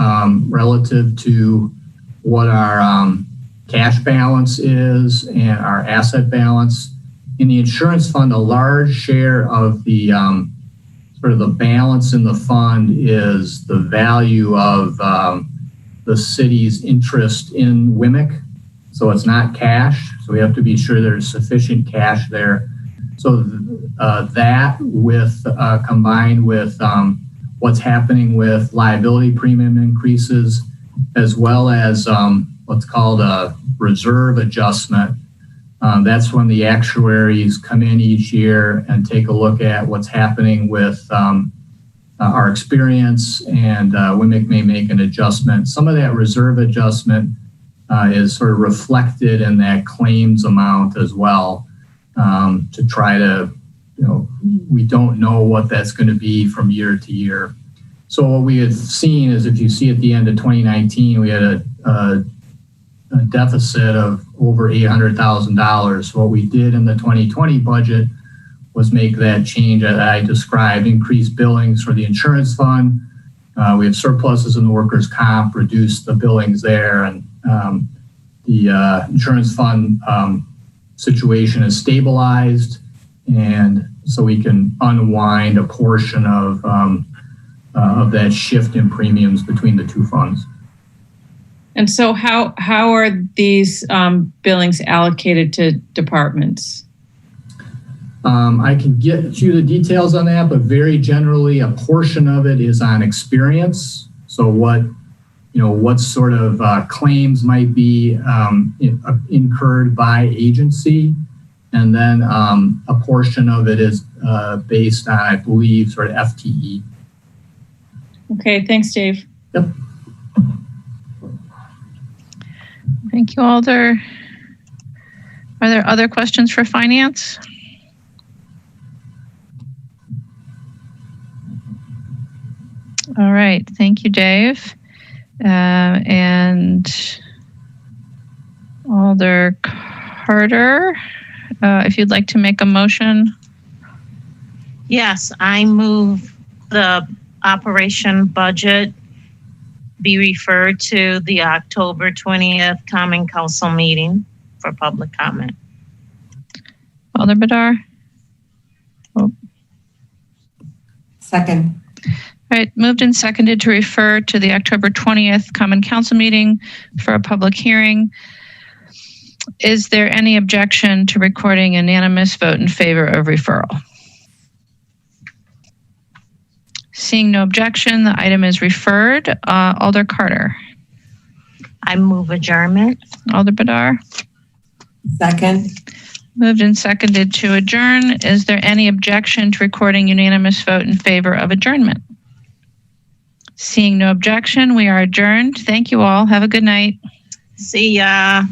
relative to what our cash balance is and our asset balance. In the insurance fund, a large share of the sort of the balance in the fund is the value of the city's interest in WMIC. So it's not cash. So we have to be sure there's sufficient cash there. So that with combined with what's happening with liability premium increases, as well as what's called a reserve adjustment. That's when the actuaries come in each year and take a look at what's happening with our experience, and WMIC may make an adjustment. Some of that reserve adjustment is sort of reflected in that claims amount as well, to try to, we don't know what that's going to be from year to year. So what we have seen is, if you see at the end of 2019, we had a deficit of over $800,000. What we did in the 2020 budget was make that change that I described, increase billings for the insurance fund. We have surpluses in the workers' comp, reduce the billings there, and the insurance fund situation is stabilized, and so we can unwind a portion of that shift in premiums between the two funds. And so how are these billings allocated to departments? I can get you the details on that, but very generally, a portion of it is on experience. So what sort of claims might be incurred by agency. And then a portion of it is based on, I believe, sort of FTE. Okay, thanks, Dave. Yep. Thank you, Alder. Are there other questions for finance? All right, thank you, Dave. And Alder Carter, if you'd like to make a motion. Yes, I move the operation budget be referred to the October 20th Common Council meeting for public comment. Alder Badar. Oh. Second. All right, moved and seconded to refer to the October 20th Common Council meeting for a public hearing. Is there any objection to recording a unanimous vote in favor of referral? Seeing no objection, the item is referred. Alder Carter. I move adjournment. Alder Badar. Second. Moved and seconded to adjourn. Is there any objection to recording unanimous vote in favor of adjournment? Seeing no objection, we are adjourned. Thank you all. Have a good night. See ya.